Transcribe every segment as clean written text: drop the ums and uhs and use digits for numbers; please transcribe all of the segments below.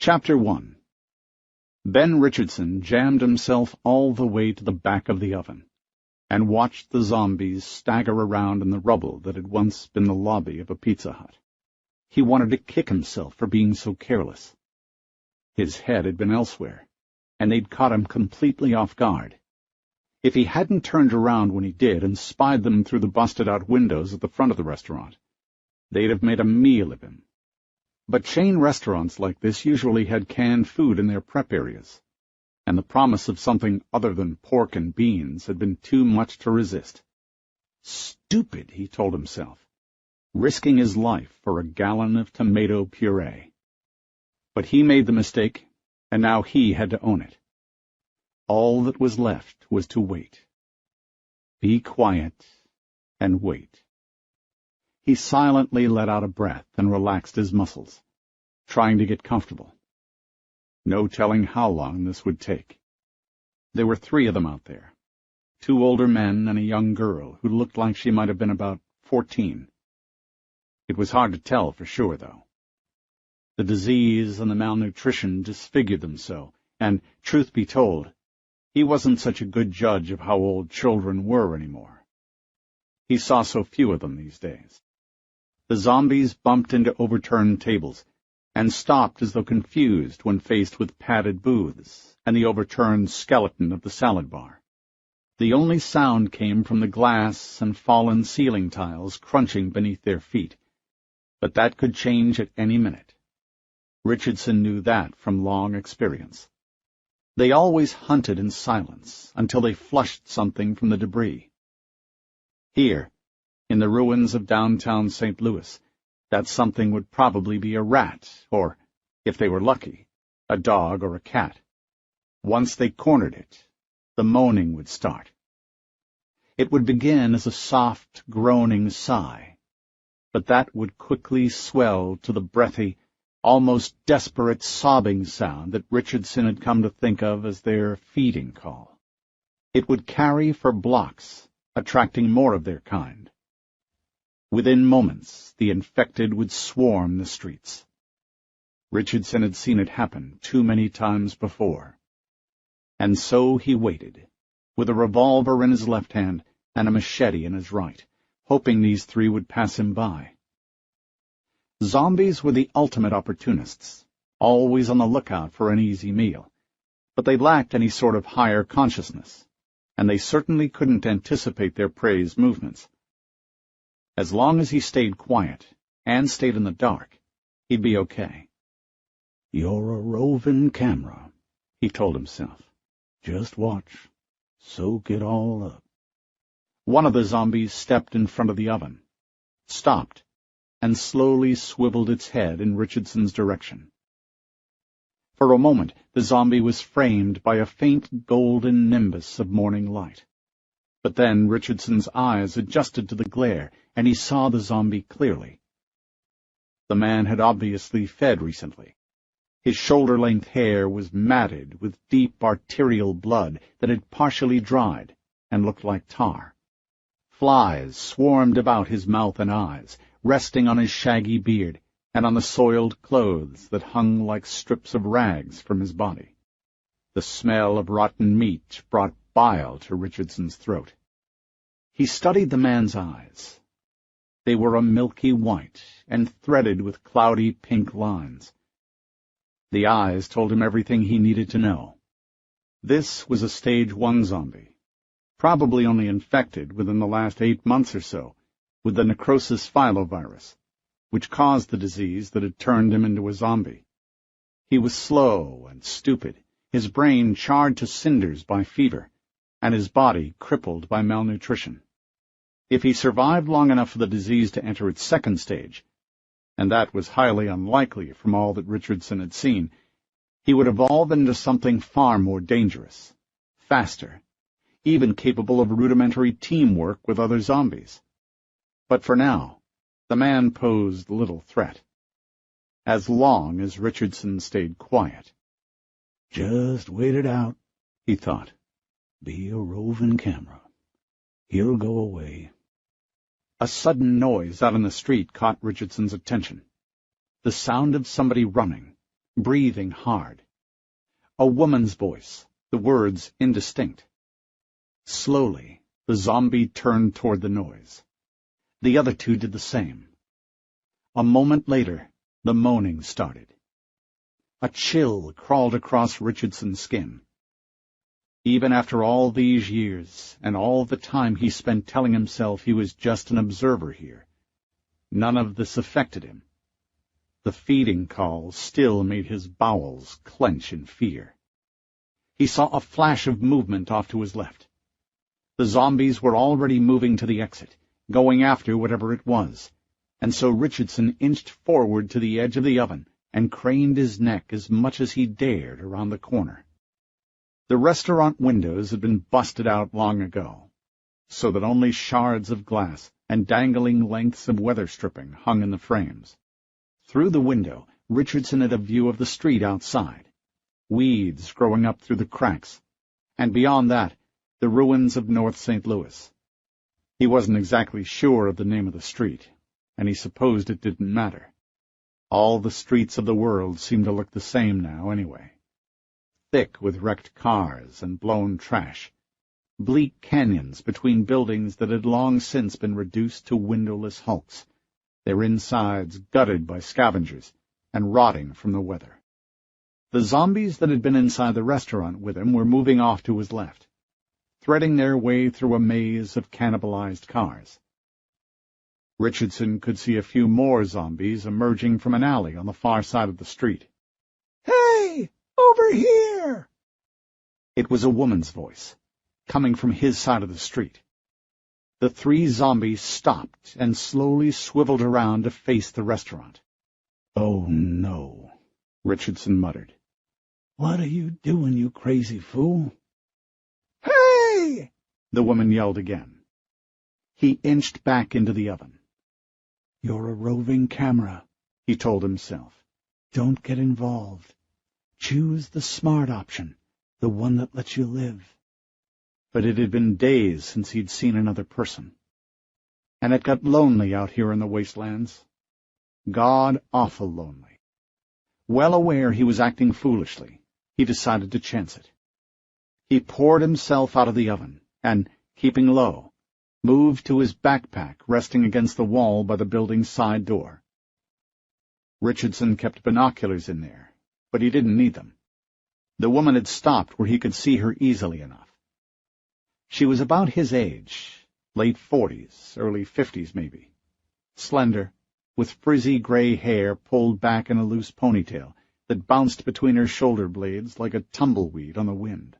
Chapter 1. Ben Richardson jammed himself all the way to the back of the oven and watched the zombies stagger around in the rubble that had once been the lobby of a Pizza Hut. He wanted to kick himself for being so careless. His head had been elsewhere, and they'd caught him completely off guard. If he hadn't turned around when he did and spied them through the busted-out windows at the front of the restaurant, they'd have made a meal of him. But chain restaurants like this usually had canned food in their prep areas, and the promise of something other than pork and beans had been too much to resist. Stupid, he told himself, risking his life for a gallon of tomato puree. But he made the mistake, and now he had to own it. All that was left was to wait. Be quiet and wait. He silently let out a breath and relaxed his muscles, trying to get comfortable. No telling how long this would take. There were 3 of them out there, 2 older men and a young girl who looked like she might have been about 14. It was hard to tell for sure, though. The disease and the malnutrition disfigured them so, and, truth be told, he wasn't such a good judge of how old children were anymore. He saw so few of them these days. The zombies bumped into overturned tables and stopped as though confused when faced with padded booths and the overturned skeleton of the salad bar. The only sound came from the glass and fallen ceiling tiles crunching beneath their feet, but that could change at any minute. Richardson knew that from long experience. They always hunted in silence until they flushed something from the debris. Here, in the ruins of downtown St. Louis, that something would probably be a rat, or, if they were lucky, a dog or a cat. Once they cornered it, the moaning would start. It would begin as a soft, groaning sigh, but that would quickly swell to the breathy, almost desperate sobbing sound that Richardson had come to think of as their feeding call. It would carry for blocks, attracting more of their kind. Within moments, the infected would swarm the streets. Richardson had seen it happen too many times before. And so he waited, with a revolver in his left hand and a machete in his right, hoping these 3 would pass him by. Zombies were the ultimate opportunists, always on the lookout for an easy meal, but they lacked any sort of higher consciousness, and they certainly couldn't anticipate their prey's movements. As long as he stayed quiet and stayed in the dark, he'd be okay. "You're a roving camera," he told himself. "Just watch. Soak it all up." One of the zombies stepped in front of the oven, stopped, and slowly swiveled its head in Richardson's direction. For a moment, the zombie was framed by a faint golden nimbus of morning light. But then Richardson's eyes adjusted to the glare, and he saw the zombie clearly. The man had obviously fed recently. His shoulder-length hair was matted with deep arterial blood that had partially dried and looked like tar. Flies swarmed about his mouth and eyes, resting on his shaggy beard and on the soiled clothes that hung like strips of rags from his body. The smell of rotten meat brought bile to Richardson's throat. He studied the man's eyes. They were a milky white and threaded with cloudy pink lines. The eyes told him everything he needed to know. This was a Stage 1 zombie, probably only infected within the last 8 months or so with the necrosis filovirus, which caused the disease that had turned him into a zombie. He was slow and stupid, his brain charred to cinders by fever, and his body crippled by malnutrition. If he survived long enough for the disease to enter its 2nd stage, and that was highly unlikely from all that Richardson had seen, he would evolve into something far more dangerous, faster, even capable of rudimentary teamwork with other zombies. But for now, the man posed little threat, as long as Richardson stayed quiet. "Just wait it out," he thought. "Be a roving camera. He'll go away." A sudden noise out in the street caught Richardson's attention. The sound of somebody running, breathing hard. A woman's voice, the words indistinct. Slowly, the zombie turned toward the noise. The other two did the same. A moment later, the moaning started. A chill crawled across Richardson's skin. Even after all these years, and all the time he spent telling himself he was just an observer here, none of this affected him. The feeding call still made his bowels clench in fear. He saw a flash of movement off to his left. The zombies were already moving to the exit, going after whatever it was, and so Richardson inched forward to the edge of the oven and craned his neck as much as he dared around the corner. The restaurant windows had been busted out long ago, so that only shards of glass and dangling lengths of weather stripping hung in the frames. Through the window, Richardson had a view of the street outside, weeds growing up through the cracks, and beyond that, the ruins of North St. Louis. He wasn't exactly sure of the name of the street, and he supposed it didn't matter. All the streets of the world seemed to look the same now anyway. Thick with wrecked cars and blown trash, bleak canyons between buildings that had long since been reduced to windowless hulks, their insides gutted by scavengers and rotting from the weather. The zombies that had been inside the restaurant with him were moving off to his left, threading their way through a maze of cannibalized cars. Richardson could see a few more zombies emerging from an alley on the far side of the street. "Hey! Over here!" It was a woman's voice, coming from his side of the street. The three zombies stopped and slowly swiveled around to face the restaurant. "Oh, no," Richardson muttered. "What are you doing, you crazy fool?" "Hey!" the woman yelled again. He inched back into the oven. "You're a roving camera," he told himself. "Don't get involved. Choose the smart option, the one that lets you live." But it had been days since he'd seen another person, and it got lonely out here in the wastelands. God-awful lonely. Well aware he was acting foolishly, he decided to chance it. He poured himself out of the oven and, keeping low, moved to his backpack resting against the wall by the building's side door. Richardson kept binoculars in there, but he didn't need them. The woman had stopped where he could see her easily enough. She was about his age, late 40s, early 50s maybe, slender, with frizzy gray hair pulled back in a loose ponytail that bounced between her shoulder blades like a tumbleweed on the wind.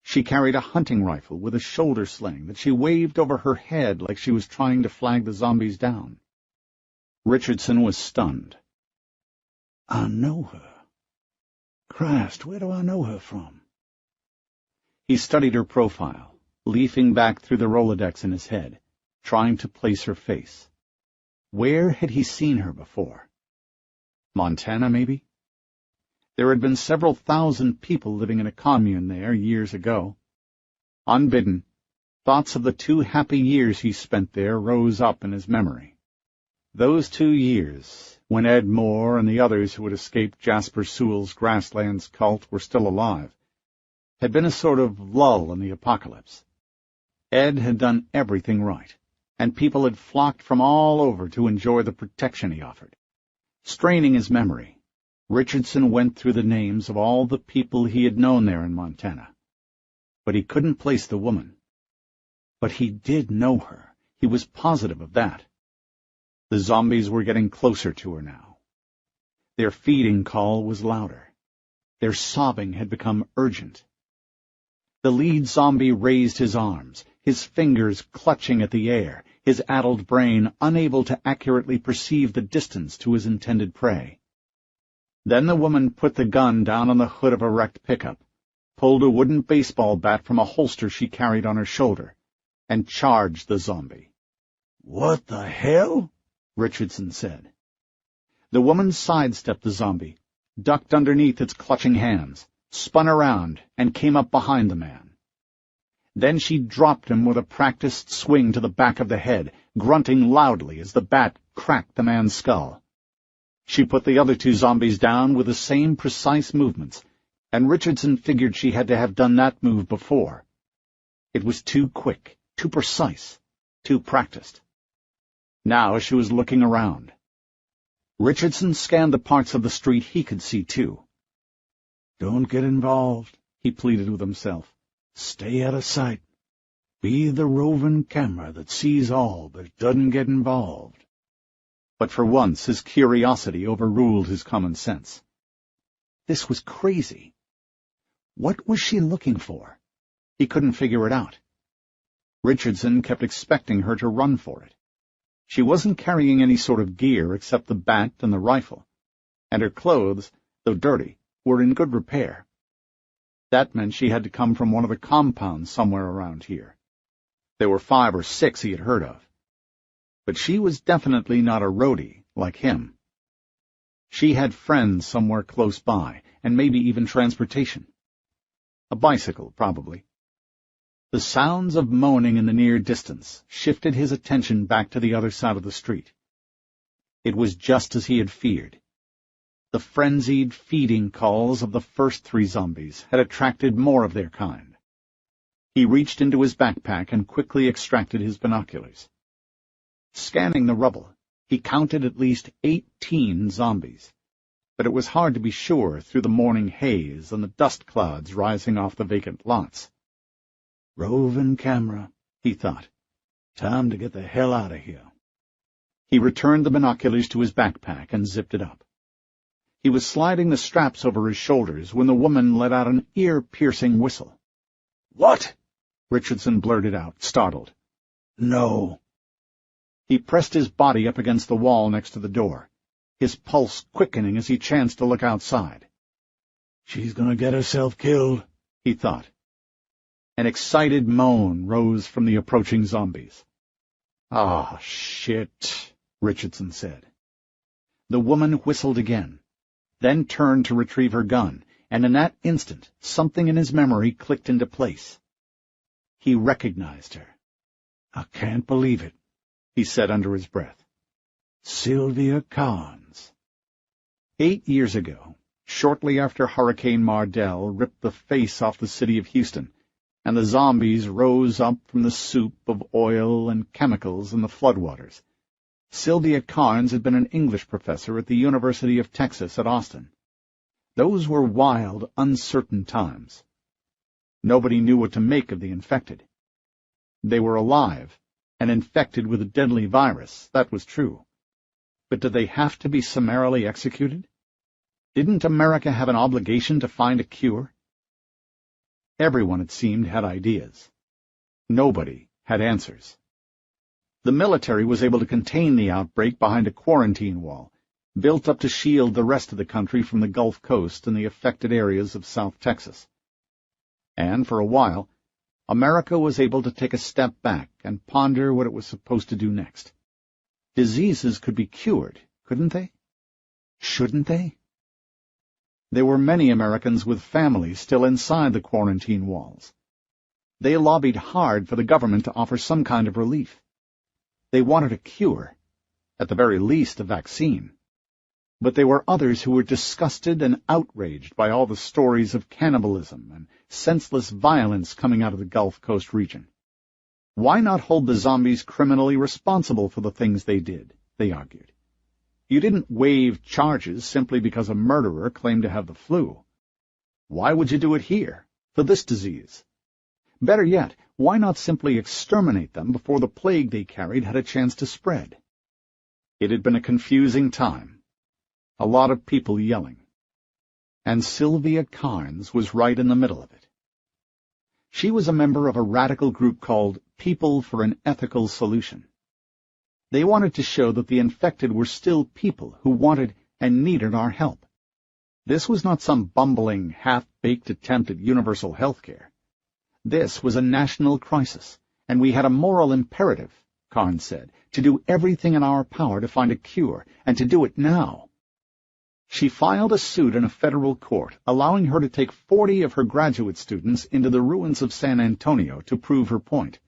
She carried a hunting rifle with a shoulder sling that she waved over her head like she was trying to flag the zombies down. Richardson was stunned. "I know her. Christ, where do I know her from?" He studied her profile, leafing back through the Rolodex in his head, trying to place her face. Where had he seen her before? Montana, maybe? There had been several thousand people living in a commune there years ago. Unbidden, thoughts of the 2 happy years he spent there rose up in his memory. Those 2 years, when Ed Moore and the others who had escaped Jasper Sewell's Grasslands cult were still alive, had been a sort of lull in the apocalypse. Ed had done everything right, and people had flocked from all over to enjoy the protection he offered. Straining his memory, Richardson went through the names of all the people he had known there in Montana. But he couldn't place the woman. But he did know her. He was positive of that. The zombies were getting closer to her now. Their feeding call was louder. Their sobbing had become urgent. The lead zombie raised his arms, his fingers clutching at the air, his addled brain unable to accurately perceive the distance to his intended prey. Then the woman put the gun down on the hood of a wrecked pickup, pulled a wooden baseball bat from a holster she carried on her shoulder, and charged the zombie. "What the hell?" Richardson said. The woman sidestepped the zombie, ducked underneath its clutching hands, spun around, and came up behind the man. Then she dropped him with a practiced swing to the back of the head, grunting loudly as the bat cracked the man's skull. She put the other two zombies down with the same precise movements, and Richardson figured she had to have done that move before. It was too quick, too precise, too practiced. Now she was looking around. Richardson scanned the parts of the street he could see, too. "Don't get involved," he pleaded with himself. "Stay out of sight. Be the roving camera that sees all but doesn't get involved." But for once his curiosity overruled his common sense. This was crazy. What was she looking for? He couldn't figure it out. Richardson kept expecting her to run for it. She wasn't carrying any sort of gear except the bat and the rifle, and her clothes, though dirty, were in good repair. That meant she had to come from one of the compounds somewhere around here. There were 5 or 6 he had heard of. But she was definitely not a roadie like him. She had friends somewhere close by, and maybe even transportation. A bicycle, probably. The sounds of moaning in the near distance shifted his attention back to the other side of the street. It was just as he had feared. The frenzied feeding calls of the first 3 zombies had attracted more of their kind. He reached into his backpack and quickly extracted his binoculars. Scanning the rubble, he counted at least 18 zombies, but it was hard to be sure through the morning haze and the dust clouds rising off the vacant lots. "Roving camera," he thought. "Time to get the hell out of here." He returned the binoculars to his backpack and zipped it up. He was sliding the straps over his shoulders when the woman let out an ear-piercing whistle. "What?" Richardson blurted out, startled. "No." He pressed his body up against the wall next to the door, his pulse quickening as he chanced to look outside. "She's gonna get herself killed," he thought. An excited moan rose from the approaching zombies. "Ah, shit," Richardson said. The woman whistled again, then turned to retrieve her gun, and in that instant something in his memory clicked into place. He recognized her. "I can't believe it," he said under his breath. "Sylvia Carnes." 8 years ago, shortly after Hurricane Mardell ripped the face off the city of Houston, and the zombies rose up from the soup of oil and chemicals in the floodwaters, Sylvia Carnes had been an English professor at the University of Texas at Austin. Those were wild, uncertain times. Nobody knew what to make of the infected. They were alive, and infected with a deadly virus, that was true. But did they have to be summarily executed? Didn't America have an obligation to find a cure? Everyone, it seemed, had ideas. Nobody had answers. The military was able to contain the outbreak behind a quarantine wall, built up to shield the rest of the country from the Gulf Coast and the affected areas of South Texas. And for a while, America was able to take a step back and ponder what it was supposed to do next. Diseases could be cured, couldn't they? Shouldn't they? There were many Americans with families still inside the quarantine walls. They lobbied hard for the government to offer some kind of relief. They wanted a cure, at the very least a vaccine. But there were others who were disgusted and outraged by all the stories of cannibalism and senseless violence coming out of the Gulf Coast region. Why not hold the zombies criminally responsible for the things they did, they argued. You didn't waive charges simply because a murderer claimed to have the flu. Why would you do it here, for this disease? Better yet, why not simply exterminate them before the plague they carried had a chance to spread? It had been a confusing time. A lot of people yelling. And Sylvia Carnes was right in the middle of it. She was a member of a radical group called People for an Ethical Solution. They wanted to show that the infected were still people who wanted and needed our help. This was not some bumbling, half-baked attempt at universal health care. This was a national crisis, and we had a moral imperative, Carnes said, to do everything in our power to find a cure, and to do it now. She filed a suit in a federal court, allowing her to take 40 of her graduate students into the ruins of San Antonio to prove her point.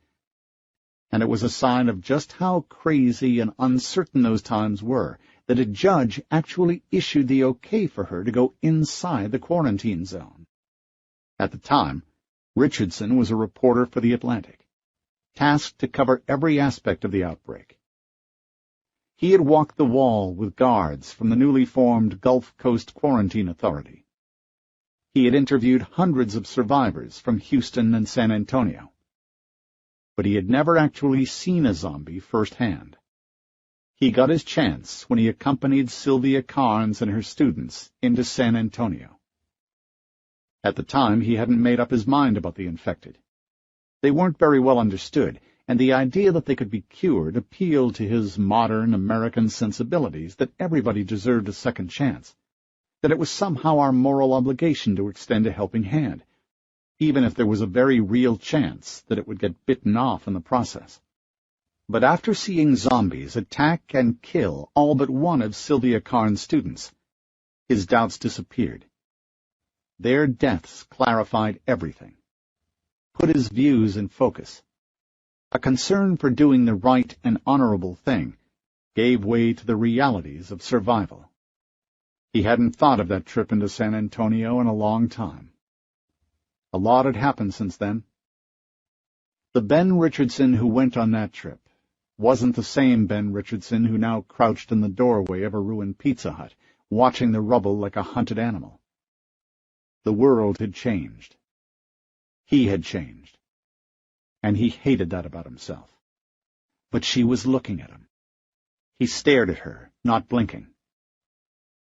And it was a sign of just how crazy and uncertain those times were that a judge actually issued the okay for her to go inside the quarantine zone. At the time, Richardson was a reporter for The Atlantic, tasked to cover every aspect of the outbreak. He had walked the wall with guards from the newly formed Gulf Coast Quarantine Authority. He had interviewed hundreds of survivors from Houston and San Antonio. But he had never actually seen a zombie firsthand. He got his chance when he accompanied Sylvia Carnes and her students into San Antonio. At the time, he hadn't made up his mind about the infected. They weren't very well understood, and the idea that they could be cured appealed to his modern American sensibilities that everybody deserved a second chance, that it was somehow our moral obligation to extend a helping hand, even if there was a very real chance that it would get bitten off in the process. But after seeing zombies attack and kill all but one of Sylvia Carnes' students, his doubts disappeared. Their deaths clarified everything, put his views in focus. A concern for doing the right and honorable thing gave way to the realities of survival. He hadn't thought of that trip into San Antonio in a long time. A lot had happened since then. The Ben Richardson who went on that trip wasn't the same Ben Richardson who now crouched in the doorway of a ruined Pizza Hut, watching the rubble like a hunted animal. The world had changed. He had changed. And he hated that about himself. But she was looking at him. He stared at her, not blinking.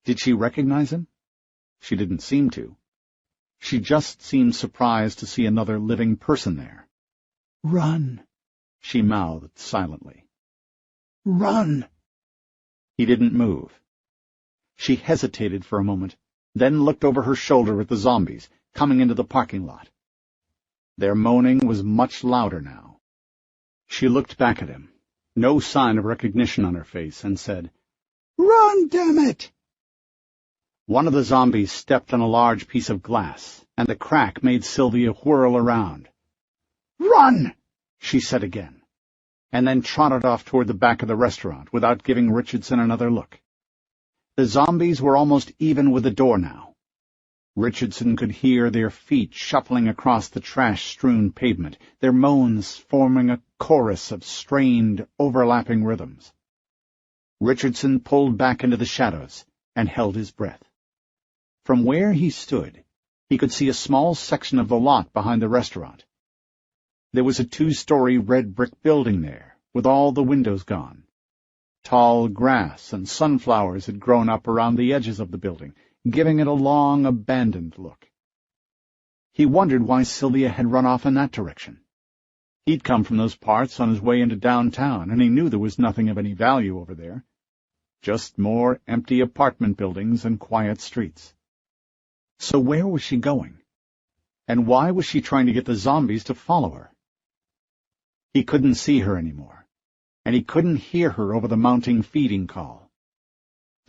Did she recognize him? She didn't seem to. She just seemed surprised to see another living person there. "Run," she mouthed silently. "Run!" He didn't move. She hesitated for a moment, then looked over her shoulder at the zombies coming into the parking lot. Their moaning was much louder now. She looked back at him, no sign of recognition on her face, and said, "Run, damn it!" One of the zombies stepped on a large piece of glass, and the crack made Sylvia whirl around. "Run!" she said again, and then trotted off toward the back of the restaurant without giving Richardson another look. The zombies were almost even with the door now. Richardson could hear their feet shuffling across the trash-strewn pavement, their moans forming a chorus of strained, overlapping rhythms. Richardson pulled back into the shadows and held his breath. From where he stood, he could see a small section of the lot behind the restaurant. There was a 2-story red brick building there, with all the windows gone. Tall grass and sunflowers had grown up around the edges of the building, giving it a long, abandoned look. He wondered why Sylvia had run off in that direction. He'd come from those parts on his way into downtown, and he knew there was nothing of any value over there. Just more empty apartment buildings and quiet streets. So where was she going? And why was she trying to get the zombies to follow her? He couldn't see her anymore, and he couldn't hear her over the mounting feeding call.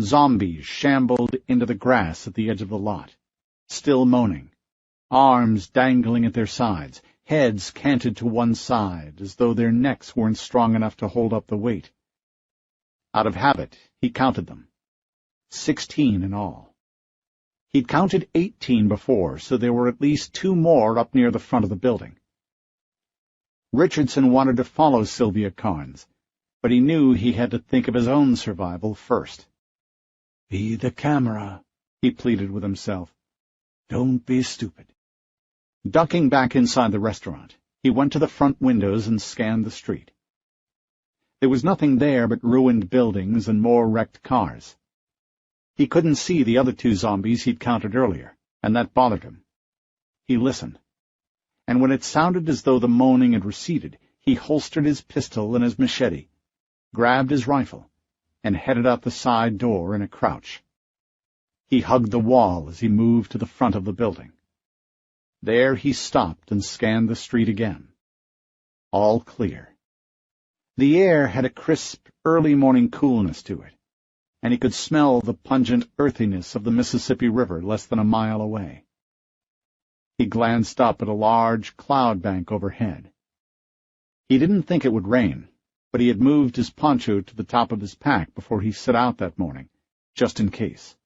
Zombies shambled into the grass at the edge of the lot, still moaning, arms dangling at their sides, heads canted to one side as though their necks weren't strong enough to hold up the weight. Out of habit, he counted them. 16 in all. He'd counted 18 before, so there were at least 2 more up near the front of the building. Richardson wanted to follow Sylvia Carnes, but he knew he had to think of his own survival first. "Be the camera," he pleaded with himself. "Don't be stupid." Ducking back inside the restaurant, he went to the front windows and scanned the street. There was nothing there but ruined buildings and more wrecked cars. He couldn't see the other 2 zombies he'd counted earlier, and that bothered him. He listened, and when it sounded as though the moaning had receded, he holstered his pistol and his machete, grabbed his rifle, and headed out the side door in a crouch. He hugged the wall as he moved to the front of the building. There he stopped and scanned the street again. All clear. The air had a crisp, early-morning coolness to it, and he could smell the pungent earthiness of the Mississippi River less than a mile away. He glanced up at a large cloud bank overhead. He didn't think it would rain, but he had moved his poncho to the top of his pack before he set out that morning, just in case.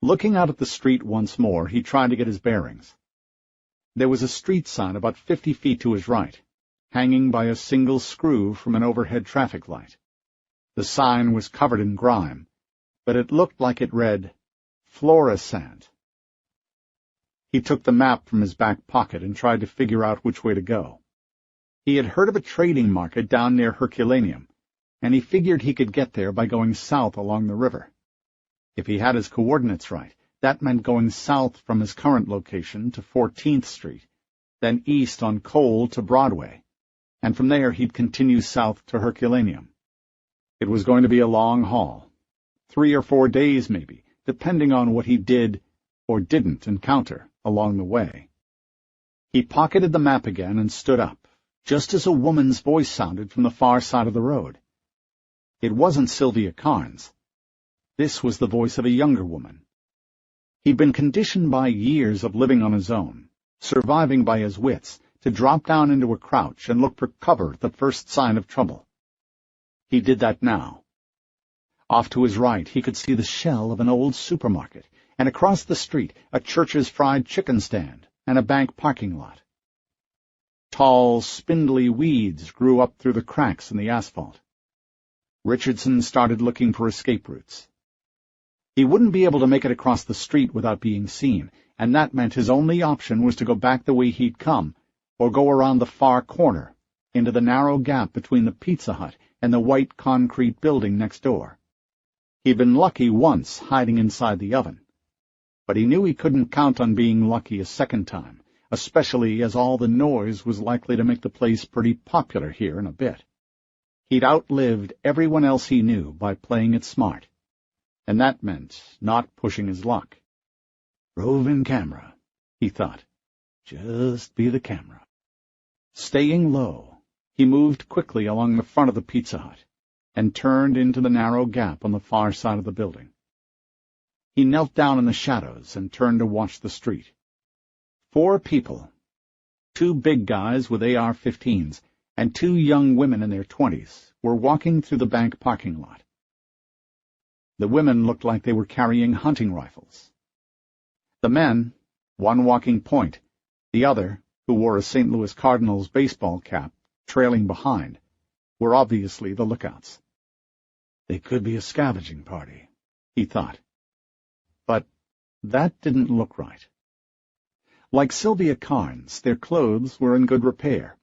Looking out at the street once more, he tried to get his bearings. There was a street sign about 50 feet to his right, hanging by a single screw from an overhead traffic light. The sign was covered in grime, but it looked like it read, Florissant. He took the map from his back pocket and tried to figure out which way to go. He had heard of a trading market down near Herculaneum, and he figured he could get there by going south along the river. If he had his coordinates right, that meant going south from his current location to 14th Street, then east on Cole to Broadway, and from there he'd continue south to Herculaneum. It was going to be a long haul, 3 or 4 days maybe, depending on what he did or didn't encounter along the way. He pocketed the map again and stood up, just as a woman's voice sounded from the far side of the road. It wasn't Sylvia Carnes. This was the voice of a younger woman. He'd been conditioned by years of living on his own, surviving by his wits, to drop down into a crouch and look for cover at the first sign of trouble. He did that now. Off to his right, he could see the shell of an old supermarket, and across the street, a Church's fried chicken stand and a bank parking lot. Tall, spindly weeds grew up through the cracks in the asphalt. Richardson started looking for escape routes. He wouldn't be able to make it across the street without being seen, and that meant his only option was to go back the way he'd come, or go around the far corner, into the narrow gap between the Pizza Hut and the white concrete building next door. He'd been lucky once hiding inside the oven, but he knew he couldn't count on being lucky a second time, especially as all the noise was likely to make the place pretty popular here in a bit. He'd outlived everyone else he knew by playing it smart, and that meant not pushing his luck. Roving camera, he thought. Just be the camera. Staying low, he moved quickly along the front of the Pizza Hut and turned into the narrow gap on the far side of the building. He knelt down in the shadows and turned to watch the street. 4 people, 2 big guys with AR-15s and 2 young women in their 20s, were walking through the bank parking lot. The women looked like they were carrying hunting rifles. The men, one walking point, the other, who wore a St. Louis Cardinals baseball cap, trailing behind, were obviously the lookouts. They could be a scavenging party, he thought. But that didn't look right. Like Sylvia Carnes, their clothes were in good repair.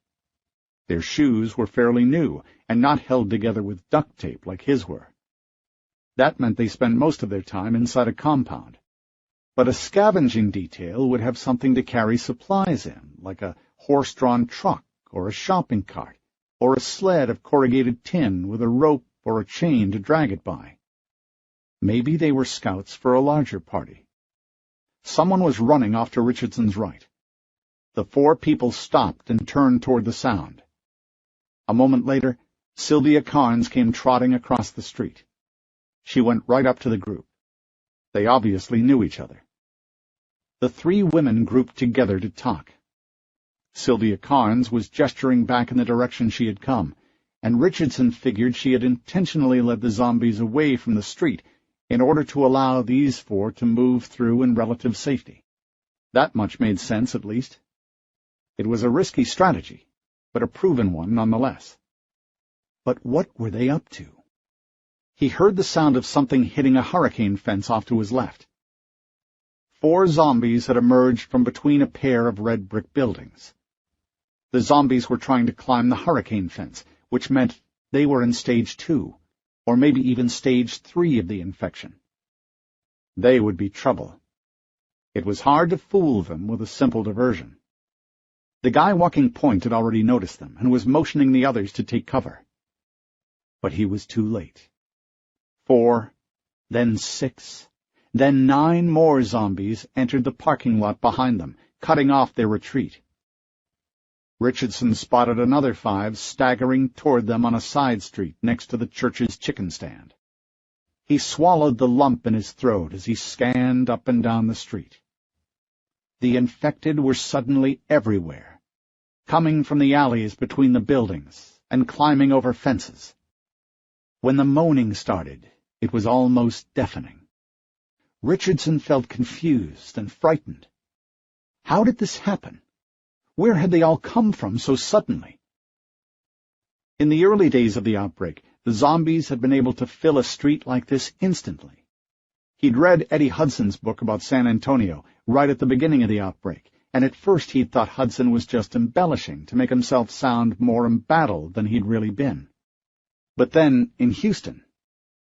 Their shoes were fairly new and not held together with duct tape like his were. That meant they spent most of their time inside a compound. But a scavenging detail would have something to carry supplies in, like a horse-drawn truck or a shopping cart, or a sled of corrugated tin with a rope or a chain to drag it by. Maybe they were scouts for a larger party. Someone was running off to Richardson's right. The 4 people stopped and turned toward the sound. A moment later, Sylvia Carnes came trotting across the street. She went right up to the group. They obviously knew each other. The 3 women grouped together to talk. Sylvia Carnes was gesturing back in the direction she had come, and Richardson figured she had intentionally led the zombies away from the street in order to allow these 4 to move through in relative safety. That much made sense, at least. It was a risky strategy, but a proven one nonetheless. But what were they up to? He heard the sound of something hitting a hurricane fence off to his left. 4 zombies had emerged from between a pair of red brick buildings. The zombies were trying to climb the hurricane fence, which meant they were in stage 2, or maybe even stage 3 of the infection. They would be trouble. It was hard to fool them with a simple diversion. The guy walking point had already noticed them and was motioning the others to take cover. But he was too late. 4, then 6, then 9 more zombies entered the parking lot behind them, cutting off their retreat. Richardson spotted another 5 staggering toward them on a side street next to the Church's chicken stand. He swallowed the lump in his throat as he scanned up and down the street. The infected were suddenly everywhere, coming from the alleys between the buildings, and climbing over fences. When the moaning started, it was almost deafening. Richardson felt confused and frightened. How did this happen? Where had they all come from so suddenly? In the early days of the outbreak, the zombies had been able to fill a street like this instantly. He'd read Eddie Hudson's book about San Antonio right at the beginning of the outbreak, and at first he'd thought Hudson was just embellishing to make himself sound more embattled than he'd really been. But then, in Houston,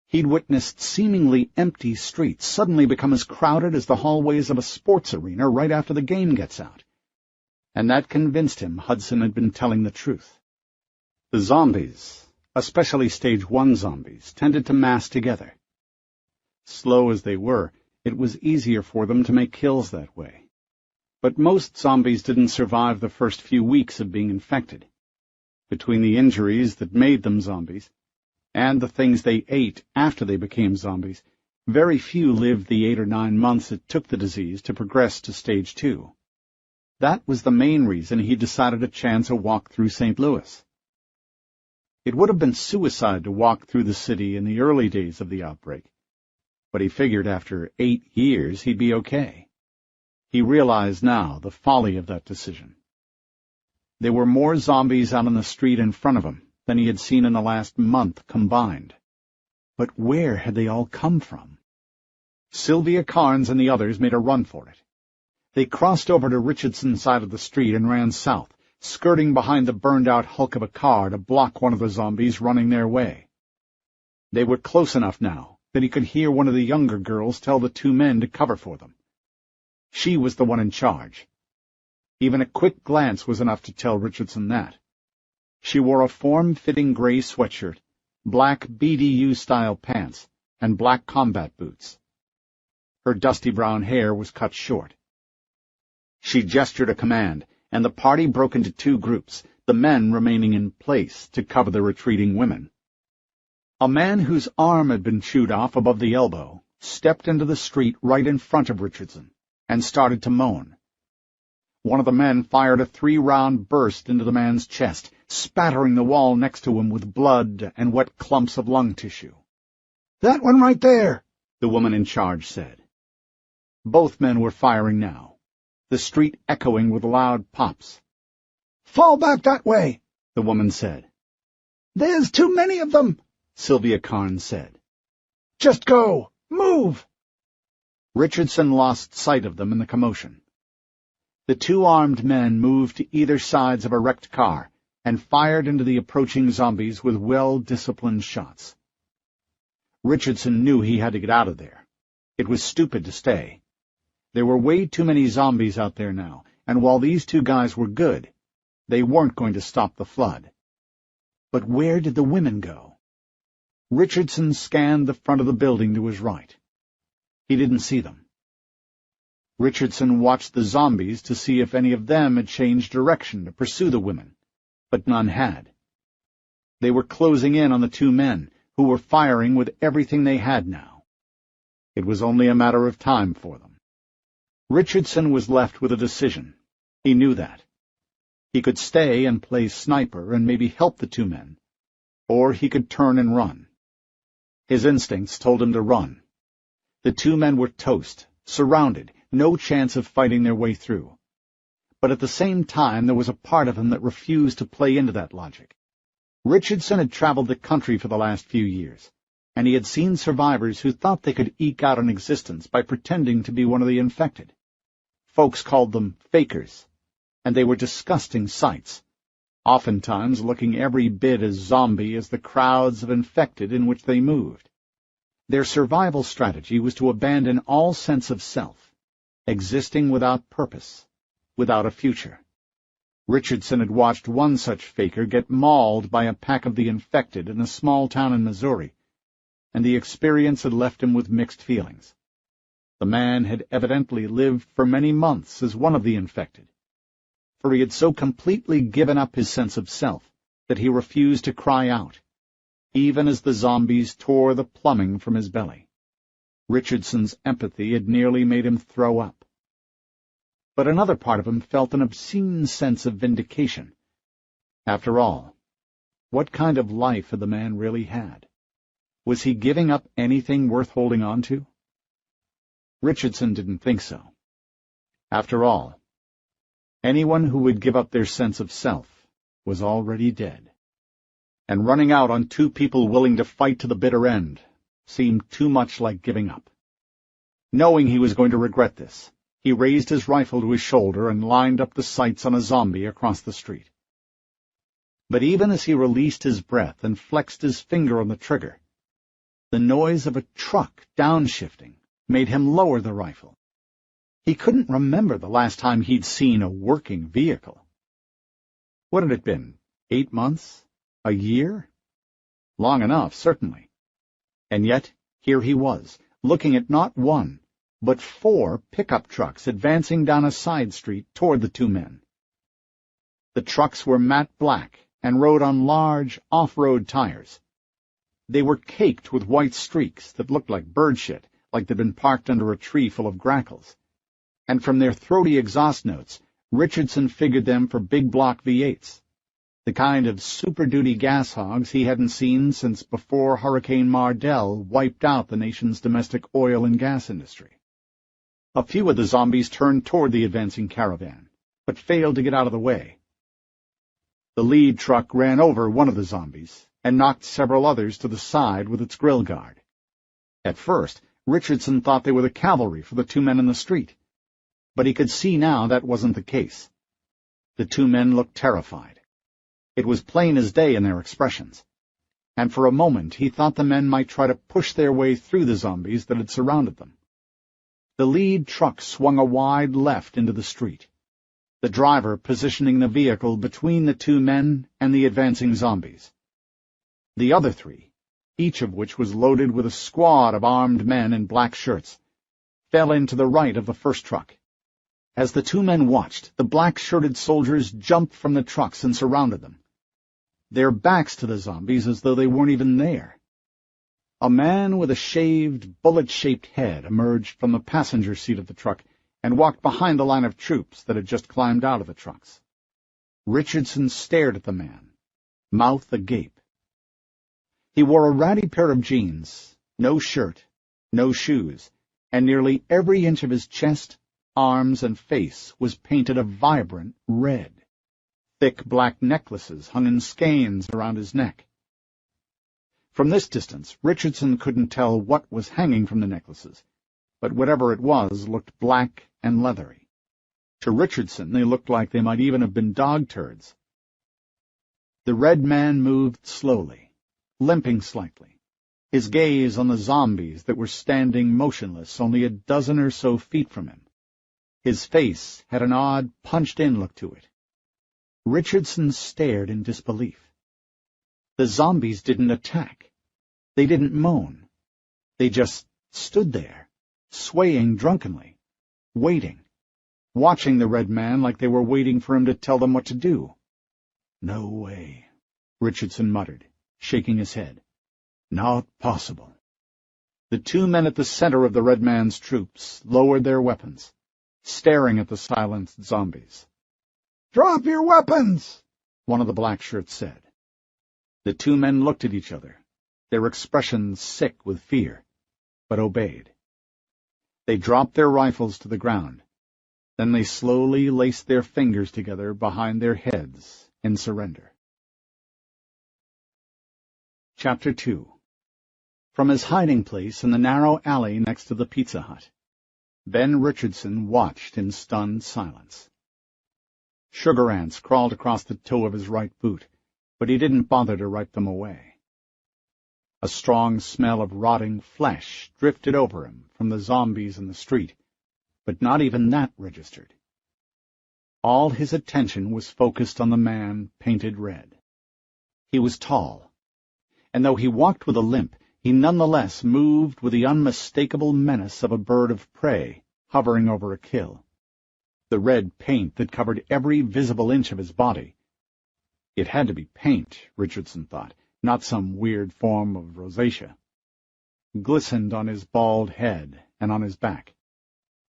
he'd witnessed seemingly empty streets suddenly become as crowded as the hallways of a sports arena right after the game gets out. And that convinced him Hudson had been telling the truth. The zombies, especially Stage 1 zombies, tended to mass together. Slow as they were, it was easier for them to make kills that way. But most zombies didn't survive the first few weeks of being infected. Between the injuries that made them zombies and the things they ate after they became zombies, very few lived the 8 or 9 months it took the disease to progress to Stage 2. That was the main reason he decided to chance a walk through St. Louis. It would have been suicide to walk through the city in the early days of the outbreak, but he figured after 8 years he'd be okay. He realized now the folly of that decision. There were more zombies out on the street in front of him than he had seen in the last month combined. But where had they all come from? Sylvia Carnes and the others made a run for it. They crossed over to Richardson's side of the street and ran south, skirting behind the burned-out hulk of a car to block one of the zombies running their way. They were close enough now that he could hear one of the younger girls tell the 2 men to cover for them. She was the one in charge. Even a quick glance was enough to tell Richardson that. She wore a form-fitting gray sweatshirt, black BDU-style pants, and black combat boots. Her dusty brown hair was cut short. She gestured a command, and the party broke into 2 groups, the men remaining in place to cover the retreating women. A man whose arm had been chewed off above the elbow stepped into the street right in front of Richardson and started to moan. One of the men fired a 3-round burst into the man's chest, spattering the wall next to him with blood and wet clumps of lung tissue. "That one right there," the woman in charge said. Both men were firing now, the street echoing with loud pops. "Fall back that way," the woman said. "There's too many of them," Sylvia Carnes said. "Just go. Move." Richardson lost sight of them in the commotion. The 2 armed men moved to either sides of a wrecked car and fired into the approaching zombies with well-disciplined shots. Richardson knew he had to get out of there. It was stupid to stay. There were way too many zombies out there now, and while these 2 guys were good, they weren't going to stop the flood. But where did the women go? Richardson scanned the front of the building to his right. He didn't see them. Richardson watched the zombies to see if any of them had changed direction to pursue the women, but none had. They were closing in on the 2 men, who were firing with everything they had now. It was only a matter of time for them. Richardson was left with a decision. He knew that. He could stay and play sniper and maybe help the 2 men, or he could turn and run. His instincts told him to run. The 2 men were toast, surrounded, no chance of fighting their way through. But at the same time, there was a part of him that refused to play into that logic. Richardson had traveled the country for the last few years, and he had seen survivors who thought they could eke out an existence by pretending to be one of the infected. Folks called them fakers, and they were disgusting sights, oftentimes looking every bit as zombie as the crowds of infected in which they moved. Their survival strategy was to abandon all sense of self, existing without purpose, without a future. Richardson had watched one such faker get mauled by a pack of the infected in a small town in Missouri, and the experience had left him with mixed feelings. The man had evidently lived for many months as one of the infected, for he had so completely given up his sense of self that he refused to cry out, even as the zombies tore the plumbing from his belly. Richardson's empathy had nearly made him throw up. But another part of him felt an obscene sense of vindication. After all, What kind of life had the man really had? Was he giving up anything worth holding on to? Richardson didn't think so. After all, anyone who would give up their sense of self was already dead. And running out on two people willing to fight to the bitter end seemed too much like giving up. Knowing he was going to regret this, he raised his rifle to his shoulder and lined up the sights on a zombie across the street. But even as he released his breath and flexed his finger on the trigger, the noise of a truck downshifting made him lower the rifle. He couldn't remember the last time he'd seen a working vehicle. What had it been, 8 months? A year? Long enough, certainly. And yet, here he was, looking at not one, but 4 pickup trucks advancing down a side street toward the two men. The trucks were matte black and rode on large off-road tires. They were caked with white streaks that looked like bird shit, like they'd been parked under a tree full of grackles. And from their throaty exhaust notes, Richardson figured them for big block V8s, the kind of super-duty gas hogs he hadn't seen since before Hurricane Mardell wiped out the nation's domestic oil and gas industry. A few of the zombies turned toward the advancing caravan, but failed to get out of the way. The lead truck ran over one of the zombies and knocked several others to the side with its grill guard. At first, Richardson thought they were the cavalry for the two men in the street, but he could see now that wasn't the case. The two men looked terrified. It was plain as day in their expressions, and for a moment he thought the men might try to push their way through the zombies that had surrounded them. The lead truck swung a wide left into the street, the driver positioning the vehicle between the two men and the advancing zombies. The other 3, each of which was loaded with a squad of armed men in black shirts, fell into the right of the first truck. As the two men watched, the black-shirted soldiers jumped from the trucks and surrounded them, their backs to the zombies as though they weren't even there. A man with a shaved, bullet-shaped head emerged from the passenger seat of the truck and walked behind the line of troops that had just climbed out of the trucks. Richardson stared at the man, mouth agape. He wore a ratty pair of jeans, no shirt, no shoes, and nearly every inch of his chest, arms, and face was painted a vibrant red. Thick black necklaces hung in skeins around his neck. From this distance, Richardson couldn't tell what was hanging from the necklaces, but whatever it was looked black and leathery. To Richardson, they looked like they might even have been dog turds. The red man moved slowly, limping slightly, his gaze on the zombies that were standing motionless only a dozen or so feet from him. His face had an odd, punched-in look to it. Richardson stared in disbelief. The zombies didn't attack. They didn't moan. They just stood there, swaying drunkenly, waiting, watching the red man like they were waiting for him to tell them what to do. No way, Richardson muttered, shaking his head. Not possible. The two men at the center of the red man's troops lowered their weapons, staring at the silenced zombies. "Drop your weapons!" one of the black shirts said. The two men looked at each other, their expressions sick with fear, but obeyed. They dropped their rifles to the ground. Then they slowly laced their fingers together behind their heads in surrender. Chapter 2. From his hiding place in the narrow alley next to the Pizza Hut, Ben Richardson watched in stunned silence. Sugar ants crawled across the toe of his right boot, but he didn't bother to wipe them away. A strong smell of rotting flesh drifted over him from the zombies in the street, but not even that registered. All his attention was focused on the man painted red. He was tall, and though he walked with a limp, he nonetheless moved with the unmistakable menace of a bird of prey hovering over a kill. The red paint that covered every visible inch of his body. It had to be paint, Richardson thought, not some weird form of rosacea. Glistened on his bald head and on his back.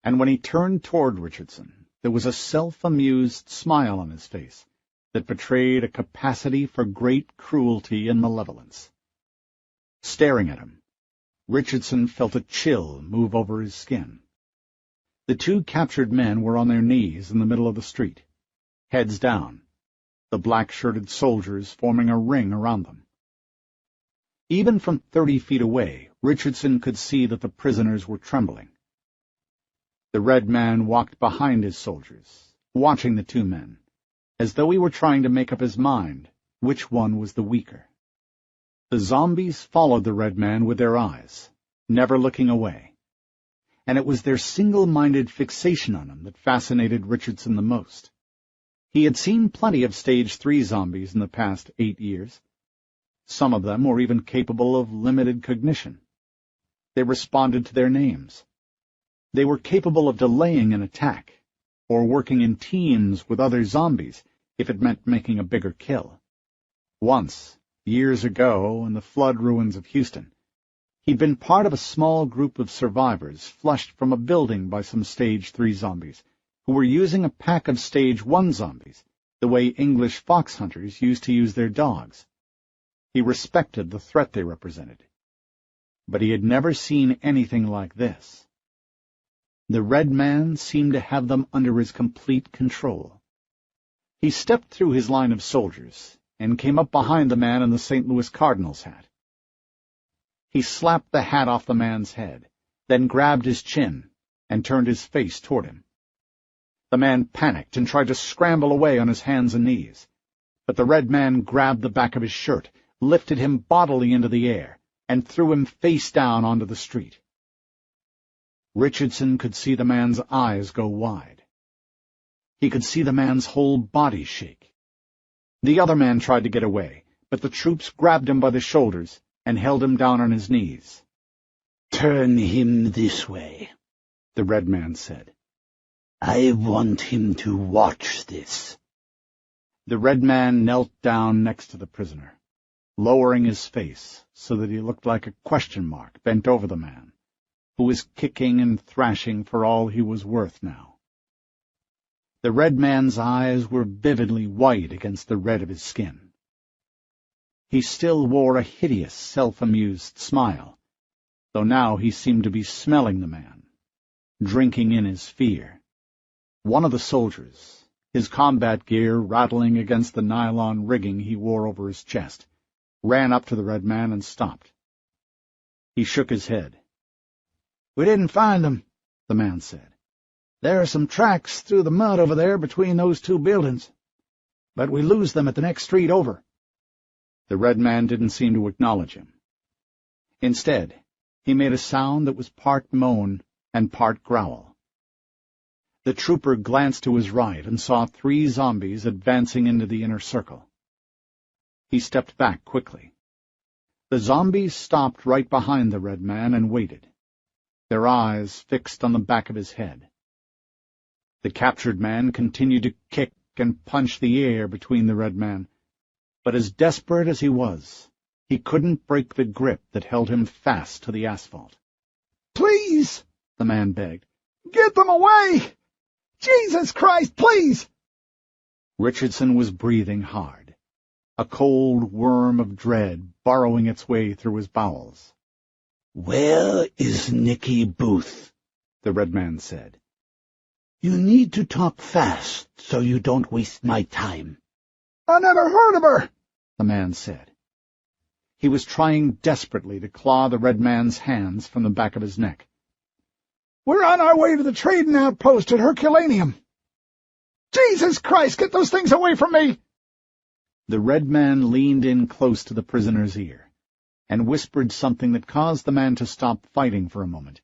And when he turned toward Richardson, there was a self-amused smile on his face, that betrayed a capacity for great cruelty and malevolence. Staring at him, Richardson felt a chill move over his skin. The two captured men were on their knees in the middle of the street, heads down, the black-shirted soldiers forming a ring around them. Even from 30 feet away, Richardson could see that the prisoners were trembling. The red man walked behind his soldiers, watching the two men, as though he were trying to make up his mind which one was the weaker. The zombies followed the red man with their eyes, never looking away, and it was their single-minded fixation on him that fascinated Richardson the most. He had seen plenty of Stage 3 zombies in the past 8 years. Some of them were even capable of limited cognition. They responded to their names. They were capable of delaying an attack, or working in teams with other zombies if it meant making a bigger kill. Once, years ago, in the flood ruins of Houston, he'd been part of a small group of survivors flushed from a building by some Stage 3 zombies, who were using a pack of Stage 1 zombies, the way English fox hunters used to use their dogs. He respected the threat they represented, but he had never seen anything like this. The red man seemed to have them under his complete control. He stepped through his line of soldiers and came up behind the man in the St. Louis Cardinals hat. He slapped the hat off the man's head, then grabbed his chin and turned his face toward him. The man panicked and tried to scramble away on his hands and knees, but the red man grabbed the back of his shirt, lifted him bodily into the air, and threw him face down onto the street. Richardson could see the man's eyes go wide. He could see the man's whole body shake. The other man tried to get away, but the troops grabbed him by the shoulders and held him down on his knees. "Turn him this way," the red man said. "I want him to watch this." The red man knelt down next to the prisoner, lowering his face so that he looked like a question mark bent over the man, who was kicking and thrashing for all he was worth now. The red man's eyes were vividly white against the red of his skin. He still wore a hideous, self-amused smile, though now he seemed to be smelling the man, drinking in his fear. One of the soldiers, his combat gear rattling against the nylon rigging he wore over his chest, ran up to the red man and stopped. He shook his head. "We didn't find them," the man said. "There are some tracks through the mud over there between those two buildings, but we lose them at the next street over." The red man didn't seem to acknowledge him. Instead, he made a sound that was part moan and part growl. The trooper glanced to his right and saw 3 zombies advancing into the inner circle. He stepped back quickly. The zombies stopped right behind the red man and waited, their eyes fixed on the back of his head. The captured man continued to kick and punch the air between the red man, but as desperate as he was, he couldn't break the grip that held him fast to the asphalt. "Please," the man begged, "get them away! Jesus Christ, please!" Richardson was breathing hard, a cold worm of dread burrowing its way through his bowels. "Where is Nicky Booth?" the red man said. "You need to talk fast so you don't waste my time." "I never heard of her," the man said. He was trying desperately to claw the red man's hands from the back of his neck. "We're on our way to the trading outpost at Herculaneum. Jesus Christ, get those things away from me!" The red man leaned in close to the prisoner's ear and whispered something that caused the man to stop fighting for a moment,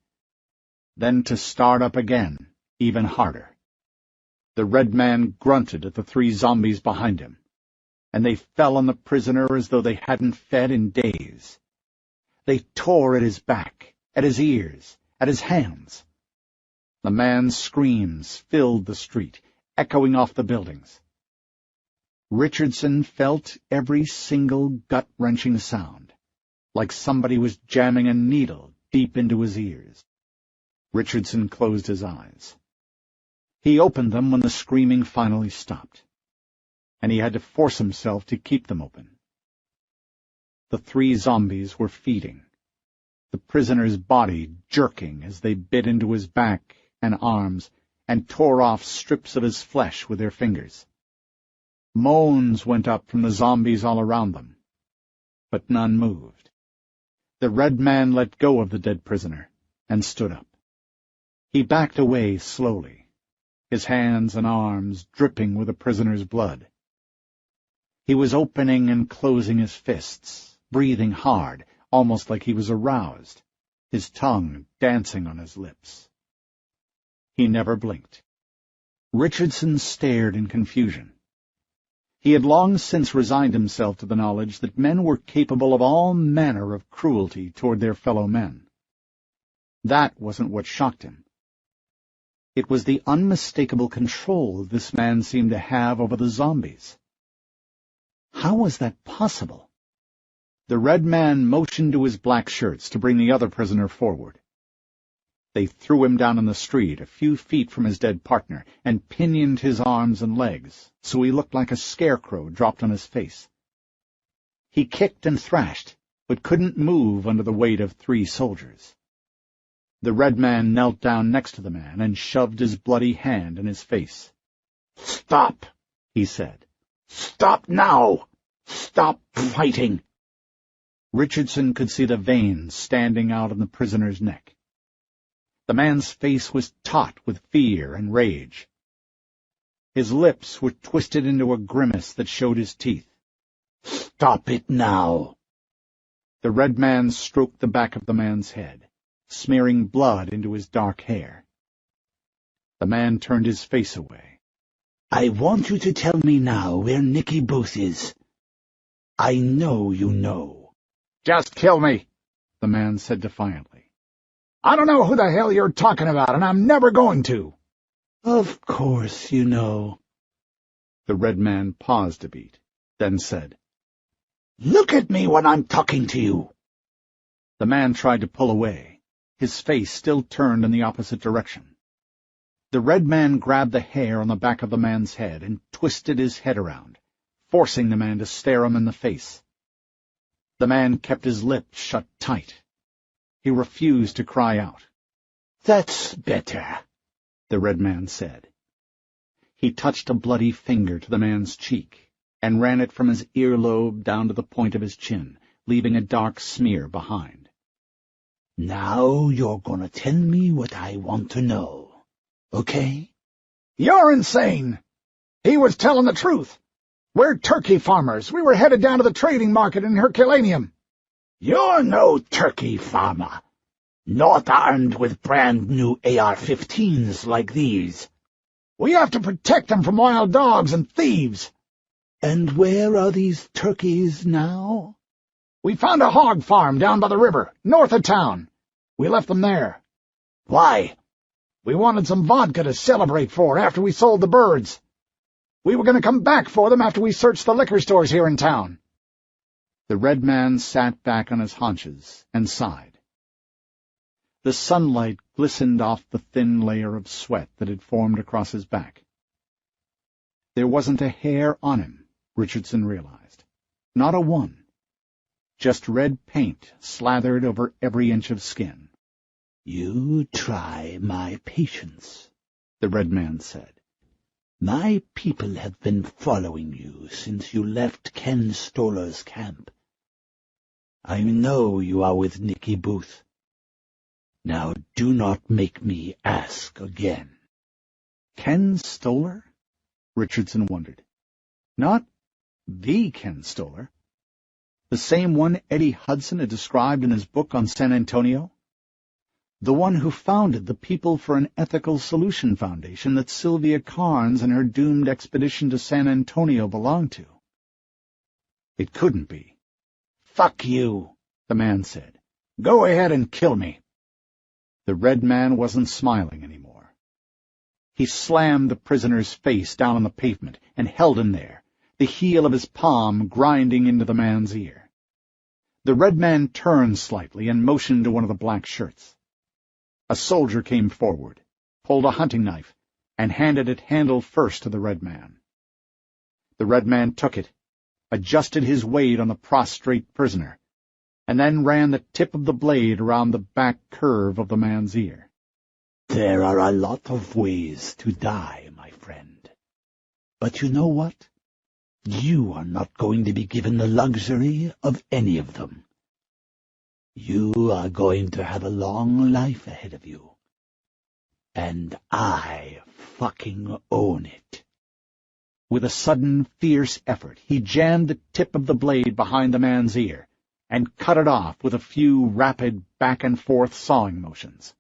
then to start up again, even harder. The red man grunted at the 3 zombies behind him, and they fell on the prisoner as though they hadn't fed in days. They tore at his back, at his ears, at his hands. The man's screams filled the street, echoing off the buildings. Richardson felt every single gut-wrenching sound, like somebody was jamming a needle deep into his ears. Richardson closed his eyes. He opened them when the screaming finally stopped. and he had to force himself to keep them open. The 3 zombies were feeding, the prisoner's body jerking as they bit into his back and arms and tore off strips of his flesh with their fingers. Moans went up from the zombies all around them, but none moved. The red man let go of the dead prisoner and stood up. He backed away slowly, his hands and arms dripping with the prisoner's blood. He was opening and closing his fists, breathing hard, almost like he was aroused, his tongue dancing on his lips. He never blinked. Richardson stared in confusion. He had long since resigned himself to the knowledge that men were capable of all manner of cruelty toward their fellow men. That wasn't what shocked him. It was the unmistakable control this man seemed to have over the zombies. How was that possible? The red man motioned to his black shirts to bring the other prisoner forward. They threw him down in the street a few feet from his dead partner and pinioned his arms and legs, so he looked like a scarecrow dropped on his face. He kicked and thrashed, but couldn't move under the weight of 3 soldiers. The red man knelt down next to the man and shoved his bloody hand in his face. "Stop," he said. "Stop now! Stop fighting!" Richardson could see the veins standing out on the prisoner's neck. The man's face was taut with fear and rage. His lips were twisted into a grimace that showed his teeth. "Stop it now!" The red man stroked the back of the man's head, smearing blood into his dark hair. The man turned his face away. "I want you to tell me now where Nicky Booth is. I know you know." "Just kill me," the man said defiantly. "I don't know who the hell you're talking about, and I'm never going to." "Of course you know." The red man paused a beat, then said, "Look at me when I'm talking to you." The man tried to pull away, his face still turned in the opposite direction. The red man grabbed the hair on the back of the man's head and twisted his head around, forcing the man to stare him in the face. The man kept his lips shut tight. He refused to cry out. "That's better," the red man said. He touched a bloody finger to the man's cheek and ran it from his earlobe down to the point of his chin, leaving a dark smear behind. "Now you're going to tell me what I want to know, okay?" "You're insane. He was telling the truth. We're turkey farmers. We were headed down to the trading market in Herculaneum." "You're no turkey farmer, not armed with brand-new AR-15s like these." "We have to protect them from wild dogs and thieves." "And where are these turkeys now?" "We found a hog farm down by the river, north of town. We left them there." "Why?" "We wanted some vodka to celebrate for after we sold the birds. We were going to come back for them after we searched the liquor stores here in town." The red man sat back on his haunches and sighed. The sunlight glistened off the thin layer of sweat that had formed across his back. There wasn't a hair on him, Richardson realized. Not a one. Just red paint slathered over every inch of skin. "You try my patience," the red man said. "My people have been following you since you left Ken Stoller's camp. I know you are with Nicky Booth. Now do not make me ask again." Ken Stoller? Richardson wondered. Not the Ken Stoller. The same one Eddie Hudson had described in his book on San Antonio? The one who founded the People for an Ethical Solution Foundation that Sylvia Carnes and her doomed expedition to San Antonio belonged to. It couldn't be. "Fuck you," the man said. "Go ahead and kill me." The red man wasn't smiling anymore. He slammed the prisoner's face down on the pavement and held him there, the heel of his palm grinding into the man's ear. The red man turned slightly and motioned to one of the black shirts. A soldier came forward, pulled a hunting knife, and handed it handle first to the red man. The red man took it, adjusted his weight on the prostrate prisoner, and then ran the tip of the blade around the back curve of the man's ear. "There are a lot of ways to die, my friend. But you know what? You are not going to be given the luxury of any of them. You are going to have a long life ahead of you. And I fucking own it." With a sudden, fierce effort, he jammed the tip of the blade behind the man's ear and cut it off with a few rapid back-and-forth sawing motions.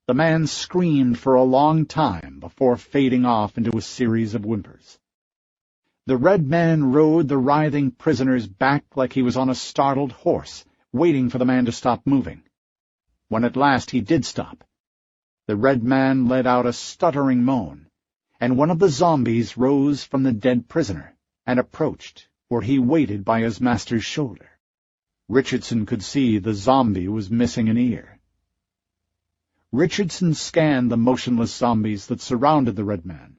The man screamed for a long time before fading off into a series of whimpers. The red man rode the writhing prisoner's back like he was on a startled horse, waiting for the man to stop moving. When at last he did stop, the red man let out a stuttering moan, and one of the zombies rose from the dead prisoner and approached where he waited by his master's shoulder. Richardson could see the zombie was missing an ear. Richardson scanned the motionless zombies that surrounded the red man,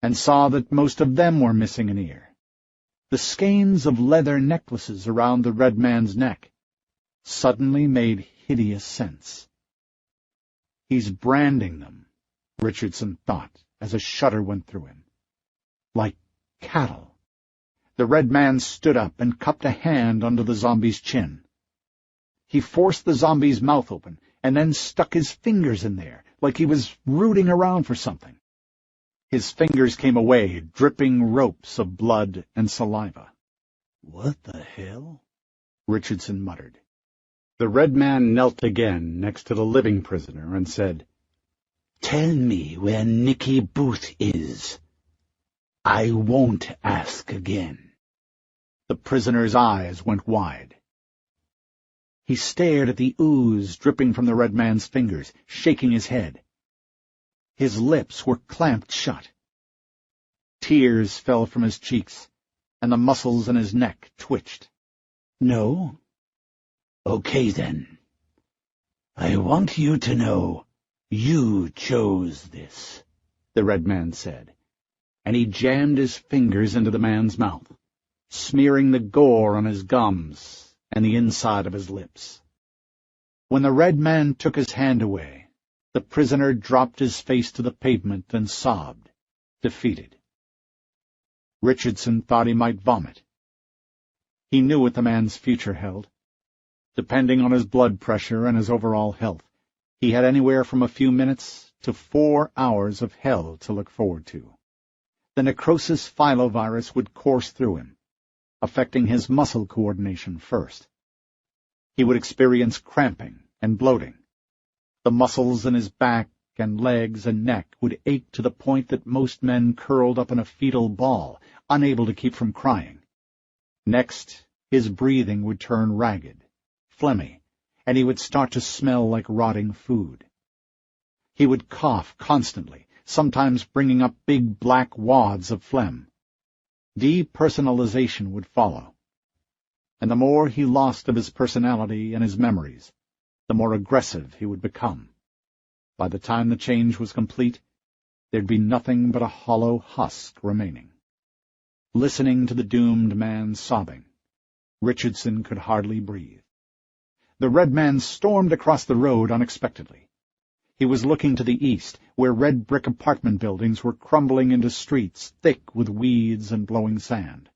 and saw that most of them were missing an ear. The skeins of leather necklaces around the red man's neck suddenly made hideous sense. "He's branding them," Richardson thought as a shudder went through him. "Like cattle." The red man stood up and cupped a hand under the zombie's chin. He forced the zombie's mouth open and then stuck his fingers in there, like he was rooting around for something. His fingers came away, dripping ropes of blood and saliva. "What the hell?" Richardson muttered. The red man knelt again next to the living prisoner and said, "Tell me where Nicky Booth is. I won't ask again." The prisoner's eyes went wide. He stared at the ooze dripping from the red man's fingers, shaking his head. His lips were clamped shut. Tears fell from his cheeks, and the muscles in his neck twitched. "No? Okay, then. I want you to know you chose this," the red man said, and he jammed his fingers into the man's mouth, smearing the gore on his gums and the inside of his lips. When the red man took his hand away, the prisoner dropped his face to the pavement and sobbed, defeated. Richardson thought he might vomit. He knew what the man's future held. Depending on his blood pressure and his overall health, he had anywhere from a few minutes to 4 hours of hell to look forward to. The necrosis filovirus would course through him, affecting his muscle coordination first. He would experience cramping and bloating. The muscles in his back and legs and neck would ache to the point that most men curled up in a fetal ball, unable to keep from crying. Next, his breathing would turn ragged, phlegmy, and he would start to smell like rotting food. He would cough constantly, sometimes bringing up big black wads of phlegm. Depersonalization would follow, and the more he lost of his personality and his memories, the more aggressive he would become. By the time the change was complete, there'd be nothing but a hollow husk remaining. Listening to the doomed man sobbing, Richardson could hardly breathe. The red man stormed across the road unexpectedly. He was looking to the east, where red brick apartment buildings were crumbling into streets thick with weeds and blowing sand.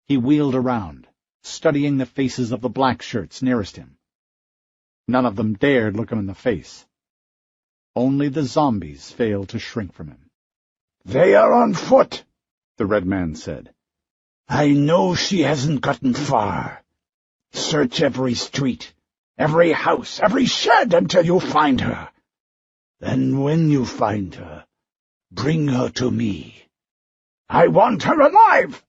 He wheeled around, studying the faces of the black shirts nearest him. None of them dared look him in the face. Only the zombies failed to shrink from him. "They are on foot," the red man said. "I know she hasn't gotten far. "Search every street, every house, every shed until you find her. Then when you find her, bring her to me. I want her alive!"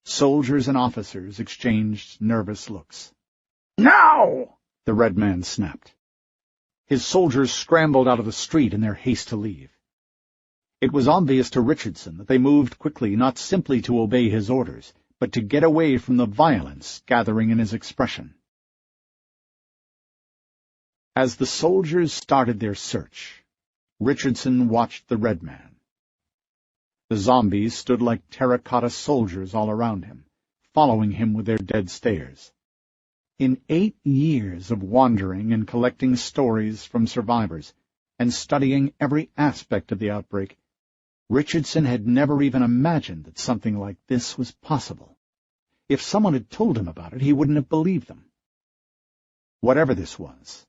Soldiers and officers exchanged nervous looks. "Now!" the red man snapped. His soldiers scrambled out of the street in their haste to leave. It was obvious to Richardson that they moved quickly not simply to obey his orders, but to get away from the violence gathering in his expression. As the soldiers started their search, Richardson watched the red man. The zombies stood like terracotta soldiers all around him, following him with their dead stares. In 8 years of wandering and collecting stories from survivors, and studying every aspect of the outbreak, Richardson had never even imagined that something like this was possible. If someone had told him about it, he wouldn't have believed them. Whatever this was,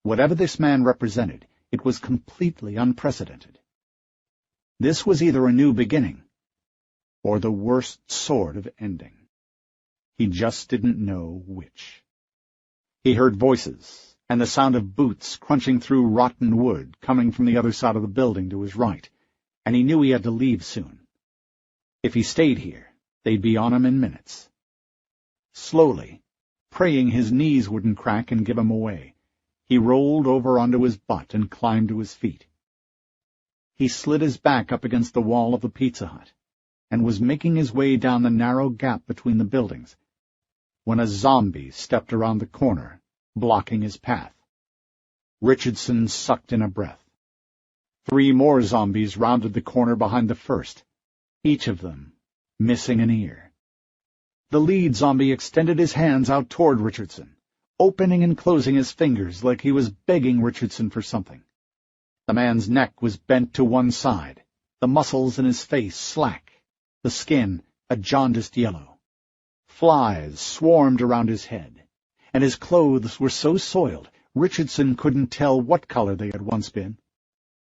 whatever this man represented, it was completely unprecedented. This was either a new beginning, or the worst sort of ending. He just didn't know which. He heard voices, and the sound of boots crunching through rotten wood coming from the other side of the building to his right, and he knew he had to leave soon. If he stayed here, they'd be on him in minutes. Slowly, praying his knees wouldn't crack and give him away, he rolled over onto his butt and climbed to his feet. He slid his back up against the wall of the Pizza Hut, and was making his way down the narrow gap between the buildings, when a zombie stepped around the corner, blocking his path. Richardson sucked in a breath. 3 more zombies rounded the corner behind the first, each of them missing an ear. The lead zombie extended his hands out toward Richardson, opening and closing his fingers like he was begging Richardson for something. The man's neck was bent to one side, the muscles in his face slack, the skin a jaundiced yellow. Flies swarmed around his head, and his clothes were so soiled Richardson couldn't tell what color they had once been.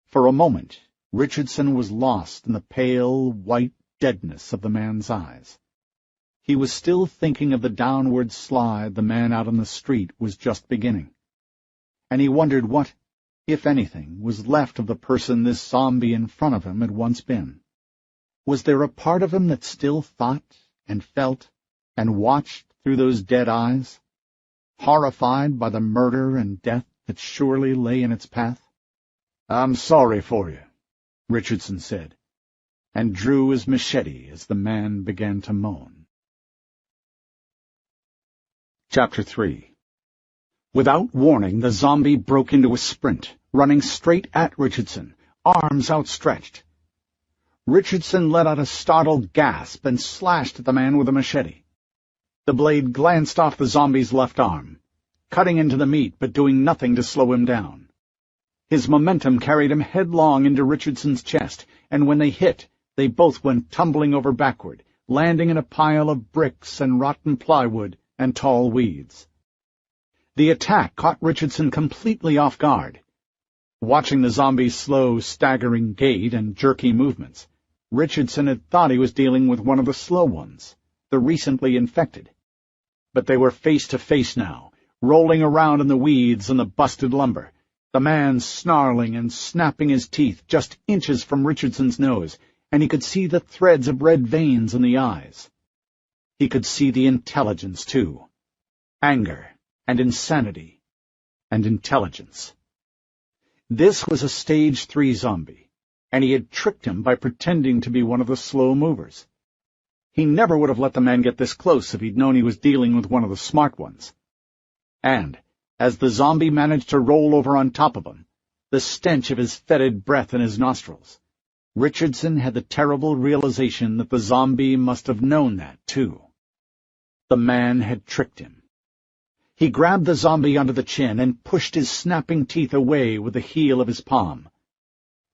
For a moment, Richardson was lost in the pale, white deadness of the man's eyes. He was still thinking of the downward slide the man out on the street was just beginning, and he wondered what, if anything, was left of the person this zombie in front of him had once been. Was there a part of him that still thought and felt and watched through those dead eyes, horrified by the murder and death that surely lay in its path? "I'm sorry for you," Richardson said, and drew his machete as the man began to moan. Chapter 3. Without warning, the zombie broke into a sprint, running straight at Richardson, arms outstretched. Richardson let out a startled gasp and slashed at the man with a machete. The blade glanced off the zombie's left arm, cutting into the meat but doing nothing to slow him down. His momentum carried him headlong into Richardson's chest, and when they hit, they both went tumbling over backward, landing in a pile of bricks and rotten plywood and tall weeds. The attack caught Richardson completely off guard. Watching the zombie's slow, staggering gait and jerky movements, Richardson had thought he was dealing with one of the slow ones, the recently infected. But they were face to face now, rolling around in the weeds and the busted lumber, the man snarling and snapping his teeth just inches from Richardson's nose, and he could see the threads of red veins in the eyes. He could see the intelligence, too. Anger and insanity and intelligence. This was a Stage 3 zombie, and he had tricked him by pretending to be one of the slow movers. He never would have let the man get this close if he'd known he was dealing with one of the smart ones. And, as the zombie managed to roll over on top of him, the stench of his fetid breath in his nostrils, Richardson had the terrible realization that the zombie must have known that, too. The man had tricked him. He grabbed the zombie under the chin and pushed his snapping teeth away with the heel of his palm.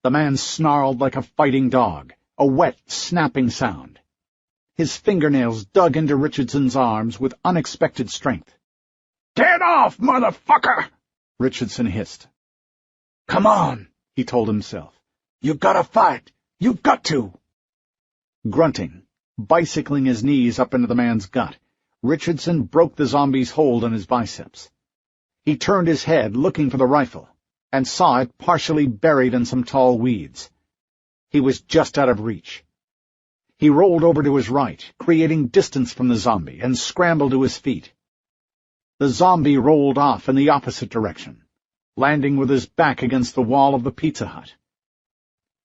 The man snarled like a fighting dog, a wet, snapping sound. His fingernails dug into Richardson's arms with unexpected strength. "Get off, motherfucker!" Richardson hissed. "Come on," he told himself. "You gotta fight. You've got to." Grunting, bicycling his knees up into the man's gut, Richardson broke the zombie's hold on his biceps. He turned his head, looking for the rifle, and saw it partially buried in some tall weeds. He was just out of reach. He rolled over to his right, creating distance from the zombie, and scrambled to his feet. The zombie rolled off in the opposite direction, landing with his back against the wall of the Pizza Hut.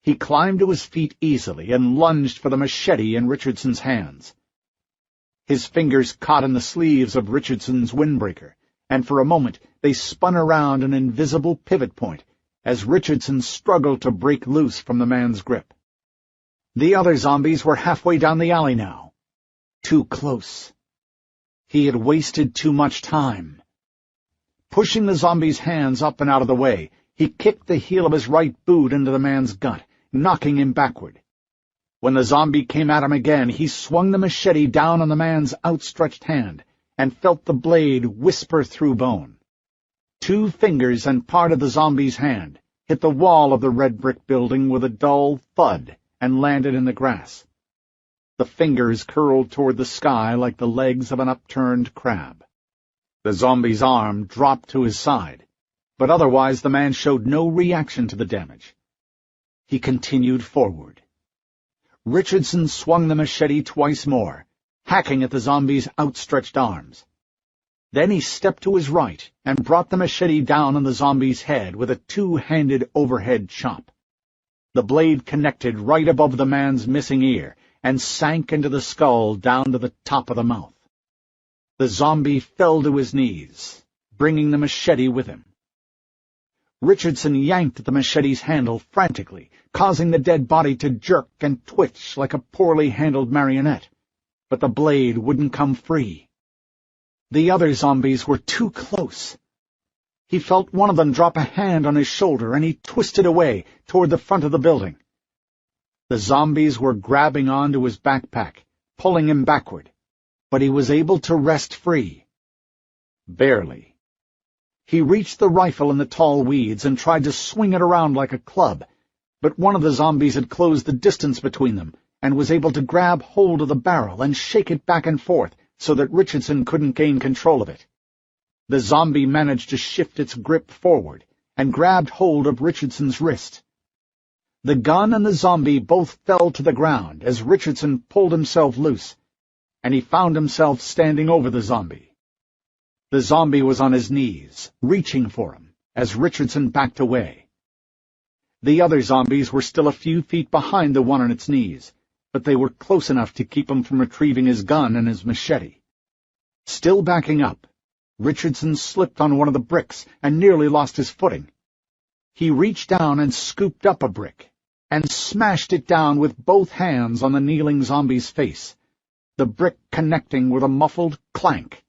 He climbed to his feet easily and lunged for the machete in Richardson's hands. His fingers caught in the sleeves of Richardson's windbreaker, and for a moment they spun around an invisible pivot point as Richardson struggled to break loose from the man's grip. The other zombies were halfway down the alley now. Too close. He had wasted too much time. Pushing the zombie's hands up and out of the way, he kicked the heel of his right boot into the man's gut, knocking him backward. When the zombie came at him again, he swung the machete down on the man's outstretched hand and felt the blade whisper through bone. 2 fingers and part of the zombie's hand hit the wall of the red brick building with a dull thud and landed in the grass. The fingers curled toward the sky like the legs of an upturned crab. The zombie's arm dropped to his side, but otherwise the man showed no reaction to the damage. He continued forward. Richardson swung the machete twice more, hacking at the zombie's outstretched arms. Then he stepped to his right and brought the machete down on the zombie's head with a 2-handed overhead chop. The blade connected right above the man's missing ear and sank into the skull down to the top of the mouth. The zombie fell to his knees, bringing the machete with him. Richardson yanked at the machete's handle frantically, causing the dead body to jerk and twitch like a poorly handled marionette, but the blade wouldn't come free. The other zombies were too close. He felt one of them drop a hand on his shoulder, and he twisted away toward the front of the building. The zombies were grabbing onto his backpack, pulling him backward, but he was able to wrest free. Barely. He reached the rifle in the tall weeds and tried to swing it around like a club, but one of the zombies had closed the distance between them and was able to grab hold of the barrel and shake it back and forth so that Richardson couldn't gain control of it. The zombie managed to shift its grip forward and grabbed hold of Richardson's wrist. The gun and the zombie both fell to the ground as Richardson pulled himself loose, and he found himself standing over the zombie. The zombie was on his knees, reaching for him, as Richardson backed away. The other zombies were still a few feet behind the one on its knees, but they were close enough to keep him from retrieving his gun and his machete. Still backing up, Richardson slipped on one of the bricks and nearly lost his footing. He reached down and scooped up a brick, and smashed it down with both hands on the kneeling zombie's face, the brick connecting with a muffled clank,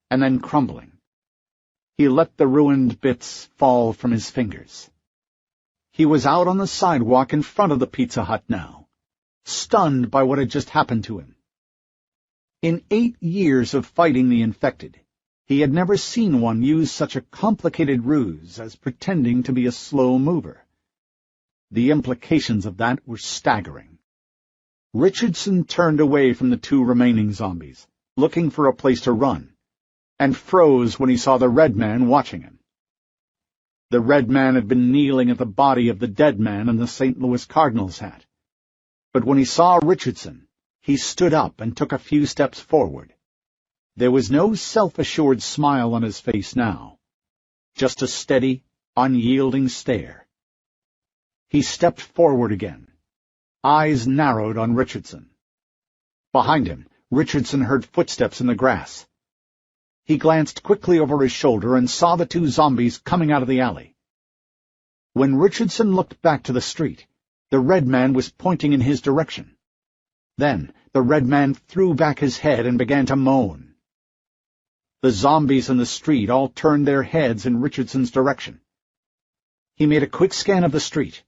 and then crumbling. He let the ruined bits fall from his fingers. He was out on the sidewalk in front of the Pizza Hut now, stunned by what had just happened to him. In 8 years of fighting the infected, he had never seen one use such a complicated ruse as pretending to be a slow mover. The implications of that were staggering. Richardson turned away from the 2 remaining zombies, looking for a place to run, and froze when he saw the red man watching him. The red man had been kneeling at the body of the dead man in the St. Louis Cardinals hat. But when he saw Richardson, he stood up and took a few steps forward. There was no self-assured smile on his face now, just a steady, unyielding stare. He stepped forward again, eyes narrowed on Richardson. Behind him, Richardson heard footsteps in the grass. He glanced quickly over his shoulder and saw the 2 zombies coming out of the alley. When Richardson looked back to the street, the red man was pointing in his direction. Then the red man threw back his head and began to moan. The zombies in the street all turned their heads in Richardson's direction. He made a quick scan of the street,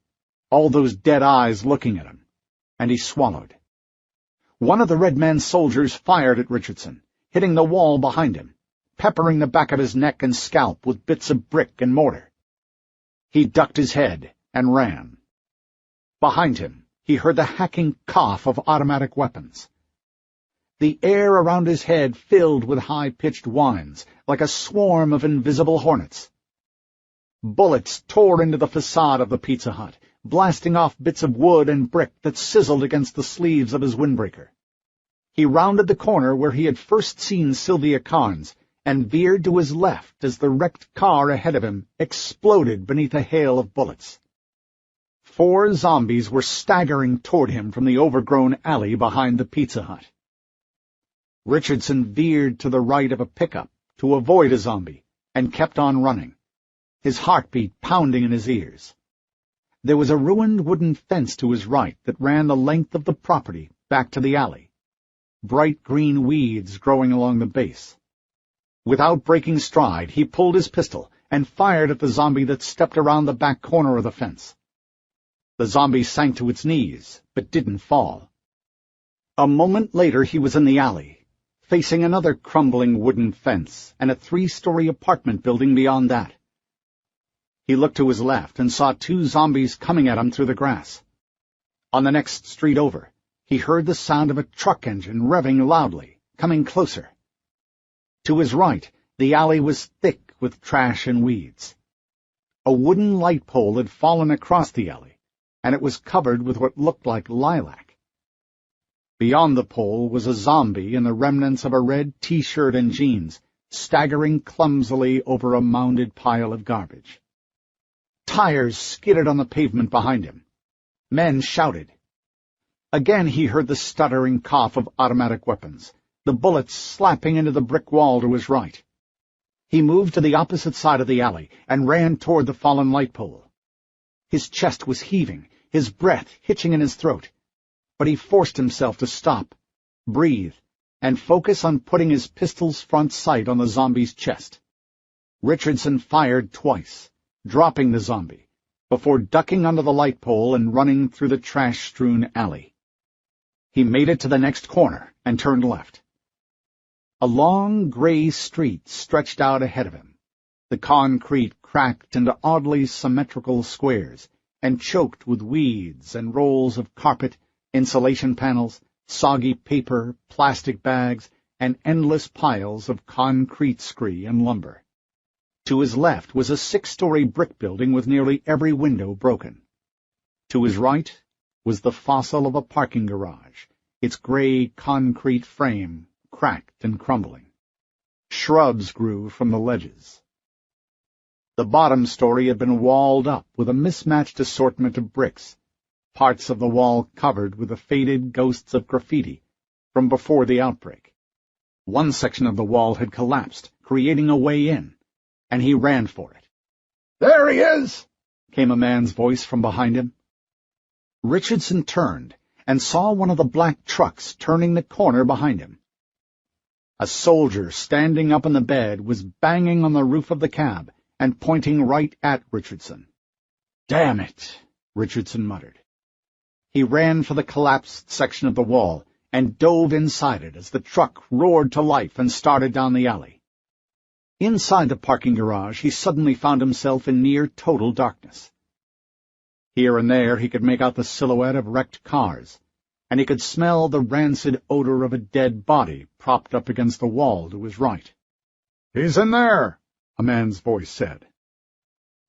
all those dead eyes looking at him, and he swallowed. One of the red man's soldiers fired at Richardson, hitting the wall behind him, peppering the back of his neck and scalp with bits of brick and mortar. He ducked his head and ran. Behind him, he heard the hacking cough of automatic weapons. The air around his head filled with high-pitched whines, like a swarm of invisible hornets. Bullets tore into the facade of the Pizza Hut, blasting off bits of wood and brick that sizzled against the sleeves of his windbreaker. He rounded the corner where he had first seen Sylvia Carnes and veered to his left as the wrecked car ahead of him exploded beneath a hail of bullets. 4 zombies were staggering toward him from the overgrown alley behind the Pizza Hut. Richardson veered to the right of a pickup to avoid a zombie and kept on running, his heartbeat pounding in his ears. There was a ruined wooden fence to his right that ran the length of the property back to the alley, bright green weeds growing along the base. Without breaking stride, he pulled his pistol and fired at the zombie that stepped around the back corner of the fence. The zombie sank to its knees, but didn't fall. A moment later he was in the alley, facing another crumbling wooden fence and a 3-story apartment building beyond that. He looked to his left and saw 2 zombies coming at him through the grass. On the next street over, he heard the sound of a truck engine revving loudly, coming closer. To his right, the alley was thick with trash and weeds. A wooden light pole had fallen across the alley, and it was covered with what looked like lilac. Beyond the pole was a zombie in the remnants of a red T-shirt and jeans, staggering clumsily over a mounded pile of garbage. Tires skidded on the pavement behind him. Men shouted. Again he heard the stuttering cough of automatic weapons, the bullets slapping into the brick wall to his right. He moved to the opposite side of the alley and ran toward the fallen light pole. His chest was heaving, his breath hitching in his throat, but he forced himself to stop, breathe, and focus on putting his pistol's front sight on the zombie's chest. Richardson fired twice, dropping the zombie, before ducking under the light pole and running through the trash-strewn alley. He made it to the next corner and turned left. A long gray street stretched out ahead of him, the concrete cracked into oddly symmetrical squares and choked with weeds and rolls of carpet, insulation panels, soggy paper, plastic bags, and endless piles of concrete scree and lumber. To his left was a 6-story brick building with nearly every window broken. To his right was the fossil of a parking garage, its gray concrete frame cracked and crumbling. Shrubs grew from the ledges. The bottom story had been walled up with a mismatched assortment of bricks, parts of the wall covered with the faded ghosts of graffiti from before the outbreak. One section of the wall had collapsed, creating a way in, and he ran for it. "There he is!" came a man's voice from behind him. Richardson turned and saw one of the black trucks turning the corner behind him. A soldier standing up in the bed was banging on the roof of the cab and pointing right at Richardson. "Damn it," Richardson muttered. He ran for the collapsed section of the wall and dove inside it as the truck roared to life and started down the alley. Inside the parking garage, he suddenly found himself in near total darkness. Here and there he could make out the silhouette of wrecked cars, and he could smell the rancid odor of a dead body propped up against the wall to his right. "He's in there," a man's voice said.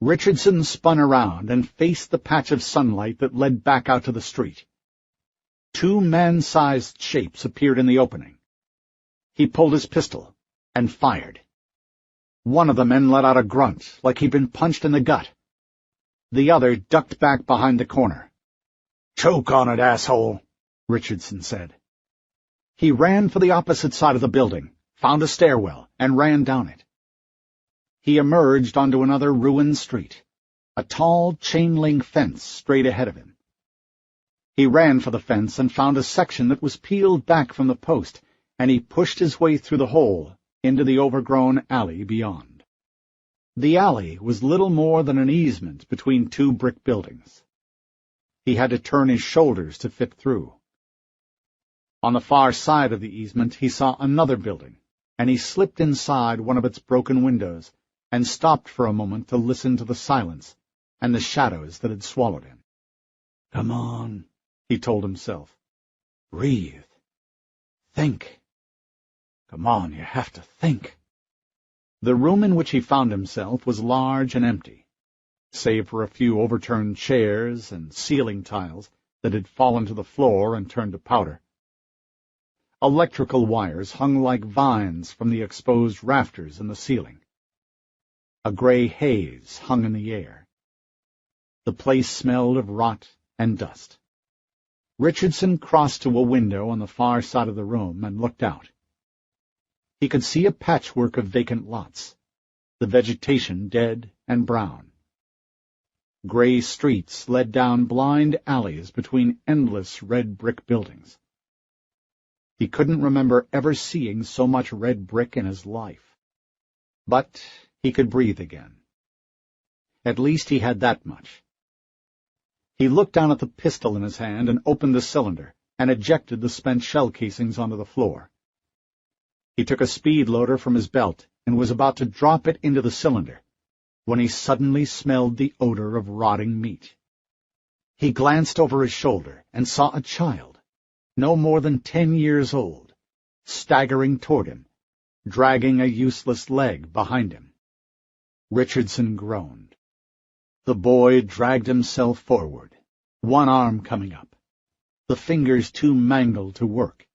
Richardson spun around and faced the patch of sunlight that led back out to the street. 2 man-sized shapes appeared in the opening. He pulled his pistol and fired. One of the men let out a grunt, like he'd been punched in the gut. The other ducked back behind the corner. "Choke on it, asshole," Richardson said. He ran for the opposite side of the building, found a stairwell, and ran down it. He emerged onto another ruined street, a tall chain-link fence straight ahead of him. He ran for the fence and found a section that was peeled back from the post, and he pushed his way through the hole into the overgrown alley beyond. The alley was little more than an easement between 2 brick buildings. He had to turn his shoulders to fit through. On the far side of the easement he saw another building, and he slipped inside one of its broken windows and stopped for a moment to listen to the silence and the shadows that had swallowed him. "Come on," he told himself. "Breathe. Think. Come on, you have to think." The room in which he found himself was large and empty, save for a few overturned chairs and ceiling tiles that had fallen to the floor and turned to powder. Electrical wires hung like vines from the exposed rafters in the ceiling. A gray haze hung in the air. The place smelled of rot and dust. Richardson crossed to a window on the far side of the room and looked out. He could see a patchwork of vacant lots, the vegetation dead and brown. Gray streets led down blind alleys between endless red brick buildings. He couldn't remember ever seeing so much red brick in his life. But he could breathe again. At least he had that much. He looked down at the pistol in his hand and opened the cylinder and ejected the spent shell casings onto the floor. He took a speed loader from his belt and was about to drop it into the cylinder when he suddenly smelled the odor of rotting meat. He glanced over his shoulder and saw a child, no more than 10 years old, staggering toward him, dragging a useless leg behind him. Richardson groaned. The boy dragged himself forward, one arm coming up, the fingers too mangled to work.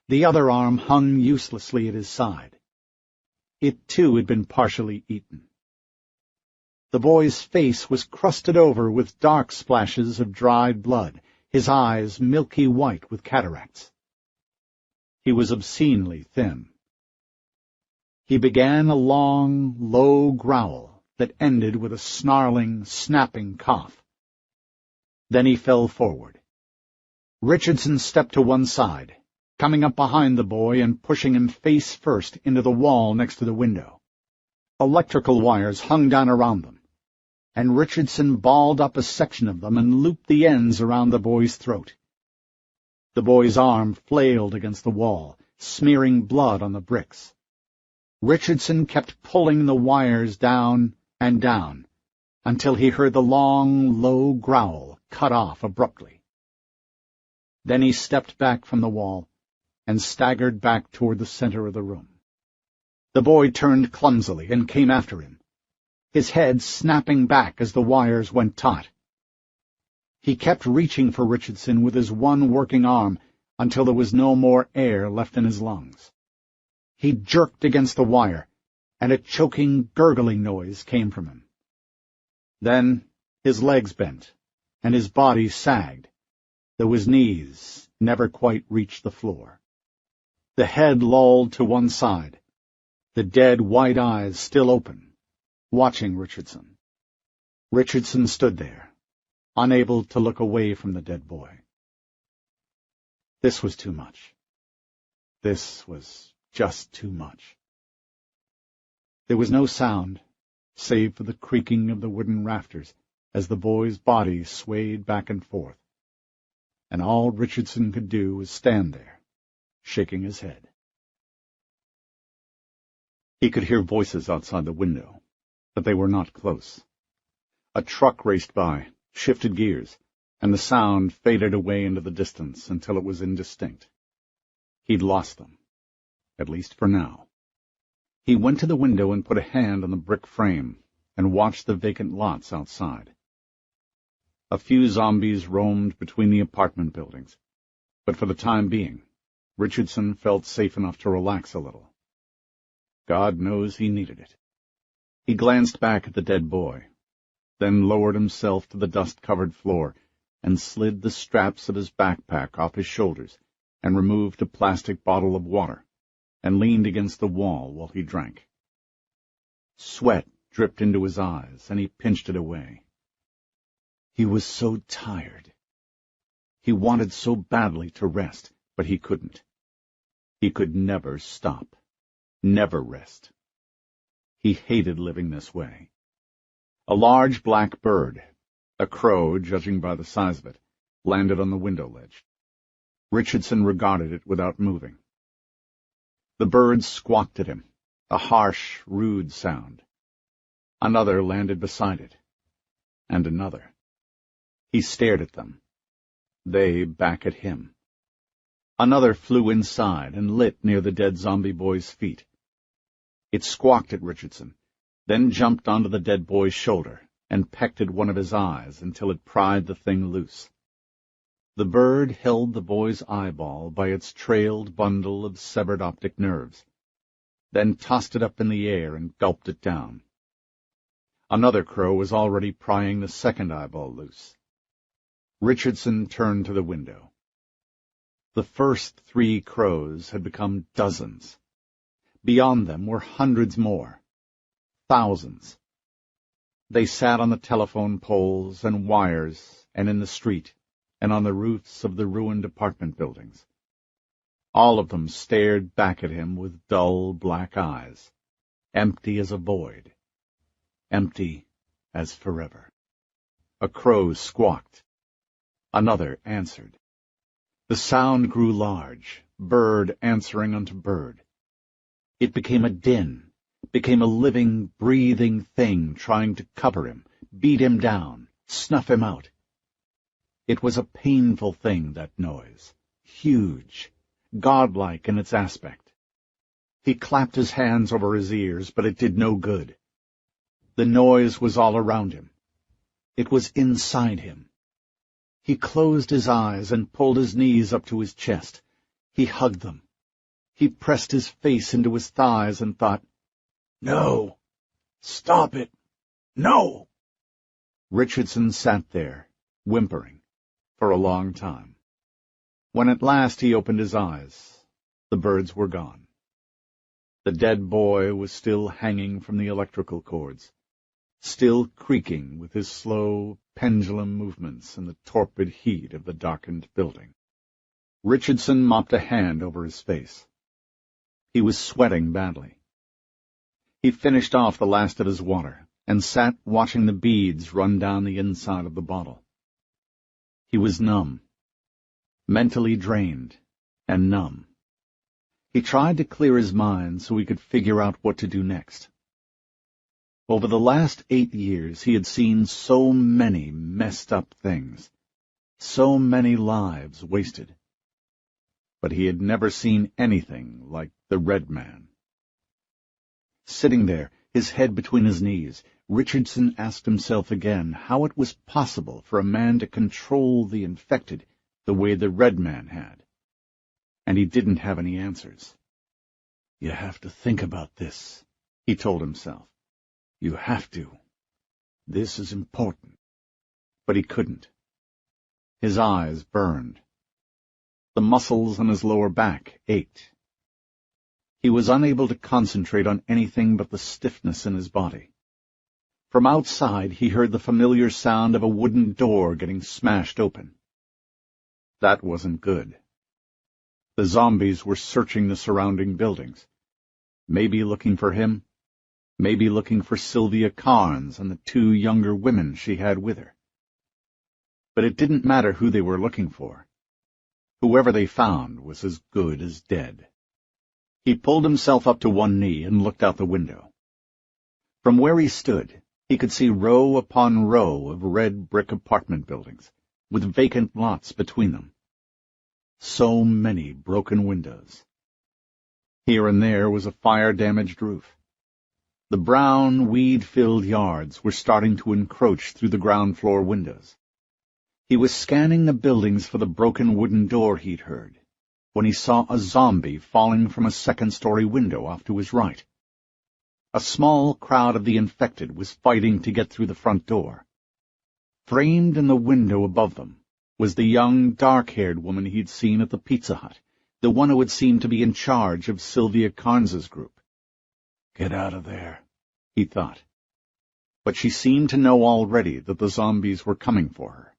The other arm hung uselessly at his side. It, too, had been partially eaten. The boy's face was crusted over with dark splashes of dried blood, his eyes milky white with cataracts. He was obscenely thin. He began a long, low growl that ended with a snarling, snapping cough. Then he fell forward. Richardson stepped to one side, coming up behind the boy and pushing him face first into the wall next to the window. Electrical wires hung down around them, and Richardson balled up a section of them and looped the ends around the boy's throat. The boy's arm flailed against the wall, smearing blood on the bricks. Richardson kept pulling the wires down and down until he heard the long, low growl cut off abruptly. Then he stepped back from the wall and staggered back toward the center of the room. The boy turned clumsily and came after him, his head snapping back as the wires went taut. He kept reaching for Richardson with his one working arm until there was no more air left in his lungs. He jerked against the wire, and a choking, gurgling noise came from him. Then his legs bent, and his body sagged, though his knees never quite reached the floor. The head lolled to one side, the dead white eyes still open, watching Richardson. Richardson stood there, unable to look away from the dead boy. This was too much. This was just too much. There was no sound, save for the creaking of the wooden rafters as the boy's body swayed back and forth, and all Richardson could do was stand there, shaking his head. He could hear voices outside the window, but they were not close. A truck raced by, shifted gears, and the sound faded away into the distance until it was indistinct. He'd lost them, at least for now. He went to the window and put a hand on the brick frame and watched the vacant lots outside. A few zombies roamed between the apartment buildings, but for the time being, Richardson felt safe enough to relax a little. God knows he needed it. He glanced back at the dead boy, then lowered himself to the dust-covered floor and slid the straps of his backpack off his shoulders and removed a plastic bottle of water and leaned against the wall while he drank. Sweat dripped into his eyes, and he pinched it away. He was so tired. He wanted so badly to rest, but he couldn't. He could never stop, never rest. He hated living this way. A large black bird, a crow, judging by the size of it, landed on the window ledge. Richardson regarded it without moving. The bird squawked at him, a harsh, rude sound. Another landed beside it, and another. He stared at them, they back at him. Another flew inside and lit near the dead zombie boy's feet. It squawked at Richardson, then jumped onto the dead boy's shoulder and pecked at one of his eyes until it pried the thing loose. The bird held the boy's eyeball by its trailed bundle of severed optic nerves, then tossed it up in the air and gulped it down. Another crow was already prying the second eyeball loose. Richardson turned to the window. The first 3 crows had become dozens. Beyond them were hundreds more, thousands. They sat on the telephone poles and wires and in the street and on the roofs of the ruined apartment buildings. All of them stared back at him with dull black eyes, empty as a void, empty as forever. A crow squawked. Another answered. The sound grew large, bird answering unto bird. It became a din, became a living, breathing thing trying to cover him, beat him down, snuff him out. It was a painful thing, that noise, huge, godlike in its aspect. He clapped his hands over his ears, but it did no good. The noise was all around him. It was inside him. He closed his eyes and pulled his knees up to his chest. He hugged them. He pressed his face into his thighs and thought, "No! Stop it! No!" Richardson sat there, whimpering, for a long time. When at last he opened his eyes, the birds were gone. The dead boy was still hanging from the electrical cords, still creaking with his slow, pendulum movements in the torpid heat of the darkened building. Richardson mopped a hand over his face. He was sweating badly. He finished off the last of his water and sat watching the beads run down the inside of the bottle. He was numb, mentally drained and numb. He tried to clear his mind so he could figure out what to do next. Over the last 8 years, he had seen so many messed up things, so many lives wasted. But he had never seen anything like the Red Man. Sitting there, his head between his knees, Richardson asked himself again how it was possible for a man to control the infected the way the Red Man had. And he didn't have any answers. "You have to think about this," he told himself. "You have to. This is important." But he couldn't. His eyes burned. The muscles in his lower back ached. He was unable to concentrate on anything but the stiffness in his body. From outside he heard the familiar sound of a wooden door getting smashed open. That wasn't good. The zombies were searching the surrounding buildings, maybe looking for him, maybe looking for Sylvia Carnes and the 2 younger women she had with her. But it didn't matter who they were looking for. Whoever they found was as good as dead. He pulled himself up to one knee and looked out the window. From where he stood, he could see row upon row of red brick apartment buildings, with vacant lots between them. So many broken windows. Here and there was a fire-damaged roof. The brown, weed-filled yards were starting to encroach through the ground-floor windows. He was scanning the buildings for the broken wooden door he'd heard, when he saw a zombie falling from a second-story window off to his right. A small crowd of the infected was fighting to get through the front door. Framed in the window above them was the young, dark-haired woman he'd seen at the Pizza Hut, the one who had seemed to be in charge of Sylvia Carnes's group. "Get out of there," he thought. But she seemed to know already that the zombies were coming for her.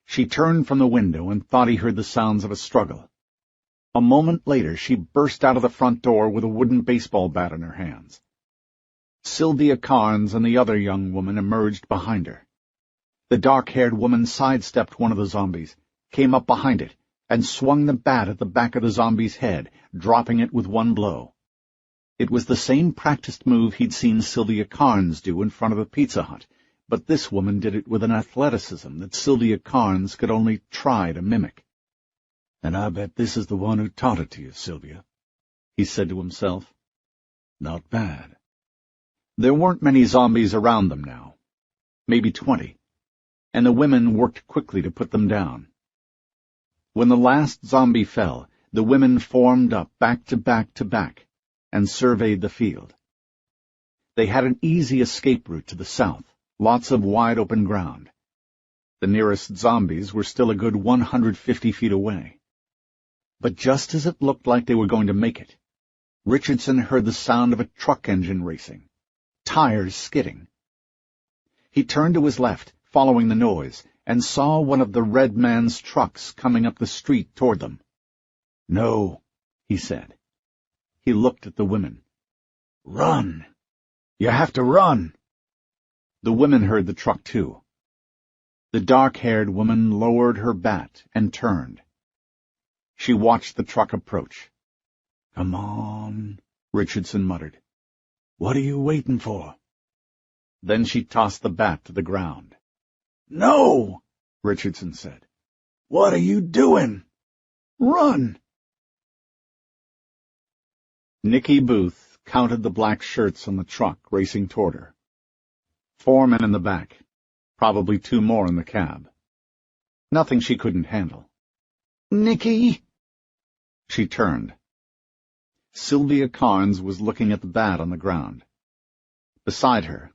She turned from the window and thought he heard the sounds of a struggle. A moment later, she burst out of the front door with a wooden baseball bat in her hands. Sylvia Carnes and the other young woman emerged behind her. The dark-haired woman sidestepped one of the zombies, came up behind it, and swung the bat at the back of the zombie's head, dropping it with one blow. It was the same practiced move he'd seen Sylvia Carnes do in front of the Pizza Hut, but this woman did it with an athleticism that Sylvia Carnes could only try to mimic. "And I bet this is the one who taught it to you, Sylvia," he said to himself. "Not bad." There weren't many zombies around them now, maybe 20, and the women worked quickly to put them down. When the last zombie fell, the women formed up back to back to back and surveyed the field. They had an easy escape route to the south, lots of wide-open ground. The nearest zombies were still a good 150 feet away. But just as it looked like they were going to make it, Richardson heard the sound of a truck engine racing, tires skidding. He turned to his left, following the noise, and saw one of the red man's trucks coming up the street toward them. "No," he said. He looked at the women. "Run! You have to run!" The women heard the truck, too. The dark-haired woman lowered her bat and turned. She watched the truck approach. "Come on," Richardson muttered. "What are you waiting for?" Then she tossed the bat to the ground. "No," Richardson said. "What are you doing? Run!" Nicky Booth counted the black shirts on the truck racing toward her. 4 men in the back, probably 2 more in the cab. Nothing she couldn't handle. "Nicky!" She turned. Sylvia Carnes was looking at the bat on the ground. Beside her,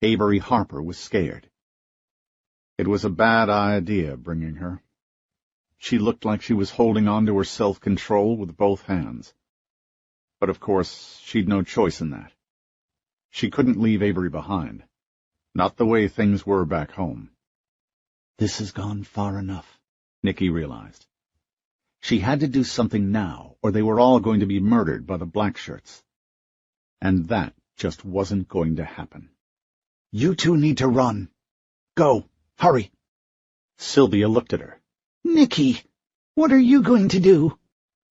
Avery Harper was scared. It was a bad idea bringing her. She looked like she was holding on to her self-control with both hands. But of course, she'd no choice in that. She couldn't leave Avery behind. Not the way things were back home. This has gone far enough, Nicky realized. She had to do something now, or they were all going to be murdered by the blackshirts. And that just wasn't going to happen. "You two need to run. Go. Hurry." Sylvia looked at her. "Nicky, what are you going to do?"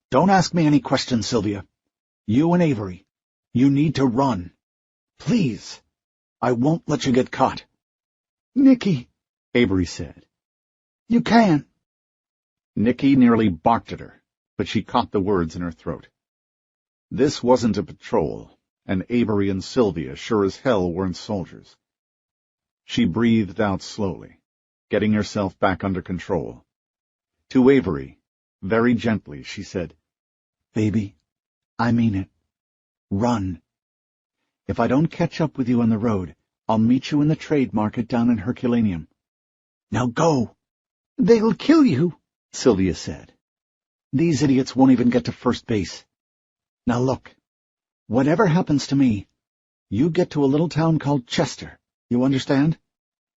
"Don't ask me any questions, Sylvia. You and Avery, you need to run. Please. I won't let you get caught." "Nicky," Avery said. "You can't." Nicky nearly barked at her, but she caught the words in her throat. This wasn't a patrol, and Avery and Sylvia sure as hell weren't soldiers. She breathed out slowly, getting herself back under control. To Avery, very gently, she said, "Baby, I mean it. Run. If I don't catch up with you on the road, I'll meet you in the trade market down in Herculaneum. Now go." "They'll kill you," Sylvia said. "These idiots won't even get to first base. Now look, whatever happens to me, you get to a little town called Chester. You understand?"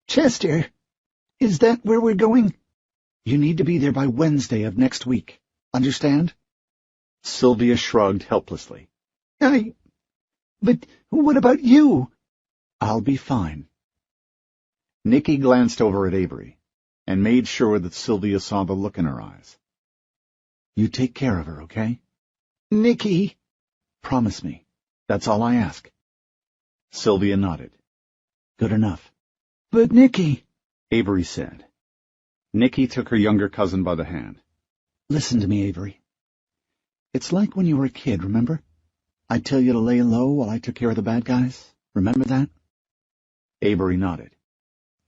"Chester? Is that where we're going?" "You need to be there by Wednesday of next week. Understand?" Sylvia shrugged helplessly. But what about you?" "I'll be fine." Nicky glanced over at Avery and made sure that Sylvia saw the look in her eyes. "You take care of her, okay?" "Nicky." "Promise me. That's all I ask." Sylvia nodded. "Good enough." "But Nicky," Avery said. Nicky took her younger cousin by the hand. "Listen to me, Avery. It's like when you were a kid, remember? I'd tell you to lay low while I took care of the bad guys. Remember that?" Avery nodded.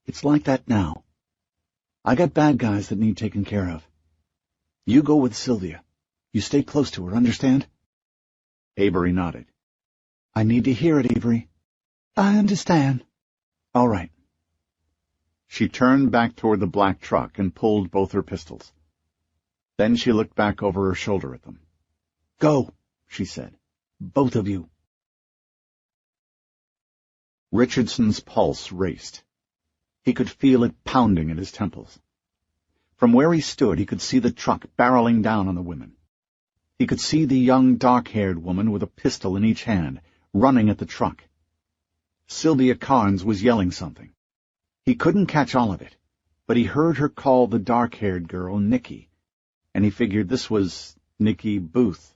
"It's like that now. I got bad guys that need taken care of. You go with Sylvia. You stay close to her, understand?" Avery nodded. "I need to hear it, Avery." "I understand." "All right." She turned back toward the black truck and pulled both her pistols. Then she looked back over her shoulder at them. "Go," she said. "Both of you." Richardson's pulse raced. He could feel it pounding at his temples. From where he stood, he could see the truck barreling down on the women. He could see the young, dark-haired woman with a pistol in each hand, running at the truck. Sylvia Carnes was yelling something. He couldn't catch all of it, but he heard her call the dark-haired girl Nicky, and he figured this was Nicky Booth,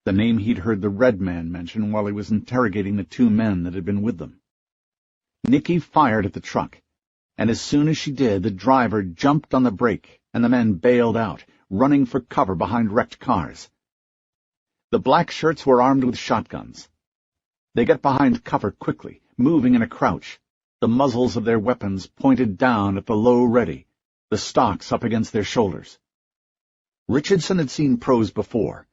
the name he'd heard the red man mention while he was interrogating the 2 men that had been with them. Nicky fired at the truck, and as soon as she did, the driver jumped on the brake, and the men bailed out, running for cover behind wrecked cars. The black shirts were armed with shotguns. They got behind cover quickly, moving in a crouch, the muzzles of their weapons pointed down at the low ready, the stocks up against their shoulders. Richardson had seen pros before,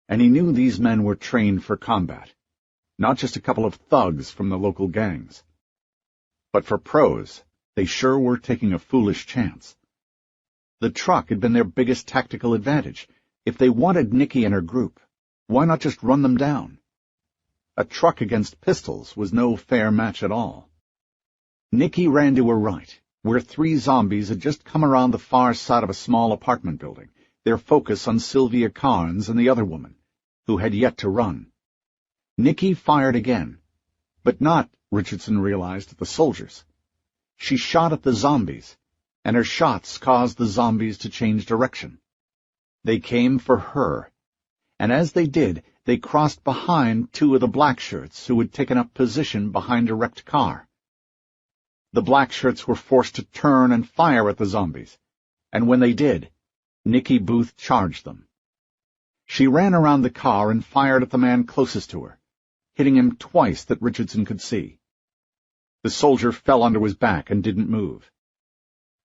and he knew these men were trained for combat, not just a couple of thugs from the local gangs. But for pros, they sure were taking a foolish chance. The truck had been their biggest tactical advantage. If they wanted Nicky and her group, why not just run them down? A truck against pistols was no fair match at all. Nicky ran to her right, where 3 zombies had just come around the far side of a small apartment building, their focus on Sylvia Carnes and the other woman, who had yet to run. Nicky fired again, but not, Richardson realized, at the soldiers. She shot at the zombies, and her shots caused the zombies to change direction. They came for her, and as they did, they crossed behind 2 of the black-shirts who had taken up position behind a wrecked car. The black-shirts were forced to turn and fire at the zombies, and when they did, Nicky Booth charged them. She ran around the car and fired at the man closest to her, hitting him twice that Richardson could see. The soldier fell onto his back and didn't move.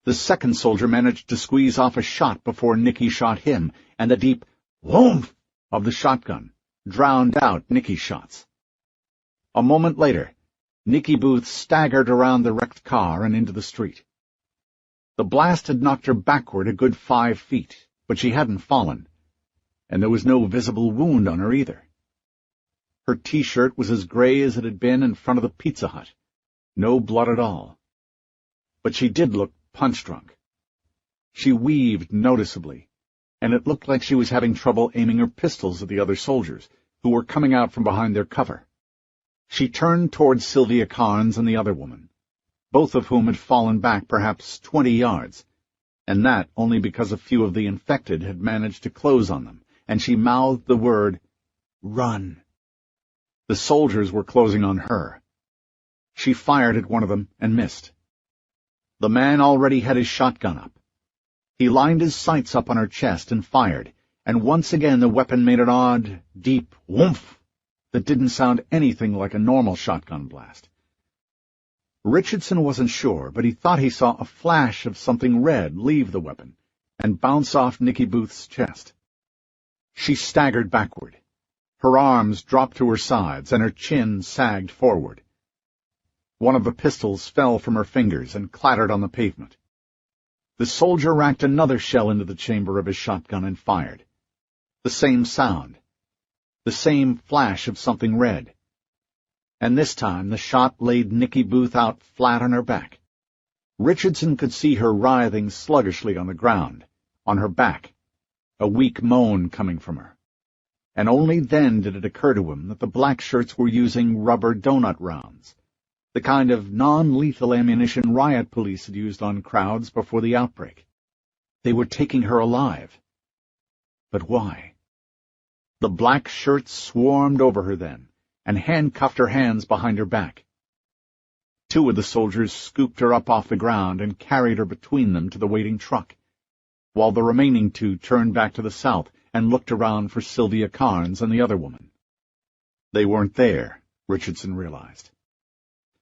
The second soldier managed to squeeze off a shot before Nicky shot him, and the deep whoomph of the shotgun drowned out Nicky's shots. A moment later, Nicky Booth staggered around the wrecked car and into the street. The blast had knocked her backward a good 5 feet, but she hadn't fallen, and there was no visible wound on her either. Her T-shirt was as gray as it had been in front of the Pizza Hut, no blood at all. But she did look punch-drunk. She weaved noticeably, and it looked like she was having trouble aiming her pistols at the other soldiers, who were coming out from behind their cover. She turned towards Sylvia Carnes and the other woman, both of whom had fallen back perhaps 20 yards, and that only because a few of the infected had managed to close on them, and she mouthed the word, "Run." The soldiers were closing on her. She fired at one of them and missed. The man already had his shotgun up. He lined his sights up on her chest and fired, and once again the weapon made an odd, deep whoomph that didn't sound anything like a normal shotgun blast. Richardson wasn't sure, but he thought he saw a flash of something red leave the weapon and bounce off Nicky Booth's chest. She staggered backward. Her arms dropped to her sides, and her chin sagged forward. One of the pistols fell from her fingers and clattered on the pavement. The soldier racked another shell into the chamber of his shotgun and fired. The same sound. The same flash of something red. And this time the shot laid Nicky Booth out flat on her back. Richardson could see her writhing sluggishly on the ground, on her back, a weak moan coming from her. And only then did it occur to him that the black shirts were using rubber donut rounds, the kind of non-lethal ammunition riot police had used on crowds before the outbreak. They were taking her alive. But why? The black shirts swarmed over her then, and handcuffed her hands behind her back. 2 of the soldiers scooped her up off the ground and carried her between them to the waiting truck, while the remaining 2 turned back to the south and looked around for Sylvia Carnes and the other woman. They weren't there, Richardson realized.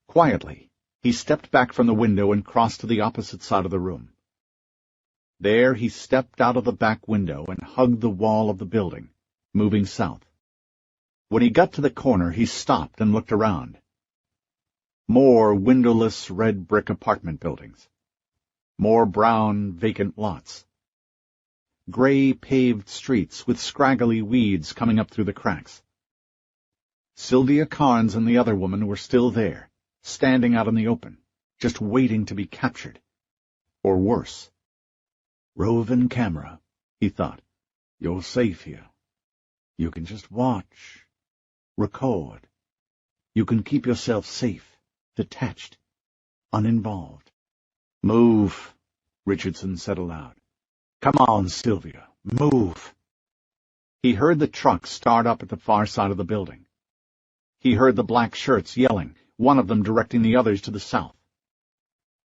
Quietly, he stepped back from the window and crossed to the opposite side of the room. There he stepped out of the back window and hugged the wall of the building, moving south. When he got to the corner, he stopped and looked around. More windowless red brick apartment buildings. More brown, vacant lots. Gray paved streets with scraggly weeds coming up through the cracks. Sylvia Carnes and the other woman were still there, standing out in the open, just waiting to be captured. Or worse. Roving camera, he thought. You're safe here. You can just watch, record. You can keep yourself safe, detached, uninvolved. Move, Richardson said aloud. Come on, Sylvia, move. He heard the truck start up at the far side of the building. He heard the black shirts yelling, one of them directing the others to the south.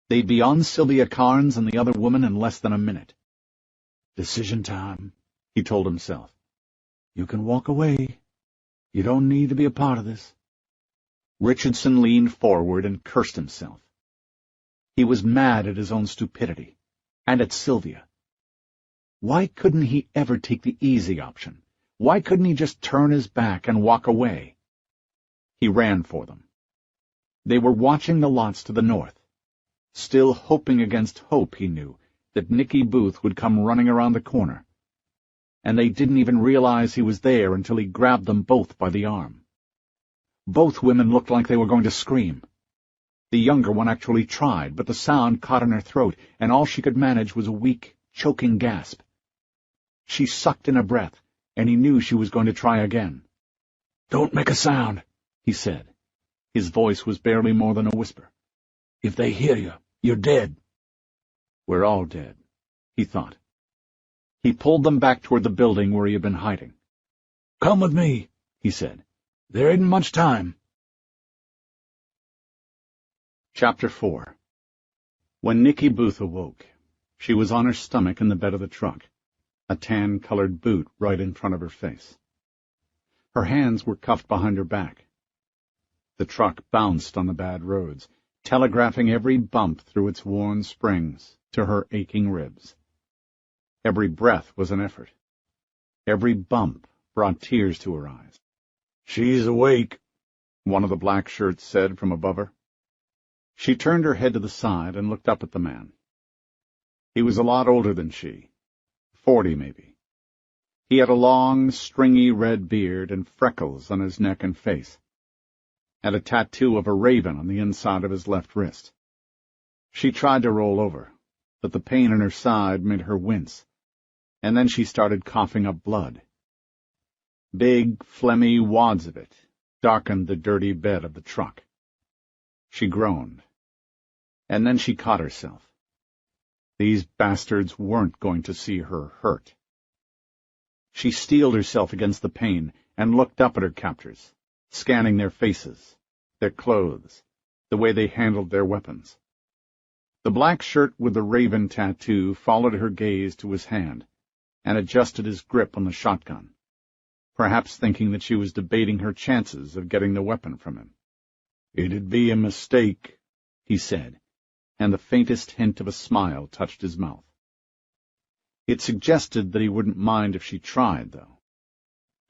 They'd be on Sylvia Carnes and the other woman in less than a minute. Decision time, he told himself. You can walk away. You don't need to be a part of this. Richardson leaned forward and cursed himself. He was mad at his own stupidity, and at Sylvia. Why couldn't he ever take the easy option? Why couldn't he just turn his back and walk away? He ran for them. They were watching the lots to the north, still hoping against hope, he knew, that Nicky Booth would come running around the corner. And they didn't even realize he was there until he grabbed them both by the arm. Both women looked like they were going to scream. The younger one actually tried, but the sound caught in her throat, and all she could manage was a weak, choking gasp. She sucked in a breath, and he knew she was going to try again. "Don't make a sound," he said. His voice was barely more than a whisper. "If they hear you, you're dead." "We're all dead," he thought. He pulled them back toward the building where he had been hiding. "Come with me," he said. "There isn't much time." Chapter 4. When Nicky Booth awoke, she was on her stomach in the bed of the truck, a tan-colored boot right in front of her face. Her hands were cuffed behind her back. The truck bounced on the bad roads, telegraphing every bump through its worn springs to her aching ribs. Every breath was an effort. Every bump brought tears to her eyes. "She's awake," one of the black shirts said from above her. She turned her head to the side and looked up at the man. He was a lot older than she, 40 maybe. He had a long, stringy red beard and freckles on his neck and face, and a tattoo of a raven on the inside of his left wrist. She tried to roll over, but the pain in her side made her wince, and then she started coughing up blood. Big, phlegmy wads of it darkened the dirty bed of the truck. She groaned, and then she caught herself. These bastards weren't going to see her hurt. She steeled herself against the pain and looked up at her captors, scanning their faces, their clothes, the way they handled their weapons. The black shirt with the raven tattoo followed her gaze to his hand and adjusted his grip on the shotgun, perhaps thinking that she was debating her chances of getting the weapon from him. "It'd be a mistake," he said, and the faintest hint of a smile touched his mouth. It suggested that he wouldn't mind if she tried, though.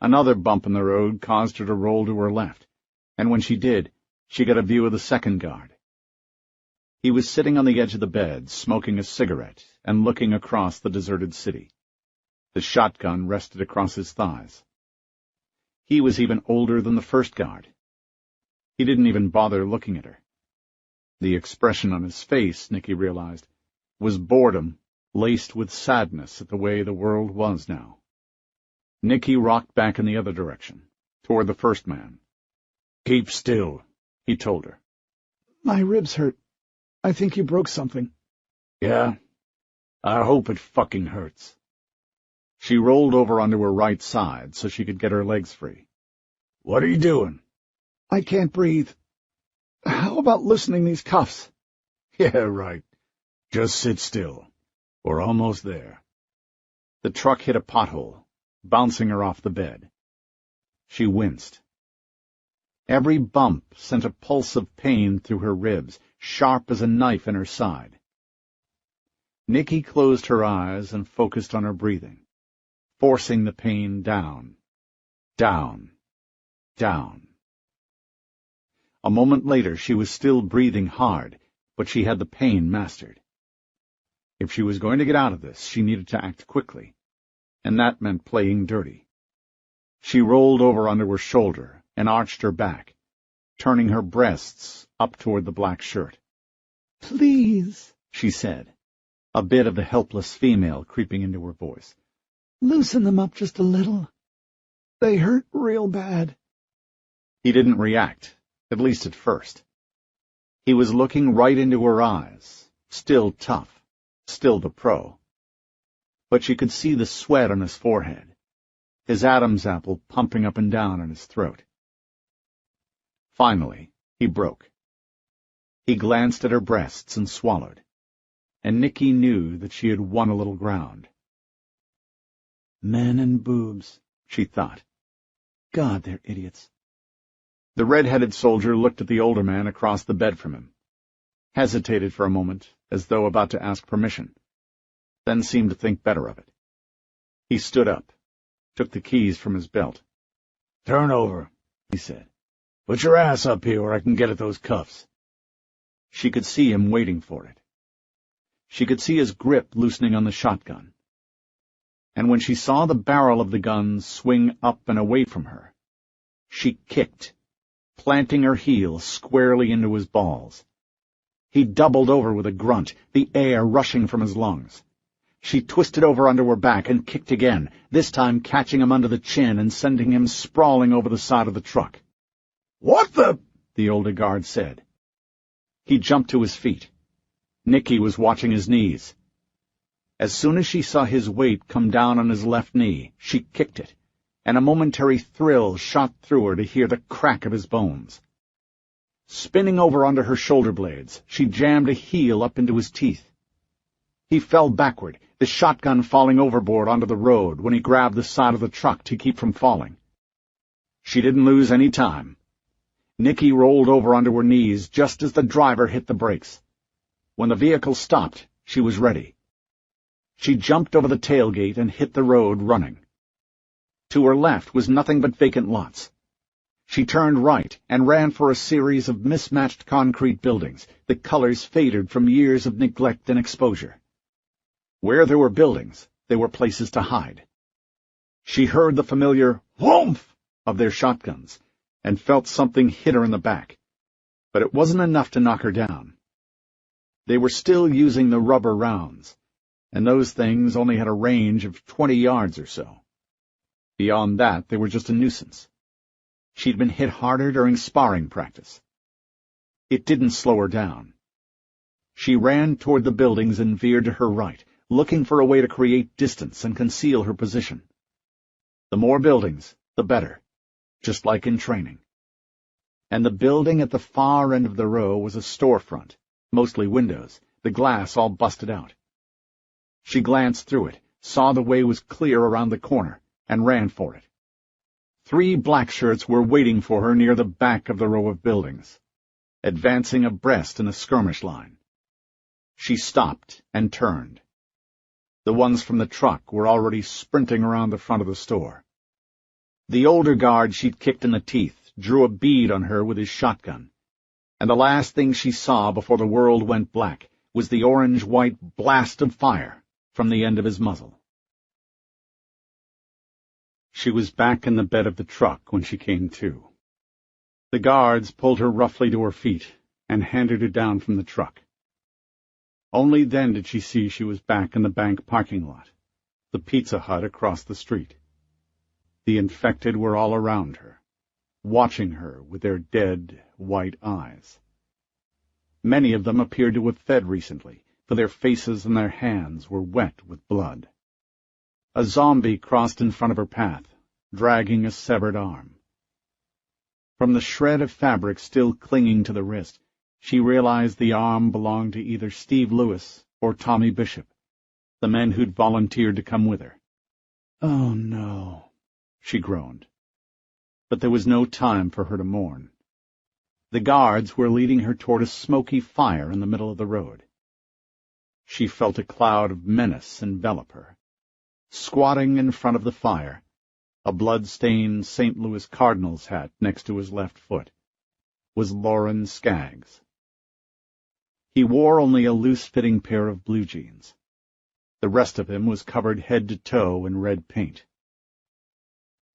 Another bump in the road caused her to roll to her left, and when she did, she got a view of the second guard. He was sitting on the edge of the bed, smoking a cigarette and looking across the deserted city. The shotgun rested across his thighs. He was even older than the first guard. He didn't even bother looking at her. The expression on his face, Nicky realized, was boredom laced with sadness at the way the world was now. Nicky rocked back in the other direction, toward the first man. "Keep still," he told her. "My ribs hurt. I think you broke something." "Yeah? I hope it fucking hurts." She rolled over onto her right side so she could get her legs free. "What are you doing?" "I can't breathe. How about loosening these cuffs?" "Yeah, right. Just sit still. We're almost there." The truck hit a pothole, bouncing her off the bed. She winced. Every bump sent a pulse of pain through her ribs, sharp as a knife in her side. Nicky closed her eyes and focused on her breathing, forcing the pain down, down, down. A moment later she was still breathing hard, but she had the pain mastered. If she was going to get out of this, she needed to act quickly, and that meant playing dirty. She rolled over onto her shoulder and arched her back, turning her breasts up toward the black shirt. "Please," she said, a bit of the helpless female creeping into her voice. "Loosen them up just a little. They hurt real bad." He didn't react, at least at first. He was looking right into her eyes, still tough, still the pro. But she could see the sweat on his forehead, his Adam's apple pumping up and down in his throat. Finally, he broke. He glanced at her breasts and swallowed, and Nicky knew that she had won a little ground. "Men and boobs," she thought. "God, they're idiots." The red-headed soldier looked at the older man across the bed from him, hesitated for a moment, as though about to ask permission, then seemed to think better of it. He stood up, took the keys from his belt. "Turn over," he said. "Put your ass up here where I can get at those cuffs." She could see him waiting for it. She could see his grip loosening on the shotgun. And when she saw the barrel of the gun swing up and away from her, she kicked, planting her heel squarely into his balls. He doubled over with a grunt, the air rushing from his lungs. She twisted over onto her back and kicked again, this time catching him under the chin and sending him sprawling over the side of the truck. "What the older guard said. He jumped to his feet. Nicky was watching his knees. As soon as she saw his weight come down on his left knee, she kicked it, and a momentary thrill shot through her to hear the crack of his bones. Spinning over onto her shoulder blades, she jammed a heel up into his teeth. He fell backward, the shotgun falling overboard onto the road when he grabbed the side of the truck to keep from falling. She didn't lose any time. Nicky rolled over onto her knees just as the driver hit the brakes. When the vehicle stopped, she was ready. She jumped over the tailgate and hit the road running. To her left was nothing but vacant lots. She turned right and ran for a series of mismatched concrete buildings, the colors faded from years of neglect and exposure. Where there were buildings, there were places to hide. She heard the familiar whoomph of their shotguns and felt something hit her in the back, but it wasn't enough to knock her down. They were still using the rubber rounds, and those things only had a range of 20 yards or so. Beyond that, they were just a nuisance. She'd been hit harder during sparring practice. It didn't slow her down. She ran toward the buildings and veered to her right, looking for a way to create distance and conceal her position. The more buildings, the better, just like in training. And the building at the far end of the row was a storefront, mostly windows, the glass all busted out. She glanced through it, saw the way was clear around the corner, and ran for it. 3 black shirts were waiting for her near the back of the row of buildings, advancing abreast in a skirmish line. She stopped and turned. The ones from the truck were already sprinting around the front of the store. The older guard she'd kicked in the teeth drew a bead on her with his shotgun, and the last thing she saw before the world went black was the orange-white blast of fire from the end of his muzzle. She was back in the bed of the truck when she came to. The guards pulled her roughly to her feet and handed her down from the truck. Only then did she see she was back in the bank parking lot, the Pizza Hut across the street. The infected were all around her, watching her with their dead, white eyes. Many of them appeared to have fed recently, for their faces and their hands were wet with blood. A zombie crossed in front of her path, dragging a severed arm. From the shred of fabric still clinging to the wrist, she realized the arm belonged to either Steve Lewis or Tommy Bishop, the men who'd volunteered to come with her. "Oh, no," she groaned. But there was no time for her to mourn. The guards were leading her toward a smoky fire in the middle of the road. She felt a cloud of menace envelop her. Squatting in front of the fire, a blood-stained St. Louis Cardinals hat next to his left foot, was Loren Skaggs. He wore only a loose-fitting pair of blue jeans. The rest of him was covered head to toe in red paint.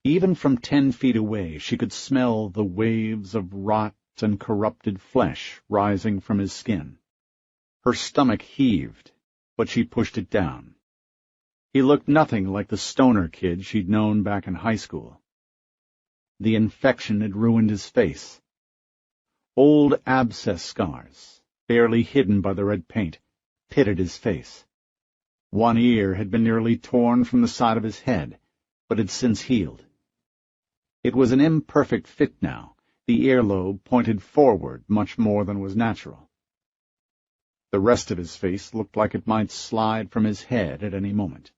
Even from 10 feet away she could smell the waves of rot and corrupted flesh rising from his skin. Her stomach heaved, but she pushed it down. He looked nothing like the stoner kid she'd known back in high school. The infection had ruined his face. Old abscess scars, barely hidden by the red paint, pitted his face. One ear had been nearly torn from the side of his head, but had since healed. It was an imperfect fit now. The earlobe pointed forward much more than was natural. The rest of his face looked like it might slide from his head at any moment.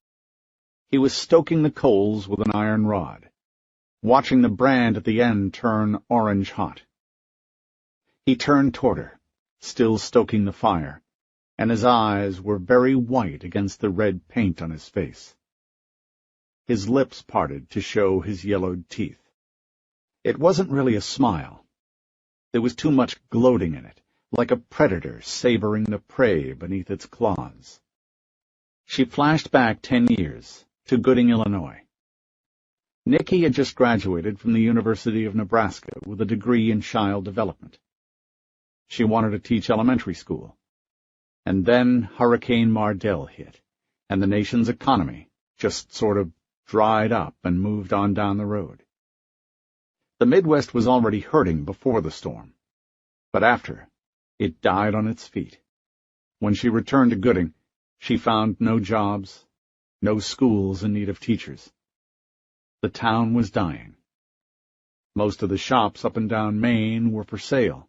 He was stoking the coals with an iron rod, watching the brand at the end turn orange hot. He turned toward her, still stoking the fire, and his eyes were very white against the red paint on his face. His lips parted to show his yellowed teeth. It wasn't really a smile. There was too much gloating in it, like a predator savoring the prey beneath its claws. She flashed back 10 years, to Gooding, Illinois. Nicky had just graduated from the University of Nebraska with a degree in child development. She wanted to teach elementary school. And then Hurricane Mardell hit, and the nation's economy just sort of dried up and moved on down the road. The Midwest was already hurting before the storm, but after, it died on its feet. When she returned to Gooding, she found no jobs, no schools in need of teachers. The town was dying. Most of the shops up and down Maine were for sale.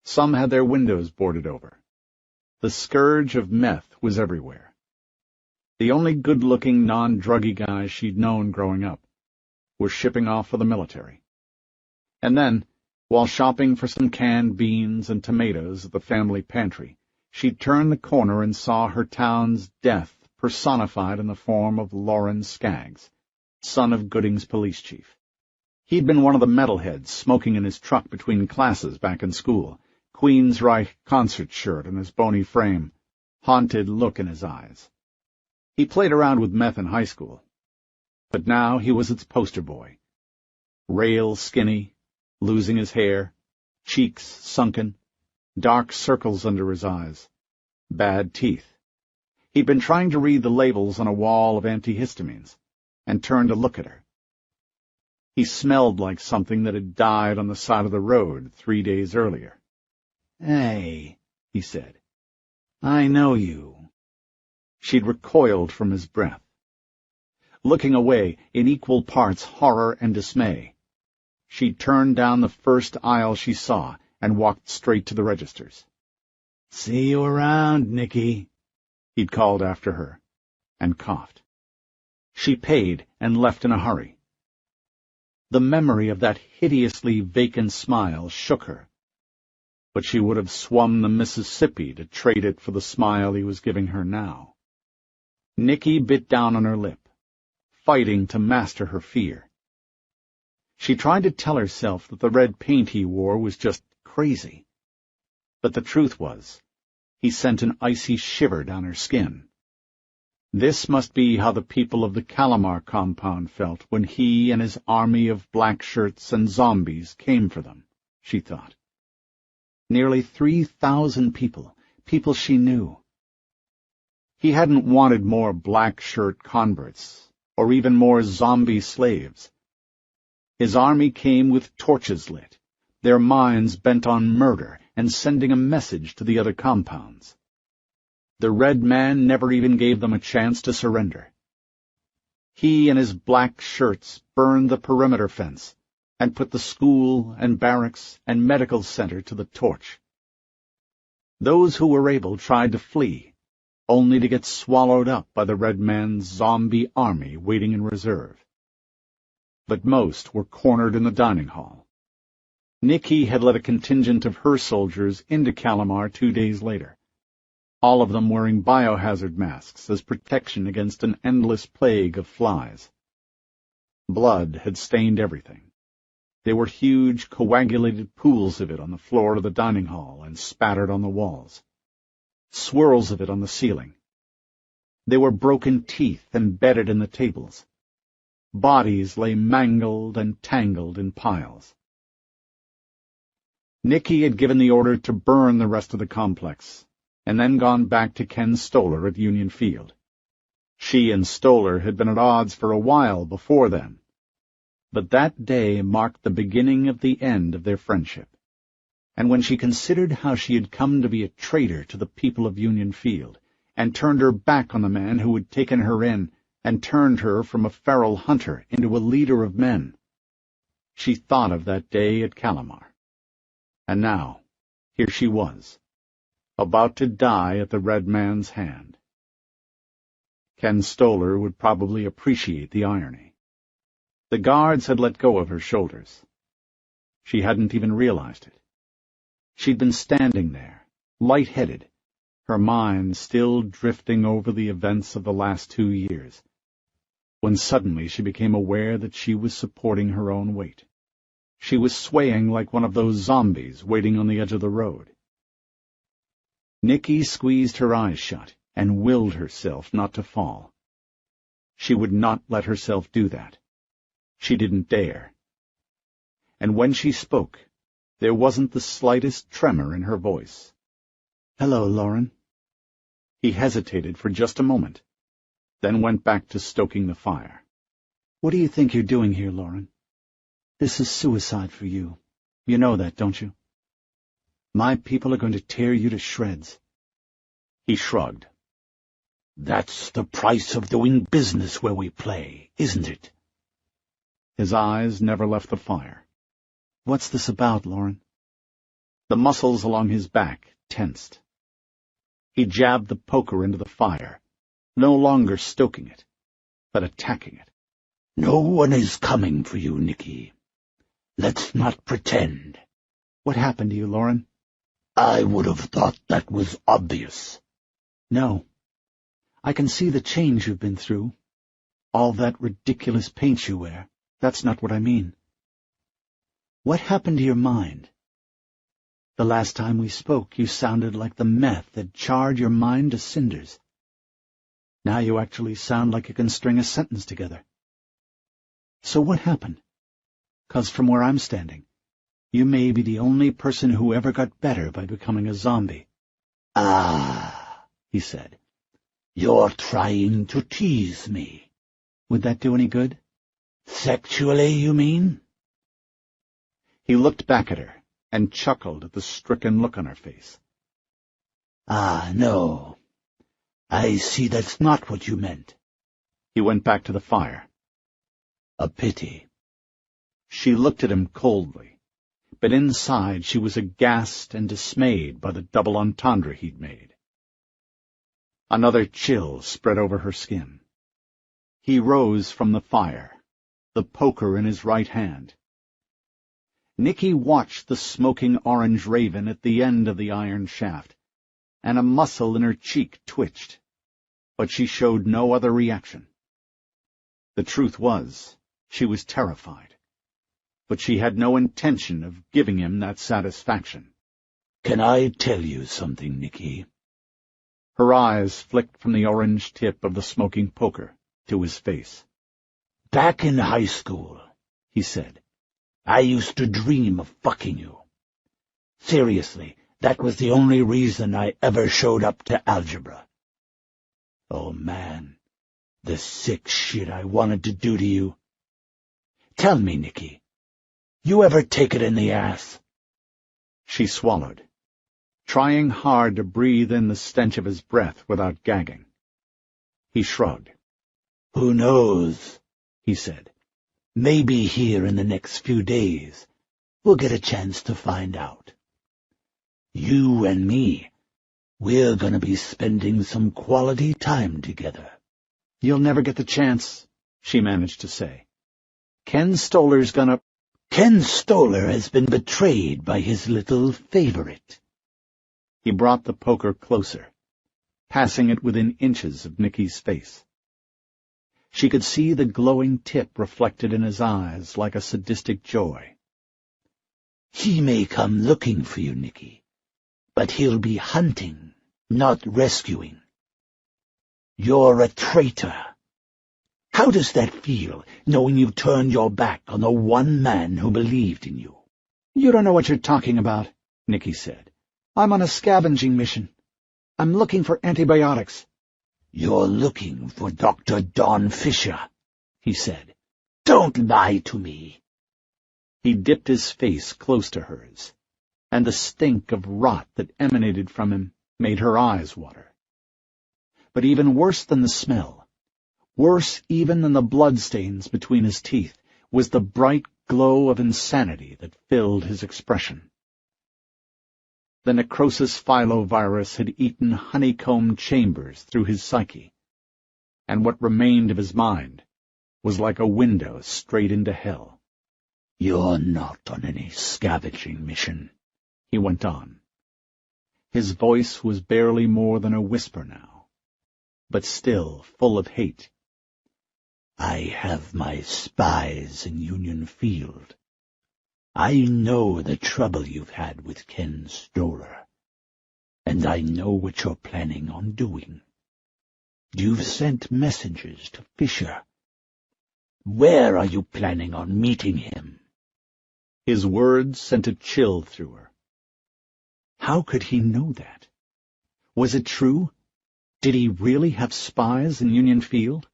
Some had their windows boarded over. The scourge of meth was everywhere. The only good-looking, non-druggy guys she'd known growing up were shipping off for the military. And then, while shopping for some canned beans and tomatoes at the family pantry, she turned the corner and saw her town's death personified in the form of Lawrence Skaggs, son of Gooding's police chief. He'd been one of the metalheads smoking in his truck between classes back in school, Queensryche concert shirt on his bony frame, haunted look in his eyes. He played around with meth in high school, but now he was its poster boy. Rail skinny, losing his hair, cheeks sunken, dark circles under his eyes, bad teeth. He'd been trying to read the labels on a wall of antihistamines, and turned to look at her. He smelled like something that had died on the side of the road 3 days earlier. "Hey," he said, "I know you." She'd recoiled from his breath, looking away in equal parts horror and dismay. She turned down the first aisle she saw and walked straight to the registers. "See you around, Nicky," he'd called after her, and coughed. She paid and left in a hurry. The memory of that hideously vacant smile shook her, but she would have swum the Mississippi to trade it for the smile he was giving her now. Nicky bit down on her lip, fighting to master her fear. She tried to tell herself that the red paint he wore was just crazy, but the truth was, he sent an icy shiver down her skin. This must be how the people of the Calamar compound felt when he and his army of black shirts and zombies came for them, she thought. Nearly 3,000 people, people she knew. He hadn't wanted more black shirt converts, or even more zombie slaves. His army came with torches lit, their minds bent on murder and sending a message to the other compounds. The Red Man never even gave them a chance to surrender. He and his black shirts burned the perimeter fence and put the school and barracks and medical center to the torch. Those who were able tried to flee, only to get swallowed up by the Red Man's zombie army waiting in reserve. But most were cornered in the dining hall. Nicky had led a contingent of her soldiers into Calamar 2 days later, all of them wearing biohazard masks as protection against an endless plague of flies. Blood had stained everything. There were huge, coagulated pools of it on the floor of the dining hall and spattered on the walls. Swirls of it on the ceiling. There were broken teeth embedded in the tables. Bodies lay mangled and tangled in piles. Nicky had given the order to burn the rest of the complex, and then gone back to Ken Stoller at Union Field. She and Stoller had been at odds for a while before then, but that day marked the beginning of the end of their friendship. And when she considered how she had come to be a traitor to the people of Union Field, and turned her back on the man who had taken her in, and turned her from a feral hunter into a leader of men, she thought of that day at Calamar. And now, here she was, about to die at the Red Man's hand. Ken Stoller would probably appreciate the irony. The guards had let go of her shoulders. She hadn't even realized it. She'd been standing there, light-headed, her mind still drifting over the events of the last 2 years, when suddenly she became aware that she was supporting her own weight. She was swaying like one of those zombies waiting on the edge of the road. Nicky squeezed her eyes shut and willed herself not to fall. She would not let herself do that. She didn't dare. And when she spoke, There wasn't the slightest tremor in her voice. "Hello, Lauren." He hesitated for just a moment, then went back to stoking the fire. "What do you think you're doing here, Lauren? This is suicide for you. You know that, don't you? My people are going to tear you to shreds." He shrugged. "That's the price of doing business where we play, isn't it?" His eyes never left the fire. "What's this about, Lauren?" The muscles along his back tensed. He jabbed the poker into the fire, no longer stoking it, but attacking it. "No one is coming for you, Nicky. Let's not pretend." "What happened to you, Lauren?" "I would have thought that was obvious." "No. I can see the change you've been through. All that ridiculous paint you wear. That's not what I mean. What happened to your mind? The last time we spoke, you sounded like the meth that charred your mind to cinders. Now you actually sound like you can string a sentence together. So what happened? 'Cause from where I'm standing, you may be the only person who ever got better by becoming a zombie." "Ah," he said. "You're trying to tease me." "Would that do any good?" "Sexually, you mean?" He looked back at her and chuckled at the stricken look on her face. "Ah, no. I see that's not what you meant." He went back to the fire. "A pity." She looked at him coldly, but inside she was aghast and dismayed by the double entendre he'd made. Another chill spread over her skin. He rose from the fire, the poker in his right hand. Nicky watched the smoking orange raven at the end of the iron shaft, and a muscle in her cheek twitched, but she showed no other reaction. The truth was, she was terrified, but she had no intention of giving him that satisfaction. "Can I tell you something, Nicky?" Her eyes flicked from the orange tip of the smoking poker to his face. "Back in high school," he said, "I used to dream of fucking you. Seriously, that was the only reason I ever showed up to algebra. Oh, man, the sick shit I wanted to do to you. Tell me, Nicky, you ever take it in the ass?" She swallowed, trying hard to breathe in the stench of his breath without gagging. He shrugged. "Who knows?" he said. "Maybe here in the next few days we'll get a chance to find out. You and me, we're going to be spending some quality time together." "You'll never get the chance," she managed to say. "Ken Stolar's gonna—" "Ken Stolar has been betrayed by his little favorite." He brought the poker closer, passing it within inches of Nicky's face. She could see the glowing tip reflected in his eyes like a sadistic joy. "He may come looking for you, Nicky, but he'll be hunting, not rescuing. You're a traitor. How does that feel, knowing you turned your back on the one man who believed in you?" "You don't know what you're talking about," Nicky said. "I'm on a scavenging mission. I'm looking for antibiotics." "You're looking for Dr. Don Fisher," he said. "Don't lie to me." He dipped his face close to hers, and the stink of rot that emanated from him made her eyes water. But even worse than the smell, worse even than the bloodstains between his teeth, was the bright glow of insanity that filled his expression. The necrosis filovirus had eaten honeycombed chambers through his psyche, and what remained of his mind was like a window straight into hell. "You're not on any scavenging mission," he went on. His voice was barely more than a whisper now, but still full of hate. "I have my spies in Union Field. I know the trouble you've had with Ken Stolar, and I know what you're planning on doing. You've sent messengers to Fisher. Where are you planning on meeting him?" His words sent a chill through her. How could he know that? Was it true? Did he really have spies in Union Field?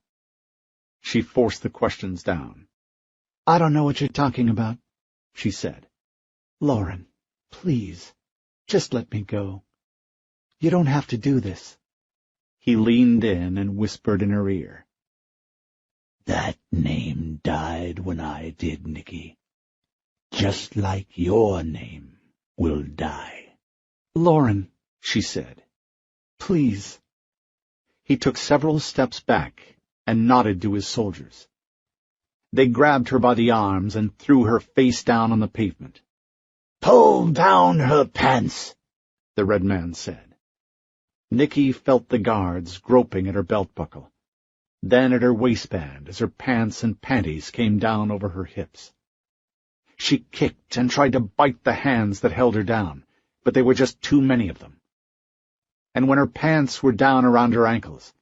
She forced the questions down. I don't know what you're talking about, she said. Lauren, please, just let me go. You don't have to do this. He leaned in and whispered in her ear. That name died when I did, Nicky. Just like your name will die. Lauren, she said. Please. He took several steps back and nodded to his soldiers. They grabbed her by the arms and threw her face down on the pavement. Pull down her pants, the red man said. Nicky felt the guards groping at her belt buckle, then at her waistband as her pants and panties came down over her hips. She kicked and tried to bite the hands that held her down, but there were just too many of them. And when her pants were down around her ankles,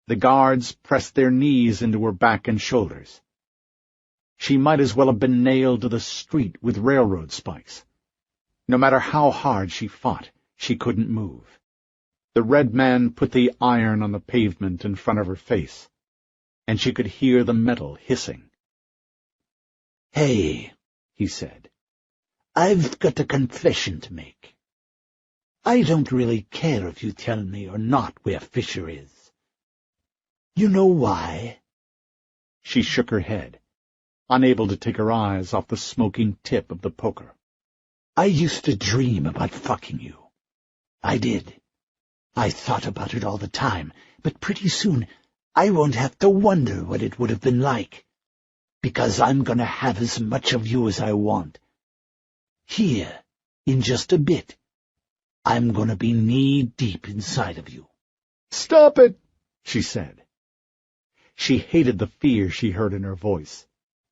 the guards pressed their knees into her back and shoulders. She might as well have been nailed to the street with railroad spikes. No matter how hard she fought, she couldn't move. The red man put the iron on the pavement in front of her face, and she could hear the metal hissing. Hey, he said, I've got a confession to make. I don't really care if you tell me or not where Fisher is. You know why? She shook her head, unable to take her eyes off the smoking tip of the poker. I used to dream about fucking you. I did. I thought about it all the time, but pretty soon I won't have to wonder what it would have been like, because I'm going to have as much of you as I want. Here, in just a bit, I'm going to be knee-deep inside of you. Stop it, she said. She hated the fear she heard in her voice,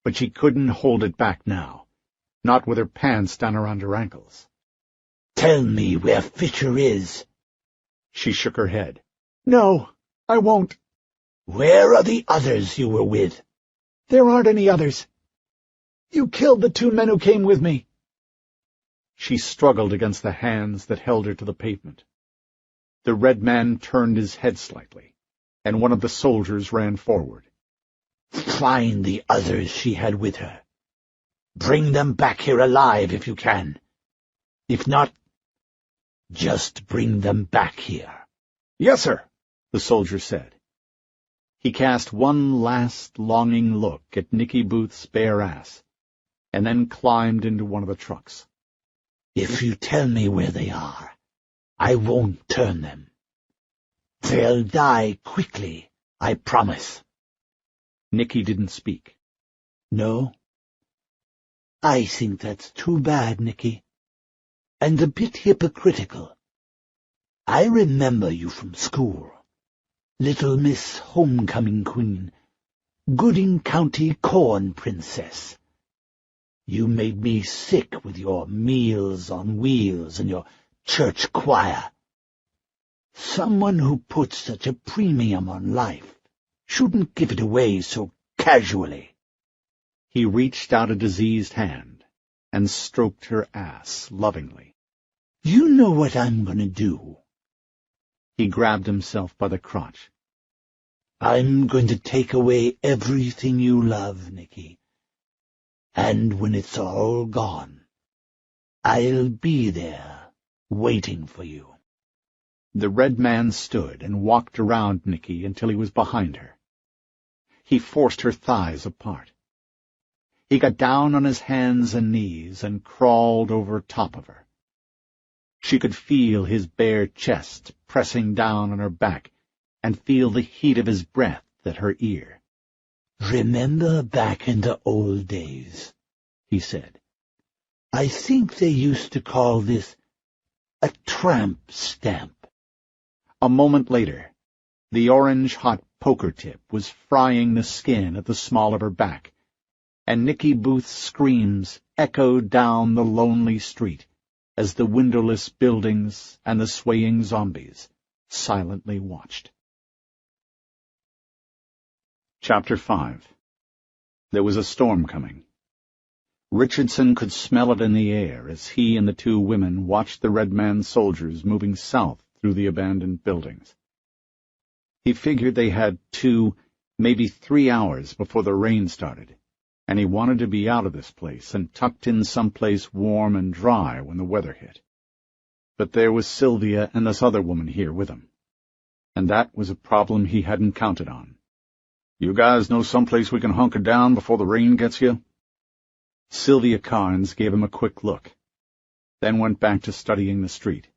but she couldn't hold it back now, not with her pants down around her ankles. Tell me where Fisher is. She shook her head. No, I won't. Where are the others you were with? There aren't any others. You killed the 2 men who came with me. She struggled against the hands that held her to the pavement. The red man turned his head slightly, and one of the soldiers ran forward. Find the others she had with her. Bring them back here alive if you can. If not, just bring them back here. Yes, sir, the soldier said. He cast one last longing look at Nicky Booth's bare ass, and then climbed into one of the trucks. If you tell me where they are, I won't turn them. They'll die quickly, I promise. Nicky didn't speak. No? I think that's too bad, Nicky, and a bit hypocritical. I remember you from school. Little Miss Homecoming Queen, Gooding County Corn Princess. You made me sick with your Meals on Wheels and your church choir. Someone who puts such a premium on life shouldn't give it away so casually. He reached out a diseased hand and stroked her ass lovingly. You know what I'm going to do? He grabbed himself by the crotch. I'm going to take away everything you love, Nicky. And when it's all gone, I'll be there, waiting for you. The red man stood and walked around Nicky until he was behind her. He forced her thighs apart. He got down on his hands and knees and crawled over top of her. She could feel his bare chest pressing down on her back and feel the heat of his breath at her ear. Remember back in the old days, he said. I think they used to call this a tramp stamp. A moment later, the orange-hot poker tip was frying the skin at the small of her back, and Nicky Booth's screams echoed down the lonely street as the windowless buildings and the swaying zombies silently watched. Chapter 5. There was a storm coming. Richardson could smell it in the air as he and the two women watched the Red Man's soldiers moving south through the abandoned buildings. He figured they had 2, maybe 3 hours before the rain started, and he wanted to be out of this place and tucked in someplace warm and dry when the weather hit. But there was Sylvia and this other woman here with him, and that was a problem he hadn't counted on. "You guys know someplace we can hunker down before the rain gets you?" Sylvia Carnes gave him a quick look, then went back to studying the street.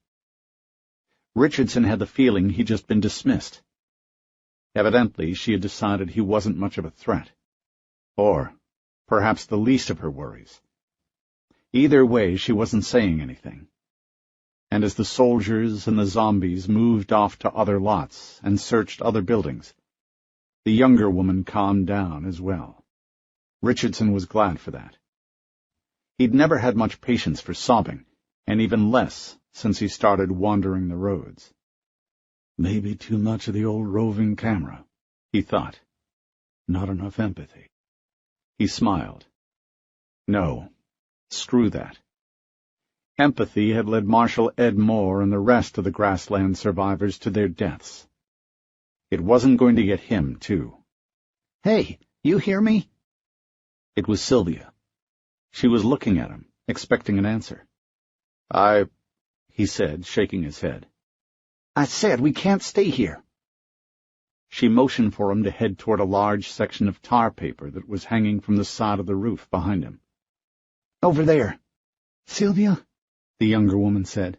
Richardson had the feeling he'd just been dismissed. Evidently, she had decided he wasn't much of a threat, or perhaps the least of her worries. Either way, she wasn't saying anything. And as the soldiers and the zombies moved off to other lots and searched other buildings, the younger woman calmed down as well. Richardson was glad for that. He'd never had much patience for sobbing, and even less since he started wandering the roads. Maybe too much of the old roving camera, he thought. Not enough empathy. He smiled. No, screw that. Empathy had led Marshal Ed Moore and the rest of the grassland survivors to their deaths. It wasn't going to get him, too. "Hey, you hear me?" It was Sylvia. She was looking at him, expecting an answer. He said, shaking his head. "I said we can't stay here." She motioned for him to head toward a large section of tar paper that was hanging from the side of the roof behind him. "Over there." "Sylvia," the younger woman said,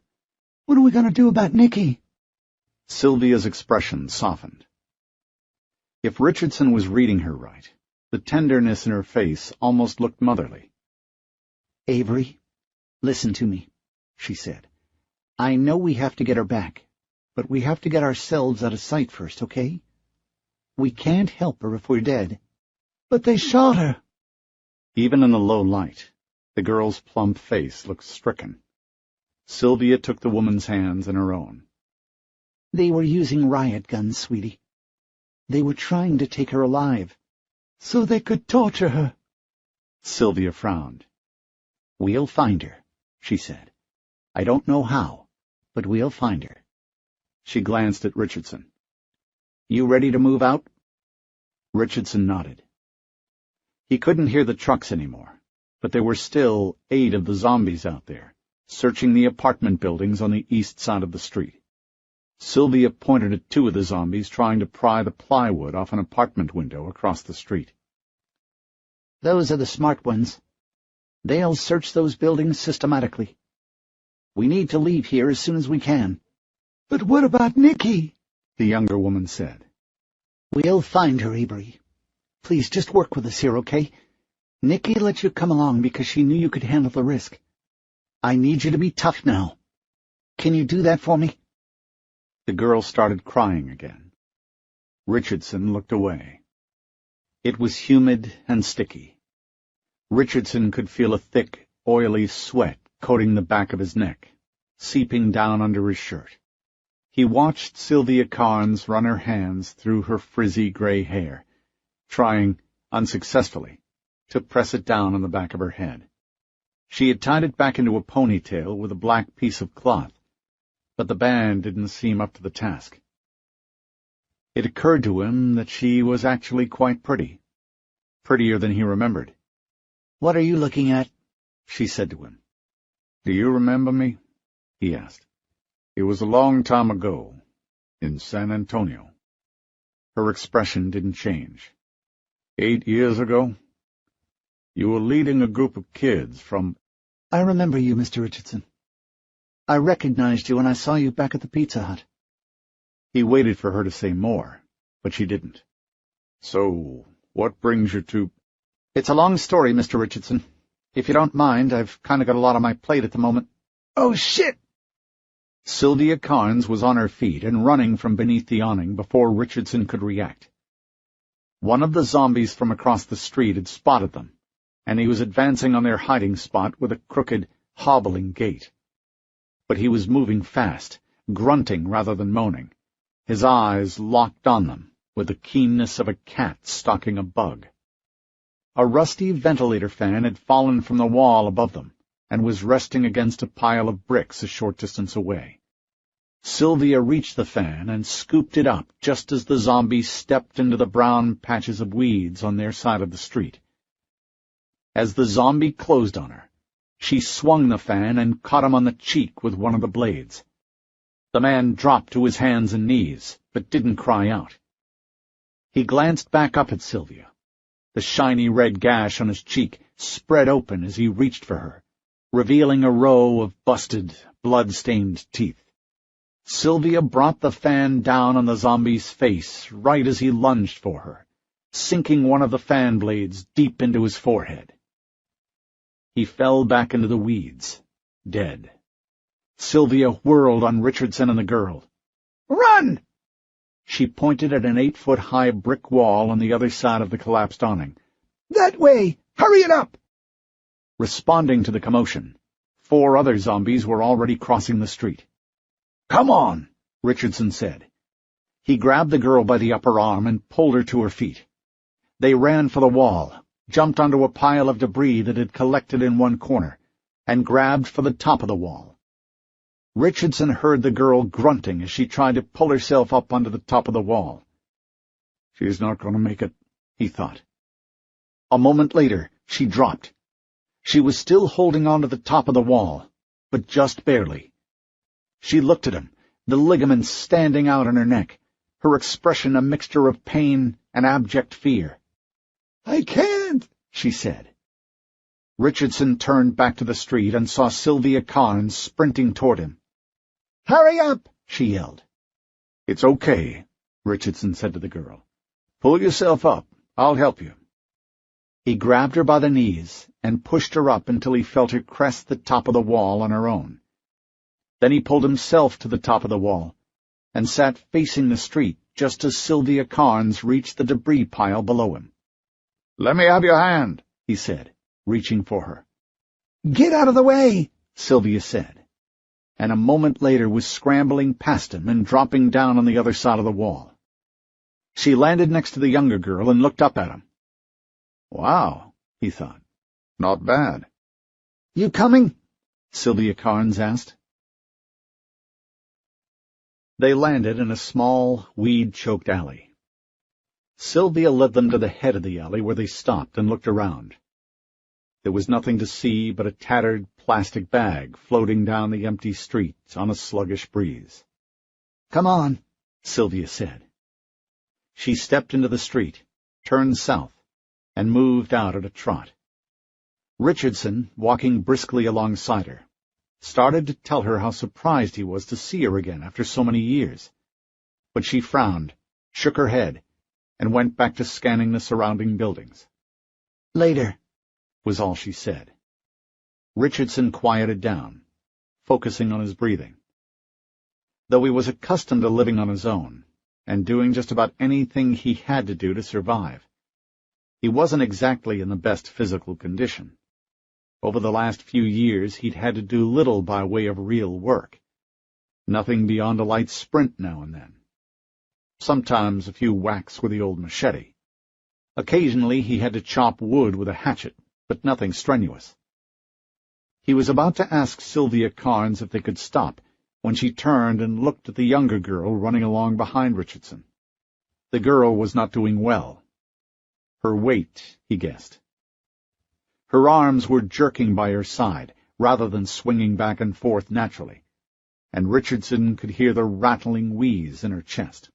"what are we going to do about Nicky?" Sylvia's expression softened. If Richardson was reading her right, the tenderness in her face almost looked motherly. "Avery, listen to me," she said. "I know we have to get her back, but we have to get ourselves out of sight first, okay? We can't help her if we're dead." "But they shot her." Even in the low light, the girl's plump face looked stricken. Sylvia took the woman's hands in her own. "They were using riot guns, sweetie. They were trying to take her alive, so they could torture her." Sylvia frowned. "We'll find her," she said. "I don't know how, but we'll find her." She glanced at Richardson. "You ready to move out?" Richardson nodded. He couldn't hear the trucks anymore, but there were still 8 of the zombies out there, searching the apartment buildings on the east side of the street. Sylvia pointed at 2 of the zombies trying to pry the plywood off an apartment window across the street. "Those are the smart ones. They'll search those buildings systematically. We need to leave here as soon as we can." "But what about Nicky?" the younger woman said. "We'll find her, Avery. Please, just work with us here, okay? Nicky let you come along because she knew you could handle the risk. I need you to be tough now. Can you do that for me?" The girl started crying again. Richardson looked away. It was humid and sticky. Richardson could feel a thick, oily sweat coating the back of his neck, seeping down under his shirt. He watched Sylvia Carnes run her hands through her frizzy gray hair, trying, unsuccessfully, to press it down on the back of her head. She had tied it back into a ponytail with a black piece of cloth, but the band didn't seem up to the task. It occurred to him that she was actually quite pretty, prettier than he remembered. "What are you looking at?" she said to him. "Do you remember me?" he asked. "It was a long time ago, in San Antonio." Her expression didn't change. 8 years ago? You were leading a group of kids from— "I remember you, Mr. Richardson. I recognized you when I saw you back at the Pizza Hut." He waited for her to say more, but she didn't. "So, what brings you to—" "It's a long story, Mr. Richardson. If you don't mind, I've kind of got a lot on my plate at the moment." "Oh, shit!" Sylvia Carnes was on her feet and running from beneath the awning before Richardson could react. One of the zombies from across the street had spotted them, and he was advancing on their hiding spot with a crooked, hobbling gait. But he was moving fast, grunting rather than moaning, his eyes locked on them with the keenness of a cat stalking a bug. A rusty ventilator fan had fallen from the wall above them and was resting against a pile of bricks a short distance away. Sylvia reached the fan and scooped it up just as the zombies stepped into the brown patches of weeds on their side of the street. As the zombie closed on her, she swung the fan and caught him on the cheek with one of the blades. The man dropped to his hands and knees, but didn't cry out. He glanced back up at Sylvia. The shiny red gash on his cheek spread open as he reached for her, revealing a row of busted, blood-stained teeth. Sylvia brought the fan down on the zombie's face right as he lunged for her, sinking one of the fan blades deep into his forehead. He fell back into the weeds, dead. Sylvia whirled on Richardson and the girl. "Run!" She pointed at an 8-foot-high brick wall on the other side of the collapsed awning. "That way! Hurry it up!" Responding to the commotion, 4 other zombies were already crossing the street. "Come on," Richardson said. He grabbed the girl by the upper arm and pulled her to her feet. They ran for the wall, jumped onto a pile of debris that had collected in one corner, and grabbed for the top of the wall. Richardson heard the girl grunting as she tried to pull herself up onto the top of the wall. "She's not going to make it," he thought. A moment later, she dropped. She was still holding on to the top of the wall, but just barely. She looked at him, the ligaments standing out on her neck, her expression a mixture of pain and abject fear. "I can't," she said. Richardson turned back to the street and saw Sylvia Carnes sprinting toward him. "Hurry up!" she yelled. "It's okay," Richardson said to the girl. "Pull yourself up. I'll help you." He grabbed her by the knees and pushed her up until he felt her crest the top of the wall on her own. Then he pulled himself to the top of the wall and sat facing the street just as Sylvia Carnes reached the debris pile below him. "Let me have your hand," he said, reaching for her. "Get out of the way," Sylvia said, and a moment later was scrambling past him and dropping down on the other side of the wall. She landed next to the younger girl and looked up at him. "Wow," he thought. "Not bad." "You coming?" Sylvia Carnes asked. They landed in a small, weed-choked alley. Sylvia led them to the head of the alley where they stopped and looked around. There was nothing to see but a tattered plastic bag floating down the empty street on a sluggish breeze. "Come on," Sylvia said. She stepped into the street, turned south, and moved out at a trot. Richardson, walking briskly alongside her, started to tell her how surprised he was to see her again after so many years. But she frowned, shook her head, and went back to scanning the surrounding buildings. "Later," was all she said. Richardson quieted down, focusing on his breathing. Though he was accustomed to living on his own, and doing just about anything he had to do to survive, he wasn't exactly in the best physical condition. Over the last few years, he'd had to do little by way of real work. Nothing beyond a light sprint now and then. Sometimes a few whacks with the old machete. Occasionally he had to chop wood with a hatchet, but nothing strenuous. He was about to ask Sylvia Carnes if they could stop, when she turned and looked at the younger girl running along behind Richardson. The girl was not doing well. Her weight, he guessed. Her arms were jerking by her side, rather than swinging back and forth naturally, and Richardson could hear the rattling wheeze in her chest.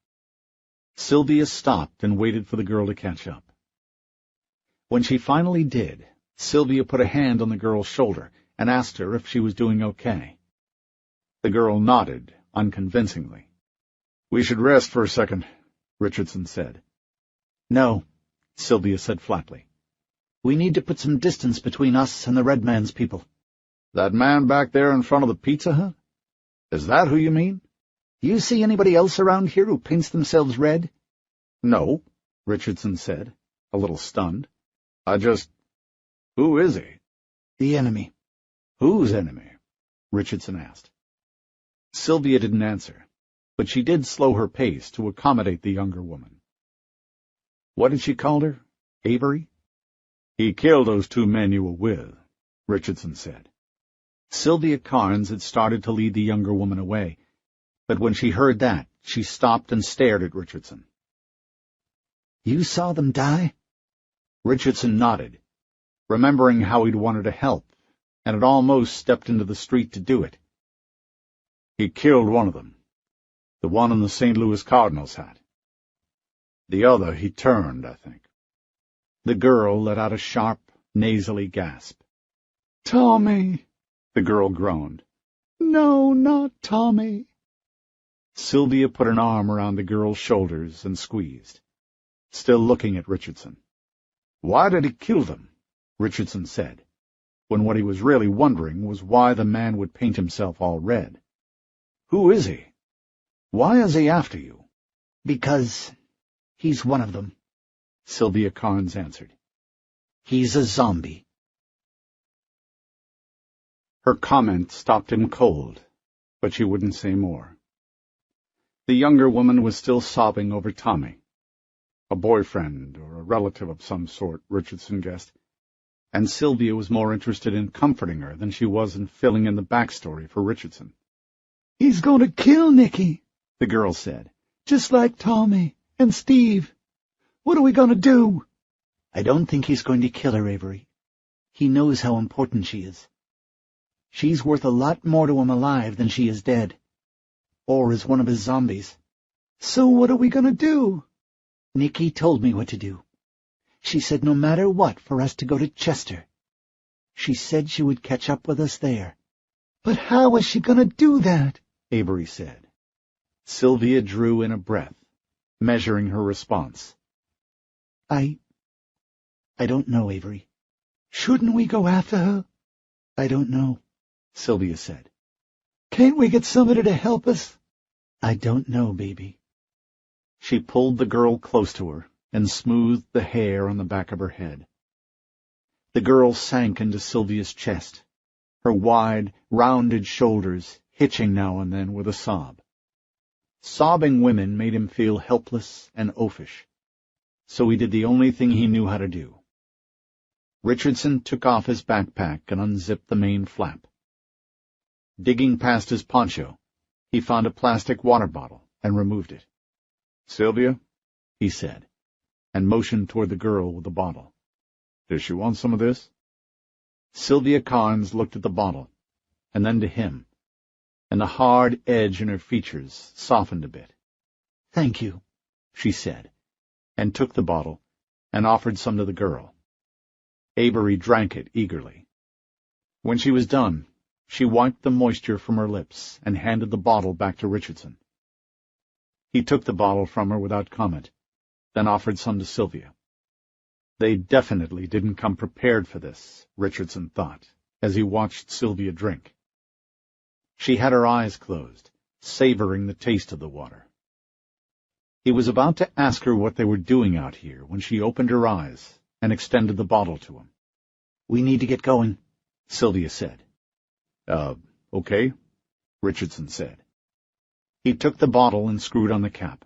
Sylvia stopped and waited for the girl to catch up. When she finally did, Sylvia put a hand on the girl's shoulder and asked her if she was doing okay. The girl nodded, unconvincingly. "We should rest for a second," Richardson said. "No," Sylvia said flatly. "We need to put some distance between us and the Red Man's people." "That man back there in front of the Pizza Hut? Is that who you mean?" "You see anybody else around here who paints themselves red?" "No," Richardson said, a little stunned. Who is he?" "The enemy." "Whose enemy?" Richardson asked. Sylvia didn't answer, but she did slow her pace to accommodate the younger woman. What had she called her? Avery? He killed those 2 men you were with, Richardson said. Sylvia Carnes had started to lead the younger woman away, but when she heard that, she stopped and stared at Richardson. You saw them die? Richardson nodded, remembering how he'd wanted to help, and had almost stepped into the street to do it. He killed one of them, the one in the St. Louis Cardinals hat. The other he turned, I think. The girl let out a sharp, nasally gasp. Tommy, the girl groaned. No, not Tommy. Sylvia put an arm around the girl's shoulders and squeezed, still looking at Richardson. Why did he kill them? Richardson said, when what he was really wondering was why the man would paint himself all red. Who is he? Why is he after you? Because he's one of them, Sylvia Carnes answered. He's a zombie. Her comment stopped him cold, but she wouldn't say more. The younger woman was still sobbing over Tommy. A boyfriend or a relative of some sort, Richardson guessed, and Sylvia was more interested in comforting her than she was in filling in the backstory for Richardson. He's going to kill Nicky, the girl said. Just like Tommy and Steve. What are we going to do? I don't think he's going to kill her, Avery. He knows how important she is. She's worth a lot more to him alive than she is dead, or as one of his zombies. So what are we going to do? Nicky told me what to do. She said no matter what for us to go to Chester. She said she would catch up with us there. But how is she going to do that? Avery said. Sylvia drew in a breath, measuring her response. I don't know, Avery. Shouldn't we go after her? I don't know, Sylvia said. Can't we get somebody to help us? I don't know, baby. She pulled the girl close to her and smoothed the hair on the back of her head. The girl sank into Sylvia's chest, her wide, rounded shoulders hitching now and then with a sob. Sobbing women made him feel helpless and oafish, so he did the only thing he knew how to do. Richardson took off his backpack and unzipped the main flap. Digging past his poncho, he found a plastic water bottle and removed it. Sylvia, he said, and motioned toward the girl with the bottle. Does she want some of this? Sylvia Carnes looked at the bottle, and then to him, and the hard edge in her features softened a bit. Thank you, she said, and took the bottle and offered some to the girl. Avery drank it eagerly. When she was done, she wiped the moisture from her lips and handed the bottle back to Richardson. He took the bottle from her without comment, then offered some to Sylvia. They definitely didn't come prepared for this, Richardson thought, as he watched Sylvia drink. She had her eyes closed, savoring the taste of the water. He was about to ask her what they were doing out here when she opened her eyes and extended the bottle to him. We need to get going, Sylvia said. Okay, Richardson said. He took the bottle and screwed on the cap.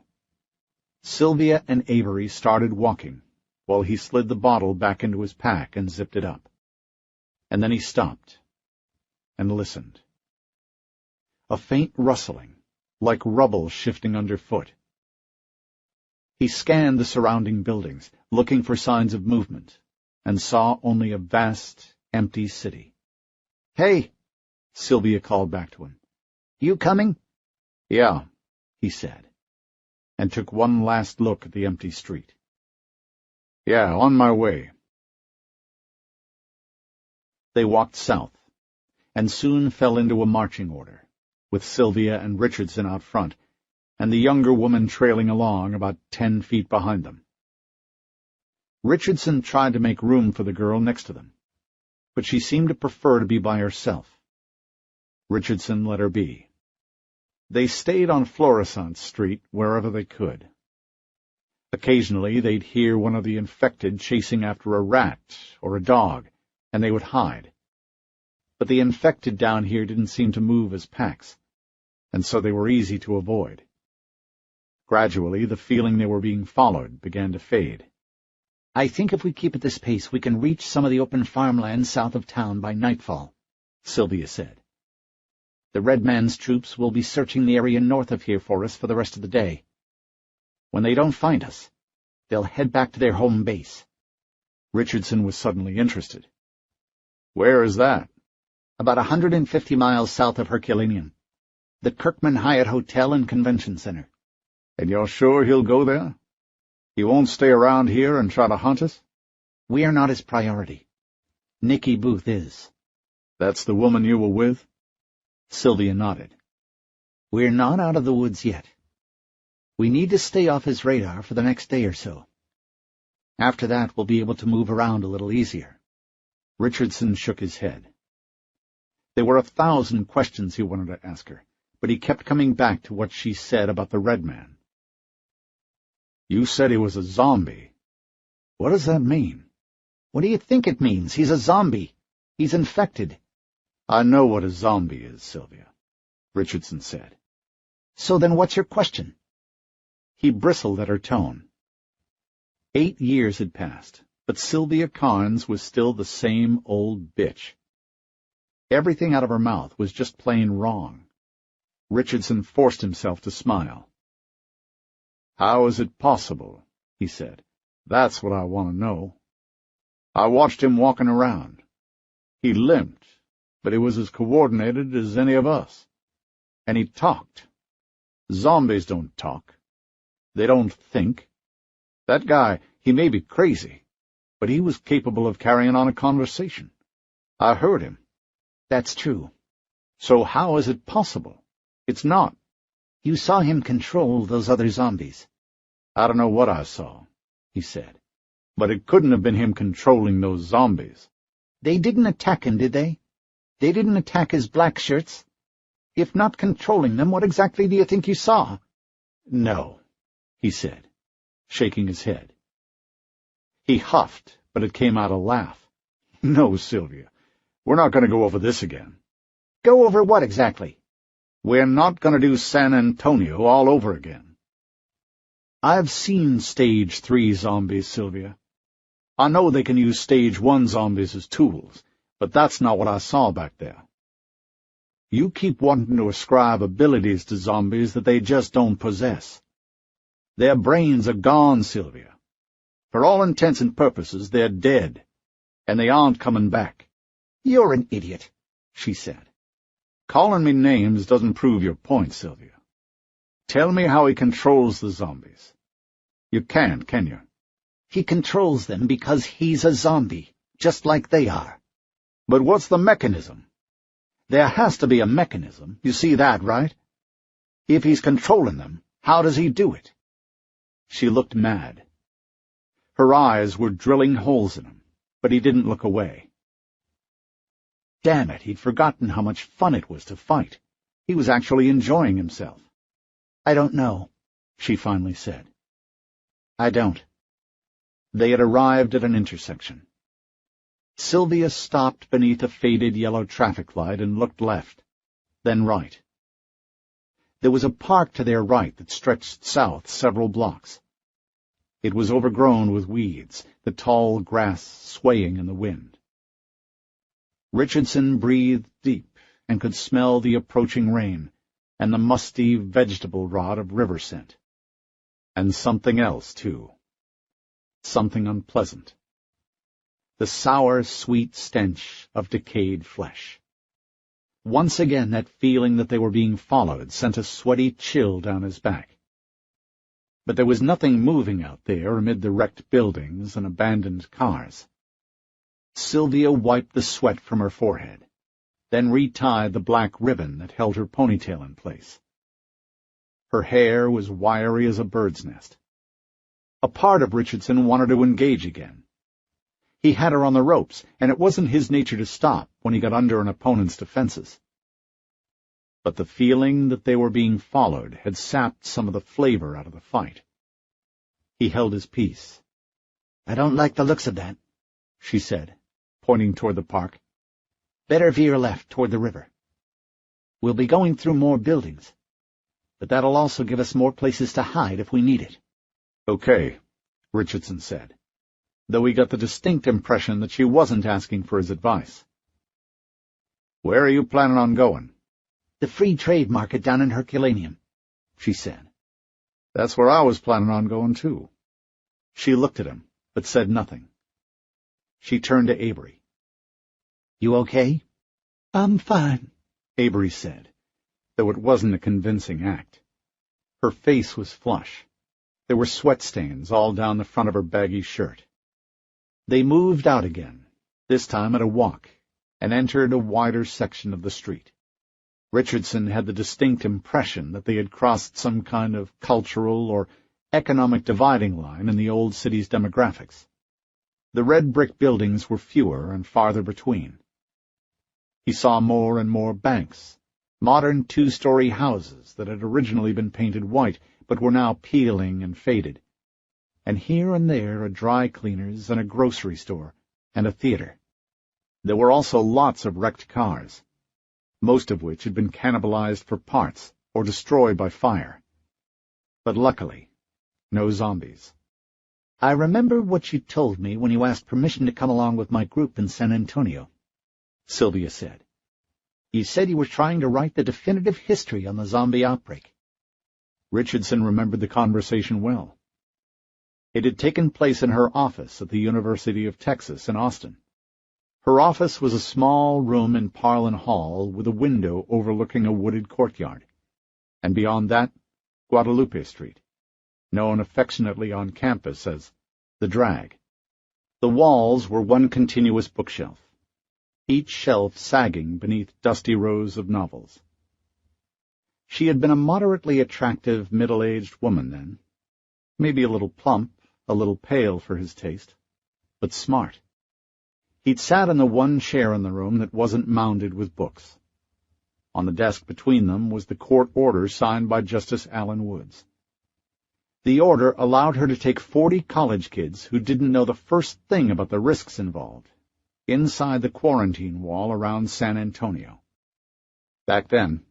Sylvia and Avery started walking, while he slid the bottle back into his pack and zipped it up. And then he stopped and listened. A faint rustling, like rubble shifting underfoot. He scanned the surrounding buildings, looking for signs of movement, and saw only a vast, empty city. Hey, Sylvia called back to him. You coming? Yeah, he said, and took one last look at the empty street. Yeah, on my way. They walked south, and soon fell into a marching order, with Sylvia and Richardson out front, and the younger woman trailing along about 10 feet behind them. Richardson tried to make room for the girl next to them, but she seemed to prefer to be by herself. Richardson let her be. They stayed on Florissant Street wherever they could. Occasionally they'd hear one of the infected chasing after a rat or a dog, and they would hide. But the infected down here didn't seem to move as packs, and so they were easy to avoid. Gradually the feeling they were being followed began to fade. I think if we keep at this pace, we can reach some of the open farmland south of town by nightfall, Sylvia said. The Red Man's troops will be searching the area north of here for us for the rest of the day. When they don't find us, they'll head back to their home base. Richardson was suddenly interested. Where is that? About 150 miles south of Herculaneum. The Kirkman Hyatt Hotel and Convention Center. And you're sure he'll go there? He won't stay around here and try to hunt us? We are not his priority. Nicky Booth is. That's the woman you were with? Sylvia nodded. We're not out of the woods yet. We need to stay off his radar for the next day or so. After that, we'll be able to move around a little easier. Richardson shook his head. There were 1,000 questions he wanted to ask her, but he kept coming back to what she said about the Red Man. You said he was a zombie. What does that mean? What do you think it means? He's a zombie. He's infected. I know what a zombie is, Sylvia, Richardson said. So then what's your question? He bristled at her tone. 8 years had passed, but Sylvia Carnes was still the same old bitch. Everything out of her mouth was just plain wrong. Richardson forced himself to smile. How is it possible? He said. That's what I want to know. I watched him walking around. He limped, but he was as coordinated as any of us. And he talked. Zombies don't talk. They don't think. That guy, he may be crazy, but he was capable of carrying on a conversation. I heard him. That's true. So how is it possible? It's not. You saw him control those other zombies. I don't know what I saw, he said, but it couldn't have been him controlling those zombies. They didn't attack him, did they? They didn't attack his black shirts? If not controlling them, what exactly do you think you saw? No, he said, shaking his head. He huffed, but it came out a laugh. No, Sylvia, we're not going to go over this again. Go over what exactly? We're not going to do San Antonio all over again. I've seen Stage 3 zombies, Sylvia. I know they can use Stage 1 zombies as tools, but that's not what I saw back there. You keep wanting to ascribe abilities to zombies that they just don't possess. Their brains are gone, Sylvia. For all intents and purposes, they're dead, and they aren't coming back. You're an idiot, she said. Calling me names doesn't prove your point, Sylvia. Tell me how he controls the zombies. You can't, can you? He controls them because he's a zombie, just like they are. But what's the mechanism? There has to be a mechanism. You see that, right? If he's controlling them, how does he do it? She looked mad. Her eyes were drilling holes in him, but he didn't look away. Damn it, he'd forgotten how much fun it was to fight. He was actually enjoying himself. I don't know, she finally said. I don't. They had arrived at an intersection. Sylvia stopped beneath a faded yellow traffic light and looked left, then right. There was a park to their right that stretched south several blocks. It was overgrown with weeds, the tall grass swaying in the wind. Richardson breathed deep and could smell the approaching rain and the musty vegetable rot of river scent. And something else, too. Something unpleasant. The sour, sweet stench of decayed flesh. Once again that feeling that they were being followed sent a sweaty chill down his back. But there was nothing moving out there amid the wrecked buildings and abandoned cars. Sylvia wiped the sweat from her forehead, then retied the black ribbon that held her ponytail in place. Her hair was wiry as a bird's nest. A part of Richardson wanted to engage again. He had her on the ropes, and it wasn't his nature to stop when he got under an opponent's defenses. But the feeling that they were being followed had sapped some of the flavor out of the fight. He held his peace. I don't like the looks of that, she said, pointing toward the park. Better veer left toward the river. We'll be going through more buildings, but that'll also give us more places to hide if we need it. Okay, Richardson said. though he got the distinct impression that she wasn't asking for his advice. "Where are you planning on going?" "The free trade market down in Herculaneum," she said. "That's where I was planning on going, too." She looked at him, but said nothing. She turned to Avery. "You okay?" "I'm fine," Avery said, though it wasn't a convincing act. Her face was flush. There were sweat stains all down the front of her baggy shirt. They moved out again, this time at a walk, and entered a wider section of the street. Richardson had the distinct impression that they had crossed some kind of cultural or economic dividing line in the old city's demographics. The red brick buildings were fewer and farther between. He saw more and more banks, modern two-story houses that had originally been painted white but were now peeling and faded, and here and there a dry cleaner's and a grocery store and a theater. There were also lots of wrecked cars, most of which had been cannibalized for parts or destroyed by fire. But luckily, no zombies. "I remember what you told me when you asked permission to come along with my group in San Antonio," Sylvia said. "You said you were trying to write the definitive history on the zombie outbreak." Richardson remembered the conversation well. It had taken place in her office at the University of Texas in Austin. Her office was a small room in Parlin Hall with a window overlooking a wooded courtyard, and beyond that, Guadalupe Street, known affectionately on campus as the Drag. The walls were one continuous bookshelf, each shelf sagging beneath dusty rows of novels. She had been a moderately attractive middle-aged woman then, maybe a little plump, a little pale for his taste, but smart. He'd sat in the one chair in the room that wasn't mounded with books. On the desk between them was the court order signed by Justice Allen Woods. The order allowed her to take 40 college kids who didn't know the first thing about the risks involved, inside the quarantine wall around San Antonio. Back then,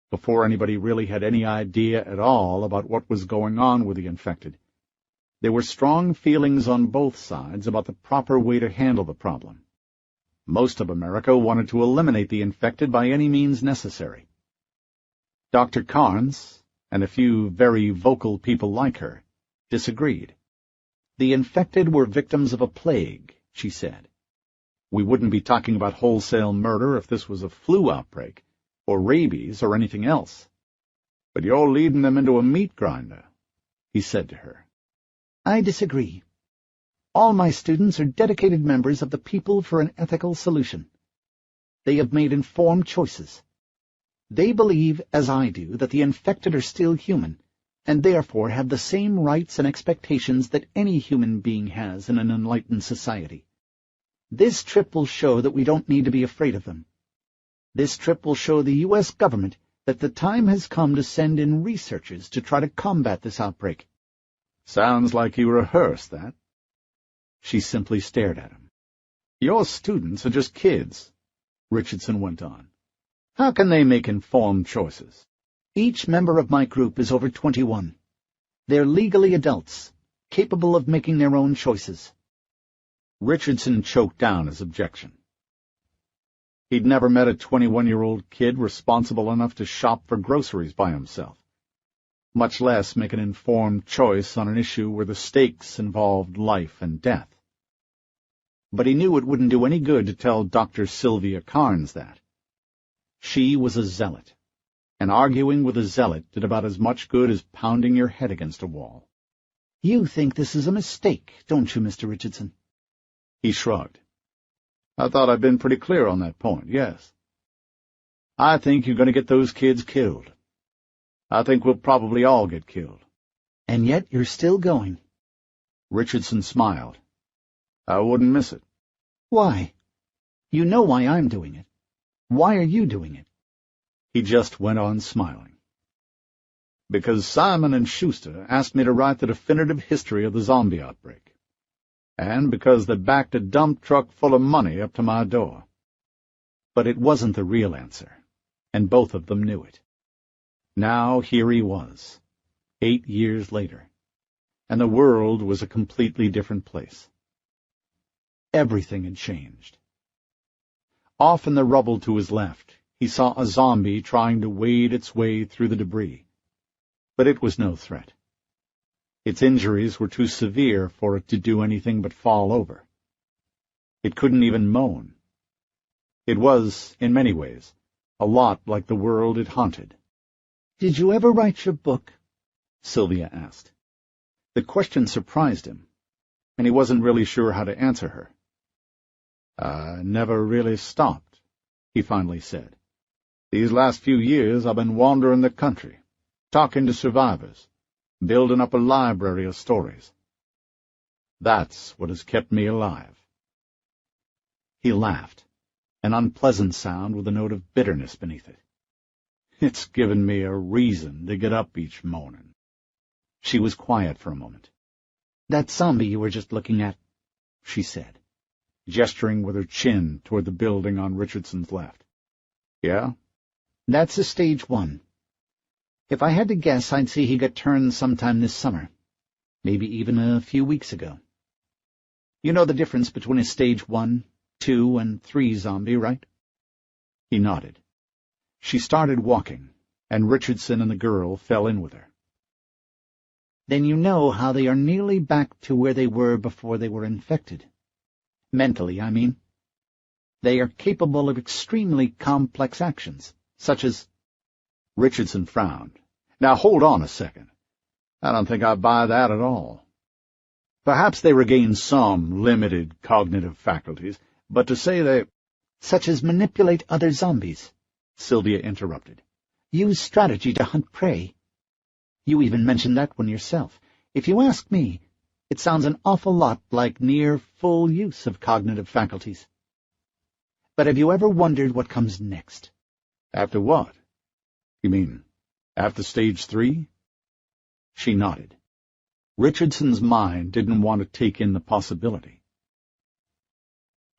before anybody really had any idea at all about what was going on with the infected, there were strong feelings on both sides about the proper way to handle the problem. Most of America wanted to eliminate the infected by any means necessary. Dr. Carnes, and a few very vocal people like her, disagreed. The infected were victims of a plague, she said. We wouldn't be talking about wholesale murder if this was a flu outbreak, or rabies, or anything else. But you're leading them into a meat grinder, he said to her. "I disagree. All my students are dedicated members of the People for an Ethical Solution. They have made informed choices. They believe, as I do, that the infected are still human, and therefore have the same rights and expectations that any human being has in an enlightened society. This trip will show that we don't need to be afraid of them. This trip will show the U.S. government that the time has come to send in researchers to try to combat this outbreak." "Sounds like you rehearsed that." She simply stared at him. "Your students are just kids," Richardson went on. "How can they make informed choices?" "Each member of my group is over 21. They're legally adults, capable of making their own choices." Richardson choked down his objection. He'd never met a 21-year-old kid responsible enough to shop for groceries by himself, much less make an informed choice on an issue where the stakes involved life and death. But he knew it wouldn't do any good to tell Dr. Sylvia Carnes that. She was a zealot, and arguing with a zealot did about as much good as pounding your head against a wall. "You think this is a mistake, don't you, Mr. Richardson?" He shrugged. "I thought I'd been pretty clear on that point, yes. I think you're going to get those kids killed. I think we'll probably all get killed." "And yet you're still going." Richardson smiled. "I wouldn't miss it." "Why? You know why I'm doing it. Why are you doing it?" He just went on smiling. "Because Simon & Schuster asked me to write the definitive history of the zombie outbreak. And because they backed a dump truck full of money up to my door." But it wasn't the real answer, and both of them knew it. Now here he was, 8 years later, and the world was a completely different place. Everything had changed. Off in the rubble to his left, he saw a zombie trying to wade its way through the debris. But it was no threat. Its injuries were too severe for it to do anything but fall over. It couldn't even moan. It was, in many ways, a lot like the world it haunted. "Did you ever write your book?" Sylvia asked. The question surprised him, and he wasn't really sure how to answer her. "I never really stopped," he finally said. "These last few years I've been wandering the country, talking to survivors, building up a library of stories. That's what has kept me alive." He laughed, an unpleasant sound with a note of bitterness beneath it. "It's given me a reason to get up each morning." She was quiet for a moment. "That zombie you were just looking at," she said, gesturing with her chin toward the building on Richardson's left. "Yeah?" "That's a stage 1. If I had to guess, I'd say he got turned sometime this summer, maybe even a few weeks ago. You know the difference between a stage 1, 2, and 3 zombie, right?" He nodded. She started walking, and Richardson and the girl fell in with her. "Then you know how they are nearly back to where they were before they were infected. Mentally, I mean. They are capable of extremely complex actions, such as—" Richardson frowned. "Now hold on a second. I don't think I buy that at all. Perhaps they regain some limited cognitive faculties, but to say they—" "Such as manipulate other zombies," Sylvia interrupted. "Use strategy to hunt prey. You even mentioned that one yourself. If you ask me, it sounds an awful lot like near full use of cognitive faculties. But have you ever wondered what comes next?" "After what? You mean after stage 3? She nodded. Richardson's mind didn't want to take in the possibility.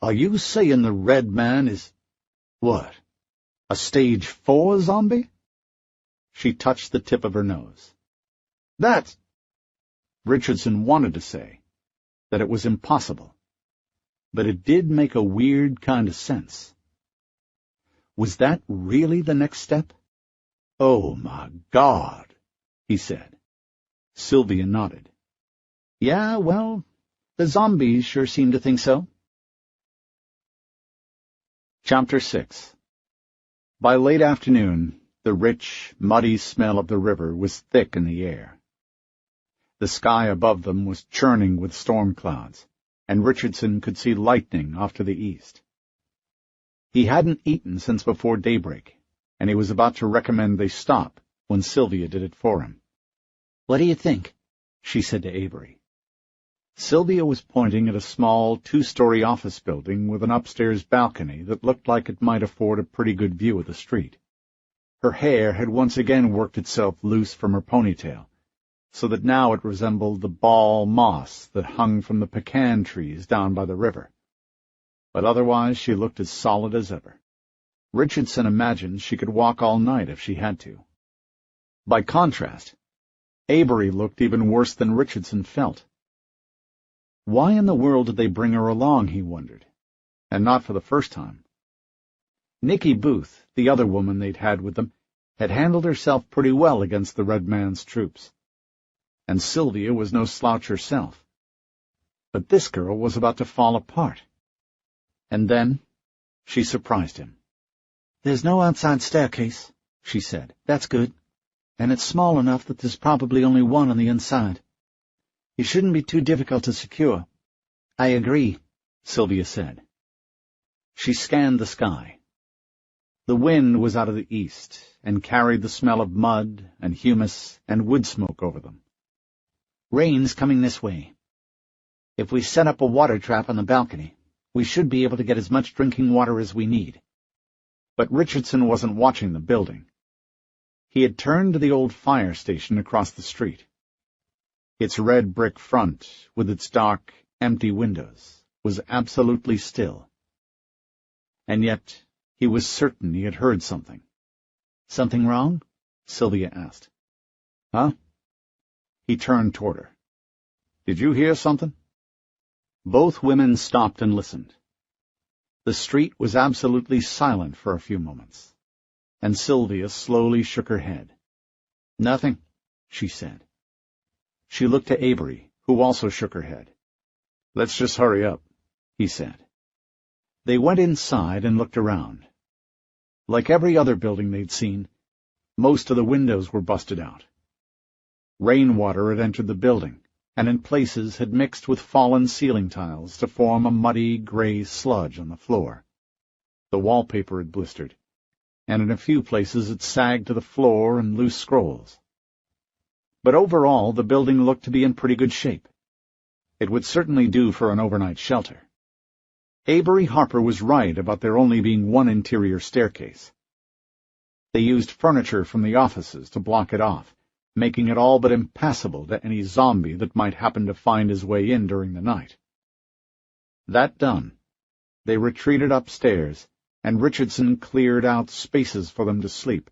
"Are you saying the Red Man is, what, a stage 4 zombie?" She touched the tip of her nose. "That's—" Richardson wanted to say that it was impossible, but it did make a weird kind of sense. Was that really the next step? "Oh, my God," he said. Sylvia nodded. "Yeah, well, the zombies sure seem to think so." Chapter 6. By late afternoon, the rich, muddy smell of the river was thick in the air. The sky above them was churning with storm clouds, and Richardson could see lightning off to the east. He hadn't eaten since before daybreak, and he was about to recommend they stop when Sylvia did it for him. "What do you think?" she said to Avery. Sylvia was pointing at a small 2-story office building with an upstairs balcony that looked like it might afford a pretty good view of the street. Her hair had once again worked itself loose from her ponytail, so that now it resembled the ball moss that hung from the pecan trees down by the river. But otherwise she looked as solid as ever. Richardson imagined she could walk all night if she had to. By contrast, Avery looked even worse than Richardson felt. Why in the world did they bring her along, he wondered, and not for the first time. Nicky Booth, the other woman they'd had with them, had handled herself pretty well against the Red Man's troops. And Sylvia was no slouch herself. But this girl was about to fall apart. And then she surprised him. "There's no outside staircase," she said. "That's good. And it's small enough that there's probably only one on the inside. It shouldn't be too difficult to secure." "I agree," Sylvia said. She scanned the sky. The wind was out of the east and carried the smell of mud and humus and wood smoke over them. "Rain's coming this way. If we set up a water trap on the balcony, we should be able to get as much drinking water as we need." But Richardson wasn't watching the building. He had turned to the old fire station across the street. Its red brick front, with its dark, empty windows, was absolutely still. And yet he was certain he had heard something. "Something wrong?" Sylvia asked. "Huh?" He turned toward her. "Did you hear something?" Both women stopped and listened. The street was absolutely silent for a few moments, and Sylvia slowly shook her head. "Nothing," she said. She looked to Avery, who also shook her head. "Let's just hurry up," he said. They went inside and looked around. Like every other building they'd seen, most of the windows were busted out. Rainwater had entered the building, and in places had mixed with fallen ceiling tiles to form a muddy, gray sludge on the floor. The wallpaper had blistered, and in a few places it sagged to the floor in loose scrolls. But overall, the building looked to be in pretty good shape. It would certainly do for an overnight shelter. Avery Harper was right about there only being one interior staircase. They used furniture from the offices to block it off, making it all but impassable to any zombie that might happen to find his way in during the night. That done, they retreated upstairs, and Richardson cleared out spaces for them to sleep,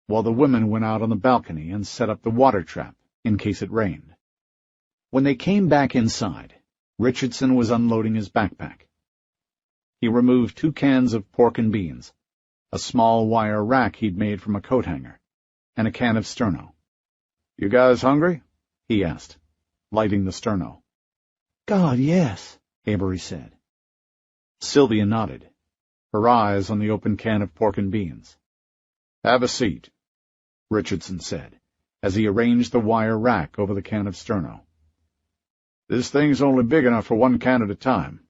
while the women went out on the balcony and set up the water trap in case it rained. When they came back inside, Richardson was unloading his backpack. He removed 2 cans of pork and beans, a small wire rack he'd made from a coat hanger, and a can of sterno. "You guys hungry?" he asked, lighting the sterno. "God, yes," Avery said. Sylvia nodded, her eyes on the open can of pork and beans. "Have a seat," Richardson said, as he arranged the wire rack over the can of sterno. "This thing's only big enough for 1 can at a time.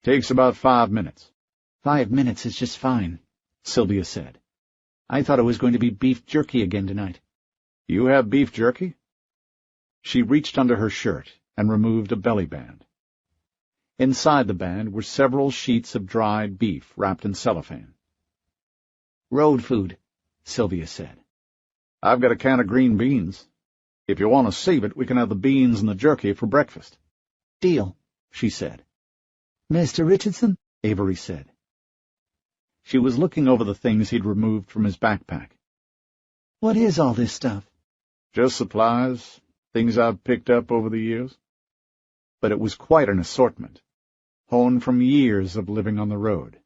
Takes about 5 minutes. 5 minutes is just fine," Sylvia said. "I thought it was going to be beef jerky again tonight." "You have beef jerky?" She reached under her shirt and removed a belly band. Inside the band were several sheets of dried beef wrapped in cellophane. "Road food," Sylvia said. "I've got a can of green beans. If you want to save it, we can have the beans and the jerky for breakfast." "Deal," she said. "Mr. Richardson?" Avery said. She was looking over the things he'd removed from his backpack. "What is all this stuff?" "Just supplies, things I've picked up over the years." But it was quite an assortment, honed from years of living on the road.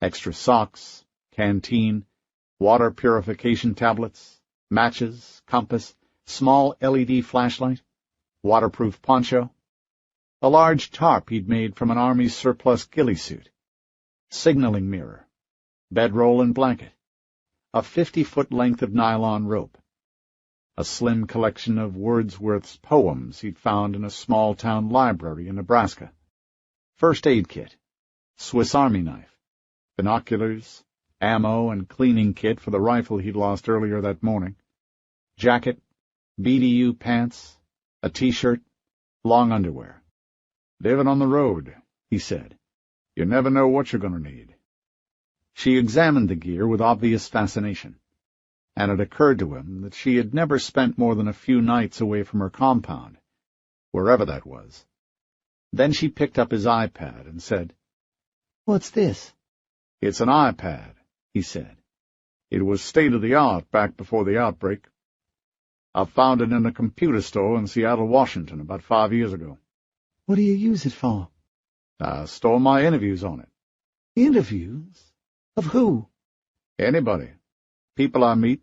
Extra socks, canteen, water purification tablets, matches, compass, small LED flashlight, waterproof poncho, a large tarp he'd made from an Army surplus ghillie suit, signaling mirror, bedroll and blanket, a 50-foot length of nylon rope, a slim collection of Wordsworth's poems he'd found in a small-town library in Nebraska, first aid kit, Swiss Army knife, binoculars, ammo and cleaning kit for the rifle he'd lost earlier that morning, jacket, BDU pants, a T-shirt, long underwear. "Living on the road," he said. "You never know what you're going to need." She examined the gear with obvious fascination, and it occurred to him that she had never spent more than a few nights away from her compound, wherever that was. Then she picked up his iPad and said, "What's this?" "It's an iPad," he said. "It was state-of-the-art back before the outbreak. I found it in a computer store in Seattle, Washington, about 5 years ago." "What do you use it for?" "I store my interviews on it." "Interviews? Of who?" "Anybody. People I meet."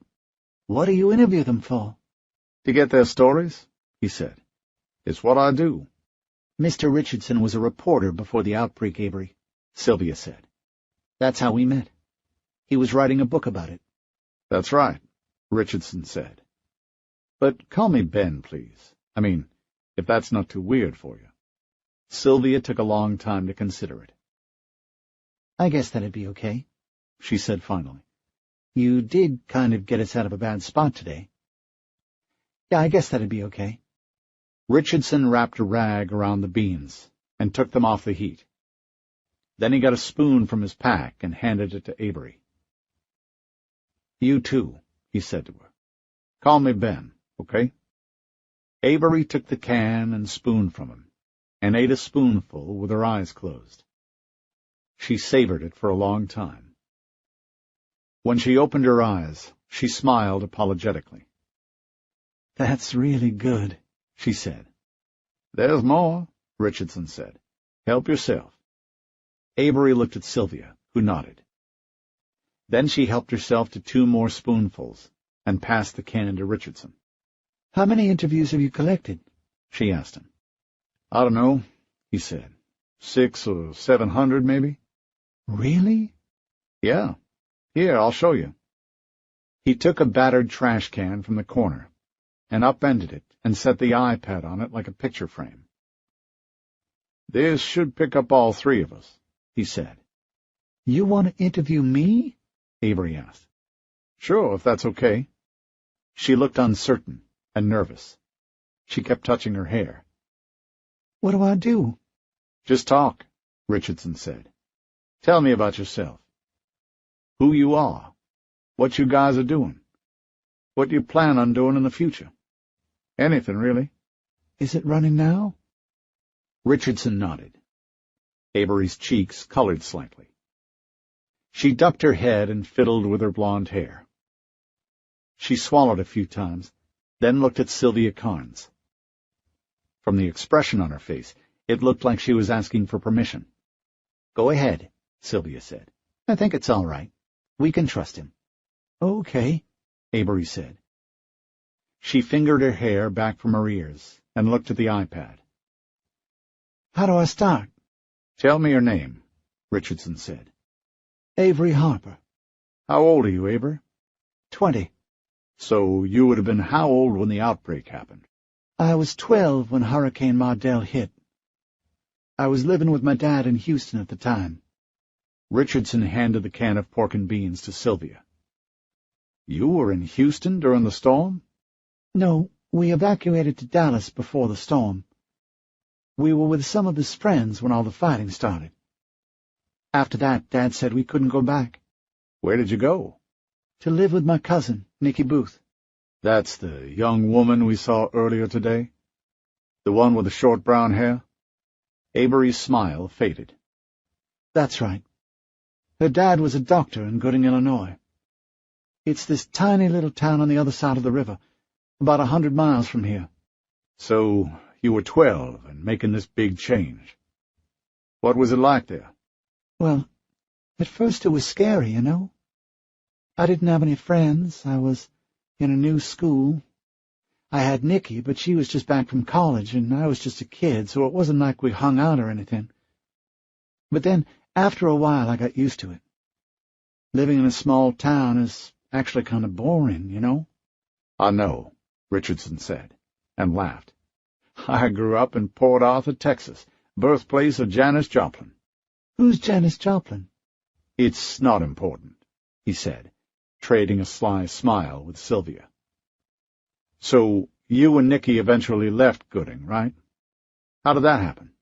"What do you interview them for?" "To get their stories," he said. "It's what I do." "Mr. Richardson was a reporter before the outbreak, Avery," Sylvia said. "That's how we met. He was writing a book about it." "That's right," Richardson said. "But call me Ben, please. I mean, if that's not too weird for you." Sylvia took a long time to consider it. "I guess that'd be okay," she said finally. "You did kind of get us out of a bad spot today." "Yeah, I guess that'd be okay." Richardson wrapped a rag around the beans and took them off the heat. Then he got a spoon from his pack and handed it to Avery. "You too," he said to her. "Call me Ben, okay?" Avery took the can and spoon from him, and ate a spoonful with her eyes closed. She savored it for a long time. When she opened her eyes, she smiled apologetically. "That's really good," she said. "There's more," Richardson said. "Help yourself." Avery looked at Sylvia, who nodded. Then she helped herself to 2 more spoonfuls and passed the can to Richardson. "How many interviews have you collected?" she asked him. "I don't know," he said. 600 or 700, maybe. "Really?" "Yeah. Here, I'll show you." He took a battered trash can from the corner and upended it and set the iPad on it like a picture frame. "This should pick up all 3 of us," he said. "You want to interview me?" Avery asked. "Sure, if that's okay." She looked uncertain and nervous. She kept touching her hair. "What do I do?" "Just talk," Richardson said. "Tell me about yourself. Who you are. What you guys are doing. What you plan on doing in the future. Anything, really." "Is it running now?" Richardson nodded. Avery's cheeks colored slightly. She ducked her head and fiddled with her blonde hair. She swallowed a few times, then looked at Sylvia Carnes. From the expression on her face, it looked like she was asking for permission. "Go ahead," Sylvia said. "I think it's all right. We can trust him." "Okay," Avery said. She fingered her hair back from her ears and looked at the iPad. "How do I start?" "Tell me your name," Richardson said. "Avery Harper." "How old are you, Avery?" 20. "So you would have been how old when the outbreak happened?" "I was 12 when Hurricane Mardell hit. I was living with my dad in Houston at the time." Richardson handed the can of pork and beans to Sylvia. "You were in Houston during the storm?" "No, we evacuated to Dallas before the storm. We were with some of his friends when all the fighting started. After that, Dad said we couldn't go back." "Where did you go?" "To live with my cousin, Nicky Booth." "That's the young woman we saw earlier today? The one with the short brown hair?" Avery's smile faded. "That's right. Her dad was a doctor in Gooding, Illinois. It's this tiny little town on the other side of the river, about 100 miles from here." "So you were 12 and making this big change. What was it like there?" "Well, at first it was scary, you know. I didn't have any friends. I was in a new school. I had Nicky, but she was just back from college, and I was just a kid, so it wasn't like we hung out or anything. But then, after a while, I got used to it. Living in a small town is actually kind of boring, you know." "I know," Richardson said, and laughed. "I grew up in Port Arthur, Texas, birthplace of Janis Joplin." "Who's Janis Joplin?" "It's not important," he said, trading a sly smile with Sylvia. "So you and Nicky eventually left Gooding, right? How did that happen?"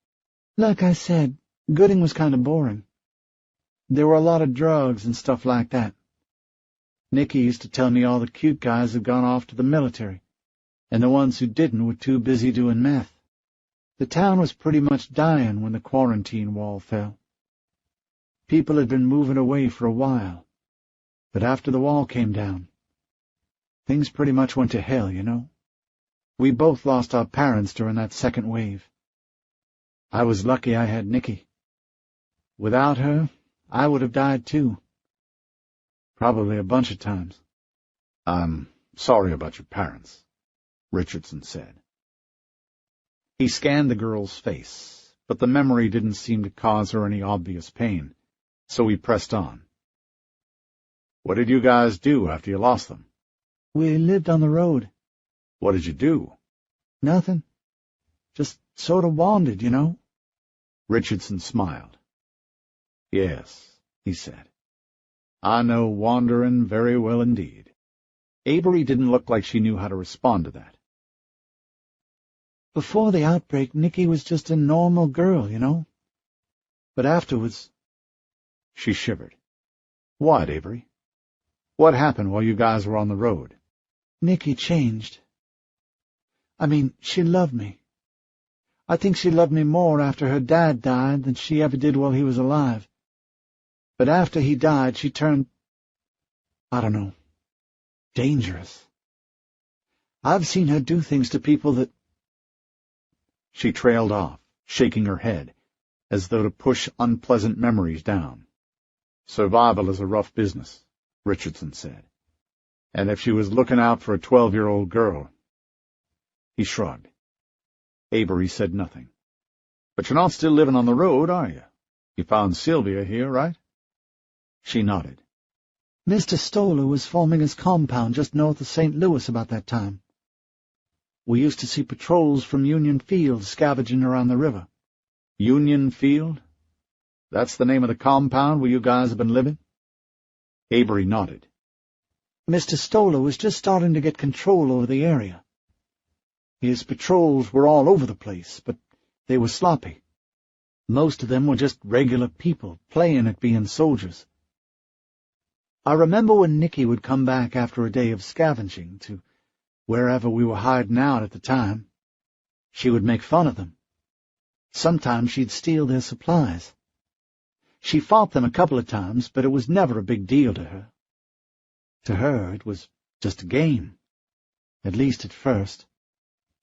"Like I said, Gooding was kind of boring. There were a lot of drugs and stuff like that. Nicky used to tell me all the cute guys had gone off to the military, and the ones who didn't were too busy doing meth. The town was pretty much dying when the quarantine wall fell. People had been moving away for a while, but after the wall came down, things pretty much went to hell, you know. We both lost our parents during that second wave. I was lucky I had Nicky. Without her, I would have died too. Probably a bunch of times." "I'm sorry about your parents," Richardson said. He scanned the girl's face, but the memory didn't seem to cause her any obvious pain, so he pressed on. "What did you guys do after you lost them?" "We lived on the road." "What did you do?" "Nothing. Just sort of wandered, you know." Richardson smiled. "Yes," he said. "I know wandering very well indeed." Avery didn't look like she knew how to respond to that. "Before the outbreak, Nicky was just a normal girl, you know. But afterwards—" She shivered. "What, Avery? What happened while you guys were on the road?" "Nicky changed. I mean, she loved me. I think she loved me more after her dad died than she ever did while he was alive. But after he died, she turned, I don't know, dangerous. I've seen her do things to people that—" She trailed off, shaking her head, as though to push unpleasant memories down. "Survival is a rough business," Richardson said. "And if she was looking out for a 12-year-old girl—" He shrugged. Avery said nothing. "But you're not still living on the road, are you? You found Sylvia here, right?" She nodded. Mr. Stoller was forming his compound just north of St. Louis about that time. We used to see patrols from Union Field scavenging around the river." "Union Field? That's the name of the compound where you guys have been living?" Avery nodded. Mr. Stoller was just starting to get control over the area. His patrols were all over the place, but they were sloppy. Most of them were just regular people playing at being soldiers. I remember when Nicky would come back after a day of scavenging to wherever we were hiding out at the time. She would make fun of them. Sometimes she'd steal their supplies. She fought them a couple of times, but it was never a big deal to her. To her, it was just a game, at least at first.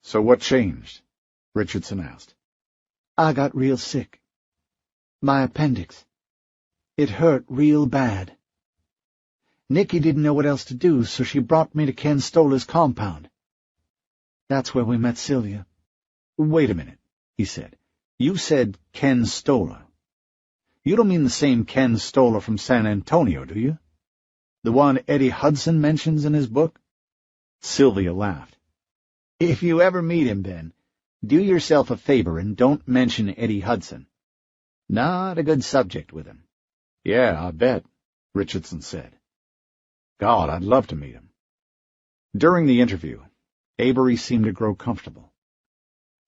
"So what changed?" Richardson asked. I got real sick. My appendix. It hurt real bad. Nicky didn't know what else to do, so she brought me to Ken Stoller's compound. That's where we met Sylvia. "Wait a minute," he said. "You said Ken Stoller. You don't mean the same Ken Stoller from San Antonio, do you? The one Eddie Hudson mentions in his book?" Sylvia laughed. "If you ever meet him, Ben, do yourself a favor and don't mention Eddie Hudson. Not a good subject with him." "Yeah, I bet," Richardson said. "God, I'd love to meet him." During the interview, Avery seemed to grow comfortable.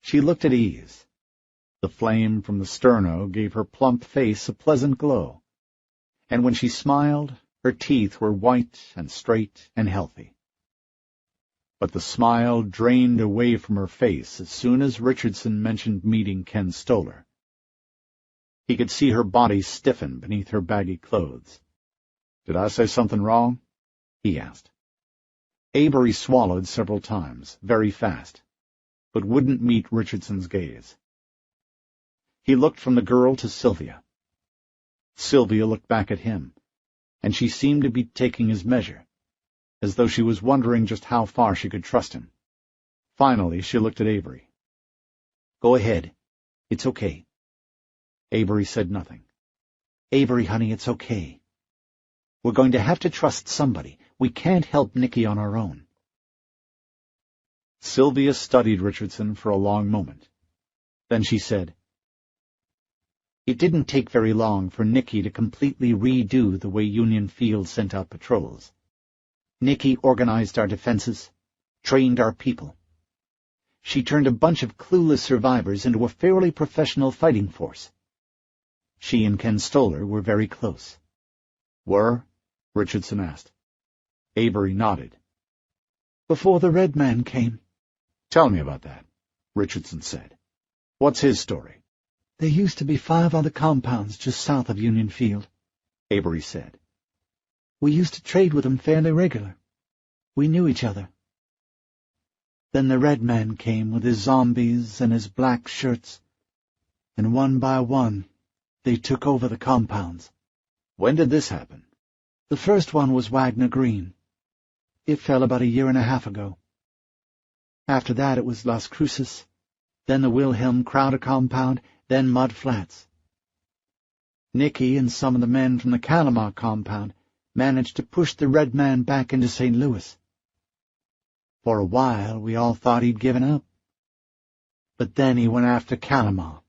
She looked at ease. The flame from the sterno gave her plump face a pleasant glow, and when she smiled, her teeth were white and straight and healthy. But the smile drained away from her face as soon as Richardson mentioned meeting Ken Stoller. He could see her body stiffen beneath her baggy clothes. "Did I say something wrong?" he asked. Avery swallowed several times, very fast, but wouldn't meet Richardson's gaze. He looked from the girl to Sylvia. Sylvia looked back at him, and she seemed to be taking his measure, as though she was wondering just how far she could trust him. Finally, she looked at Avery. "Go ahead. It's okay." Avery said nothing. "Avery, honey, it's okay. We're going to have to trust somebody. We can't help Nicky on our own." Sylvia studied Richardson for a long moment. Then she said, "It didn't take very long for Nicky to completely redo the way Union Field sent out patrols. Nicky organized our defenses, trained our people. She turned a bunch of clueless survivors into a fairly professional fighting force. She and Ken Stoller were very close." "Were?" Richardson asked. Avery nodded. "Before the Red Man came." "Tell me about that," Richardson said. "What's his story?" "There used to be 5 other compounds just south of Union Field," Avery said. "We used to trade with them fairly regular. We knew each other. Then the Red Man came with his zombies and his black shirts, and one by one they took over the compounds." "When did this happen?" "The first one was Wagner Green. It fell about 1.5 years ago. After that it was Las Cruces, then the Wilhelm Crowder compound, then Mud Flats. Nicky and some of the men from the Calamar compound managed to push the Red Man back into St. Louis. For a while we all thought he'd given up. But then he went after Calamar.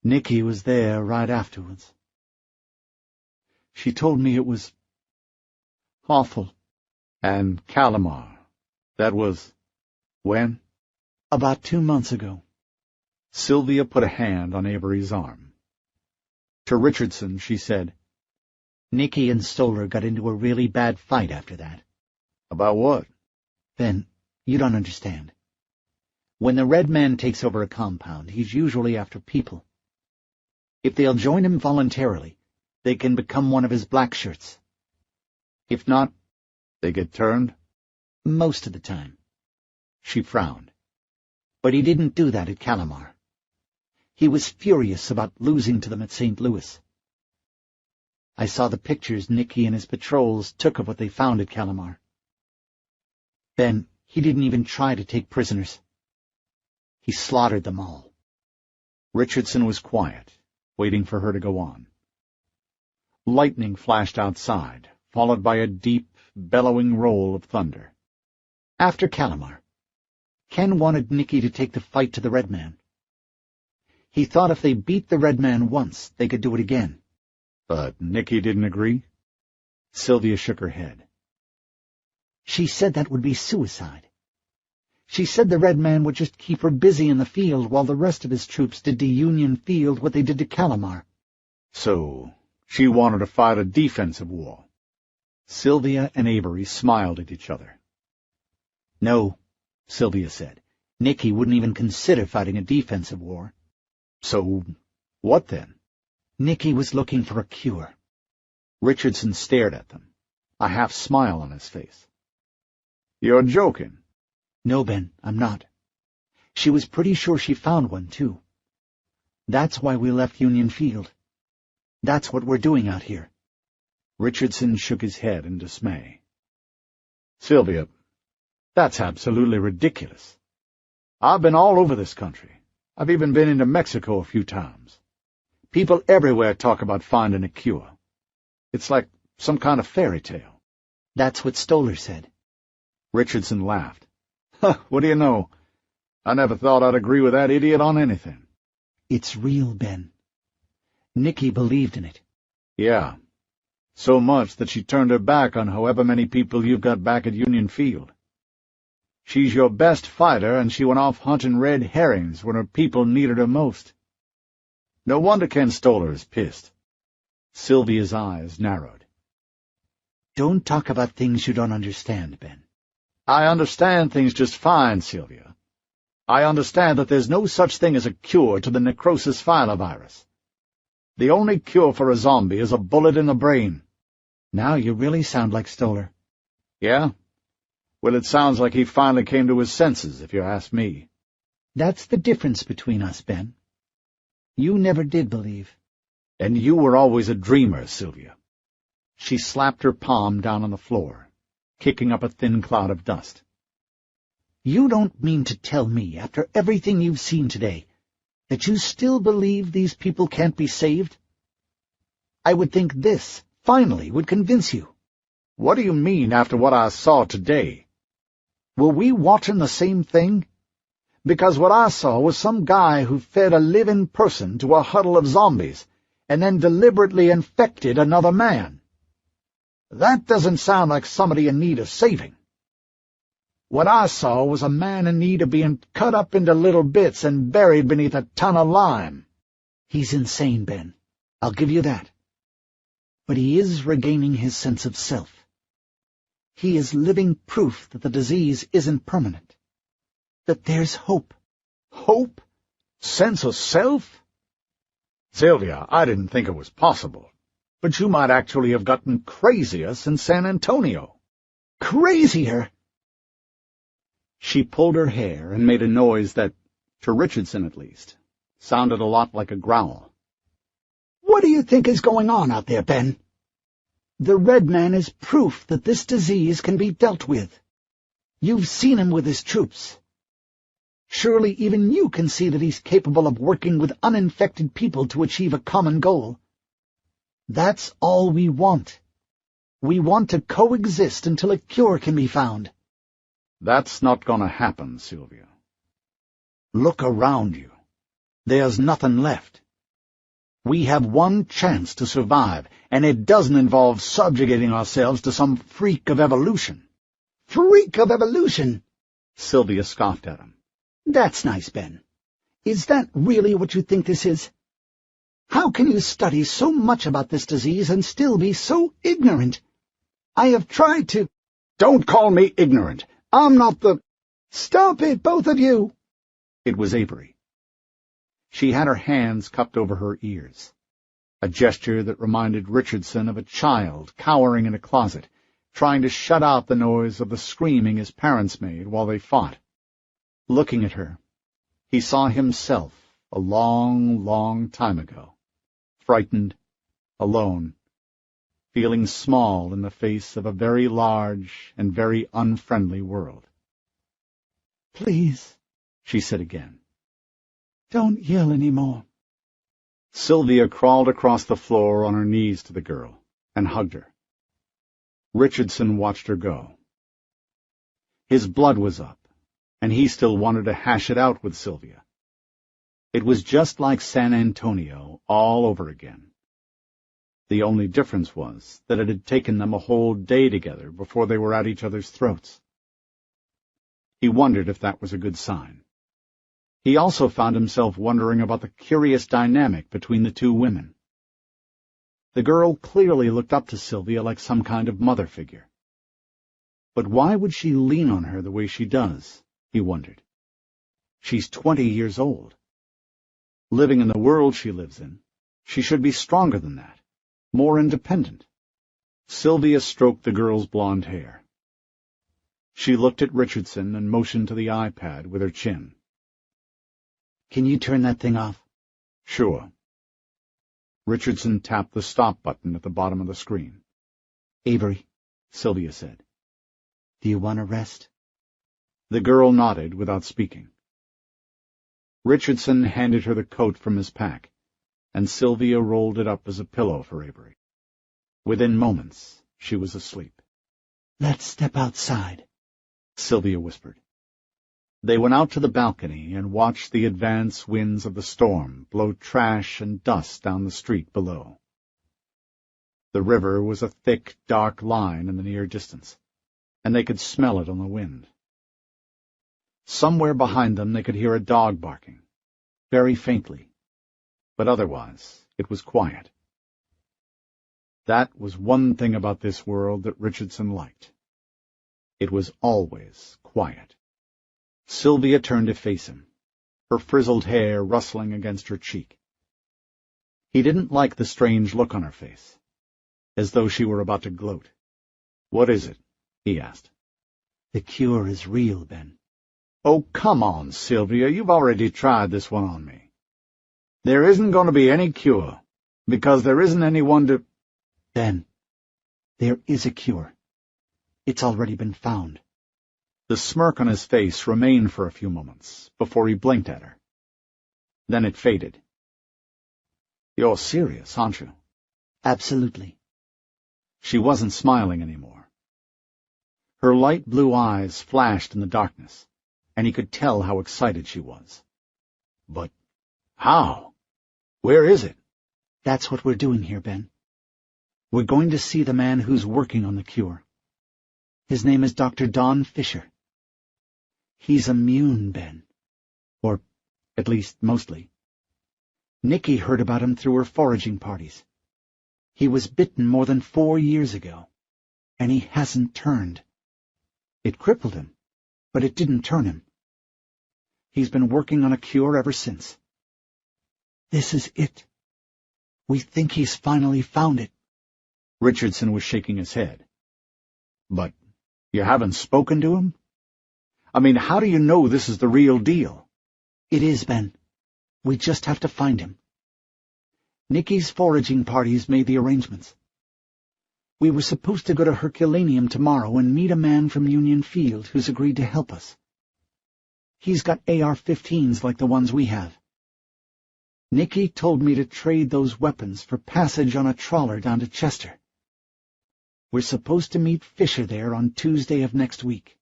Nicky was there right afterwards. She told me it was awful." "And Calamar, that was when?" "About 2 months ago." Sylvia put a hand on Avery's arm. To Richardson she said, "Nicky and Stoller got into a really bad fight after that." "About what?" "Ben, you don't understand. When the Red Man takes over a compound, he's usually after people. If they'll join him voluntarily, they can become one of his black shirts. If not, they get turned?" "Most of the time." She frowned. "But he didn't do that at Calamar. He was furious about losing to them at St. Louis. I saw the pictures Nicky and his patrols took of what they found at Calamar. Ben, he didn't even try to take prisoners. He slaughtered them all. Richardson was quiet, waiting for her to go on. Lightning flashed outside, followed by a deep, bellowing roll of thunder. After Calamar, Ken wanted Nicky to take the fight to the Red Man. He thought if they beat the Red Man once, they could do it again. But Nicky didn't agree? Sylvia shook her head. She said that would be suicide. She said the Red Man would just keep her busy in the field while the rest of his troops did to Union Field what they did to Calamar. So she wanted to fight a defensive war. Sylvia and Avery smiled at each other. No, Sylvia said. Nicky wouldn't even consider fighting a defensive war. So what then? Nicky was looking for a cure. Richardson stared at them, a half smile on his face. You're joking. No, Ben, I'm not. She was pretty sure she found one, too. That's why we left Union Field. That's what we're doing out here. Richardson shook his head in dismay. Sylvia, that's absolutely ridiculous. I've been all over this country. I've even been into Mexico a few times. People everywhere talk about finding a cure. It's like some kind of fairy tale. That's what Stoller said. Richardson laughed. What do you know? I never thought I'd agree with that idiot on anything. It's real, Ben. Nicky believed in it. Yeah. So much that she turned her back on however many people you've got back at Union Field. She's your best fighter, and she went off hunting red herrings when her people needed her most. No wonder Ken Stoller is pissed. Sylvia's eyes narrowed. Don't talk about things you don't understand, Ben. I understand things just fine, Sylvia. I understand that there's no such thing as a cure to the necrosis filovirus. The only cure for a zombie is a bullet in the brain. Now you really sound like Stoller. Yeah? Well, it sounds like he finally came to his senses, if you ask me. That's the difference between us, Ben. You never did believe. And you were always a dreamer, Sylvia. She slapped her palm down on the floor, kicking up a thin cloud of dust. You don't mean to tell me, after everything you've seen today, that you still believe these people can't be saved? I would think this, finally, would convince you. What do you mean, after what I saw today? Were we watching the same thing? Because what I saw was some guy who fed a living person to a huddle of zombies, and then deliberately infected another man. That doesn't sound like somebody in need of saving. What I saw was a man in need of being cut up into little bits and buried beneath a ton of lime. He's insane, Ben. I'll give you that. But he is regaining his sense of self. He is living proof that the disease isn't permanent. That there's hope. Hope? Sense of self? Sylvia, I didn't think it was possible. But you might actually have gotten crazier since San Antonio. Crazier? She pulled her hair and made a noise that, to Richardson at least, sounded a lot like a growl. What do you think is going on out there, Ben? The Red Man is proof that this disease can be dealt with. You've seen him with his troops. Surely even you can see that he's capable of working with uninfected people to achieve a common goal. That's all we want. We want to coexist until a cure can be found. That's not going to happen, Sylvia. Look around you. There's nothing left. We have one chance to survive, and it doesn't involve subjugating ourselves to some freak of evolution. Freak of evolution? Sylvia scoffed at him. That's nice, Ben. Is that really what you think this is? How can you study so much about this disease and still be so ignorant? I have tried to— Don't call me ignorant. I'm not the— Stop it, both of you! It was Avery. She had her hands cupped over her ears, a gesture that reminded Richardson of a child cowering in a closet, trying to shut out the noise of the screaming his parents made while they fought. Looking at her, he saw himself a long, long time ago, frightened, alone, feeling small in the face of a very large and very unfriendly world. "Please," she said again, "don't yell any more." Sylvia crawled across the floor on her knees to the girl and hugged her. Richardson watched her go. His blood was up, and he still wanted to hash it out with Sylvia. It was just like San Antonio all over again. The only difference was that it had taken them a whole day together before they were at each other's throats. He wondered if that was a good sign. He also found himself wondering about the curious dynamic between the two women. The girl clearly looked up to Sylvia like some kind of mother figure. But why would she lean on her the way she does, he wondered. She's 20 years old. Living in the world she lives in, she should be stronger than that, more independent. Sylvia stroked the girl's blonde hair. She looked at Richardson and motioned to the iPad with her chin. "Can you turn that thing off?" "Sure." Richardson tapped the stop button at the bottom of the screen. "Avery," Sylvia said. "Do you want to rest?" The girl nodded without speaking. Richardson handed her the coat from his pack, and Sylvia rolled it up as a pillow for Avery. Within moments, she was asleep. "Let's step outside," Sylvia whispered. They went out to the balcony and watched the advance winds of the storm blow trash and dust down the street below. The river was a thick, dark line in the near distance, and they could smell it on the wind. Somewhere behind them they could hear a dog barking, very faintly, but otherwise it was quiet. That was one thing about this world that Richardson liked. It was always quiet. Sylvia turned to face him, her frizzled hair rustling against her cheek. He didn't like the strange look on her face, as though she were about to gloat. "What is it?" he asked. "The cure is real, Ben." "Oh, come on, Sylvia, you've already tried this one on me. There isn't going to be any cure, because there isn't anyone to—" "Ben, there is a cure. It's already been found." The smirk on his face remained for a few moments before he blinked at her. Then it faded. "You're serious, aren't you?" "Absolutely." She wasn't smiling anymore. Her light blue eyes flashed in the darkness, and he could tell how excited she was. "But how? Where is it?" "That's what we're doing here, Ben. We're going to see the man who's working on the cure. His name is Dr. Don Fisher. He's immune, Ben. Or, at least, mostly. Nikki heard about him through her foraging parties. He was bitten more than 4 years ago, and he hasn't turned. It crippled him, but it didn't turn him. He's been working on a cure ever since. This is it. We think he's finally found it." Richardson was shaking his head. "But you haven't spoken to him? I mean, how do you know this is the real deal?" "It is, Ben. We just have to find him. Nikki's foraging parties made the arrangements. We were supposed to go to Herculaneum tomorrow and meet a man from Union Field who's agreed to help us. He's got AR-15s like the ones we have. Nikki told me to trade those weapons for passage on a trawler down to Chester. We're supposed to meet Fisher there on Tuesday of next week."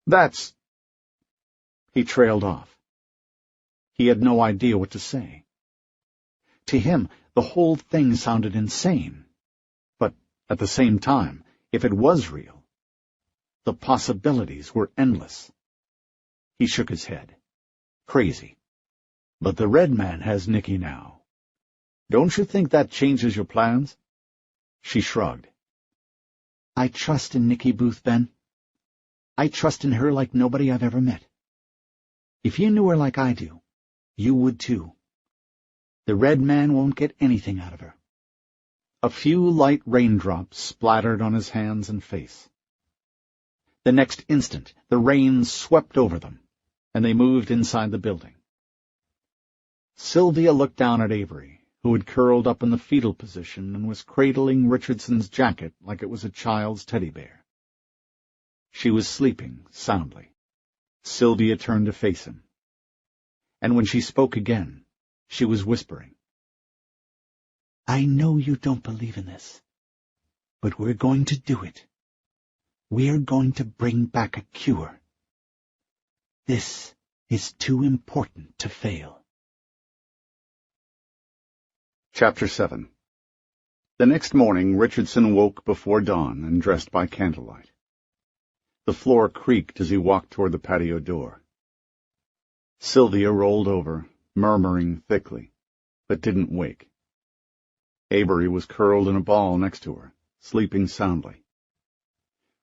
"That's—" He trailed off. He had no idea what to say. To him, the whole thing sounded insane. But at the same time, if it was real, the possibilities were endless. He shook his head. "Crazy. But the Red Man has Nikki now. Don't you think that changes your plans?" She shrugged. "I trust in Nikki Booth, Ben. I trust in her like nobody I've ever met. If you knew her like I do, you would too. The Red Man won't get anything out of her." A few light raindrops splattered on his hands and face. The next instant, the rain swept over them, and they moved inside the building. Sylvia looked down at Avery, who had curled up in the fetal position and was cradling Richardson's jacket like it was a child's teddy bear. She was sleeping soundly. Sylvia turned to face him. And when she spoke again, she was whispering. I know you don't believe in this, but we're going to do it. We're going to bring back a cure. This is too important to fail. Chapter 7. The next morning, Richardson woke before dawn and dressed by candlelight. The floor creaked as he walked toward the patio door. Sylvia rolled over, murmuring thickly, but didn't wake. Avery was curled in a ball next to her, sleeping soundly.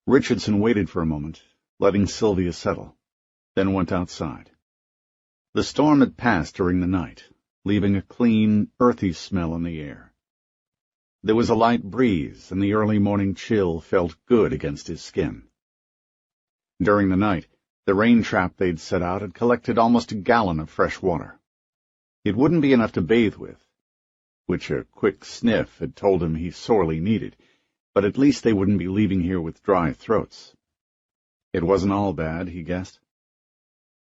Richardson waited for a moment, letting Sylvia settle, then went outside. The storm had passed during the night, leaving a clean, earthy smell in the air. There was a light breeze, and the early morning chill felt good against his skin. During the night, the rain trap they'd set out had collected almost a gallon of fresh water. It wouldn't be enough to bathe with, which a quick sniff had told him he sorely needed, but at least they wouldn't be leaving here with dry throats. It wasn't all bad, he guessed.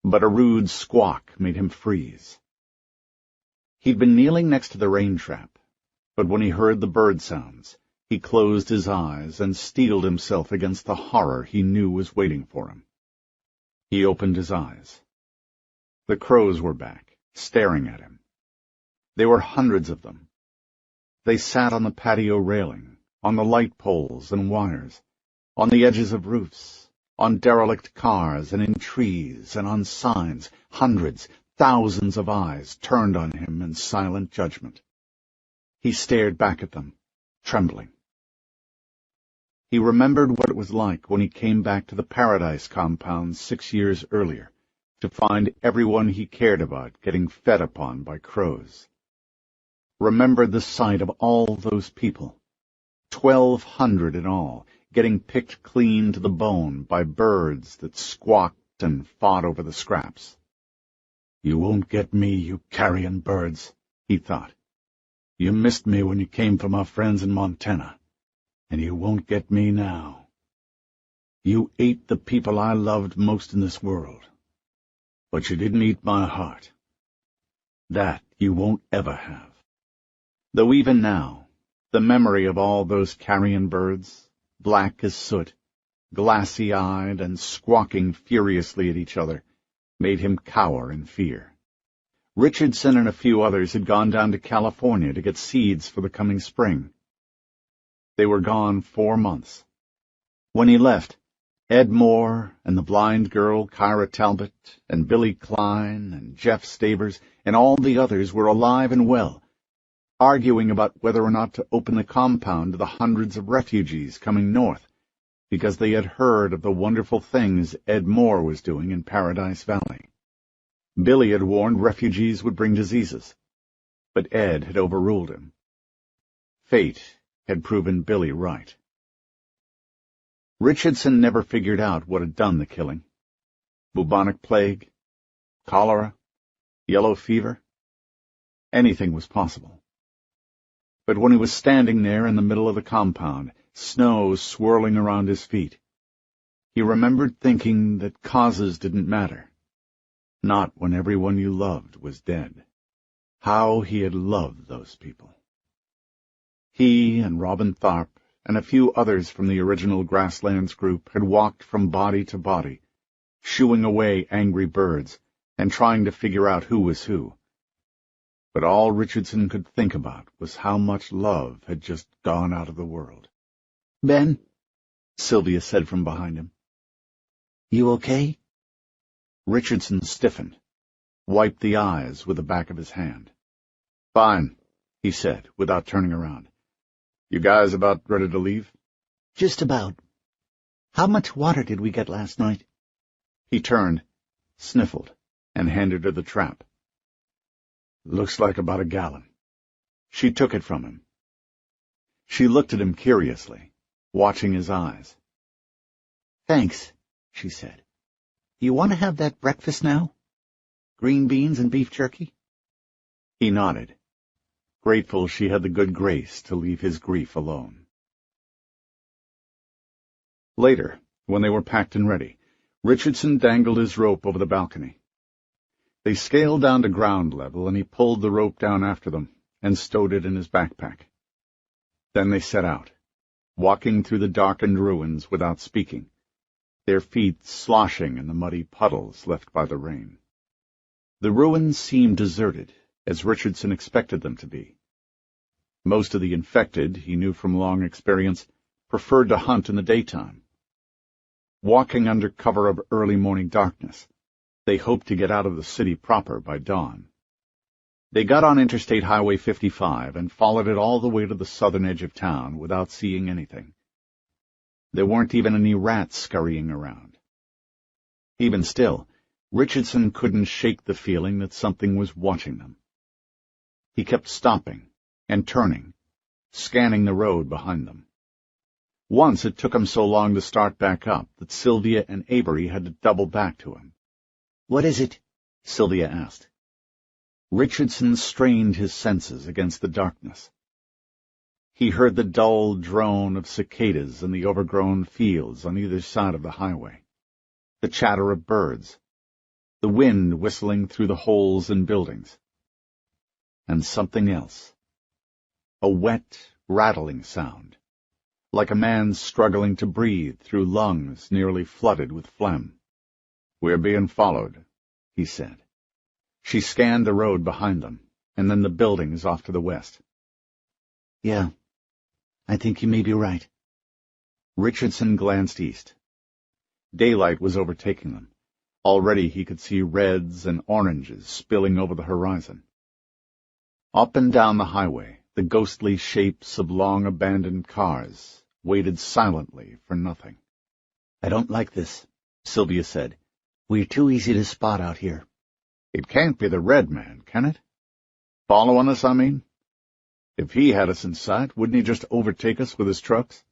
But a rude squawk made him freeze. He'd been kneeling next to the rain trap, but when he heard the bird sounds, he closed his eyes and steeled himself against the horror he knew was waiting for him. He opened his eyes. The crows were back, staring at him. There were hundreds of them. They sat on the patio railing, on the light poles and wires, on the edges of roofs, on derelict cars and in trees and on signs, hundreds, thousands of eyes turned on him in silent judgment. He stared back at them, trembling. He remembered what it was like when he came back to the Paradise compound 6 years earlier, to find everyone he cared about getting fed upon by crows. Remembered the sight of all those people, 1,200 in all, getting picked clean to the bone by birds that squawked and fought over the scraps. You won't get me, you carrion birds, he thought. You missed me when you came from our friends in Montana, and you won't get me now. You ate the people I loved most in this world, but you didn't eat my heart. That you won't ever have. Though even now, the memory of all those carrion birds, black as soot, glassy-eyed and squawking furiously at each other, made him cower in fear. Richardson and a few others had gone down to California to get seeds for the coming spring. They were gone 4 months. When he left, Ed Moore and the blind girl Kyra Talbot and Billy Klein and Jeff Stavers and all the others were alive and well, arguing about whether or not to open the compound to the hundreds of refugees coming north, because they had heard of the wonderful things Ed Moore was doing in Paradise Valley. Billy had warned refugees would bring diseases, but Ed had overruled him. Fate had proven Billy right. Richardson never figured out what had done the killing. Bubonic plague, cholera, yellow fever. Anything was possible. But when he was standing there in the middle of the compound, snow swirling around his feet, he remembered thinking that causes didn't matter. Not when everyone you loved was dead. How he had loved those people. He and Robin Tharp and a few others from the original Grasslands group had walked from body to body, shooing away angry birds and trying to figure out who was who. But all Richardson could think about was how much love had just gone out of the world. Ben? Sylvia said from behind him. You okay? Richardson stiffened, wiped the eyes with the back of his hand. Fine, he said, without turning around. You guys about ready to leave? Just about. How much water did we get last night? He turned, sniffled, and handed her the trap. Looks like about a gallon. She took it from him. She looked at him curiously, watching his eyes. Thanks, she said. You want to have that breakfast now? Green beans and beef jerky? He nodded, grateful she had the good grace to leave his grief alone. Later, when they were packed and ready, Richardson dangled his rope over the balcony. They scaled down to ground level, and he pulled the rope down after them and stowed it in his backpack. Then they set out, walking through the darkened ruins without speaking, their feet sloshing in the muddy puddles left by the rain. The ruins seemed deserted, as Richardson expected them to be. Most of the infected, he knew from long experience, preferred to hunt in the daytime. Walking under cover of early morning darkness, they hoped to get out of the city proper by dawn. They got on Interstate Highway 55 and followed it all the way to the southern edge of town without seeing anything. There weren't even any rats scurrying around. Even still, Richardson couldn't shake the feeling that something was watching them. He kept stopping and turning, scanning the road behind them. Once it took him so long to start back up that Sylvia and Avery had to double back to him. "What is it?" Sylvia asked. Richardson strained his senses against the darkness. He heard the dull drone of cicadas in the overgrown fields on either side of the highway, the chatter of birds, the wind whistling through the holes in buildings. And something else. A wet, rattling sound, like a man struggling to breathe through lungs nearly flooded with phlegm. "We're being followed," he said. She scanned the road behind them, and then the buildings off to the west. "Yeah, I think you may be right." Richardson glanced east. Daylight was overtaking them. Already he could see reds and oranges spilling over the horizon. Up and down the highway, the ghostly shapes of long abandoned cars waited silently for nothing. "I don't like this," Sylvia said. "We're too easy to spot out here." "It can't be the Red Man, can it? Following us, I mean? If he had us in sight, wouldn't he just overtake us with his trucks?"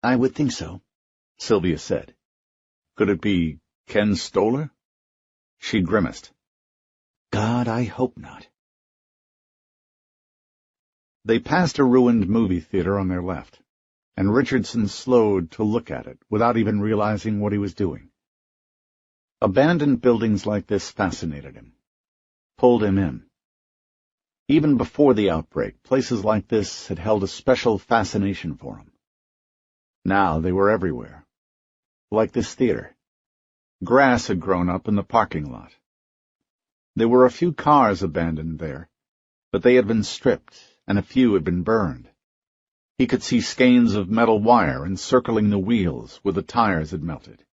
"I would think so," Sylvia said. "Could it be Ken Stoller?" She grimaced. "God, I hope not." They passed a ruined movie theater on their left, and Richardson slowed to look at it without even realizing what he was doing. Abandoned buildings like this fascinated him, pulled him in. Even before the outbreak, places like this had held a special fascination for him. Now they were everywhere, like this theater. Grass had grown up in the parking lot. There were a few cars abandoned there, but they had been stripped, and a few had been burned. He could see skeins of metal wire encircling the wheels where the tires had melted.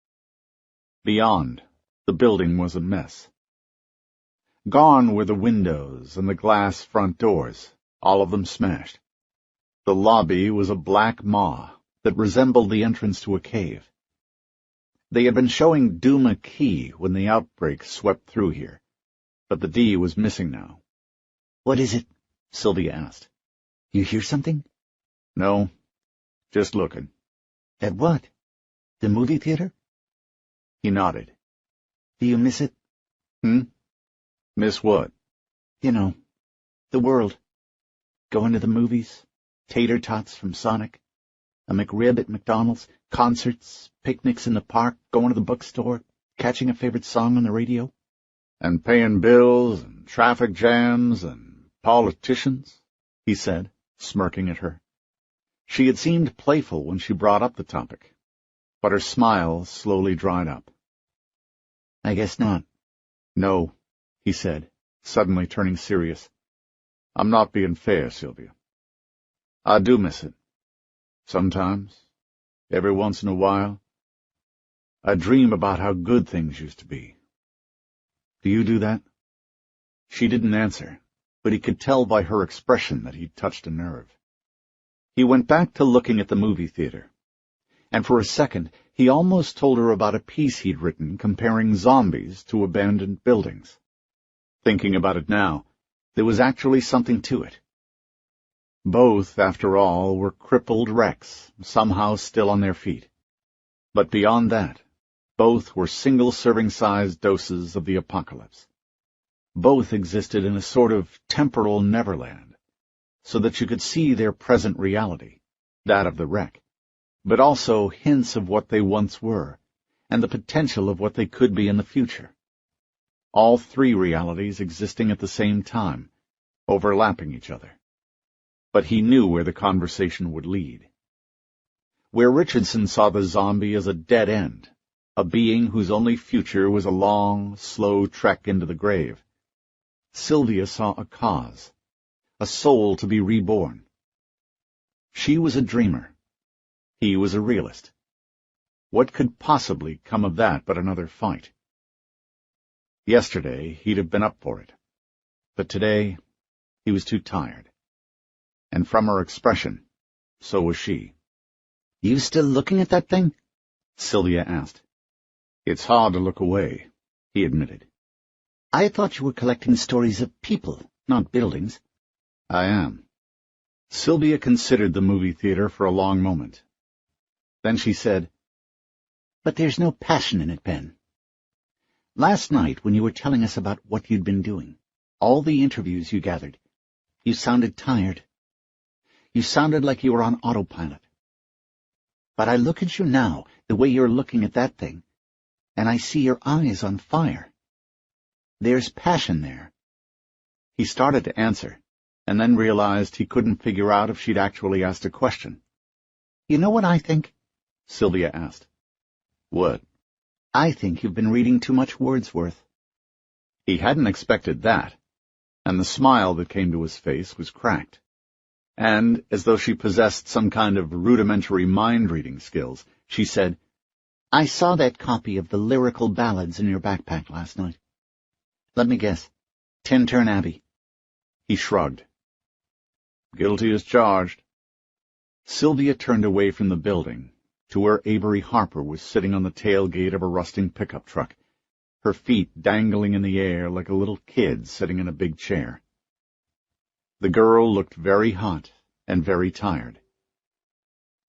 Beyond, the building was a mess. Gone were the windows and the glass front doors, all of them smashed. The lobby was a black maw that resembled the entrance to a cave. They had been showing Duma Key when the outbreak swept through here, but the D was missing now. "What is it?" Sylvia asked. "You hear something?" "No, just looking." "At what? The movie theater?" He nodded. "Do you miss it?" Miss what?" "You know, the world. Going to the movies, tater tots from Sonic, a McRib at McDonald's, concerts, picnics in the park, going to the bookstore, catching a favorite song on the radio." "And paying bills and traffic jams and politicians," he said, smirking at her. She had seemed playful when she brought up the topic, but her smile slowly dried up. "I guess not." "No," he said, suddenly turning serious. "I'm not being fair, Sylvia. I do miss it. Sometimes, every once in a while, I dream about how good things used to be. Do you do that?" She didn't answer, but he could tell by her expression that he'd touched a nerve. He went back to looking at the movie theater, and for a second he almost told her about a piece he'd written comparing zombies to abandoned buildings. Thinking about it now, there was actually something to it. Both, after all, were crippled wrecks, somehow still on their feet. But beyond that, both were single-serving-sized doses of the apocalypse. Both existed in a sort of temporal neverland, so that you could see their present reality, that of the wreck, but also hints of what they once were, and the potential of what they could be in the future. All three realities existing at the same time, overlapping each other. But he knew where the conversation would lead. Where Richardson saw the zombie as a dead end, a being whose only future was a long, slow trek into the grave, Sylvia saw a cause, a soul to be reborn. She was a dreamer. He was a realist. What could possibly come of that but another fight? Yesterday he'd have been up for it, but today he was too tired. And from her expression, so was she. "You still looking at that thing?" Sylvia asked. "It's hard to look away," he admitted. "I thought you were collecting stories of people, not buildings." "I am." Sylvia considered the movie theater for a long moment. Then she said, "But there's no passion in it, Ben. Last night, when you were telling us about what you'd been doing, all the interviews you gathered, you sounded tired. You sounded like you were on autopilot. But I look at you now, the way you're looking at that thing, and I see your eyes on fire. There's passion there." He started to answer, and then realized he couldn't figure out if she'd actually asked a question. "You know what I think?" Sylvia asked. "What?" "I think you've been reading too much Wordsworth." He hadn't expected that, and the smile that came to his face was cracked. And, as though she possessed some kind of rudimentary mind-reading skills, she said, "I saw that copy of the lyrical ballads in your backpack last night. Let me guess. Tintern Abbey." He shrugged. "Guilty as charged." Sylvia turned away from the building, to where Avery Harper was sitting on the tailgate of a rusting pickup truck, her feet dangling in the air like a little kid sitting in a big chair. The girl looked very hot and very tired.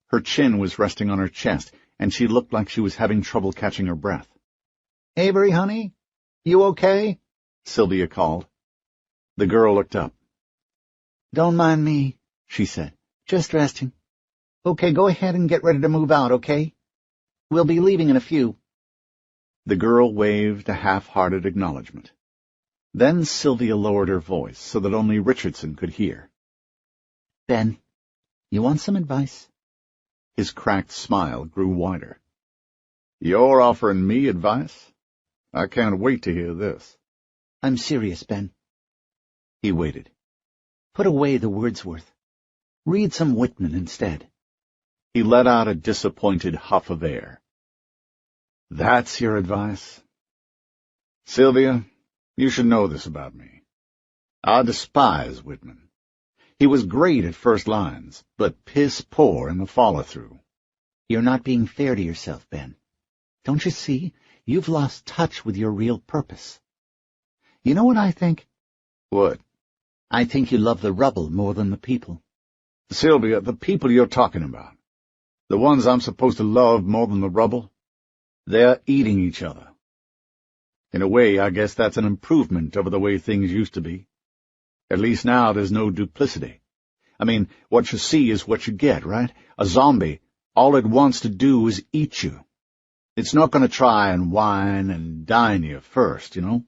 Her chin was resting on her chest, and she looked like she was having trouble catching her breath. "Avery, honey, you okay?" Sylvia called. The girl looked up. "Don't mind me," she said. "Just resting. Okay, go ahead and get ready to move out, okay? We'll be leaving in a few." The girl waved a half-hearted acknowledgement. Then Sylvia lowered her voice so that only Richardson could hear. "Ben, you want some advice?" His cracked smile grew wider. "You're offering me advice? I can't wait to hear this." "I'm serious, Ben." He waited. "Put away the Wordsworth. Read some Whitman instead." He let out a disappointed huff of air. "That's your advice? Sylvia, you should know this about me. I despise Whitman. He was great at first lines, but piss-poor in the follow-through." "You're not being fair to yourself, Ben. Don't you see? You've lost touch with your real purpose. You know what I think?" "What?" "I think you love the rubble more than the people." "Sylvia, the people you're talking about, the ones I'm supposed to love more than the rubble, they're eating each other. In a way, I guess that's an improvement over the way things used to be. At least now there's no duplicity. I mean, what you see is what you get, right? A zombie, all it wants to do is eat you. It's not going to try and whine and dine you first, you know?"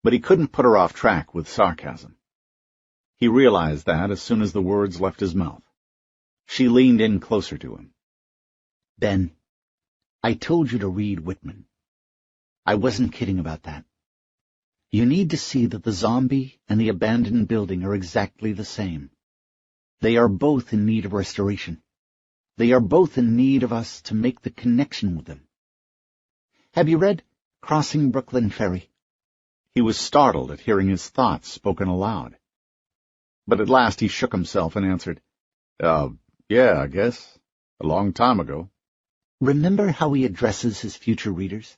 But he couldn't put her off track with sarcasm. He realized that as soon as the words left his mouth. She leaned in closer to him. "Ben, I told you to read Whitman. I wasn't kidding about that. You need to see that the zombie and the abandoned building are exactly the same. They are both in need of restoration. They are both in need of us to make the connection with them. Have you read Crossing Brooklyn Ferry?" He was startled at hearing his thoughts spoken aloud. But at last he shook himself and answered, Yeah, I guess. A long time ago." Remember how he addresses his future readers?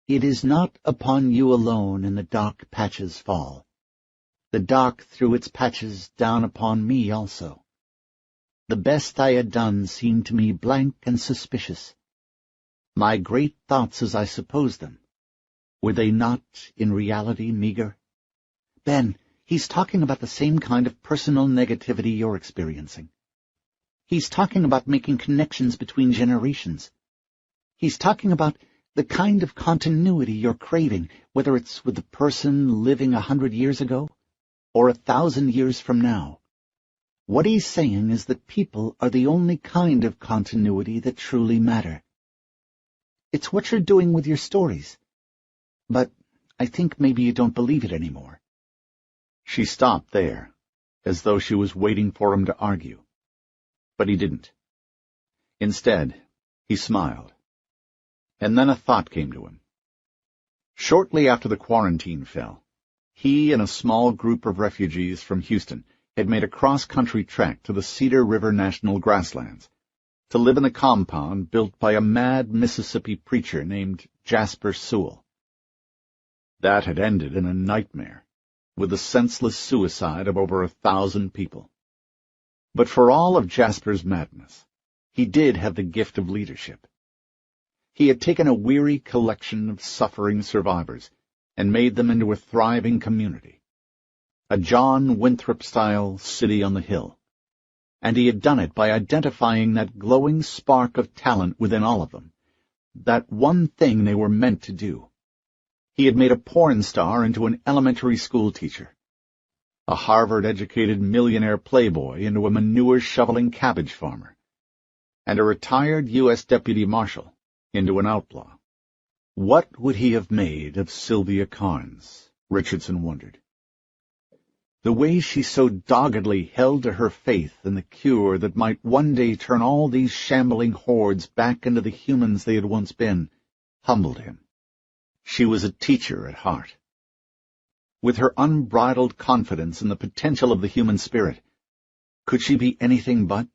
"It is not upon you alone in the dark patches fall. The dark threw its patches down upon me also. The best I had done seemed to me blank and suspicious. My great thoughts as I supposed them Were they not, in reality, meager? Ben, he's talking about the same kind of personal negativity you're experiencing. He's talking about making connections between generations. He's talking about the kind of continuity you're craving, whether it's with the person living 100 years ago or 1,000 years from now. What he's saying is that people are the only kind of continuity that truly matter. It's what you're doing with your stories. But I think maybe you don't believe it anymore. She stopped there, as though she was waiting for him to argue. But he didn't. Instead, he smiled. And then a thought came to him. Shortly after the quarantine fell, he and a small group of refugees from Houston had made a cross-country trek to the Cedar River National Grasslands to live in a compound built by a mad Mississippi preacher named Jasper Sewell. That had ended in a nightmare, with the senseless suicide of over 1,000 people. But for all of Jasper's madness, he did have the gift of leadership. He had taken a weary collection of suffering survivors and made them into a thriving community, a John Winthrop-style city on the hill. And he had done it by identifying that glowing spark of talent within all of them, that one thing they were meant to do. He had made a porn star into an elementary school teacher, a Harvard-educated millionaire playboy into a manure-shoveling cabbage farmer, and a retired U.S. deputy marshal into an outlaw. What would he have made of Sylvia Carnes? Richardson wondered. The way she so doggedly held to her faith in the cure that might one day turn all these shambling hordes back into the humans they had once been humbled him. She was a teacher at heart. With her unbridled confidence in the potential of the human spirit, could she be anything but?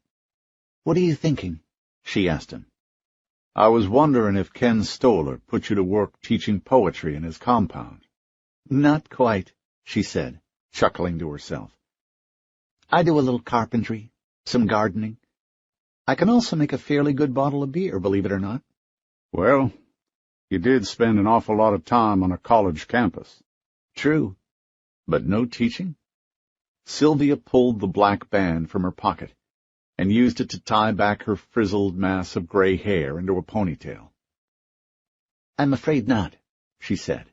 "What are you thinking?" she asked him. "I was wondering if Ken Stoller put you to work teaching poetry in his compound." "Not quite," she said, chuckling to herself. "I do a little carpentry, some gardening. I can also make a fairly good bottle of beer, believe it or not." "Well, you did spend an awful lot of time on a college campus." "True." "But no teaching?" Sylvia pulled the black band from her pocket and used it to tie back her frizzled mass of gray hair into a ponytail. "I'm afraid not," she said.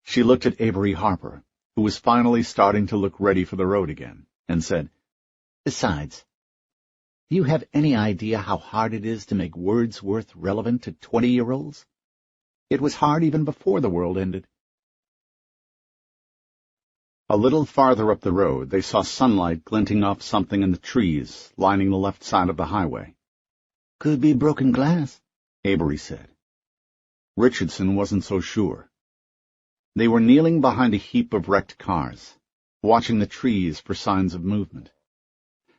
She looked at Avery Harper, who was finally starting to look ready for the road again, and said, "Besides, do you have any idea how hard it is to make Wordsworth relevant to 20-year-olds? It was hard even before the world ended." A little farther up the road, they saw sunlight glinting off something in the trees lining the left side of the highway. "Could be broken glass," Avery said. Richardson wasn't so sure. They were kneeling behind a heap of wrecked cars, watching the trees for signs of movement.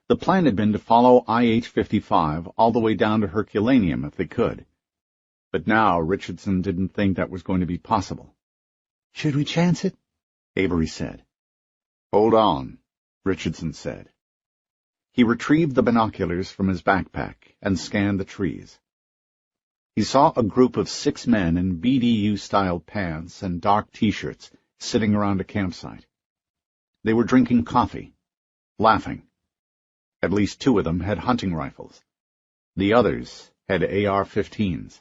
The plan had been to follow I-855 all the way down to Herculaneum if they could. But now Richardson didn't think that was going to be possible. "Should we chance it?" Avery said. "Hold on," Richardson said. He retrieved the binoculars from his backpack and scanned the trees. He saw a group of 6 men in BDU-style pants and dark T-shirts sitting around a campsite. They were drinking coffee, laughing. At least 2 of them had hunting rifles. The others had AR-15s.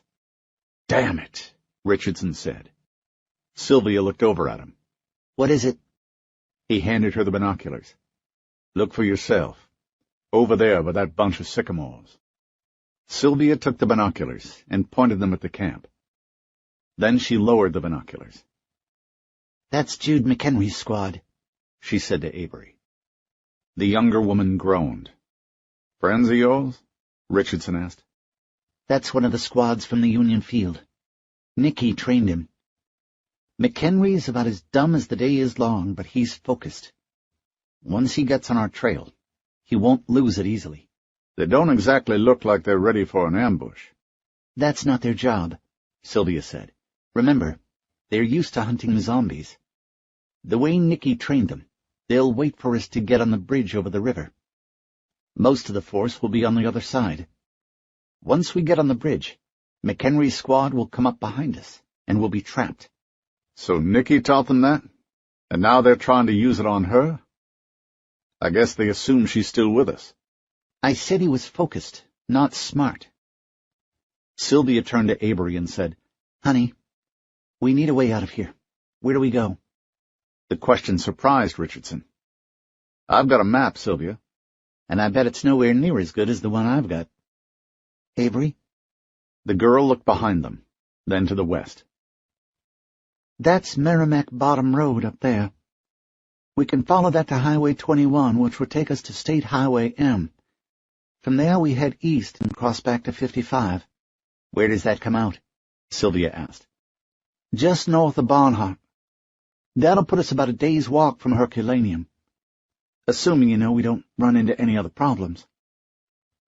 "Damn it," Richardson said. Sylvia looked over at him. "What is it?" He handed her the binoculars. "Look for yourself. Over there by that bunch of sycamores." Sylvia took the binoculars and pointed them at the camp. Then she lowered the binoculars. "That's Jude McKinney's squad," she said to Avery. The younger woman groaned. "Friends of yours?" Richardson asked. "That's one of the squads from the Union Field. Nicky trained him. McHenry's about as dumb as the day is long, but he's focused. Once he gets on our trail, he won't lose it easily." "They don't exactly look like they're ready for an ambush." "That's not their job," Sylvia said. "Remember, they're used to hunting zombies. The way Nicky trained them, they'll wait for us to get on the bridge over the river. Most of the force will be on the other side. Once we get on the bridge, McHenry's squad will come up behind us, and we'll be trapped. So Nicky taught them that? And now they're trying to use it on her? I guess they assume she's still with us. I said he was focused, not smart. Sylvia turned to Avery and said, "Honey, we need a way out of here. Where do we go?" The question surprised Richardson. "I've got a map, Sylvia." "And I bet it's nowhere near as good as the one I've got." "Avery?" The girl looked behind them, then to the west. "That's Merrimack Bottom Road up there. We can follow that to Highway 21, which will take us to State Highway M. From there we head east and cross back to 55. Where does that come out?" Sylvia asked. "Just north of Barnhart. That'll put us about a day's walk from Herculaneum. Assuming, we don't run into any other problems."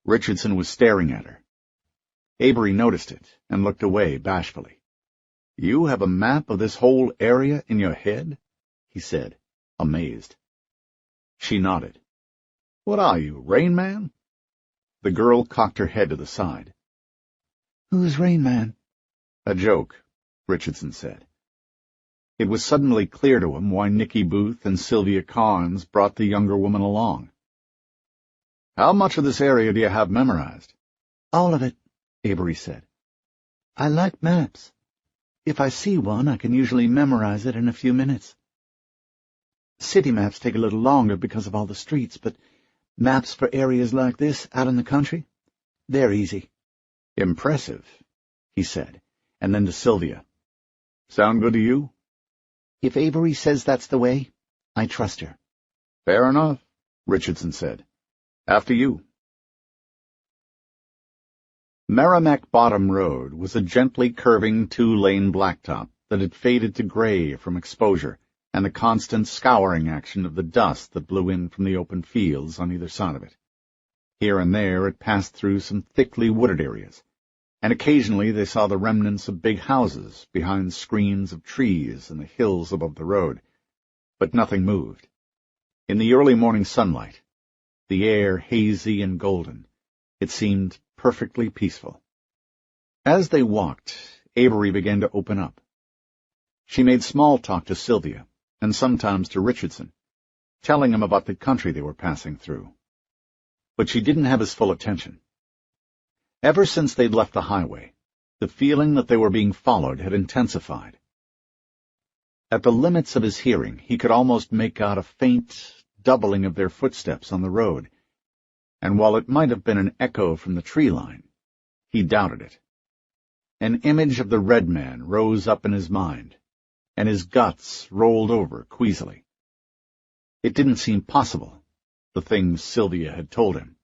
Richardson was staring at her. Avery noticed it and looked away bashfully. "You have a map of this whole area in your head?" he said, amazed. She nodded. "What are you, Rain Man?" The girl cocked her head to the side. "Who's Rain Man?" "A joke," Richardson said. It was suddenly clear to him why Nicky Booth and Sylvia Carnes brought the younger woman along. "How much of this area do you have memorized?" "All of it," Avery said. "I like maps. If I see one, I can usually memorize it in a few minutes. City maps take a little longer because of all the streets, but maps for areas like this out in the country, they're easy." "Impressive," he said, and then to Sylvia. "Sound good to you?" "If Avery says that's the way, I trust her." "Fair enough," Richardson said. "After you." Merrimack Bottom Road was a gently curving 2-lane blacktop that had faded to gray from exposure and the constant scouring action of the dust that blew in from the open fields on either side of it. Here and there it passed through some thickly wooded areas, and occasionally they saw the remnants of big houses behind screens of trees in the hills above the road, but nothing moved. In the early morning sunlight, the air hazy and golden, it seemed perfectly peaceful. As they walked, Avery began to open up. She made small talk to Sylvia, and sometimes to Richardson, telling him about the country they were passing through. But she didn't have his full attention. Ever since they'd left the highway, the feeling that they were being followed had intensified. At the limits of his hearing, he could almost make out a faint doubling of their footsteps on the road, and while it might have been an echo from the tree line, he doubted it. An image of the red man rose up in his mind, and his guts rolled over queasily. It didn't seem possible, the things Sylvia had told him.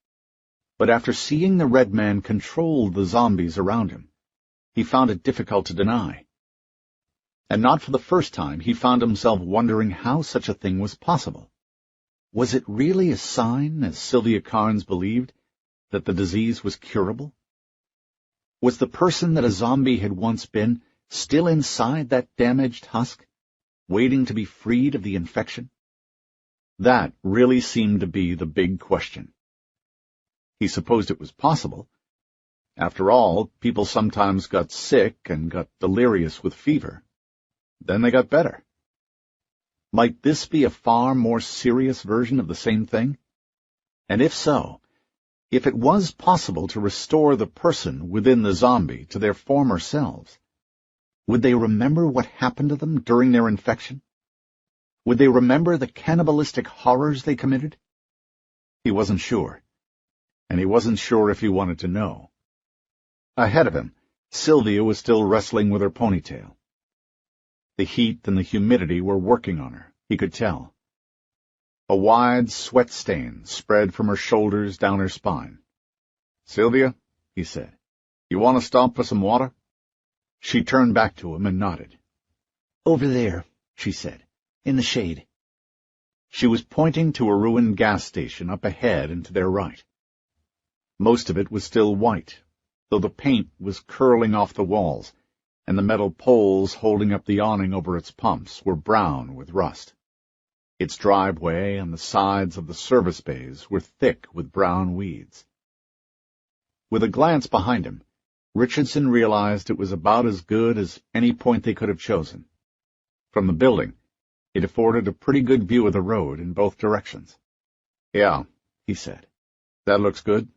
But after seeing the red man control the zombies around him, he found it difficult to deny. And not for the first time he found himself wondering how such a thing was possible. Was it really a sign, as Sylvia Carnes believed, that the disease was curable? Was the person that a zombie had once been still inside that damaged husk, waiting to be freed of the infection? That really seemed to be the big question. He supposed it was possible. After all, people sometimes got sick and got delirious with fever. Then they got better. Might this be a far more serious version of the same thing? And if so, if it was possible to restore the person within the zombie to their former selves, would they remember what happened to them during their infection? Would they remember the cannibalistic horrors they committed? He wasn't sure, and he wasn't sure if he wanted to know. Ahead of him, Sylvia was still wrestling with her ponytail. The heat and the humidity were working on her, he could tell. A wide sweat stain spread from her shoulders down her spine. "Sylvia," he said, "you want to stop for some water?" She turned back to him and nodded. "Over there," she said, "in the shade." She was pointing to a ruined gas station up ahead and to their right. Most of it was still white, though the paint was curling off the walls, and the metal poles holding up the awning over its pumps were brown with rust. Its driveway and the sides of the service bays were thick with brown weeds. With a glance behind him, Richardson realized it was about as good as any point they could have chosen. From the building, it afforded a pretty good view of the road in both directions. "Yeah," he said. "That looks good."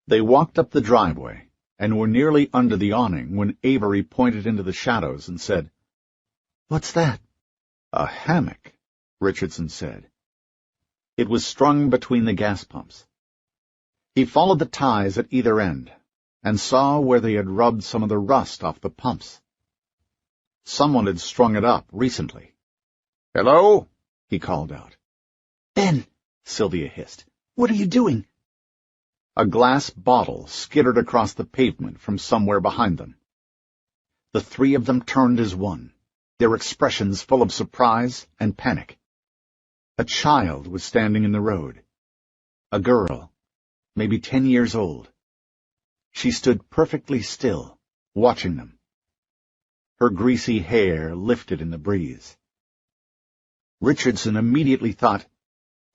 They walked up the driveway and were nearly under the awning when Avery pointed into the shadows and said, "What's that?" "A hammock," Richardson said. It was strung between the gas pumps. He followed the ties at either end and saw where they had rubbed some of the rust off the pumps. Someone had strung it up recently. "Hello?" he called out. "Ben," Sylvia hissed. "what are you doing?" A glass bottle skittered across the pavement from somewhere behind them. The three of them turned as one, their expressions full of surprise and panic. A child was standing in the road. A girl, maybe 10 years old. She stood perfectly still, watching them. Her greasy hair lifted in the breeze. Richardson immediately thought,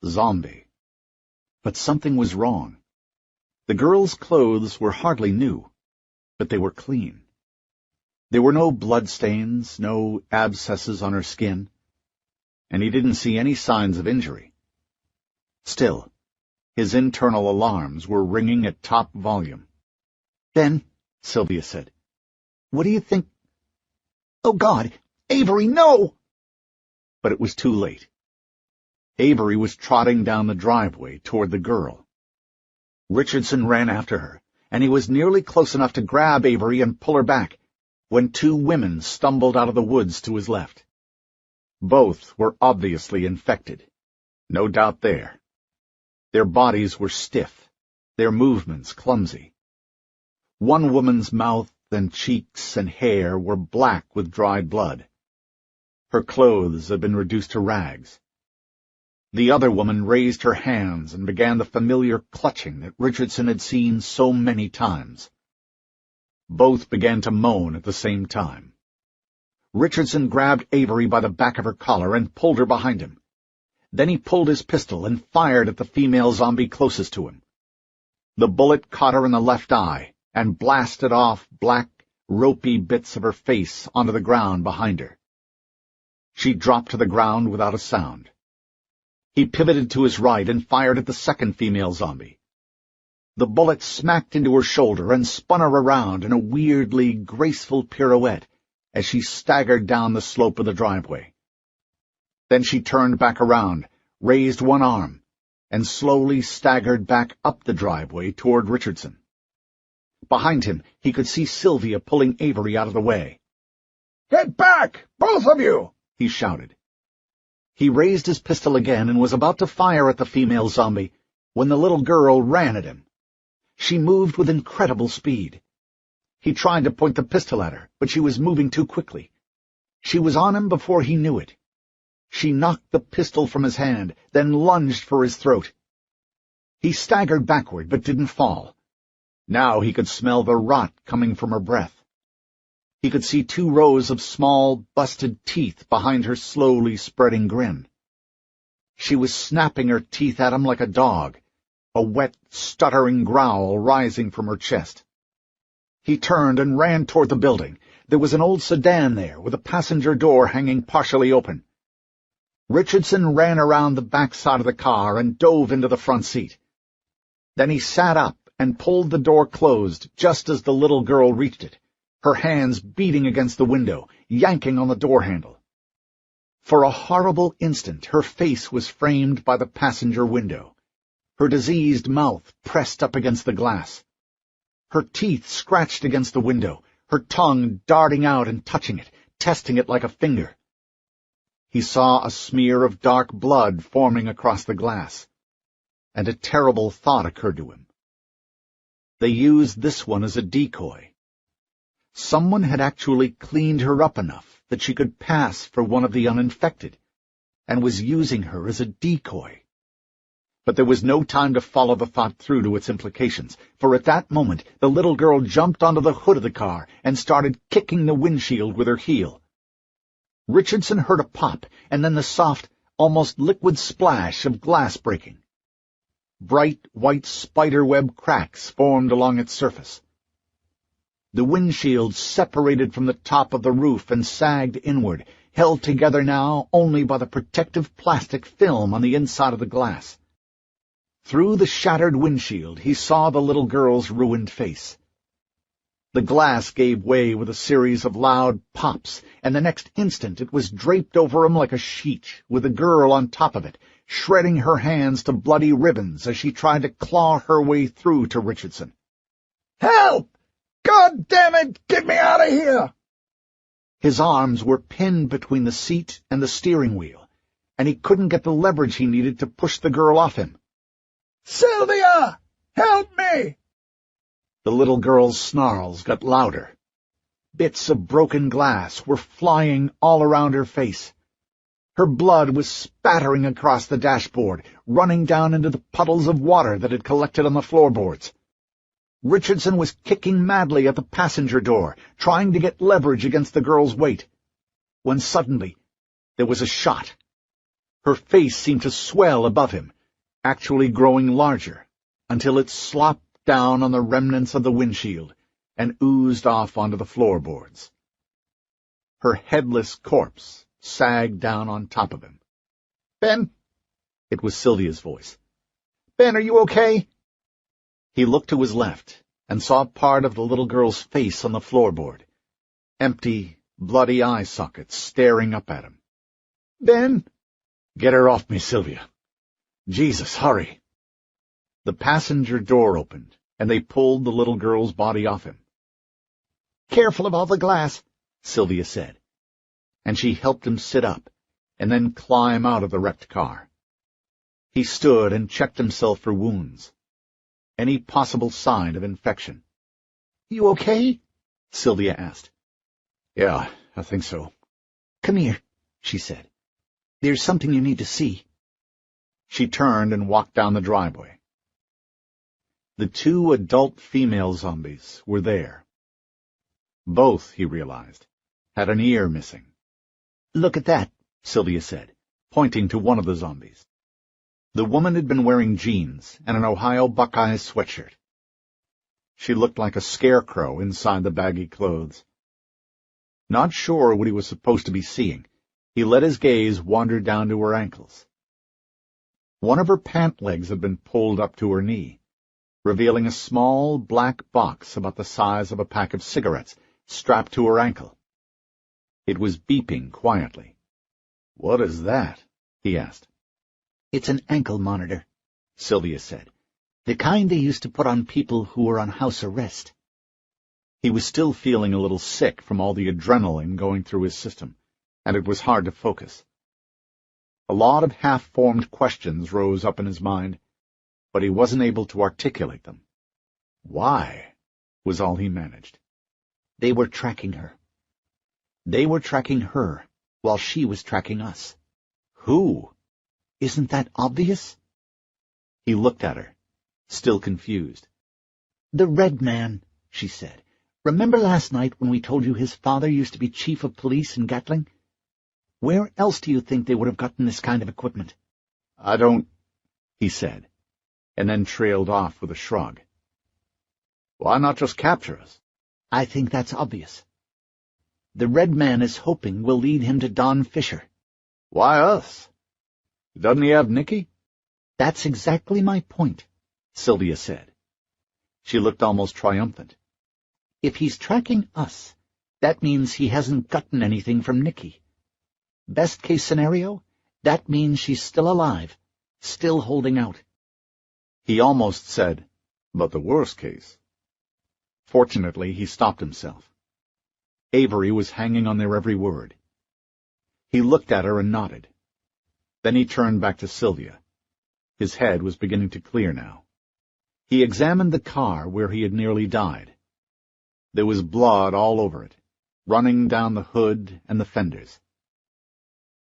zombie. But something was wrong. The girl's clothes were hardly new, but they were clean. There were no bloodstains, no abscesses on her skin, and he didn't see any signs of injury. Still, his internal alarms were ringing at top volume. "Ben," Sylvia said, "what do you think—" "Oh, God! Avery, no!" But it was too late. Avery was trotting down the driveway toward the girl. Richardson ran after her, and he was nearly close enough to grab Avery and pull her back, when two women stumbled out of the woods to his left. Both were obviously infected. No doubt there. Their bodies were stiff, their movements clumsy. One woman's mouth and cheeks and hair were black with dried blood. Her clothes had been reduced to rags. The other woman raised her hands and began the familiar clutching that Richardson had seen so many times. Both began to moan at the same time. Richardson grabbed Avery by the back of her collar and pulled her behind him. Then he pulled his pistol and fired at the female zombie closest to him. The bullet caught her in the left eye and blasted off black, ropey bits of her face onto the ground behind her. She dropped to the ground without a sound. He pivoted to his right and fired at the second female zombie. The bullet smacked into her shoulder and spun her around in a weirdly graceful pirouette as she staggered down the slope of the driveway. Then she turned back around, raised one arm, and slowly staggered back up the driveway toward Richardson. Behind him, he could see Sylvia pulling Avery out of the way. "Get back, both of you!" he shouted. He raised his pistol again and was about to fire at the female zombie when the little girl ran at him. She moved with incredible speed. He tried to point the pistol at her, but she was moving too quickly. She was on him before he knew it. She knocked the pistol from his hand, then lunged for his throat. He staggered backward, but didn't fall. Now he could smell the rot coming from her breath. He could see 2 rows of small, busted teeth behind her slowly spreading grin. She was snapping her teeth at him like a dog, a wet, stuttering growl rising from her chest. He turned and ran toward the building. There was an old sedan there, with a passenger door hanging partially open. Richardson ran around the back side of the car and dove into the front seat. Then he sat up and pulled the door closed just as the little girl reached it, her hands beating against the window, yanking on the door handle. For a horrible instant, her face was framed by the passenger window, her diseased mouth pressed up against the glass. Her teeth scratched against the window, her tongue darting out and touching it, testing it like a finger. He saw a smear of dark blood forming across the glass, and a terrible thought occurred to him. They used this one as a decoy. Someone had actually cleaned her up enough that she could pass for one of the uninfected, and was using her as a decoy. But there was no time to follow the thought through to its implications, for at that moment the little girl jumped onto the hood of the car and started kicking the windshield with her heel. Richardson heard a pop, and then the soft, almost liquid splash of glass breaking. Bright white spiderweb cracks formed along its surface. The windshield separated from the top of the roof and sagged inward, held together now only by the protective plastic film on the inside of the glass. Through the shattered windshield he saw the little girl's ruined face. The glass gave way with a series of loud pops, and the next instant it was draped over him like a sheet, with the girl on top of it, shredding her hands to bloody ribbons as she tried to claw her way through to Richardson. "Help! God damn it! Get me out of here!" His arms were pinned between the seat and the steering wheel, and he couldn't get the leverage he needed to push the girl off him. "Sylvia! Help me!" The little girl's snarls got louder. Bits of broken glass were flying all around her face. Her blood was spattering across the dashboard, running down into the puddles of water that had collected on the floorboards. Richardson was kicking madly at the passenger door, trying to get leverage against the girl's weight, when suddenly there was a shot. Her face seemed to swell above him, actually growing larger, until it slopped down on the remnants of the windshield and oozed off onto the floorboards. Her headless corpse sagged down on top of him. "Ben?" It was Sylvia's voice. "Ben, are you okay?" He looked to his left and saw part of the little girl's face on the floorboard, empty, bloody eye sockets staring up at him. "Ben?" "Get her off me, Sylvia. Jesus, hurry." The passenger door opened, and they pulled the little girl's body off him. "Careful of all the glass," Sylvia said, and she helped him sit up and then climb out of the wrecked car. He stood and checked himself for wounds, any possible sign of infection. "You okay?" Sylvia asked. "Yeah, I think so." "Come here," she said. "There's something you need to see." She turned and walked down the driveway. The 2 adult female zombies were there. Both, he realized, had an ear missing. "Look at that," Sylvia said, pointing to one of the zombies. The woman had been wearing jeans and an Ohio Buckeyes sweatshirt. She looked like a scarecrow inside the baggy clothes. Not sure what he was supposed to be seeing, he let his gaze wander down to her ankles. One of her pant legs had been pulled up to her knee, revealing a small black box about the size of a pack of cigarettes strapped to her ankle. It was beeping quietly. "What is that?" he asked. "It's an ankle monitor," Sylvia said. "The kind they used to put on people who were on house arrest." He was still feeling a little sick from all the adrenaline going through his system, and it was hard to focus. A lot of half-formed questions rose up in his mind, but he wasn't able to articulate them. "Why?" was all he managed. "They were tracking her. They were tracking her while she was tracking us." "Who?" "Isn't that obvious?" He looked at her, still confused. "The Red Man," she said. "Remember last night when we told you his father used to be chief of police in Gatling? Where else do you think they would have gotten this kind of equipment?" "I don't," he said, and then trailed off with a shrug. "Why not just capture us?" "I think that's obvious. The Red Man is hoping we'll lead him to Don Fisher." "Why us? Doesn't he have Nicky?" "That's exactly my point," Sylvia said. She looked almost triumphant. "If he's tracking us, that means he hasn't gotten anything from Nicky. Best case scenario, that means she's still alive, still holding out." He almost said, "But the worst case." Fortunately, he stopped himself. Avery was hanging on their every word. He looked at her and nodded. Then he turned back to Sylvia. His head was beginning to clear now. He examined the car where he had nearly died. There was blood all over it, running down the hood and the fenders.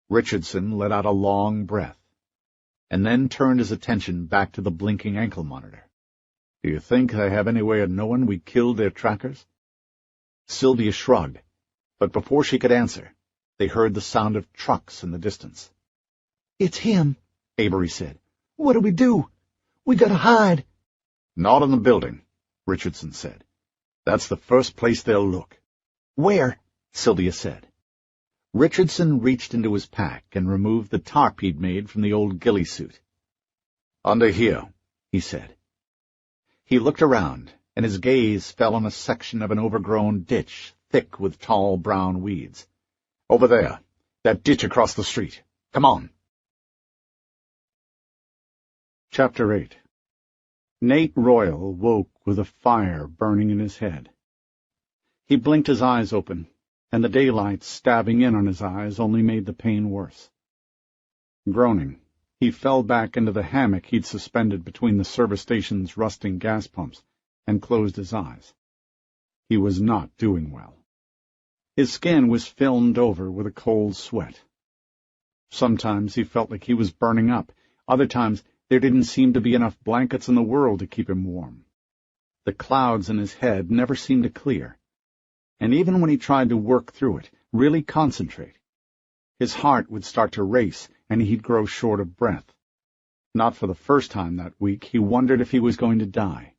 Richardson let out a long breath, and then turned his attention back to the blinking ankle monitor. "Do you think they have any way of knowing we killed their trackers?" Sylvia shrugged, but before she could answer, they heard the sound of trucks in the distance. "It's him," Avery said. "What do we do? We gotta hide." "Not in the building," Richardson said. That's the first place they'll look. Where? Sylvia said. Richardson reached into his pack and removed the tarp he'd made from the old ghillie suit. Under here, he said. He looked around, and his gaze fell on a section of an overgrown ditch, thick with tall brown weeds. Over there, that ditch across the street. Come on. Chapter 8. Nate Royal woke with a fire burning in his head. He blinked his eyes open, and the daylight stabbing in on his eyes only made the pain worse. Groaning, he fell back into the hammock he'd suspended between the service station's rusting gas pumps and closed his eyes. He was not doing well. His skin was filmed over with a cold sweat. Sometimes he felt like he was burning up. Other times there didn't seem to be enough blankets in the world to keep him warm. The clouds in his head never seemed to clear, and even when he tried to work through it, really concentrate, his heart would start to race and he'd grow short of breath. Not for the first time that week, he wondered if he was going to die.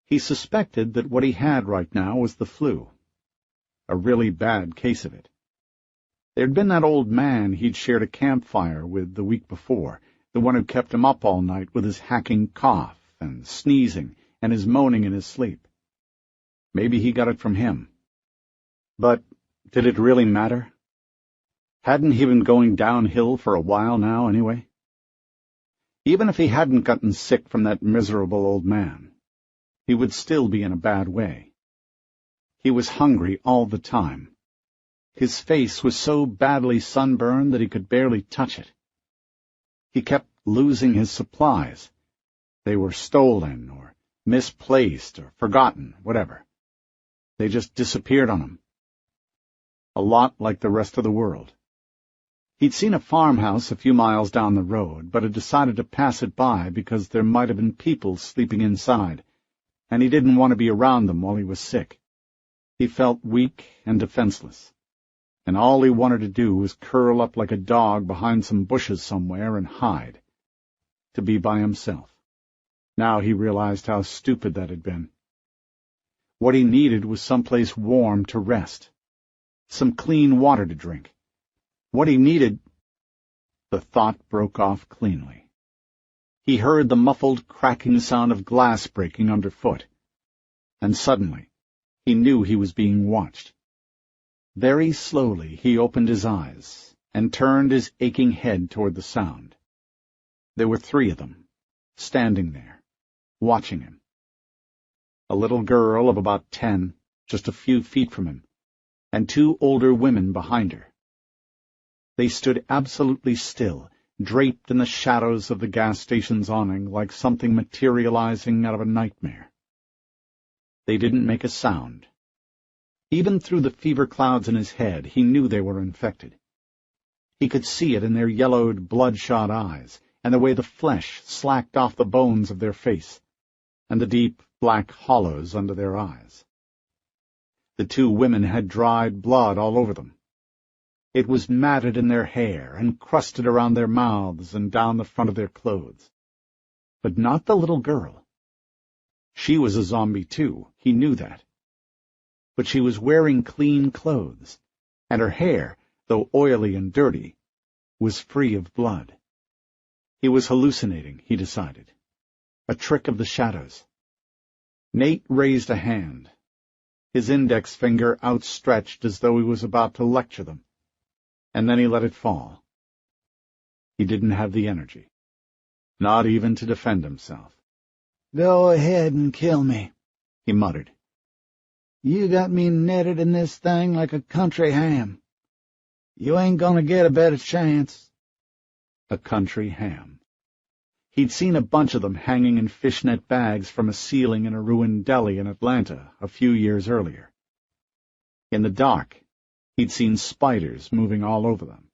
He suspected that what he had right now was the flu, a really bad case of it. There'd been that old man he'd shared a campfire with the week before, the one who kept him up all night with his hacking cough and sneezing and his moaning in his sleep. Maybe he got it from him. But did it really matter? Hadn't he been going downhill for a while now, anyway? Even if he hadn't gotten sick from that miserable old man, he would still be in a bad way. He was hungry all the time. His face was so badly sunburned that he could barely touch it. He kept losing his supplies. They were stolen or misplaced or forgotten, whatever. They just disappeared on him. A lot like the rest of the world. He'd seen a farmhouse a few miles down the road, but had decided to pass it by because there might have been people sleeping inside, and he didn't want to be around them while he was sick. He felt weak and defenseless, and all he wanted to do was curl up like a dog behind some bushes somewhere and hide, to be by himself. Now he realized how stupid that had been. What he needed was someplace warm to rest, some clean water to drink. What he needed— The thought broke off cleanly. He heard the muffled cracking sound of glass breaking underfoot, and suddenly he knew he was being watched. Very slowly he opened his eyes and turned his aching head toward the sound. There were 3 of them, standing there, watching him. A little girl of about 10, just a few feet from him, and 2 older women behind her. They stood absolutely still, draped in the shadows of the gas station's awning like something materializing out of a nightmare. They didn't make a sound. Even through the fever clouds in his head, he knew they were infected. He could see it in their yellowed, bloodshot eyes, and the way the flesh slacked off the bones of their face, and the deep, black hollows under their eyes. The 2 women had dried blood all over them. It was matted in their hair and crusted around their mouths and down the front of their clothes. But not the little girl. She was a zombie too, he knew that. But she was wearing clean clothes, and her hair, though oily and dirty, was free of blood. He was hallucinating, he decided. A trick of the shadows. Nate raised a hand, his index finger outstretched as though he was about to lecture them, and then he let it fall. He didn't have the energy, not even to defend himself. "Go ahead and kill me," he muttered. "You got me netted in this thing like a country ham. You ain't gonna get a better chance." A country ham. He'd seen a bunch of them hanging in fishnet bags from a ceiling in a ruined deli in Atlanta a few years earlier. In the dark, he'd seen spiders moving all over them.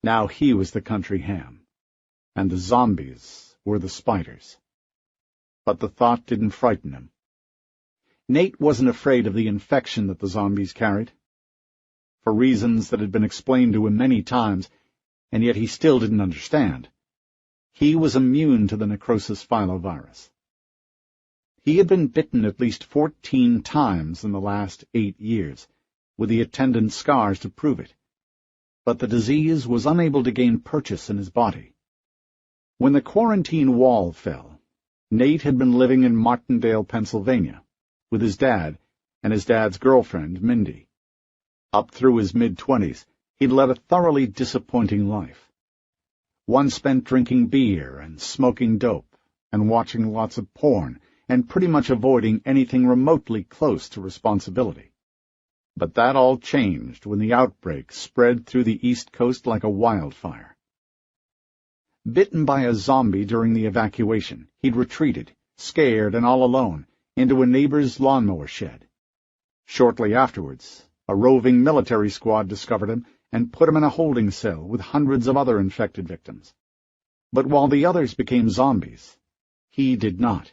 Now he was the country ham, and the zombies were the spiders. But the thought didn't frighten him. Nate wasn't afraid of the infection that the zombies carried, for reasons that had been explained to him many times, and yet he still didn't understand. He was immune to the necrosis filovirus. He had been bitten at least 14 times in the last 8 years, with the attendant scars to prove it. But the disease was unable to gain purchase in his body. When the quarantine wall fell, Nate had been living in Martindale, Pennsylvania, with his dad and his dad's girlfriend, Mindy. Up through his mid-20s, he'd led a thoroughly disappointing life. One spent drinking beer and smoking dope and watching lots of porn and pretty much avoiding anything remotely close to responsibility. But that all changed when the outbreak spread through the East Coast like a wildfire. Bitten by a zombie during the evacuation, he'd retreated, scared and all alone, into a neighbor's lawnmower shed. Shortly afterwards, a roving military squad discovered him and put him in a holding cell with hundreds of other infected victims. But while the others became zombies, he did not.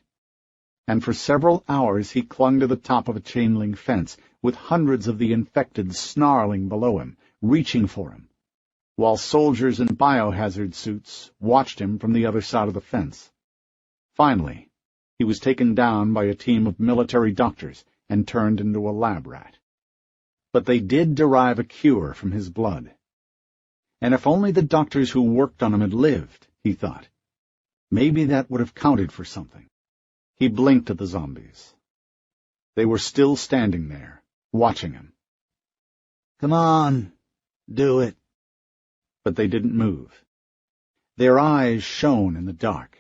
And for several hours he clung to the top of a chain-link fence, with hundreds of the infected snarling below him, reaching for him, while soldiers in biohazard suits watched him from the other side of the fence. Finally, he was taken down by a team of military doctors and turned into a lab rat. But they did derive a cure from his blood. And if only the doctors who worked on him had lived, he thought, maybe that would have counted for something. He blinked at the zombies. They were still standing there, watching him. Come on, do it. But they didn't move. Their eyes shone in the dark.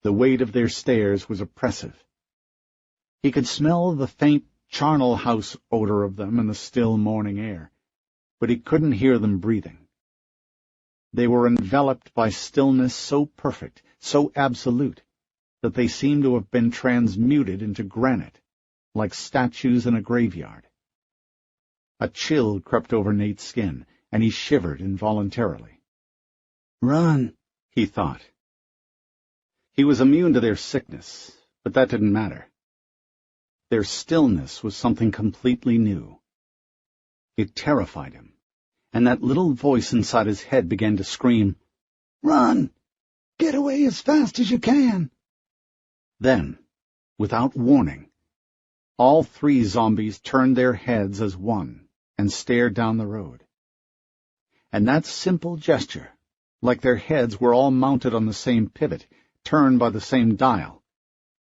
The weight of their stares was oppressive. He could smell the faint charnel house odor of them in the still morning air, but he couldn't hear them breathing. They were enveloped by stillness so perfect, so absolute, that they seemed to have been transmuted into granite, like statues in a graveyard. A chill crept over Nate's skin, and he shivered involuntarily. Run, he thought. He was immune to their sickness, but that didn't matter. Their stillness was something completely new. It terrified him, and that little voice inside his head began to scream, Run! Get away as fast as you can! Then, without warning, all 3 zombies turned their heads as one and stared down the road. And that simple gesture, like their heads were all mounted on the same pivot, turned by the same dial,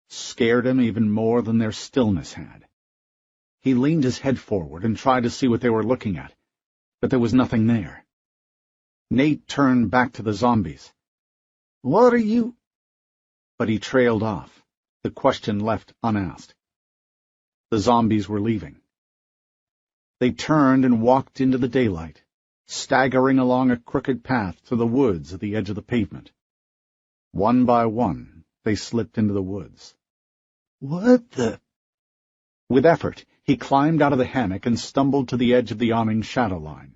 scared him even more than their stillness had. He leaned his head forward and tried to see what they were looking at, but there was nothing there. Nate turned back to the zombies. What are you? But he trailed off, the question left unasked. The zombies were leaving. They turned and walked into the daylight, staggering along a crooked path to the woods at the edge of the pavement. One by one, they slipped into the woods. What the? With effort, he climbed out of the hammock and stumbled to the edge of the awning shadow line,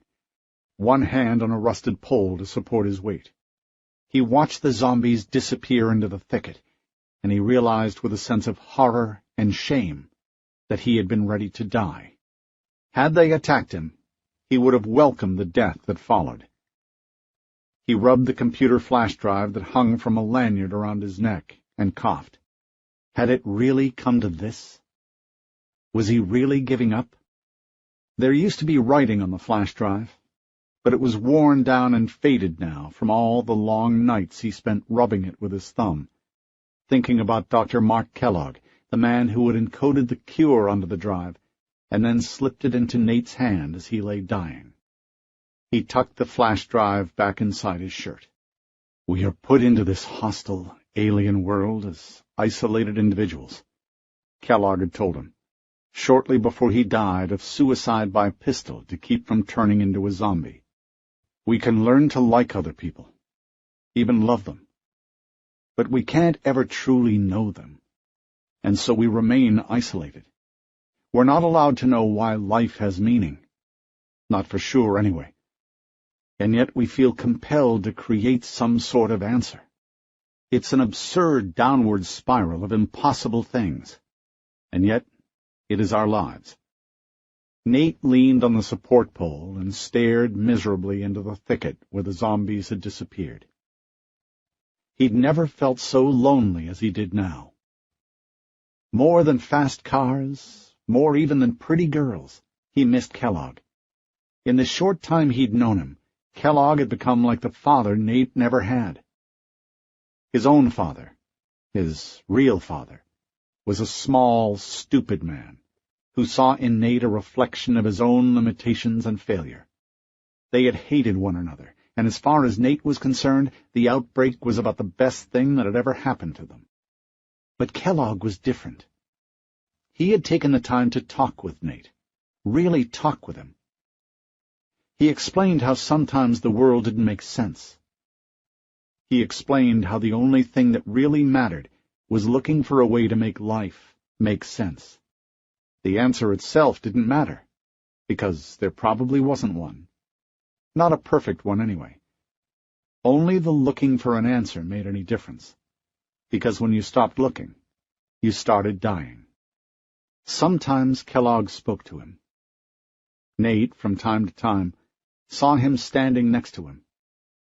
one hand on a rusted pole to support his weight. He watched the zombies disappear into the thicket, and he realized with a sense of horror and shame that he had been ready to die. Had they attacked him, he would have welcomed the death that followed. He rubbed the computer flash drive that hung from a lanyard around his neck and coughed. Had it really come to this? Was he really giving up? There used to be writing on the flash drive, but it was worn down and faded now from all the long nights he spent rubbing it with his thumb, thinking about Dr. Mark Kellogg, the man who had encoded the cure onto the drive, and then slipped it into Nate's hand as he lay dying. He tucked the flash drive back inside his shirt. We are put into this hostile, alien world as isolated individuals, Kellogg had told him, shortly before he died of suicide by pistol to keep from turning into a zombie. We can learn to like other people, even love them, but we can't ever truly know them, and so we remain isolated. We're not allowed to know why life has meaning. Not for sure, anyway. And yet we feel compelled to create some sort of answer. It's an absurd downward spiral of impossible things. And yet, it is our lives. Nate leaned on the support pole and stared miserably into the thicket where the zombies had disappeared. He'd never felt so lonely as he did now. More than fast cars, more even than pretty girls, he missed Kellogg. In the short time he'd known him, Kellogg had become like the father Nate never had. His own father, his real father, was a small, stupid man who saw in Nate a reflection of his own limitations and failure. They had hated one another, and as far as Nate was concerned, the outbreak was about the best thing that had ever happened to them. But Kellogg was different. He had taken the time to talk with Nate, really talk with him. He explained how sometimes the world didn't make sense. He explained how the only thing that really mattered was looking for a way to make life make sense. The answer itself didn't matter, because there probably wasn't one. Not a perfect one, anyway. Only the looking for an answer made any difference, because when you stopped looking, you started dying. Sometimes Kellogg spoke to him. Nate, from time to time, saw him standing next to him,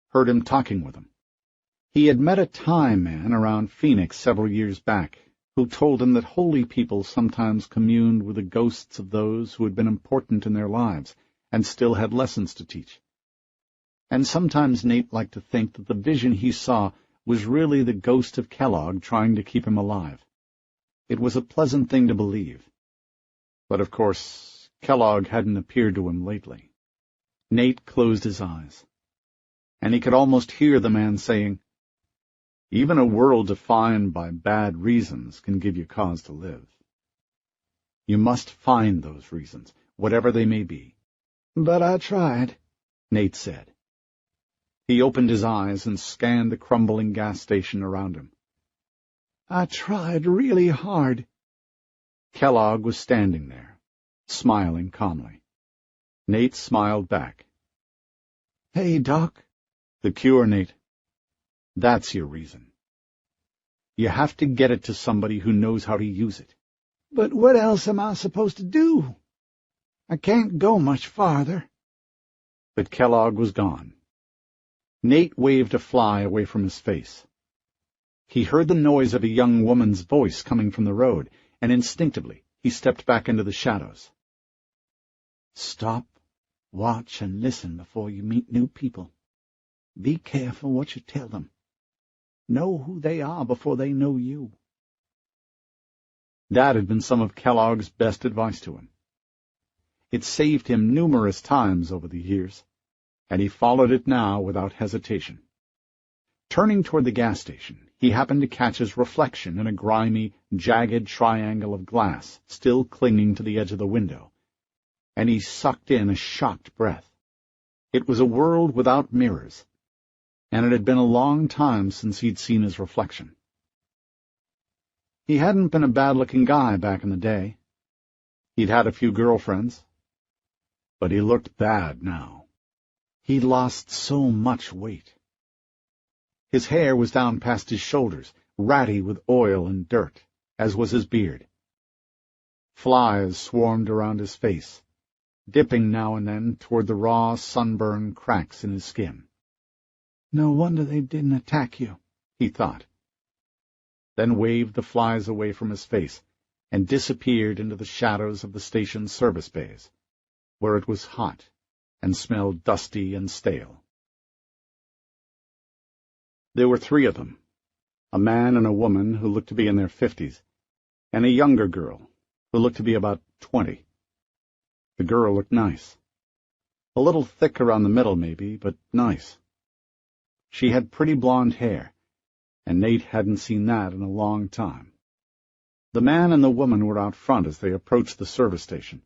heard him talking with him. He had met a Thai man around Phoenix several years back who told him that holy people sometimes communed with the ghosts of those who had been important in their lives and still had lessons to teach. And sometimes Nate liked to think that the vision he saw was really the ghost of Kellogg trying to keep him alive. It was a pleasant thing to believe. But, of course, Kellogg hadn't appeared to him lately. Nate closed his eyes, and he could almost hear the man saying, "Even a world defined by bad reasons can give you cause to live. You must find those reasons, whatever they may be." "But I tried," Nate said. He opened his eyes and scanned the crumbling gas station around him. "I tried really hard." Kellogg was standing there, smiling calmly. Nate smiled back. "Hey, Doc." "The cure, Nate. That's your reason. You have to get it to somebody who knows how to use it." "But what else am I supposed to do? I can't go much farther." But Kellogg was gone. Nate waved a fly away from his face. He heard the noise of a young woman's voice coming from the road, and instinctively he stepped back into the shadows. "Stop, watch, and listen before you meet new people. Be careful what you tell them. Know who they are before they know you." That had been some of Kellogg's best advice to him. It saved him numerous times over the years, and he followed it now without hesitation. Turning toward the gas station, he happened to catch his reflection in a grimy, jagged triangle of glass still clinging to the edge of the window, and he sucked in a shocked breath. It was a world without mirrors, and it had been a long time since he'd seen his reflection. He hadn't been a bad-looking guy back in the day. He'd had a few girlfriends, but he looked bad now. He'd lost so much weight. His hair was down past his shoulders, ratty with oil and dirt, as was his beard. Flies swarmed around his face, dipping now and then toward the raw, sunburned cracks in his skin. "No wonder they didn't attack you," he thought, then waved the flies away from his face and disappeared into the shadows of the station's service bays, where it was hot and smelled dusty and stale. There were 3 of them, a man and a woman who looked to be in their 50s, and a younger girl who looked to be about 20. The girl looked nice. A little thick around the middle, maybe, but nice. She had pretty blonde hair, and Nate hadn't seen that in a long time. The man and the woman were out front as they approached the service station,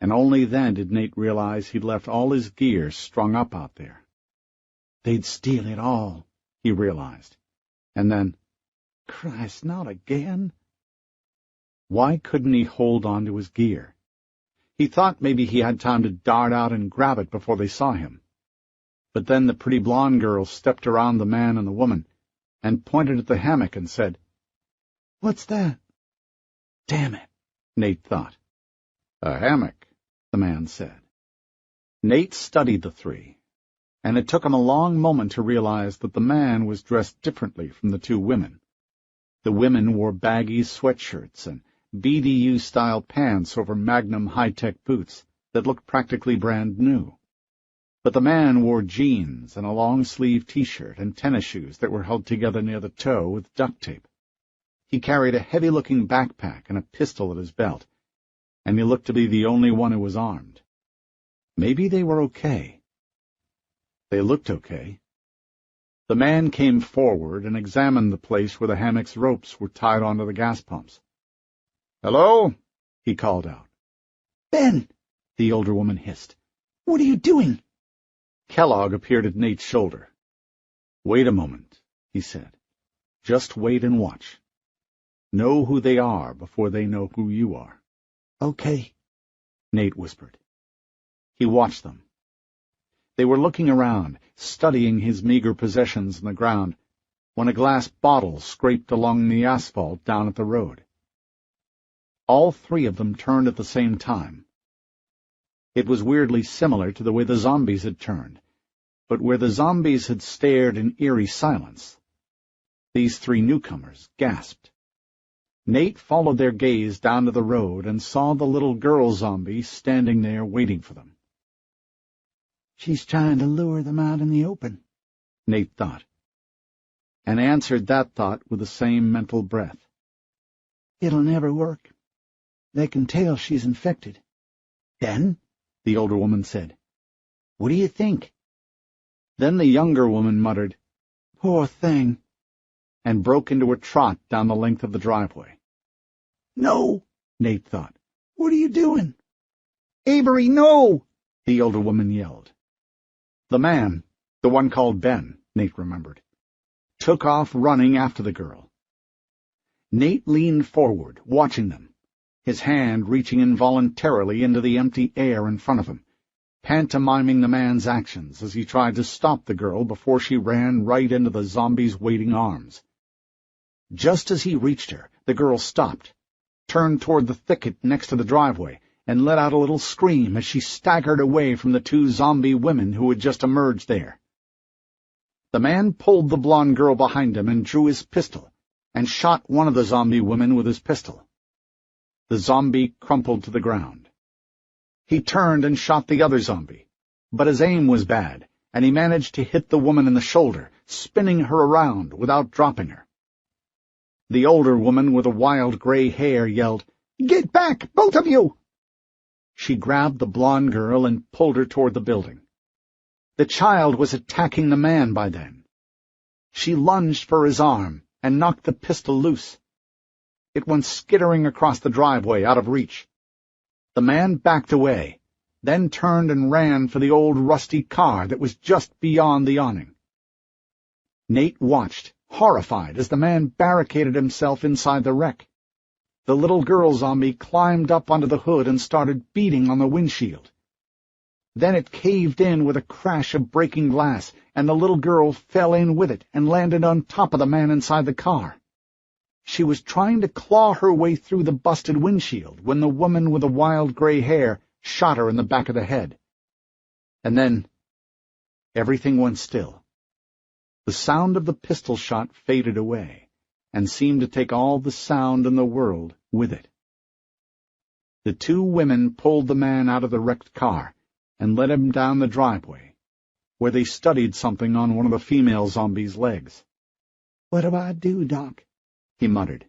and only then did Nate realize he'd left all his gear strung up out there. They'd steal it all, he realized, and then, "Christ, not again." Why couldn't he hold on to his gear? He thought maybe he had time to dart out and grab it before they saw him. But then the pretty blonde girl stepped around the man and the woman and pointed at the hammock and said, "What's that?" "Damn it," Nate thought. "A hammock," the man said. Nate studied the 3, and it took him a long moment to realize that the man was dressed differently from the 2 women. The women wore baggy sweatshirts and BDU-style pants over Magnum high-tech boots that looked practically brand new. But the man wore jeans and a long-sleeve T-shirt and tennis shoes that were held together near the toe with duct tape. He carried a heavy-looking backpack and a pistol at his belt, and he looked to be the only one who was armed. Maybe they were okay. They looked okay. The man came forward and examined the place where the hammock's ropes were tied onto the gas pumps. "Hello?" he called out. "Ben," the older woman hissed. "what are you doing?" Kellogg appeared at Nate's shoulder. "Wait a moment," he said. "Just wait and watch. Know who they are before they know who you are." "Okay," Nate whispered. He watched them. They were looking around, studying his meager possessions on the ground, when a glass bottle scraped along the asphalt down at the road. All three of them turned at the same time. It was weirdly similar to the way the zombies had turned, but where the zombies had stared in eerie silence, these three newcomers gasped. Nate followed their gaze down to the road and saw the little girl zombie standing there waiting for them. "She's trying to lure them out in the open," Nate thought, and answered that thought with the same mental breath. "It'll never work. They can tell she's infected." "Ben," the older woman said, "what do you think?" Then the younger woman muttered, "Poor thing," and broke into a trot down the length of the driveway. "No," Nate thought. "What are you doing?" "Avery, no!" the older woman yelled. The man, the one called Ben, Nate remembered, took off running after the girl. Nate leaned forward, watching them, his hand reaching involuntarily into the empty air in front of him, pantomiming the man's actions as he tried to stop the girl before she ran right into the zombie's waiting arms. Just as he reached her, the girl stopped, turned toward the thicket next to the driveway, and let out a little scream as she staggered away from the two zombie women who had just emerged there. The man pulled the blonde girl behind him and drew his pistol, and shot one of the zombie women with his pistol. The zombie crumpled to the ground. He turned and shot the other zombie, but his aim was bad, and he managed to hit the woman in the shoulder, spinning her around without dropping her. The older woman with the wild gray hair yelled, "Get back, both of you!" She grabbed the blonde girl and pulled her toward the building. The child was attacking the man by then. She lunged for his arm and knocked the pistol loose. It went skittering across the driveway out of reach. The man backed away, then turned and ran for the old rusty car that was just beyond the awning. Nate watched, horrified, as the man barricaded himself inside the wreck. The little girl zombie climbed up onto the hood and started beating on the windshield. Then it caved in with a crash of breaking glass, and the little girl fell in with it and landed on top of the man inside the car. She was trying to claw her way through the busted windshield when the woman with the wild gray hair shot her in the back of the head. And then everything went still. The sound of the pistol shot faded away, and seemed to take all the sound in the world with it. The two women pulled the man out of the wrecked car and led him down the driveway, where they studied something on one of the female zombies' legs. "What do I do, Doc?" he muttered.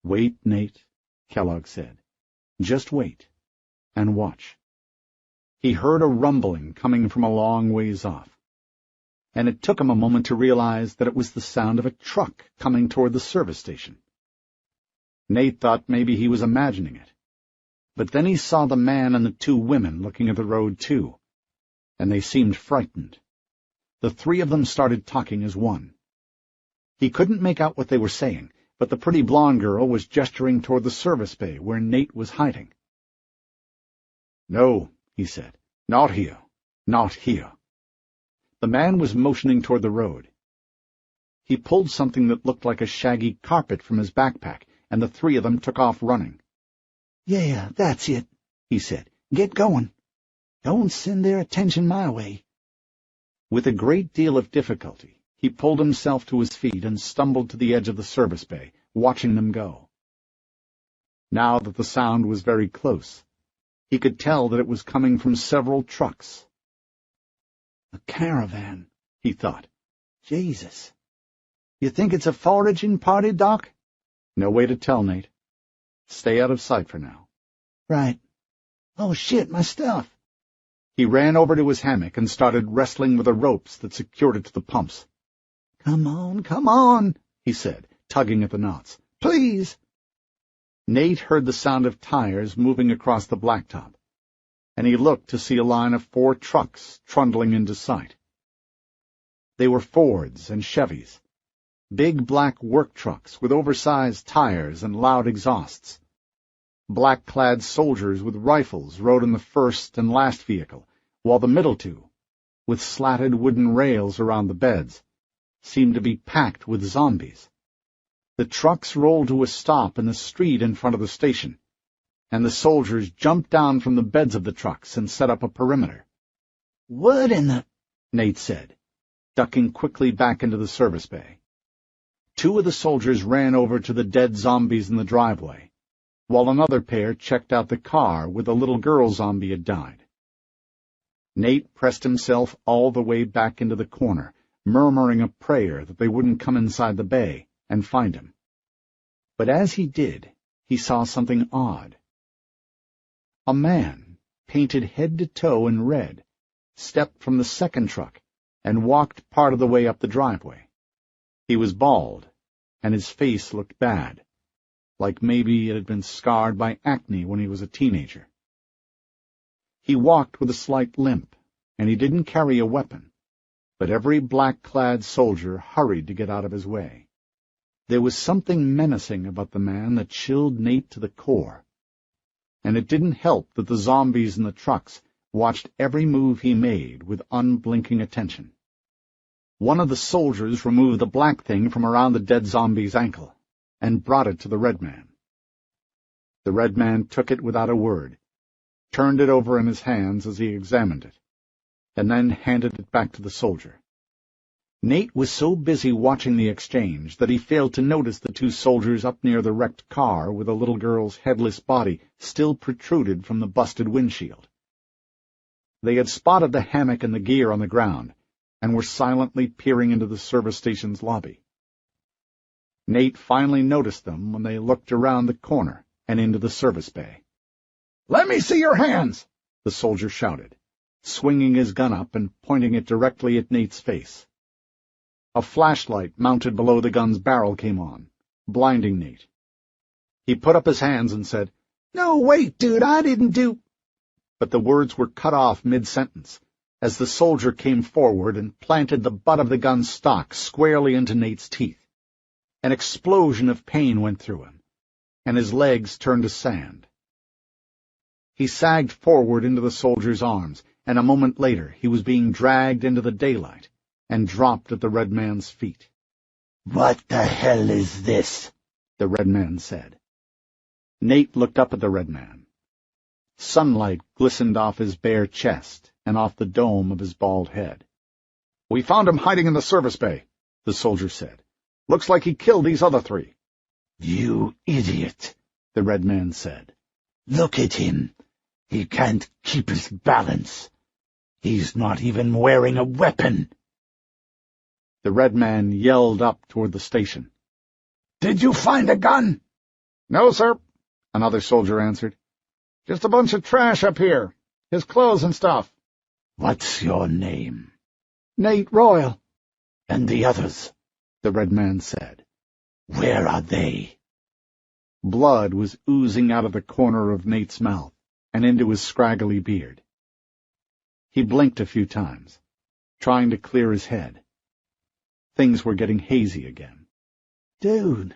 "Wait, Nate," Kellogg said. "Just wait, and watch." He heard a rumbling coming from a long ways off, and it took him a moment to realize that it was the sound of a truck coming toward the service station. Nate thought maybe he was imagining it, but then he saw the man and the two women looking at the road too, and they seemed frightened. The three of them started talking as one. He couldn't make out what they were saying, but the pretty blonde girl was gesturing toward the service bay where Nate was hiding. "No," he said. "Not here. Not here." The man was motioning toward the road. He pulled something that looked like a shaggy carpet from his backpack, and the three of them took off running. "Yeah, that's it," he said. "Get going. Don't send their attention my way." With a great deal of difficulty, he pulled himself to his feet and stumbled to the edge of the service bay, watching them go. Now that the sound was very close, he could tell that it was coming from several trucks. A caravan, he thought. Jesus. You think it's a foraging party, Doc? No way to tell, Nate. Stay out of sight for now. Right. Oh, shit, my stuff. He ran over to his hammock and started wrestling with the ropes that secured it to the pumps. Come on, he said, tugging at the knots. Please. Nate heard the sound of tires moving across the blacktop, and he looked to see a line of 4 trucks trundling into sight. They were Fords and Chevys, big black work trucks with oversized tires and loud exhausts. Black-clad soldiers with rifles rode in the first and last vehicle, while the middle 2, with slatted wooden rails around the beds, seemed to be packed with zombies. The trucks rolled to a stop in the street in front of the station, and the soldiers jumped down from the beds of the trucks and set up a perimeter. "What in the—" Nate said, ducking quickly back into the service bay. 2 of the soldiers ran over to the dead zombies in the driveway, while another pair checked out the car where the little girl zombie had died. Nate pressed himself all the way back into the corner, murmuring a prayer that they wouldn't come inside the bay and find him. But as he did, he saw something odd. A man, painted head to toe in red, stepped from the second truck and walked part of the way up the driveway. He was bald, and his face looked bad, like maybe it had been scarred by acne when he was a teenager. He walked with a slight limp, and he didn't carry a weapon, but every black-clad soldier hurried to get out of his way. There was something menacing about the man that chilled Nate to the core, and it didn't help that the zombies in the trucks watched every move he made with unblinking attention. One of the soldiers removed the black thing from around the dead zombie's ankle and brought it to the red man. The red man took it without a word, turned it over in his hands as he examined it, and then handed it back to the soldier. Nate was so busy watching the exchange that he failed to notice the 2 soldiers up near the wrecked car where the little girl's headless body still protruded from the busted windshield. They had spotted the hammock and the gear on the ground and were silently peering into the service station's lobby. Nate finally noticed them when they looked around the corner and into the service bay. "Let me see your hands!" the soldier shouted, swinging his gun up and pointing it directly at Nate's face. A flashlight mounted below the gun's barrel came on, blinding Nate. He put up his hands and said, "No, wait, dude, I didn't do—" But the words were cut off mid-sentence, as the soldier came forward and planted the butt of the gun's stock squarely into Nate's teeth. An explosion of pain went through him, and his legs turned to sand. He sagged forward into the soldier's arms, and a moment later he was being dragged into the daylight and dropped at the red man's feet. "What the hell is this?" the red man said. Nate looked up at the red man. Sunlight glistened off his bare chest and off the dome of his bald head. "We found him hiding in the service bay," the soldier said. "Looks like he killed these other 3. "You idiot," the red man said. "Look at him. He can't keep his balance. He's not even wearing a weapon." The red man yelled up toward the station. "Did you find a gun?" "No, sir," another soldier answered. "Just a bunch of trash up here. His clothes and stuff." "What's your name?" "Nate Royal." "And the others?" the red man said. "Where are they?" Blood was oozing out of the corner of Nate's mouth and into his scraggly beard. He blinked a few times, trying to clear his head. Things were getting hazy again. "Dude,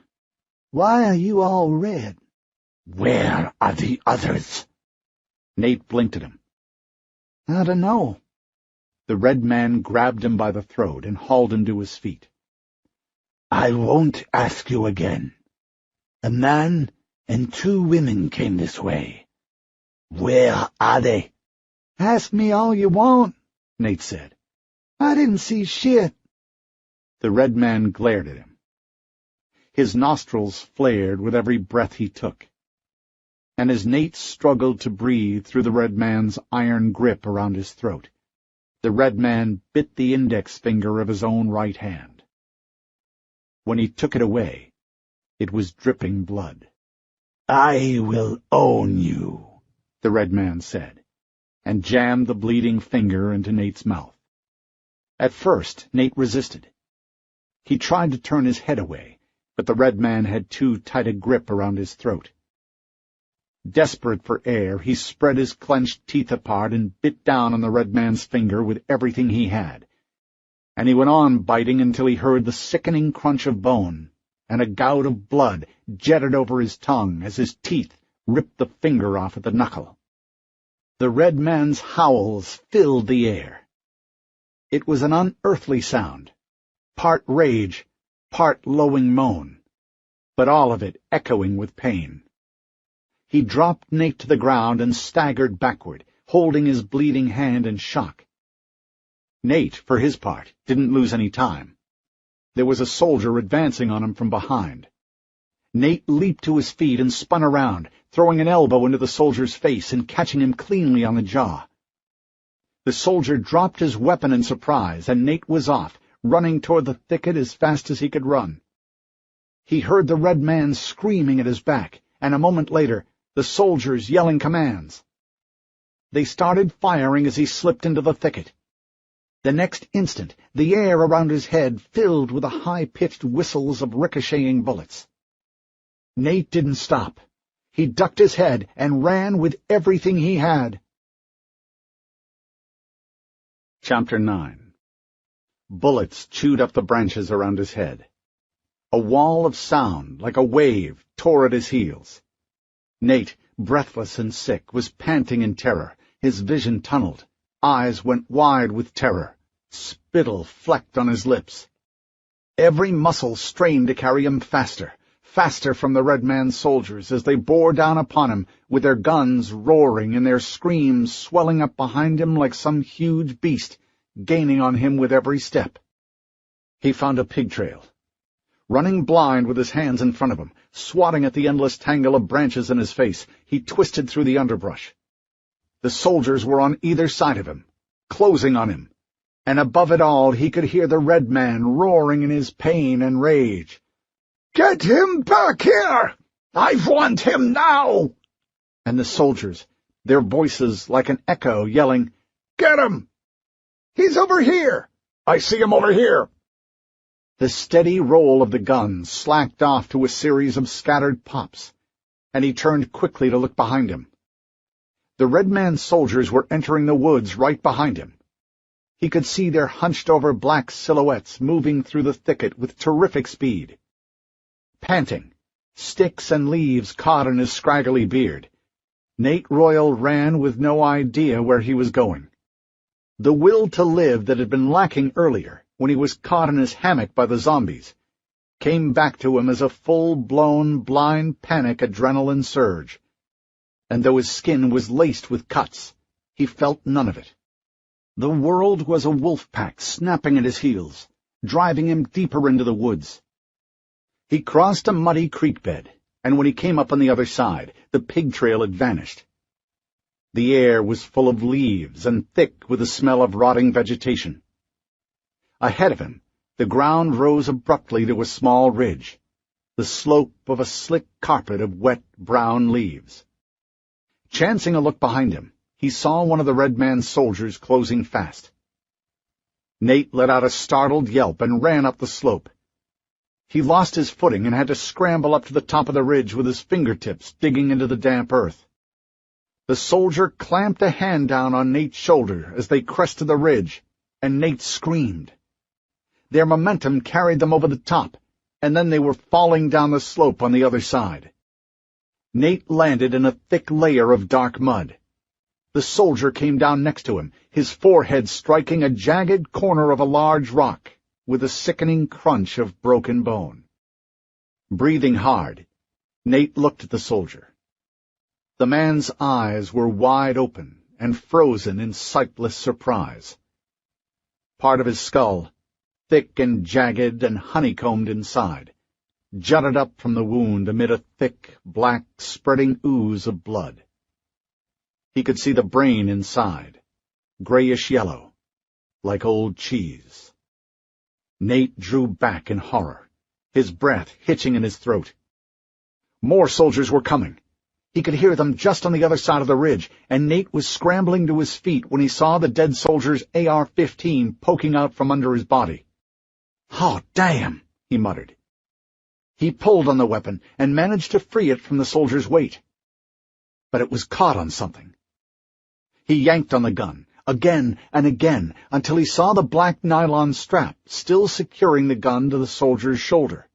why are you all red?" "Where are the others?" Nate blinked at him. "I don't know." The red man grabbed him by the throat and hauled him to his feet. "I won't ask you again. A man and 2 women came this way. Where are they?" "Ask me all you want," Nate said. "I didn't see shit." The red man glared at him. His nostrils flared with every breath he took. And as Nate struggled to breathe through the red man's iron grip around his throat, the red man bit the index finger of his own right hand. When he took it away, it was dripping blood. "I will own you," the red man said, and jammed the bleeding finger into Nate's mouth. At first, Nate resisted. He tried to turn his head away, but the red man had too tight a grip around his throat. Desperate for air, he spread his clenched teeth apart and bit down on the red man's finger with everything he had. And he went on biting until he heard the sickening crunch of bone, and a gout of blood jetted over his tongue as his teeth ripped the finger off at the knuckle. The red man's howls filled the air. It was an unearthly sound, part rage, part lowing moan, but all of it echoing with pain. He dropped Nate to the ground and staggered backward, holding his bleeding hand in shock. Nate, for his part, didn't lose any time. There was a soldier advancing on him from behind. Nate leaped to his feet and spun around, throwing an elbow into the soldier's face and catching him cleanly on the jaw. The soldier dropped his weapon in surprise, and Nate was off, running toward the thicket as fast as he could run. He heard the red man screaming at his back, and a moment later, the soldiers yelling commands. They started firing as he slipped into the thicket. The next instant, the air around his head filled with the high-pitched whistles of ricocheting bullets. Nate didn't stop. He ducked his head and ran with everything he had. Chapter 9. Bullets chewed up the branches around his head. A wall of sound, like a wave, tore at his heels. Nate, breathless and sick, was panting in terror. His vision tunneled. Eyes went wide with terror. Spittle flecked on his lips. Every muscle strained to carry him faster, faster from the red man's soldiers as they bore down upon him, with their guns roaring and their screams swelling up behind him like some huge beast, gaining on him with every step. He found a pig trail. Running blind with his hands in front of him, swatting at the endless tangle of branches in his face, he twisted through the underbrush. The soldiers were on either side of him, closing on him, and above it all he could hear the red man roaring in his pain and rage. "Get him back here! I want him now!" And the soldiers, their voices like an echo, yelling, "Get him! He's over here! I see him over here!" The steady roll of the guns slacked off to a series of scattered pops, and he turned quickly to look behind him. The red man's soldiers were entering the woods right behind him. He could see their hunched-over black silhouettes moving through the thicket with terrific speed. Panting, sticks and leaves caught in his scraggly beard, Nate Royal ran with no idea where he was going. The will to live that had been lacking earlier, when he was caught in his hammock by the zombies, came back to him as a full-blown, blind panic adrenaline surge. And though his skin was laced with cuts, he felt none of it. The world was a wolf pack snapping at his heels, driving him deeper into the woods. He crossed a muddy creek bed, and when he came up on the other side, the pig trail had vanished. The air was full of leaves and thick with the smell of rotting vegetation. Ahead of him, the ground rose abruptly to a small ridge, the slope of a slick carpet of wet brown leaves. Chancing a look behind him, he saw one of the red man's soldiers closing fast. Nate let out a startled yelp and ran up the slope. He lost his footing and had to scramble up to the top of the ridge with his fingertips digging into the damp earth. The soldier clamped a hand down on Nate's shoulder as they crested the ridge, and Nate screamed. Their momentum carried them over the top, and then they were falling down the slope on the other side. Nate landed in a thick layer of dark mud. The soldier came down next to him, his forehead striking a jagged corner of a large rock, with a sickening crunch of broken bone. Breathing hard, Nate looked at the soldier. The man's eyes were wide open and frozen in sightless surprise. Part of his skull, thick and jagged and honeycombed inside, jutted up from the wound amid a thick, black, spreading ooze of blood. He could see the brain inside, grayish-yellow, like old cheese. Nate drew back in horror, his breath hitching in his throat. More soldiers were coming. He could hear them just on the other side of the ridge, and Nate was scrambling to his feet when he saw the dead soldier's AR-15 poking out from under his body. "Oh, damn!" he muttered. He pulled on the weapon and managed to free it from the soldier's weight. But it was caught on something. He yanked on the gun, again and again, until he saw the black nylon strap still securing the gun to the soldier's shoulder.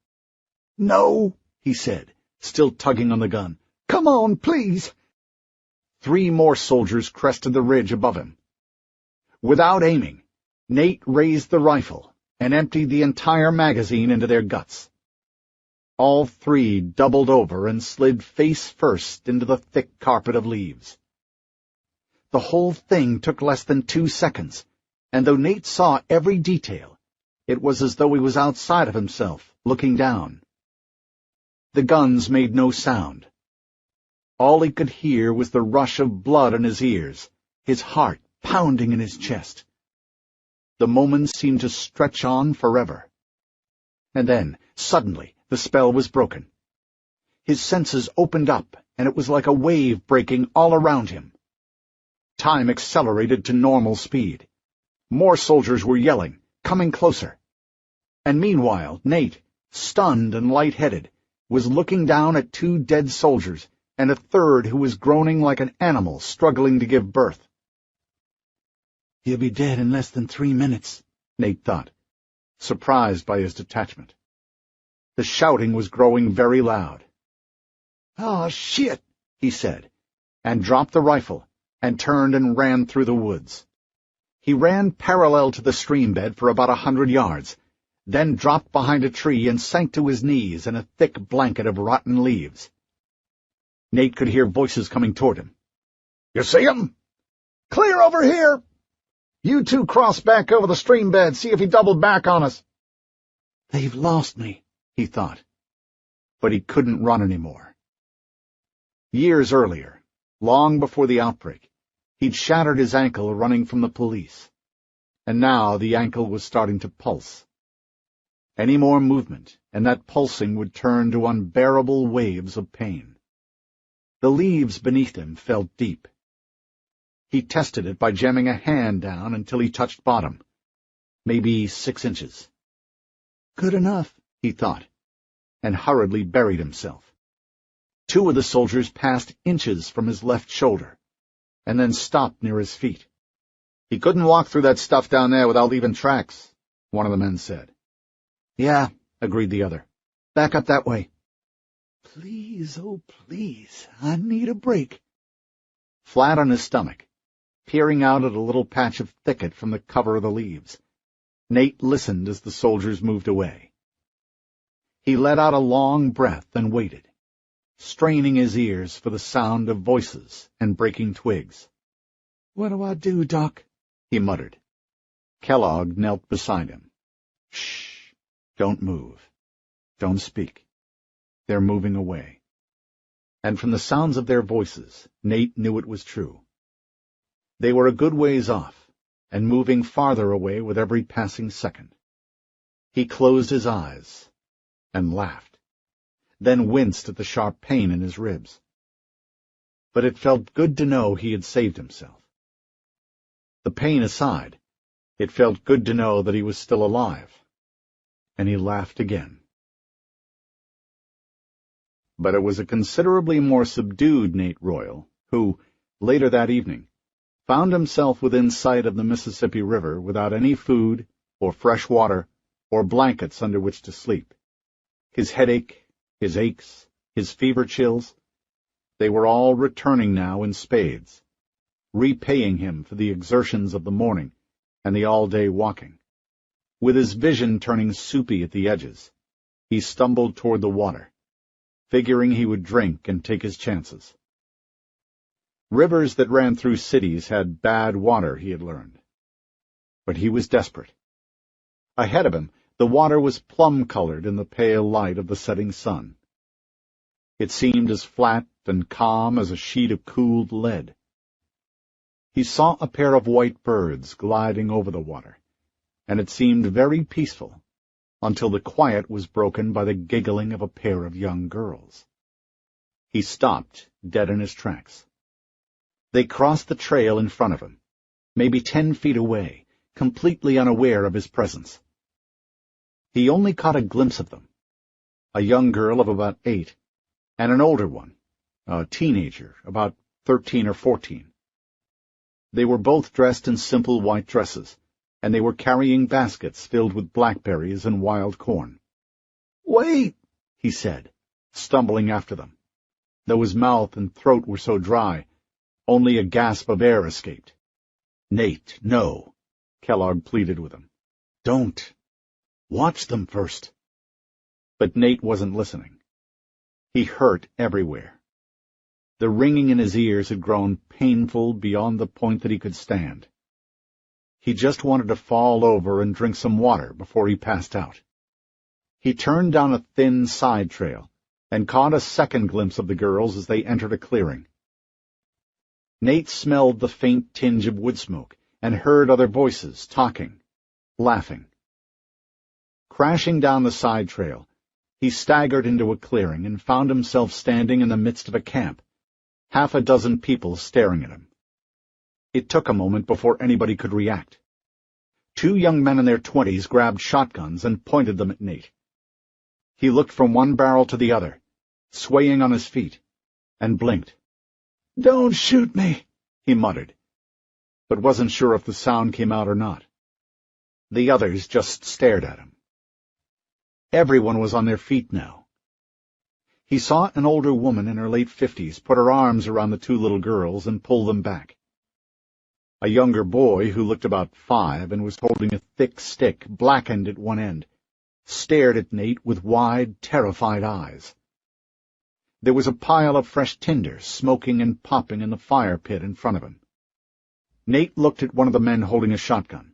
"No," he said, still tugging on the gun. "Come on, please." 3 more soldiers crested the ridge above him. Without aiming, Nate raised the rifle and emptied the entire magazine into their guts. All 3 doubled over and slid face first into the thick carpet of leaves. The whole thing took less than 2 seconds, and though Nate saw every detail, it was as though he was outside of himself, looking down. The guns made no sound. All he could hear was the rush of blood in his ears, his heart pounding in his chest. The moments seemed to stretch on forever. And then, suddenly, the spell was broken. His senses opened up, and it was like a wave breaking all around him. Time accelerated to normal speed. More soldiers were yelling, coming closer. And meanwhile, Nate, stunned and lightheaded, was looking down at 2 dead soldiers and a 3rd who was groaning like an animal struggling to give birth. "He'll be dead in less than 3 minutes, Nate thought, surprised by his detachment. The shouting was growing very loud. "Oh, shit," he said, and dropped the rifle, and turned and ran through the woods. He ran parallel to the stream bed for about 100 yards, then dropped behind a tree and sank to his knees in a thick blanket of rotten leaves. Nate could hear voices coming toward him. "You see him? Clear over here! You 2 cross back over the stream bed, see if he doubled back on us." "They've lost me," he thought. But he couldn't run anymore. Years earlier, long before the outbreak, he'd shattered his ankle running from the police, and now the ankle was starting to pulse. Any more movement, and that pulsing would turn to unbearable waves of pain. The leaves beneath him felt deep. He tested it by jamming a hand down until he touched bottom, maybe 6 inches. Good enough, he thought, and hurriedly buried himself. 2 of the soldiers passed inches from his left shoulder, and then stopped near his feet. "He couldn't walk through that stuff down there without leaving tracks," one of the men said. "Yeah," agreed the other. "Back up that way." "Please, oh please, I need a break." Flat on his stomach, peering out at a little patch of thicket from the cover of the leaves, Nate listened as the soldiers moved away. He let out a long breath and waited, straining his ears for the sound of voices and breaking twigs. "What do I do, Doc?" he muttered. Kellogg knelt beside him. "Shh! Don't move. Don't speak. They're moving away." And from the sounds of their voices, Nate knew it was true. They were a good ways off, and moving farther away with every passing second. He closed his eyes and laughed, then winced at the sharp pain in his ribs. But it felt good to know he had saved himself. The pain aside, it felt good to know that he was still alive, and he laughed again. But it was a considerably more subdued Nate Royal who, later that evening, found himself within sight of the Mississippi River without any food or fresh water or blankets under which to sleep. His headache, his aches, his fever chills, they were all returning now in spades, repaying him for the exertions of the morning and the all-day walking. With his vision turning soupy at the edges, he stumbled toward the water, figuring he would drink and take his chances. Rivers that ran through cities had bad water, he had learned. But he was desperate. Ahead of him, The water was plum-colored in the pale light of the setting sun. It seemed as flat and calm as a sheet of cooled lead. He saw a pair of white birds gliding over the water, and it seemed very peaceful, until the quiet was broken by the giggling of a pair of young girls. He stopped, dead in his tracks. They crossed the trail in front of him, maybe 10 feet away, completely unaware of his presence. He only caught a glimpse of them, a young girl of about 8, and an older one, a teenager, about 13 or 14. They were both dressed in simple white dresses, and they were carrying baskets filled with blackberries and wild corn. "Wait," he said, stumbling after them, though his mouth and throat were so dry, only a gasp of air escaped. "Nate, no," Kellogg pleaded with him. "Don't. Watch them first." But Nate wasn't listening. He hurt everywhere. The ringing in his ears had grown painful beyond the point that he could stand. He just wanted to fall over and drink some water before he passed out. He turned down a thin side trail and caught a second glimpse of the girls as they entered a clearing. Nate smelled the faint tinge of wood smoke and heard other voices talking, laughing. Crashing down the side trail, he staggered into a clearing and found himself standing in the midst of a camp, half a dozen people staring at him. It took a moment before anybody could react. 2 young men in their 20s grabbed shotguns and pointed them at Nate. He looked from one barrel to the other, swaying on his feet, and blinked. "Don't shoot me," he muttered, but wasn't sure if the sound came out or not. The others just stared at him. Everyone was on their feet now. He saw an older woman in her late 50s put her arms around the 2 little girls and pull them back. A younger boy, who looked about 5 and was holding a thick stick blackened at one end, stared at Nate with wide, terrified eyes. There was a pile of fresh tinder smoking and popping in the fire pit in front of him. Nate looked at one of the men holding a shotgun.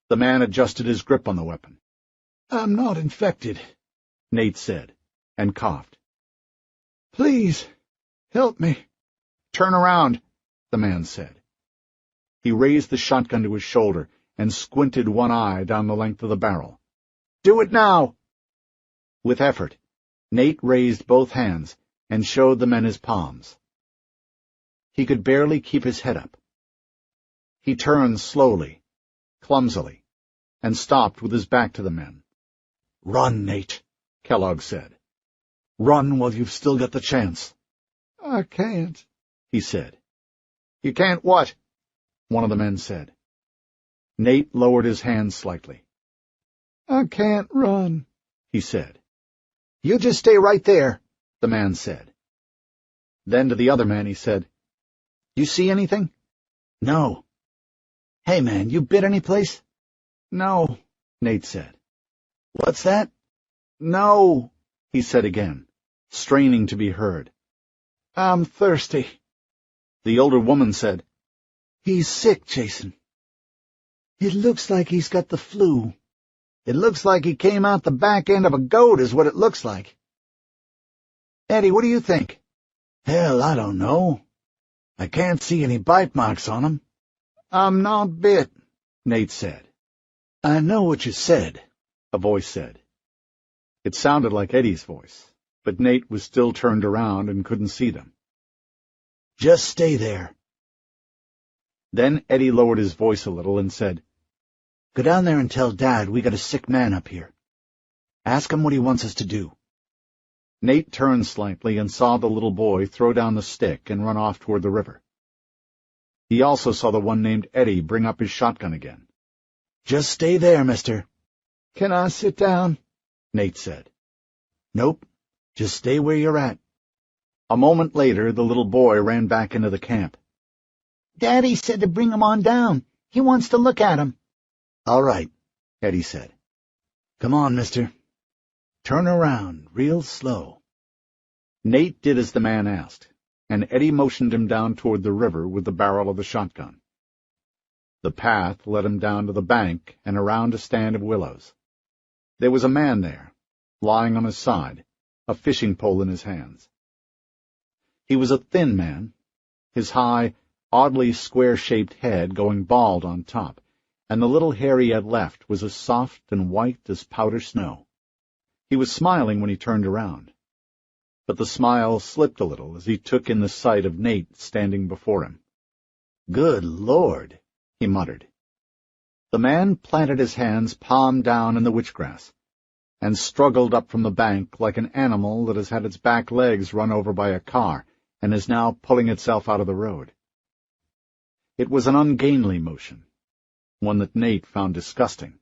The man adjusted his grip on the weapon. "I'm not infected," Nate said, and coughed. "Please, help me." "Turn around," the man said. He raised the shotgun to his shoulder and squinted one eye down the length of the barrel. "Do it now!" With effort, Nate raised both hands and showed the men his palms. He could barely keep his head up. He turned slowly, clumsily, and stopped with his back to the men. "Run, Nate," Kellogg said. "Run while you've still got the chance." "I can't," he said. "You can't what?" one of the men said. Nate lowered his hands slightly. "I can't run," he said. "You just stay right there," the man said. Then to the other man he said, "You see anything?" "No." "Hey, man, you bit any place?" "No," Nate said. "What's that?" "No," he said again, straining to be heard. "I'm thirsty." The older woman said, "He's sick, Jason. It looks like he's got the flu. It looks like he came out the back end of a goat is what it looks like." "Eddie, what do you think?" "Hell, I don't know. I can't see any bite marks on him." "I'm not bit," Nate said. "I know what you said," a voice said. It sounded like Eddie's voice, but Nate was still turned around and couldn't see them. "Just stay there." Then Eddie lowered his voice a little and said, "Go down there and tell Dad we got a sick man up here. Ask him what he wants us to do." Nate turned slightly and saw the little boy throw down the stick and run off toward the river. He also saw the one named Eddie bring up his shotgun again. "Just stay there, mister." "Can I sit down?" Nate said. "Nope. Just stay where you're at." A moment later, the little boy ran back into the camp. "Daddy said to bring him on down. He wants to look at him." "All right," Eddie said. "Come on, mister. Turn around real slow." Nate did as the man asked, and Eddie motioned him down toward the river with the barrel of the shotgun. The path led him down to the bank and around a stand of willows. There was a man there, lying on his side, a fishing pole in his hands. He was a thin man, his high, oddly square-shaped head going bald on top, and the little hair he had left was as soft and white as powder snow. He was smiling when he turned around, but the smile slipped a little as he took in the sight of Nate standing before him. "Good Lord," he muttered. The man planted his hands palm down in the witchgrass, and struggled up from the bank like an animal that has had its back legs run over by a car and is now pulling itself out of the road. It was an ungainly motion, one that Nate found disgusting.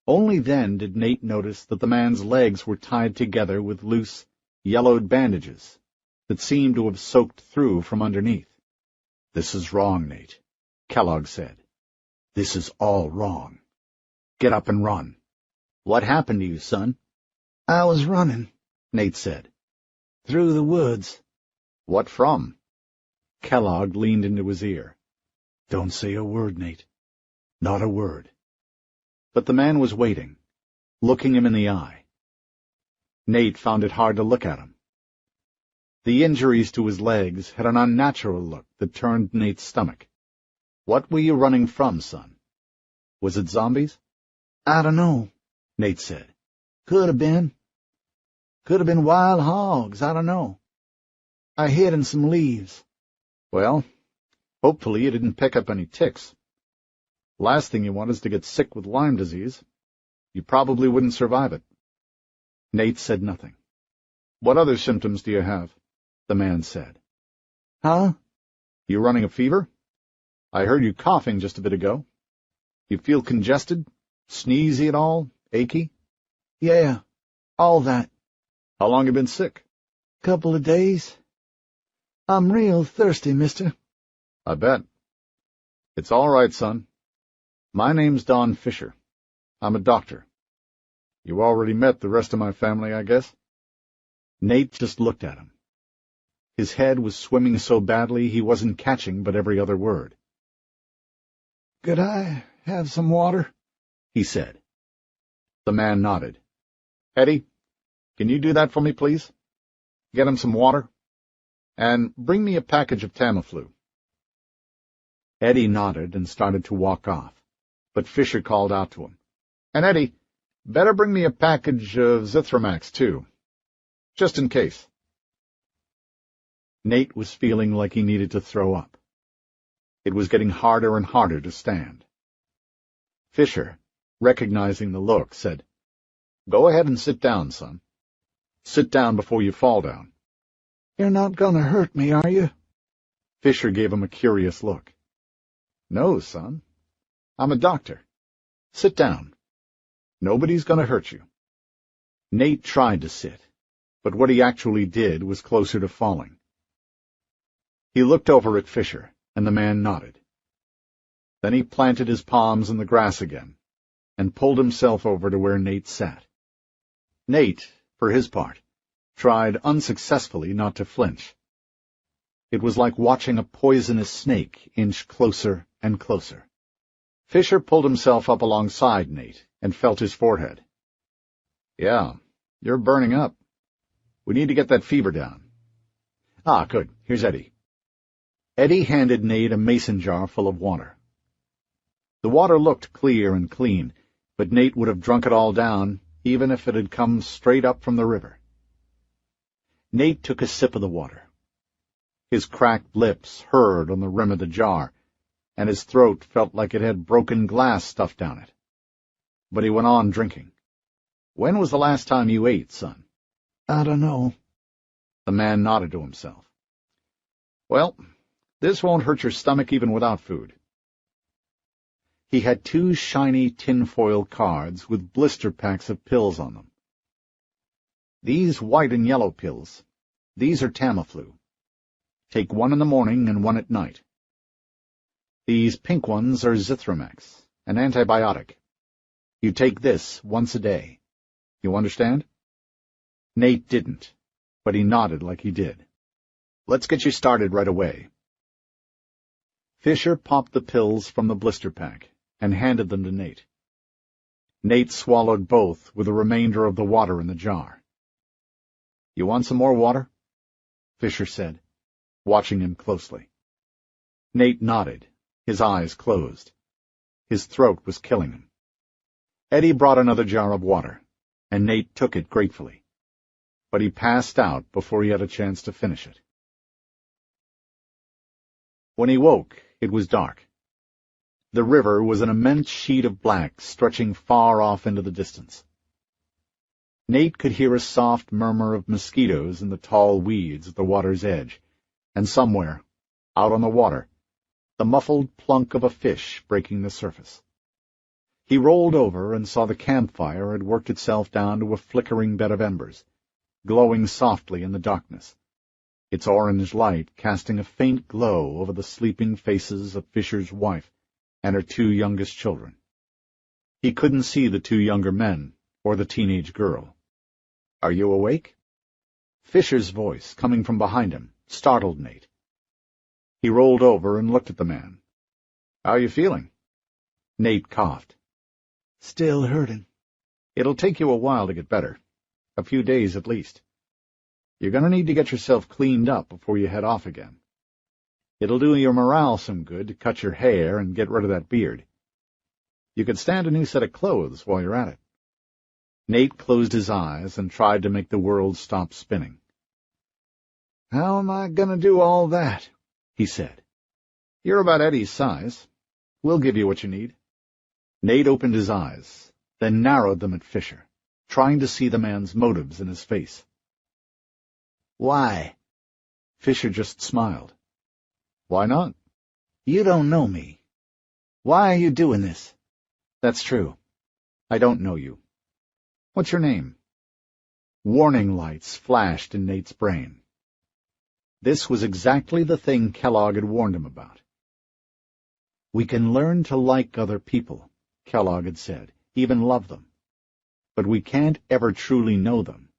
Only then did Nate notice that the man's legs were tied together with loose, yellowed bandages that seemed to have soaked through from underneath. "This is wrong, Nate," Kellogg said. "This is all wrong. Get up and run." "What happened to you, son?" "I was running," Nate said. "Through the woods." "What from?" Kellogg leaned into his ear. "Don't say a word, Nate. Not a word." But the man was waiting, looking him in the eye. Nate found it hard to look at him. The injuries to his legs had an unnatural look that turned Nate's stomach. "What were you running from, son? Was it zombies?" "I don't know," Nate said. Could have been. Could have been wild hogs, I don't know. I hid in some leaves." "Well, hopefully you didn't pick up any ticks. Last thing you want is to get sick with Lyme disease. You probably wouldn't survive it." Nate said nothing. "What other symptoms do you have?" the man said. "Huh?" "You running a fever? I heard you coughing just a bit ago. You feel congested? Sneezy at all? Achy?" "Yeah, all that." "How long you been sick?" "Couple of days. I'm real thirsty, mister." "I bet. It's all right, son. My name's Don Fisher. I'm a doctor. You already met the rest of my family, I guess?" Nate just looked at him. His head was swimming so badly he wasn't catching but every other word. "Could I have some water?" he said. The man nodded. "Eddie, can you do that for me, please? Get him some water. And bring me a package of Tamiflu." Eddie nodded and started to walk off, but Fisher called out to him. "And Eddie, better bring me a package of Zithromax, too. Just in case." Nate was feeling like he needed to throw up. It was getting harder and harder to stand. Fisher, recognizing the look, said, "Go ahead and sit down, son. Sit down before you fall down." "You're not gonna hurt me, are you?" Fisher gave him a curious look. "No, son. I'm a doctor. Sit down. Nobody's going to hurt you." Nate tried to sit, but what he actually did was closer to falling. He looked over at Fisher, and the man nodded. Then he planted his palms in the grass again, and pulled himself over to where Nate sat. Nate, for his part, tried unsuccessfully not to flinch. It was like watching a poisonous snake inch closer and closer. Fisher pulled himself up alongside Nate and felt his forehead. "Yeah, you're burning up. We need to get that fever down." "Ah, good. Here's Eddie." Eddie handed Nate a mason jar full of water. The water looked clear and clean, but Nate would have drunk it all down, even if it had come straight up from the river. Nate took a sip of the water. His cracked lips hurred on the rim of the jar, and his throat felt like it had broken glass stuffed down it. But he went on drinking. "When was the last time you ate, son?" "I don't know." The man nodded to himself. "Well, this won't hurt your stomach even without food." He had 2 shiny tinfoil cards with blister packs of pills on them. "These white and yellow pills, these are Tamiflu. Take 1 in the morning and 1 at night. These pink ones are Zithromax, an antibiotic. You take this once a day. You understand?" Nate didn't, but he nodded like he did. "Let's get you started right away." Fisher popped the pills from the blister pack and handed them to Nate. Nate swallowed both with the remainder of the water in the jar. "You want some more water?" Fisher said, watching him closely. Nate nodded, his eyes closed. His throat was killing him. Eddie brought another jar of water, and Nate took it gratefully. But he passed out before he had a chance to finish it. When he woke, it was dark. The river was an immense sheet of black stretching far off into the distance. Nate could hear a soft murmur of mosquitoes in the tall weeds at the water's edge, and somewhere, out on the water, the muffled plunk of a fish breaking the surface. He rolled over and saw the campfire had worked itself down to a flickering bed of embers, glowing softly in the darkness, its orange light casting a faint glow over the sleeping faces of Fisher's wife and her two youngest children. He couldn't see the two younger men or the teenage girl. "Are you awake?" Fisher's voice, coming from behind him, startled Nate. He rolled over and looked at the man. "How are you feeling?" Nate coughed. "Still hurting." "It'll take you a while to get better. A few days at least. You're going to need to get yourself cleaned up before you head off again. It'll do your morale some good to cut your hair and get rid of that beard. You could stand a new set of clothes while you're at it." Nate closed his eyes and tried to make the world stop spinning. "How am I going to do all that?" he said. "You're about Eddie's size. We'll give you what you need." Nate opened his eyes, then narrowed them at Fisher, trying to see the man's motives in his face. "Why?" Fisher just smiled. "Why not?" "You don't know me. Why are you doing this?" "That's true. I don't know you. What's your name?" Warning lights flashed in Nate's brain. This was exactly the thing Kellogg had warned him about. "We can learn to like other people," Kellogg had said, "even love them. But we can't ever truly know them,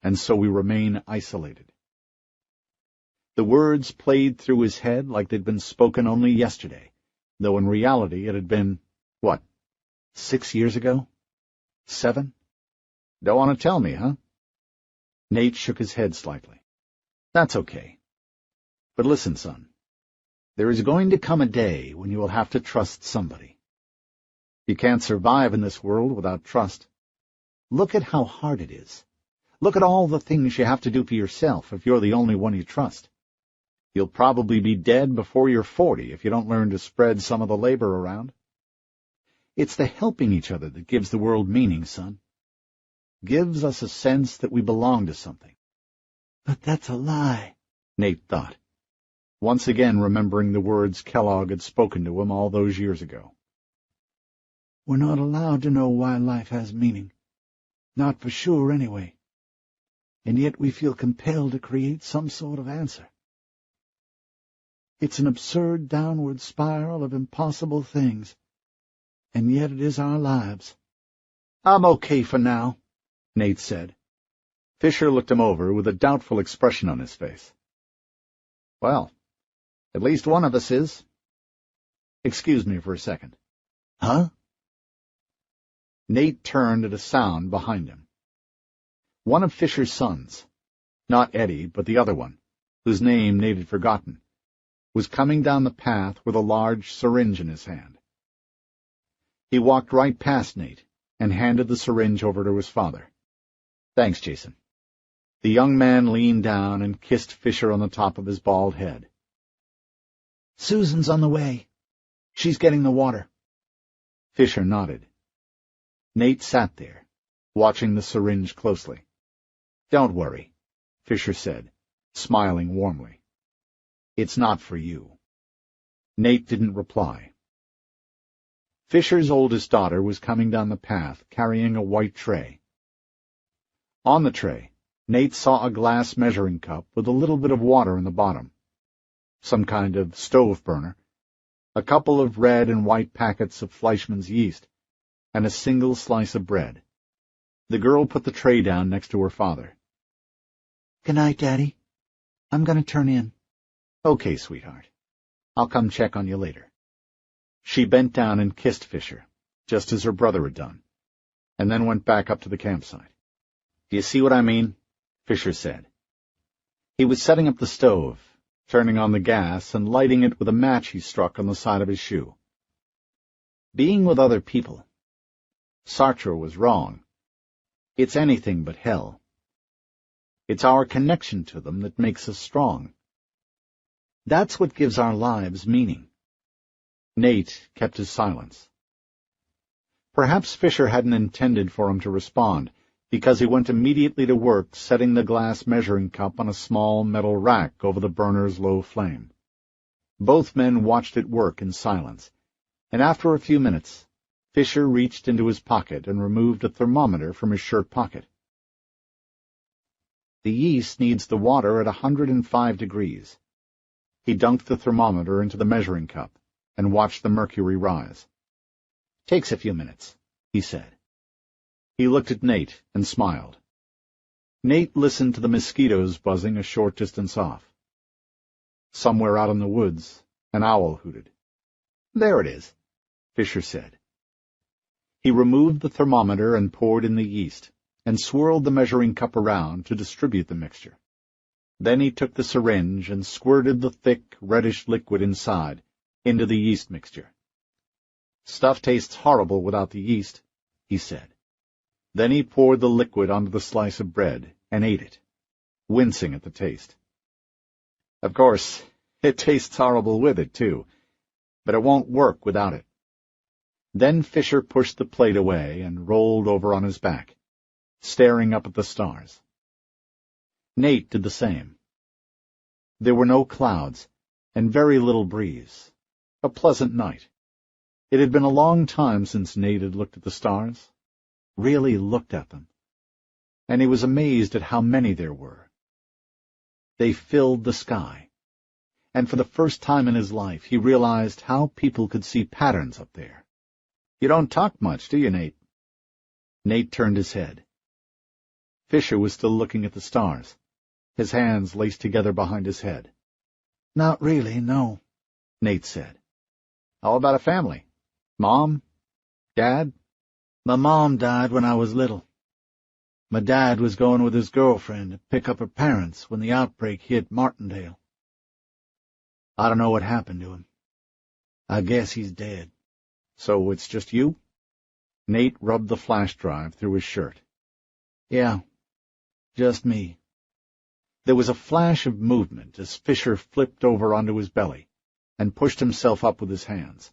and so we remain isolated." The words played through his head like they'd been spoken only yesterday, though in reality it had been, 6 years ago? 7? "Don't want to tell me, huh?" Nate shook his head slightly. "That's okay. But listen, son, there is going to come a day when you will have to trust somebody. You can't survive in this world without trust. Look at how hard it is. Look at all the things you have to do for yourself if you're the only one you trust. You'll probably be dead before you're 40 if you don't learn to spread some of the labor around. It's the helping each other that gives the world meaning, son. Gives us a sense that we belong to something." "But that's a lie," Nate thought, once again remembering the words Kellogg had spoken to him all those years ago. "We're not allowed to know why life has meaning. Not for sure, anyway. And yet we feel compelled to create some sort of answer. It's an absurd downward spiral of impossible things, and yet it is our lives." "I'm okay for now," Nate said. Fisher looked him over with a doubtful expression on his face. "Well, at least one of us is. Excuse me for a second." "Huh?" Nate turned at a sound behind him. One of Fisher's sons, not Eddie, but the other one, whose name Nate had forgotten, was coming down the path with a large syringe in his hand. He walked right past Nate and handed the syringe over to his father. "Thanks, Jason." The young man leaned down and kissed Fisher on the top of his bald head. "Susan's on the way. She's getting the water." Fisher nodded. Nate sat there, watching the syringe closely. "Don't worry," Fisher said, smiling warmly. "It's not for you." Nate didn't reply. Fisher's oldest daughter was coming down the path, carrying a white tray. On the tray, Nate saw a glass measuring cup with a little bit of water in the bottom, some kind of stove burner, a couple of red and white packets of Fleischmann's yeast, and a single slice of bread. The girl put the tray down next to her father. "Good night, Daddy. I'm going to turn in." "Okay, sweetheart. I'll come check on you later." She bent down and kissed Fisher, just as her brother had done, and then went back up to the campsite. "Do you see what I mean?" Fisher said. He was setting up the stove, turning on the gas and lighting it with a match he struck on the side of his shoe. Being with other people. Sartre was wrong. It's anything but hell. It's our connection to them that makes us strong. That's what gives our lives meaning. Nate kept his silence. Perhaps Fisher hadn't intended for him to respond, because he went immediately to work setting the glass measuring cup on a small metal rack over the burner's low flame. Both men watched it work in silence, and after a few minutes, Fisher reached into his pocket and removed a thermometer from his shirt pocket. The yeast needs the water at 105 degrees. He dunked the thermometer into the measuring cup and watched the mercury rise. "Takes a few minutes," he said. He looked at Nate and smiled. Nate listened to the mosquitoes buzzing a short distance off. Somewhere out in the woods, an owl hooted. "There it is," Fisher said. He removed the thermometer and poured in the yeast, and swirled the measuring cup around to distribute the mixture. Then he took the syringe and squirted the thick, reddish liquid inside into the yeast mixture. "Stuff tastes horrible without the yeast," he said. Then he poured the liquid onto the slice of bread and ate it, wincing at the taste. Of course, it tastes horrible with it, too, but it won't work without it. Then Fisher pushed the plate away and rolled over on his back, staring up at the stars. Nate did the same. There were no clouds, and very little breeze. A pleasant night. It had been a long time since Nate had looked at the stars. Really looked at them, and he was amazed at how many there were. They filled the sky, and for the first time in his life he realized how people could see patterns up there. "You don't talk much, do you, Nate?" Nate turned his head. Fisher was still looking at the stars, his hands laced together behind his head. "Not really, no," Nate said. "How about a family? Mom? Dad?" "My mom died when I was little. My dad was going with his girlfriend to pick up her parents when the outbreak hit Martindale. I don't know what happened to him. I guess he's dead." "So it's just you?" Nate rubbed the flash drive through his shirt. "Yeah, just me." There was a flash of movement as Fisher flipped over onto his belly and pushed himself up with his hands.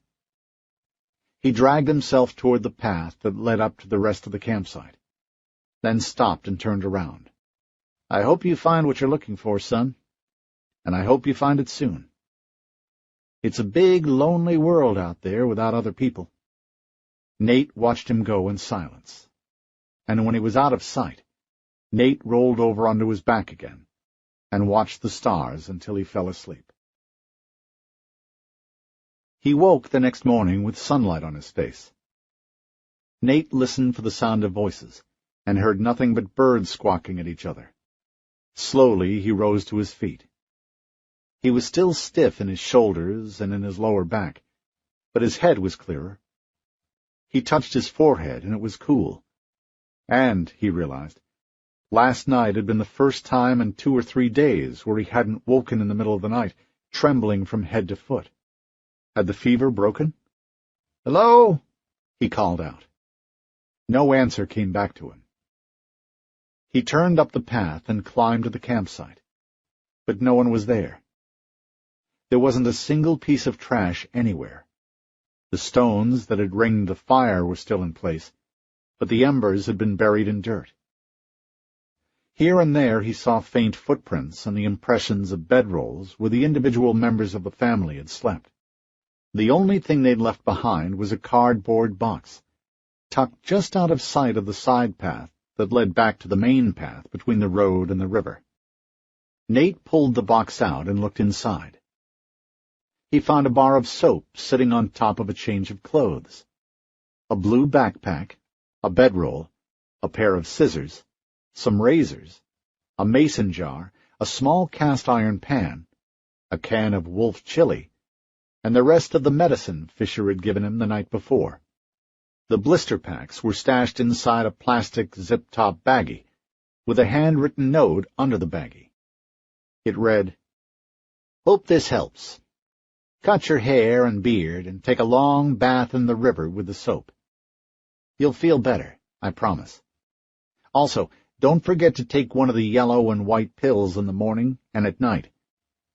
He dragged himself toward the path that led up to the rest of the campsite, then stopped and turned around. "I hope you find what you're looking for, son, and I hope you find it soon. It's a big, lonely world out there without other people." Nate watched him go in silence, and when he was out of sight, Nate rolled over onto his back again and watched the stars until he fell asleep. He woke the next morning with sunlight on his face. Nate listened for the sound of voices, and heard nothing but birds squawking at each other. Slowly he rose to his feet. He was still stiff in his shoulders and in his lower back, but his head was clearer. He touched his forehead, and it was cool. And, he realized, last night had been the first time in 2 or 3 days where he hadn't woken in the middle of the night, trembling from head to foot. Had the fever broken? "Hello?" he called out. No answer came back to him. He turned up the path and climbed to the campsite, but no one was there. There wasn't a single piece of trash anywhere. The stones that had ringed the fire were still in place, but the embers had been buried in dirt. Here and there he saw faint footprints and the impressions of bedrolls where the individual members of the family had slept. The only thing they'd left behind was a cardboard box, tucked just out of sight of the side path that led back to the main path between the road and the river. Nate pulled the box out and looked inside. He found a bar of soap sitting on top of a change of clothes, a blue backpack, a bedroll, a pair of scissors, some razors, a mason jar, a small cast-iron pan, a can of wolf chili, and the rest of the medicine Fisher had given him the night before. The blister packs were stashed inside a plastic zip-top baggie, with a handwritten note under the baggie. It read, "Hope this helps. Cut your hair and beard and take a long bath in the river with the soap. You'll feel better, I promise. Also, don't forget to take one of the yellow and white pills in the morning and at night,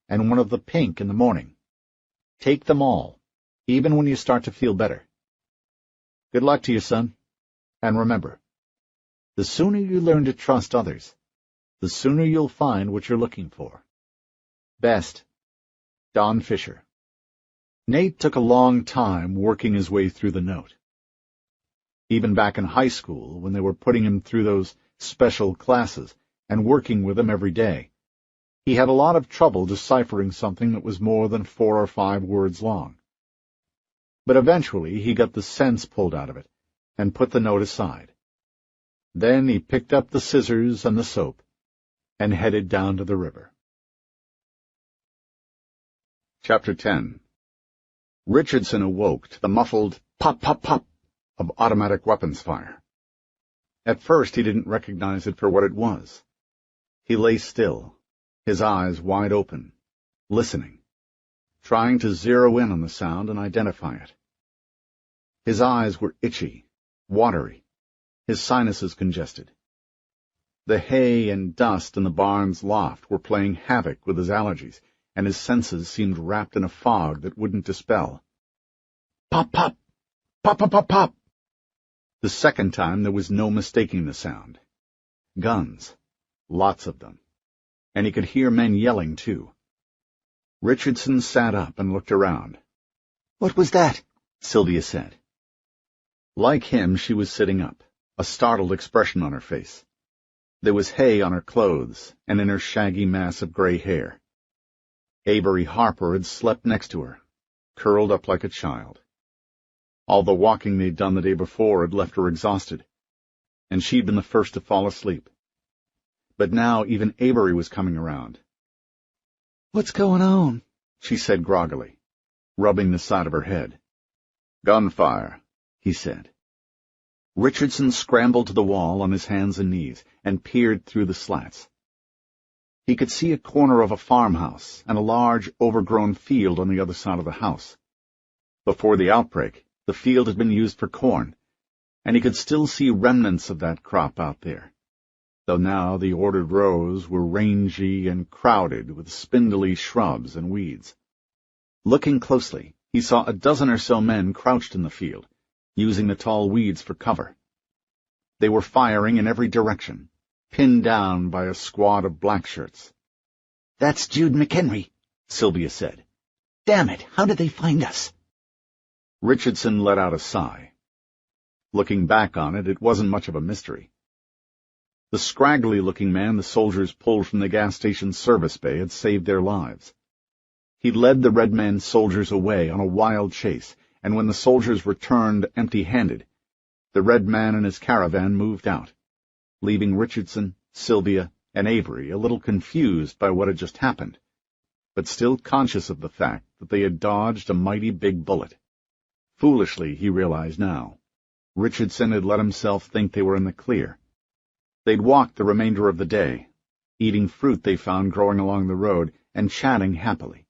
and one of the pink in the morning. Take them all, even when you start to feel better. Good luck to you, son. And remember, the sooner you learn to trust others, the sooner you'll find what you're looking for. Best, Don Fisher." Nate took a long time working his way through the note. Even back in high school, when they were putting him through those special classes and working with him every day, he had a lot of trouble deciphering something that was more than 4 or 5 words long. But eventually he got the sense pulled out of it and put the note aside. Then he picked up the scissors and the soap and headed down to the river. Chapter 10. Richardson awoke to the muffled pop, pop, pop of automatic weapons fire. At first he didn't recognize it for what it was. He lay still, his eyes wide open, listening, trying to zero in on the sound and identify it. His eyes were itchy, watery, his sinuses congested. The hay and dust in the barn's loft were playing havoc with his allergies, and his senses seemed wrapped in a fog that wouldn't dispel. Pop, pop! Pop, pop, pop, pop! The second time there was no mistaking the sound. Guns. Lots of them. And he could hear men yelling, too. Richardson sat up and looked around. "What was that?" Sylvia said. Like him, she was sitting up, a startled expression on her face. There was hay on her clothes and in her shaggy mass of gray hair. Avery Harper had slept next to her, curled up like a child. All the walking they'd done the day before had left her exhausted, and she'd been the first to fall asleep. But now even Avery was coming around. "What's going on?" she said groggily, rubbing the side of her head. "Gunfire," he said. Richardson scrambled to the wall on his hands and knees and peered through the slats. He could see a corner of a farmhouse and a large, overgrown field on the other side of the house. Before the outbreak, the field had been used for corn, and he could still see remnants of that crop out there, though now the ordered rows were rangy and crowded with spindly shrubs and weeds. Looking closely, he saw a dozen or so men crouched in the field, using the tall weeds for cover. They were firing in every direction, pinned down by a squad of black shirts. "That's Jude McKinney," Sylvia said. "Damn it, how did they find us?" Richardson let out a sigh. Looking back on it, it wasn't much of a mystery. The scraggly-looking man the soldiers pulled from the gas station service bay had saved their lives. He led the Red Man soldiers away on a wild chase, and when the soldiers returned empty-handed, the Red Man and his caravan moved out, leaving Richardson, Sylvia, and Avery a little confused by what had just happened, but still conscious of the fact that they had dodged a mighty big bullet. Foolishly, he realized now, Richardson had let himself think they were in the clear. They'd walked the remainder of the day, eating fruit they found growing along the road and chatting happily,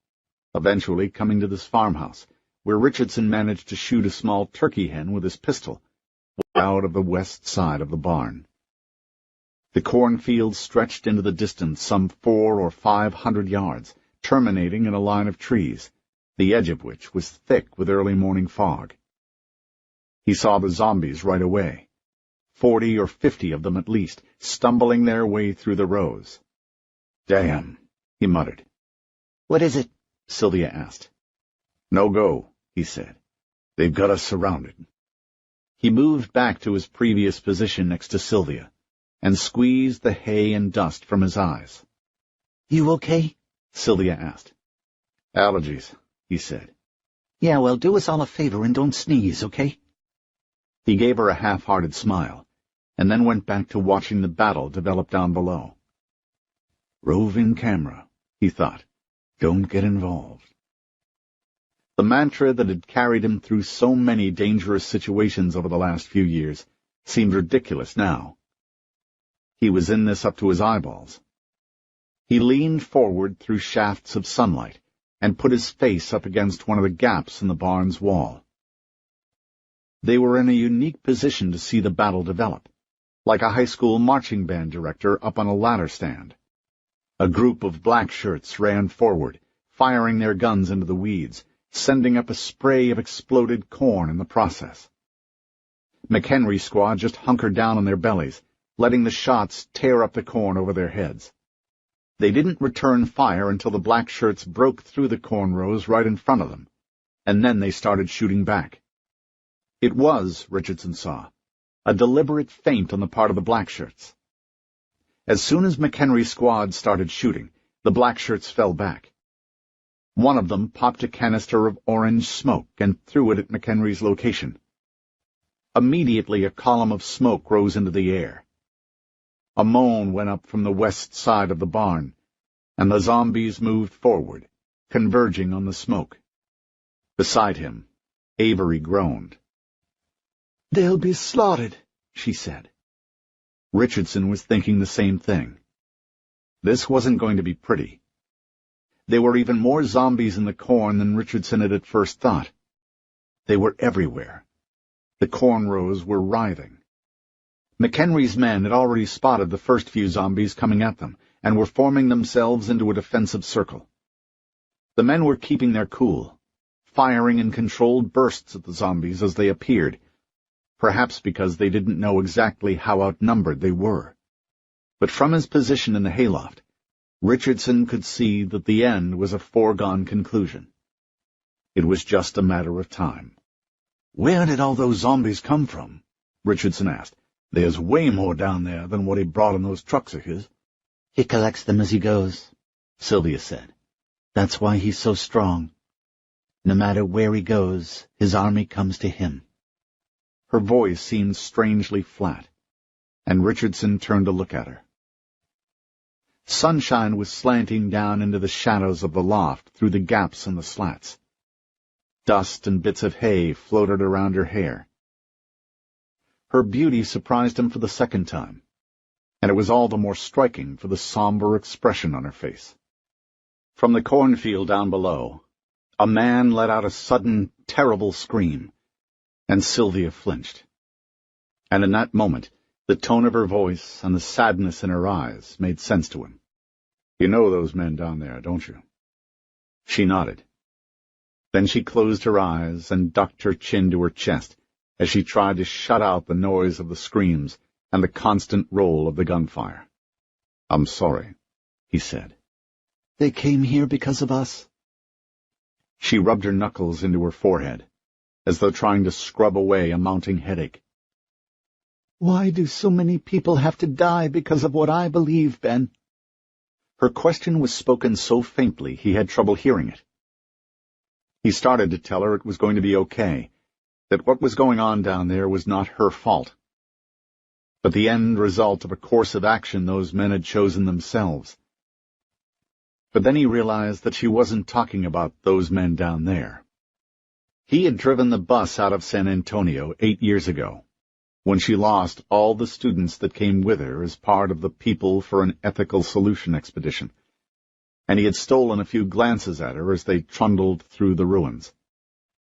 eventually coming to this farmhouse, where Richardson managed to shoot a small turkey hen with his pistol out of the west side of the barn. The cornfield stretched into the distance some 400 or 500 yards, terminating in a line of trees, the edge of which was thick with early morning fog. He saw the zombies right away, 40 or 50 of them at least, stumbling their way through the rows. "Damn," he muttered. "What is it?" Sylvia asked. "No go," he said. "They've got us surrounded." He moved back to his previous position next to Sylvia and squeezed the hay and dust from his eyes. "You okay?" Sylvia asked. "Allergies," he said. "Yeah, well, do us all a favor and don't sneeze, okay?" He gave her a half-hearted smile, and then went back to watching the battle develop down below. Roving camera, he thought. Don't get involved. The mantra that had carried him through so many dangerous situations over the last few years seemed ridiculous now. He was in this up to his eyeballs. He leaned forward through shafts of sunlight and put his face up against one of the gaps in the barn's wall. They were in a unique position to see the battle develop, like a high school marching band director up on a ladder stand. A group of black shirts ran forward, firing their guns into the weeds, sending up a spray of exploded corn in the process. McKinney's squad just hunkered down on their bellies, letting the shots tear up the corn over their heads. They didn't return fire until the black shirts broke through the corn rows right in front of them, and then they started shooting back. It was, Richardson saw, a deliberate feint on the part of the black shirts. As soon as McKinney's squad started shooting, the black shirts fell back. One of them popped a canister of orange smoke and threw it at McKinney's location. Immediately a column of smoke rose into the air. A moan went up from the west side of the barn, and the zombies moved forward, converging on the smoke. Beside him, Avery groaned. "They'll be slaughtered," she said. Richardson was thinking the same thing. This wasn't going to be pretty. There were even more zombies in the corn than Richardson had at first thought. They were everywhere. The corn rows were writhing. McKinney's men had already spotted the first few zombies coming at them, and were forming themselves into a defensive circle. The men were keeping their cool, firing in controlled bursts at the zombies as they appeared, perhaps because they didn't know exactly how outnumbered they were. But from his position in the hayloft, Richardson could see that the end was a foregone conclusion. It was just a matter of time. "Where did all those zombies come from?" Richardson asked. "There's way more down there than what he brought in those trucks of his." "He collects them as he goes," Sylvia said. "That's why he's so strong. No matter where he goes, his army comes to him." Her voice seemed strangely flat, and Richardson turned to look at her. Sunshine was slanting down into the shadows of the loft through the gaps in the slats. Dust and bits of hay floated around her hair. Her beauty surprised him for the second time, and it was all the more striking for the somber expression on her face. From the cornfield down below, a man let out a sudden, terrible scream, and Sylvia flinched. And in that moment, the tone of her voice and the sadness in her eyes made sense to him. "You know those men down there, don't you?" She nodded. Then she closed her eyes and ducked her chin to her chest as she tried to shut out the noise of the screams and the constant roll of the gunfire. "I'm sorry," he said. "They came here because of us?" She rubbed her knuckles into her forehead, as though trying to scrub away a mounting headache. "Why do so many people have to die because of what I believe, Ben?" Her question was spoken so faintly he had trouble hearing it. He started to tell her it was going to be okay, that what was going on down there was not her fault, but the end result of a course of action those men had chosen themselves. But then he realized that she wasn't talking about those men down there. He had driven the bus out of San Antonio 8 years ago, when she lost all the students that came with her as part of the People for an Ethical Solution expedition, and he had stolen a few glances at her as they trundled through the ruins.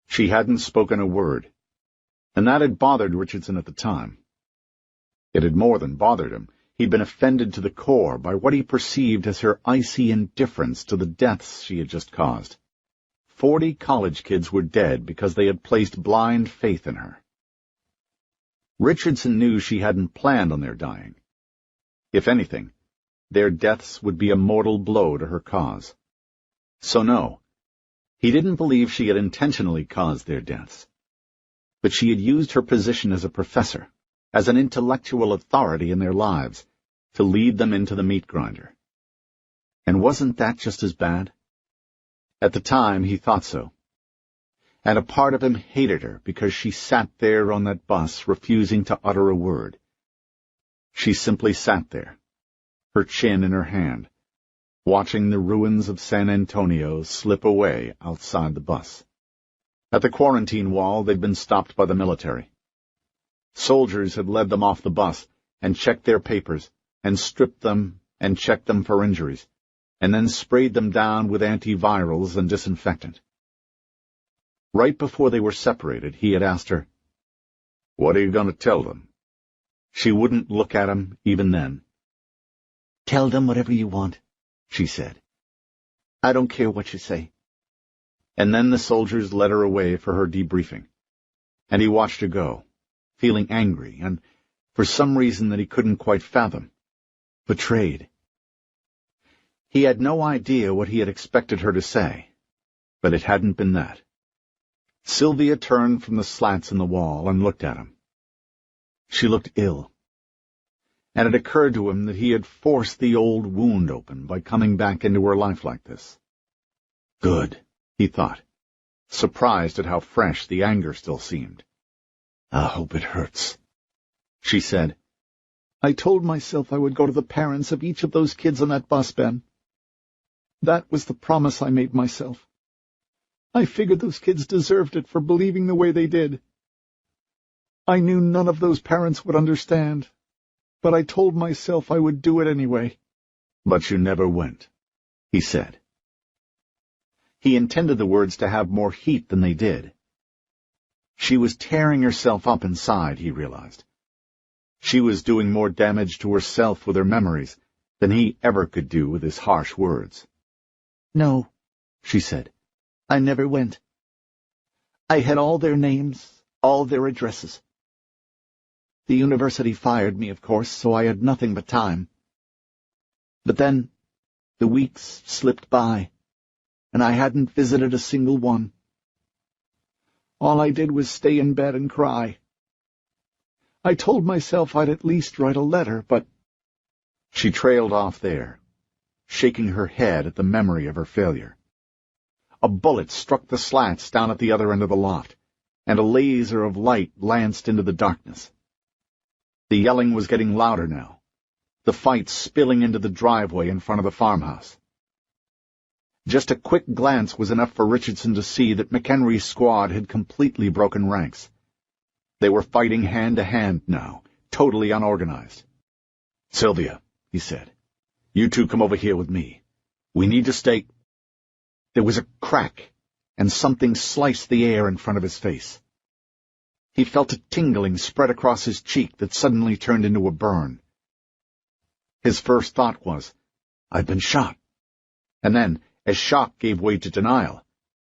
She hadn't spoken a word, and that had bothered Richardson at the time. It had more than bothered him. He'd been offended to the core by what he perceived as her icy indifference to the deaths she had just caused. 40 college kids were dead because they had placed blind faith in her. Richardson knew she hadn't planned on their dying. If anything, their deaths would be a mortal blow to her cause. So no, he didn't believe she had intentionally caused their deaths. But she had used her position as a professor, as an intellectual authority in their lives, to lead them into the meat grinder. And wasn't that just as bad? At the time, he thought so. And a part of him hated her because she sat there on that bus, refusing to utter a word. She simply sat there, her chin in her hand, watching the ruins of San Antonio slip away outside the bus. At the quarantine wall, they'd been stopped by the military. Soldiers had led them off the bus and checked their papers and stripped them and checked them for injuries, and then sprayed them down with antivirals and disinfectant. Right before they were separated, he had asked her, "What are you going to tell them?" She wouldn't look at him even then. "Tell them whatever you want," she said. "I don't care what you say." And then the soldiers led her away for her debriefing, and he watched her go, feeling angry and, for some reason that he couldn't quite fathom, betrayed. He had no idea what he had expected her to say, but it hadn't been that. Sylvia turned from the slats in the wall and looked at him. She looked ill, and it occurred to him that he had forced the old wound open by coming back into her life like this. Good, he thought, surprised at how fresh the anger still seemed. "I hope it hurts," she said. "I told myself I would go to the parents of each of those kids on that bus, Ben. That was the promise I made myself. I figured those kids deserved it for believing the way they did. I knew none of those parents would understand, but I told myself I would do it anyway." "But you never went," he said. He intended the words to have more heat than they did. She was tearing herself up inside, he realized. She was doing more damage to herself with her memories than he ever could do with his harsh words. "No," she said. "I never went. I had all their names, all their addresses. The university fired me, of course, so I had nothing but time. But then the weeks slipped by, and I hadn't visited a single one. All I did was stay in bed and cry. I told myself I'd at least write a letter, but—" She trailed off there, shaking her head at the memory of her failure. A bullet struck the slats down at the other end of the loft, and a laser of light lanced into the darkness. The yelling was getting louder now, the fight spilling into the driveway in front of the farmhouse. Just a quick glance was enough for Richardson to see that McHenry's squad had completely broken ranks. They were fighting hand to hand now, totally unorganized. "Sylvia," he said, "you two come over here with me. We need to stay—" There was a crack, and something sliced the air in front of his face. He felt a tingling spread across his cheek that suddenly turned into a burn. His first thought was, "I've been shot." And then, as shock gave way to denial,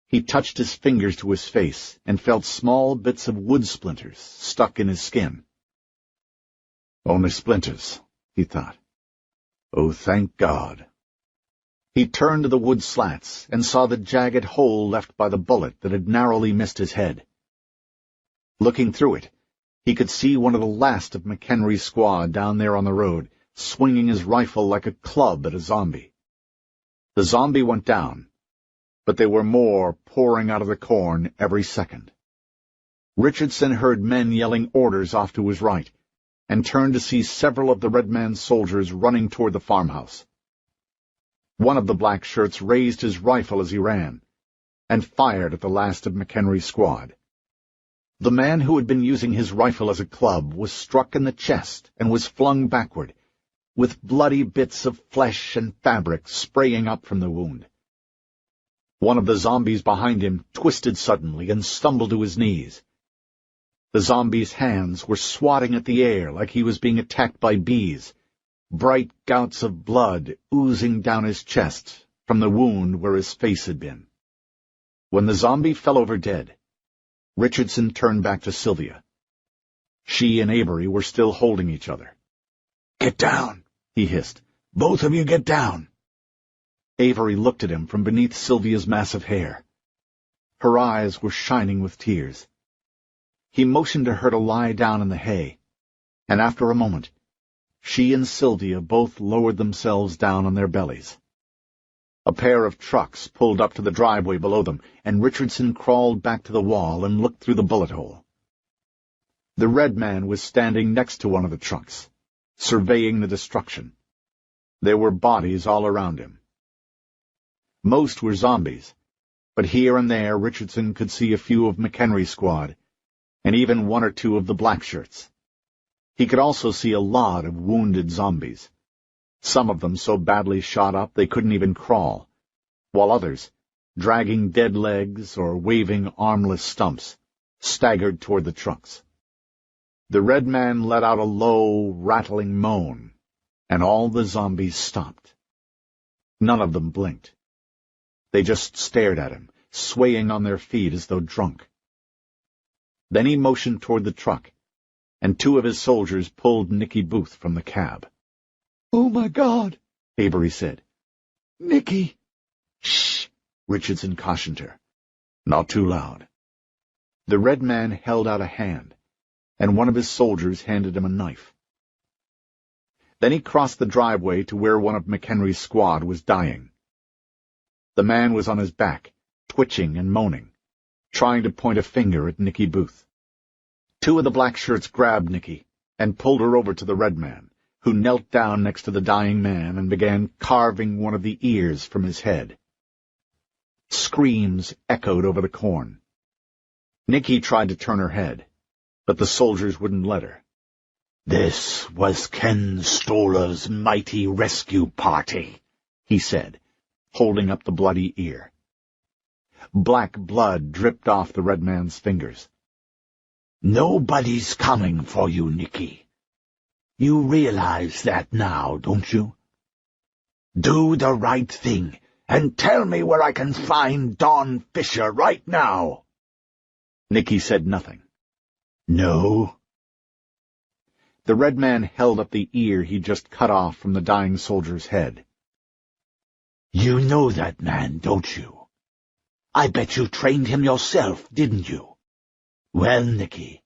he touched his fingers to his face and felt small bits of wood splinters stuck in his skin. "Only splinters," he thought. "Oh, thank God." He turned to the wood slats and saw the jagged hole left by the bullet that had narrowly missed his head. Looking through it, he could see one of the last of McHenry's squad down there on the road, swinging his rifle like a club at a zombie. The zombie went down, but there were more pouring out of the corn every second. Richardson heard men yelling orders off to his right, and turned to see several of the Red Man's soldiers running toward the farmhouse. One of the black shirts raised his rifle as he ran, and fired at the last of McHenry's squad. The man who had been using his rifle as a club was struck in the chest and was flung backward, with bloody bits of flesh and fabric spraying up from the wound. One of the zombies behind him twisted suddenly and stumbled to his knees. The zombie's hands were swatting at the air like he was being attacked by bees, bright gouts of blood oozing down his chest from the wound where his face had been. When the zombie fell over dead, Richardson turned back to Sylvia. She and Avery were still holding each other. "Get down," he hissed. "Both of you get down." Avery looked at him from beneath Sylvia's massive hair. Her eyes were shining with tears. He motioned to her to lie down in the hay, and after a moment, she and Sylvia both lowered themselves down on their bellies. A pair of trucks pulled up to the driveway below them, and Richardson crawled back to the wall and looked through the bullet hole. The Red Man was standing next to one of the trucks, surveying the destruction. There were bodies all around him. Most were zombies, but here and there Richardson could see a few of McKinney's squad, and even one or two of the Blackshirts. He could also see a lot of wounded zombies, some of them so badly shot up they couldn't even crawl, while others, dragging dead legs or waving armless stumps, staggered toward the trucks. The red man let out a low, rattling moan, and all the zombies stopped. None of them blinked. They just stared at him, swaying on their feet as though drunk. Then he motioned toward the truck, and two of his soldiers pulled Nicky Booth from the cab. "Oh, my God," Avery said. "Nicky!" "Shh," Richardson cautioned her. "Not too loud." The red man held out a hand, and one of his soldiers handed him a knife. Then he crossed the driveway to where one of McKinney's squad was dying. The man was on his back, twitching and moaning, trying to point a finger at Nicky Booth. Two of the Blackshirts grabbed Nicky and pulled her over to the red man, who knelt down next to the dying man and began carving one of the ears from his head. Screams echoed over the corn. Nicky tried to turn her head, but the soldiers wouldn't let her. "This was Ken Stoller's mighty rescue party," he said, holding up the bloody ear. Black blood dripped off the red man's fingers. "Nobody's coming for you, Nicky. You realize that now, don't you? Do the right thing, and tell me where I can find Don Fisher right now." Nicky said nothing. "No?" The red man held up the ear he'd just cut off from the dying soldier's head. "You know that man, don't you? I bet you trained him yourself, didn't you? Well, Nicky,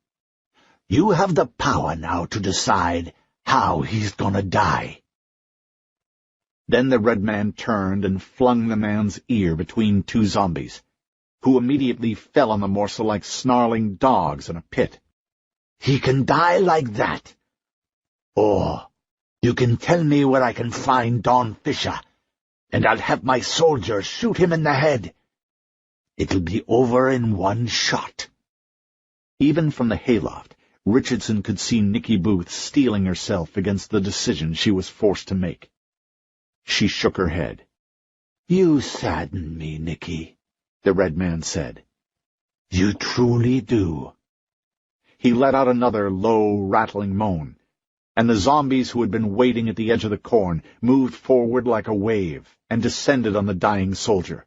you have the power now to decide how he's gonna die." Then the red man turned and flung the man's ear between two zombies, who immediately fell on the morsel like snarling dogs in a pit. "He can die like that. Or you can tell me where I can find Don Fisher, and I'll have my soldiers shoot him in the head. It'll be over in one shot." Even from the hayloft, Richardson could see Nicky Booth steeling herself against the decision she was forced to make. She shook her head. "You sadden me, Nicky," the red man said. "You truly do." He let out another low, rattling moan, and the zombies who had been waiting at the edge of the corn moved forward like a wave and descended on the dying soldier,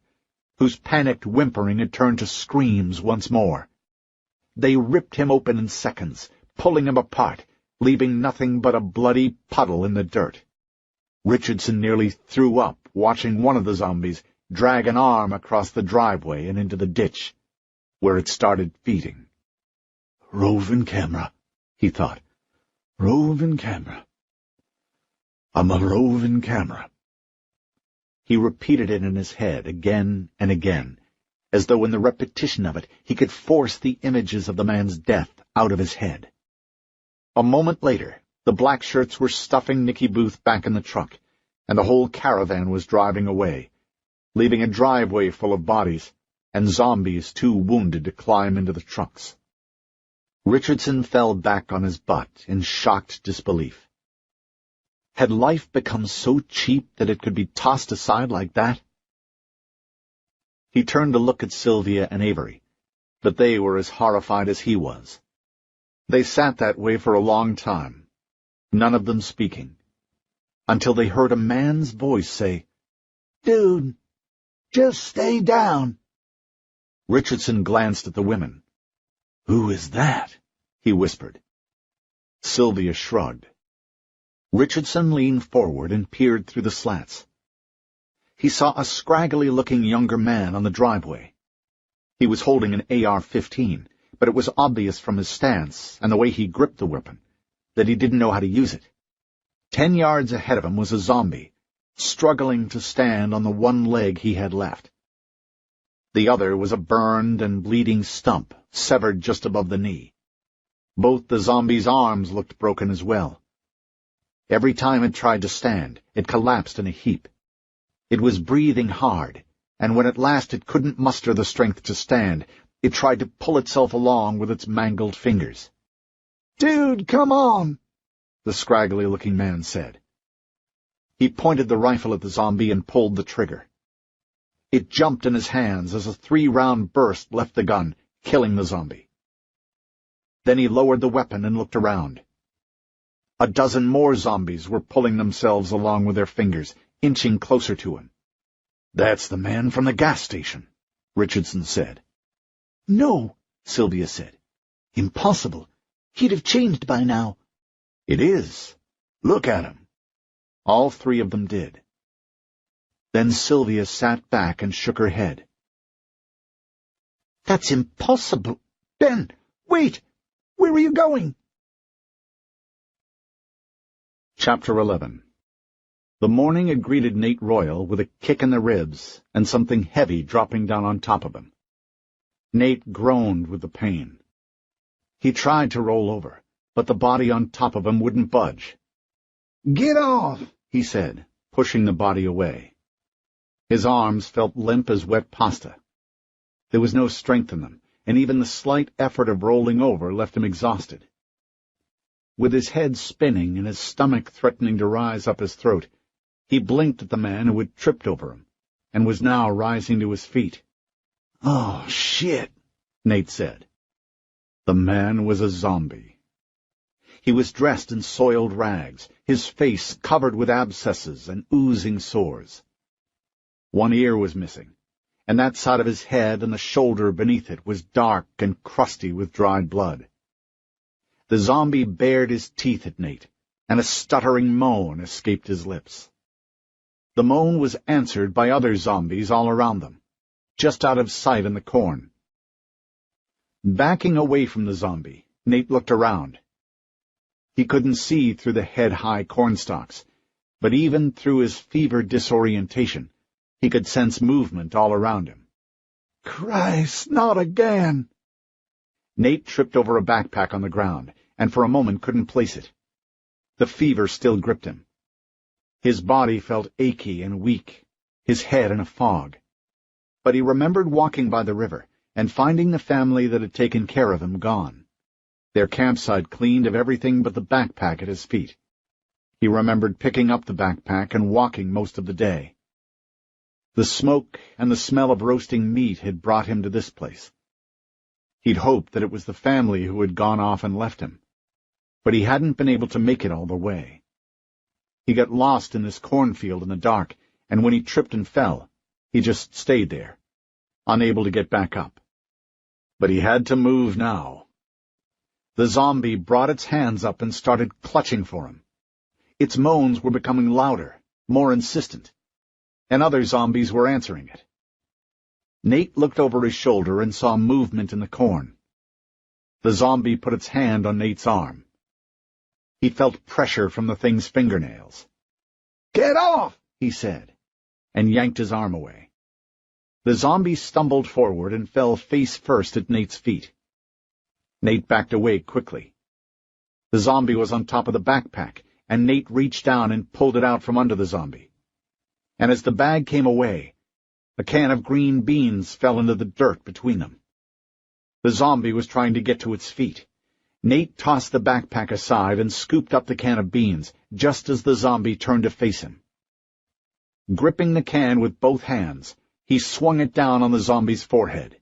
whose panicked whimpering had turned to screams once more. They ripped him open in seconds, pulling him apart, leaving nothing but a bloody puddle in the dirt. Richardson nearly threw up watching one of the zombies drag an arm across the driveway and into the ditch, where it started feeding. "Roving camera," he thought. "Roving camera. I'm a roving camera." He repeated it in his head again and again, as though in the repetition of it he could force the images of the man's death out of his head. A moment later, the Blackshirts were stuffing Nicky Booth back in the truck, and the whole caravan was driving away, leaving a driveway full of bodies and zombies too wounded to climb into the trucks. Richardson fell back on his butt in shocked disbelief. Had life become so cheap that it could be tossed aside like that? He turned to look at Sylvia and Avery, but they were as horrified as he was. They sat that way for a long time, none of them speaking, until they heard a man's voice say, "Dude, just stay down." Richardson glanced at the women. "Who is that?" he whispered. Sylvia shrugged. Richardson leaned forward and peered through the slats. He saw a scraggly-looking younger man on the driveway. He was holding an AR-15, but it was obvious from his stance and the way he gripped the weapon that he didn't know how to use it. 10 yards ahead of him was a zombie, struggling to stand on the one leg he had left. The other was a burned and bleeding stump, severed just above the knee. Both the zombie's arms looked broken as well. Every time it tried to stand, it collapsed in a heap. It was breathing hard, and when at last it couldn't muster the strength to stand, it tried to pull itself along with its mangled fingers. "Dude, come on," the scraggly-looking man said. He pointed the rifle at the zombie and pulled the trigger. It jumped in his hands as a 3-round burst left the gun, killing the zombie. Then he lowered the weapon and looked around. A dozen more zombies were pulling themselves along with their fingers, inching closer to him. "That's the man from the gas station," Richardson said. "No," Sylvia said. "Impossible. He'd have changed by now." "It is. Look at him." All 3 of them did. Then Sylvia sat back and shook her head. "That's impossible. Ben, wait! Where are you going?" Chapter 11. The morning had greeted Nate Royal with a kick in the ribs and something heavy dropping down on top of him. Nate groaned with the pain. He tried to roll over, but the body on top of him wouldn't budge. "Get off," he said, pushing the body away. His arms felt limp as wet pasta. There was no strength in them, and even the slight effort of rolling over left him exhausted. With his head spinning and his stomach threatening to rise up his throat, he blinked at the man who had tripped over him, and was now rising to his feet. "Oh, shit," Nate said. The man was a zombie. He was dressed in soiled rags, his face covered with abscesses and oozing sores. One ear was missing, and that side of his head and the shoulder beneath it was dark and crusty with dried blood. The zombie bared his teeth at Nate, and a stuttering moan escaped his lips. The moan was answered by other zombies all around them, just out of sight in the corn. Backing away from the zombie, Nate looked around. He couldn't see through the head-high cornstalks, but even through his fevered disorientation, he could sense movement all around him. "Christ, not again!" Nate tripped over a backpack on the ground, and for a moment couldn't place it. The fever still gripped him. His body felt achy and weak, his head in a fog. But he remembered walking by the river and finding the family that had taken care of him gone, their campsite cleaned of everything but the backpack at his feet. He remembered picking up the backpack and walking most of the day. The smoke and the smell of roasting meat had brought him to this place. He'd hoped that it was the family who had gone off and left him, but he hadn't been able to make it all the way. He got lost in this cornfield in the dark, and when he tripped and fell, he just stayed there, unable to get back up. But he had to move now. The zombie brought its hands up and started clutching for him. Its moans were becoming louder, more insistent, and other zombies were answering it. Nate looked over his shoulder and saw movement in the corn. The zombie put its hand on Nate's arm. He felt pressure from the thing's fingernails. "Get off!" he said, and yanked his arm away. The zombie stumbled forward and fell face first at Nate's feet. Nate backed away quickly. The zombie was on top of the backpack, and Nate reached down and pulled it out from under the zombie. And as the bag came away, a can of green beans fell into the dirt between them. The zombie was trying to get to its feet. Nate tossed the backpack aside and scooped up the can of beans, just as the zombie turned to face him. Gripping the can with both hands, he swung it down on the zombie's forehead.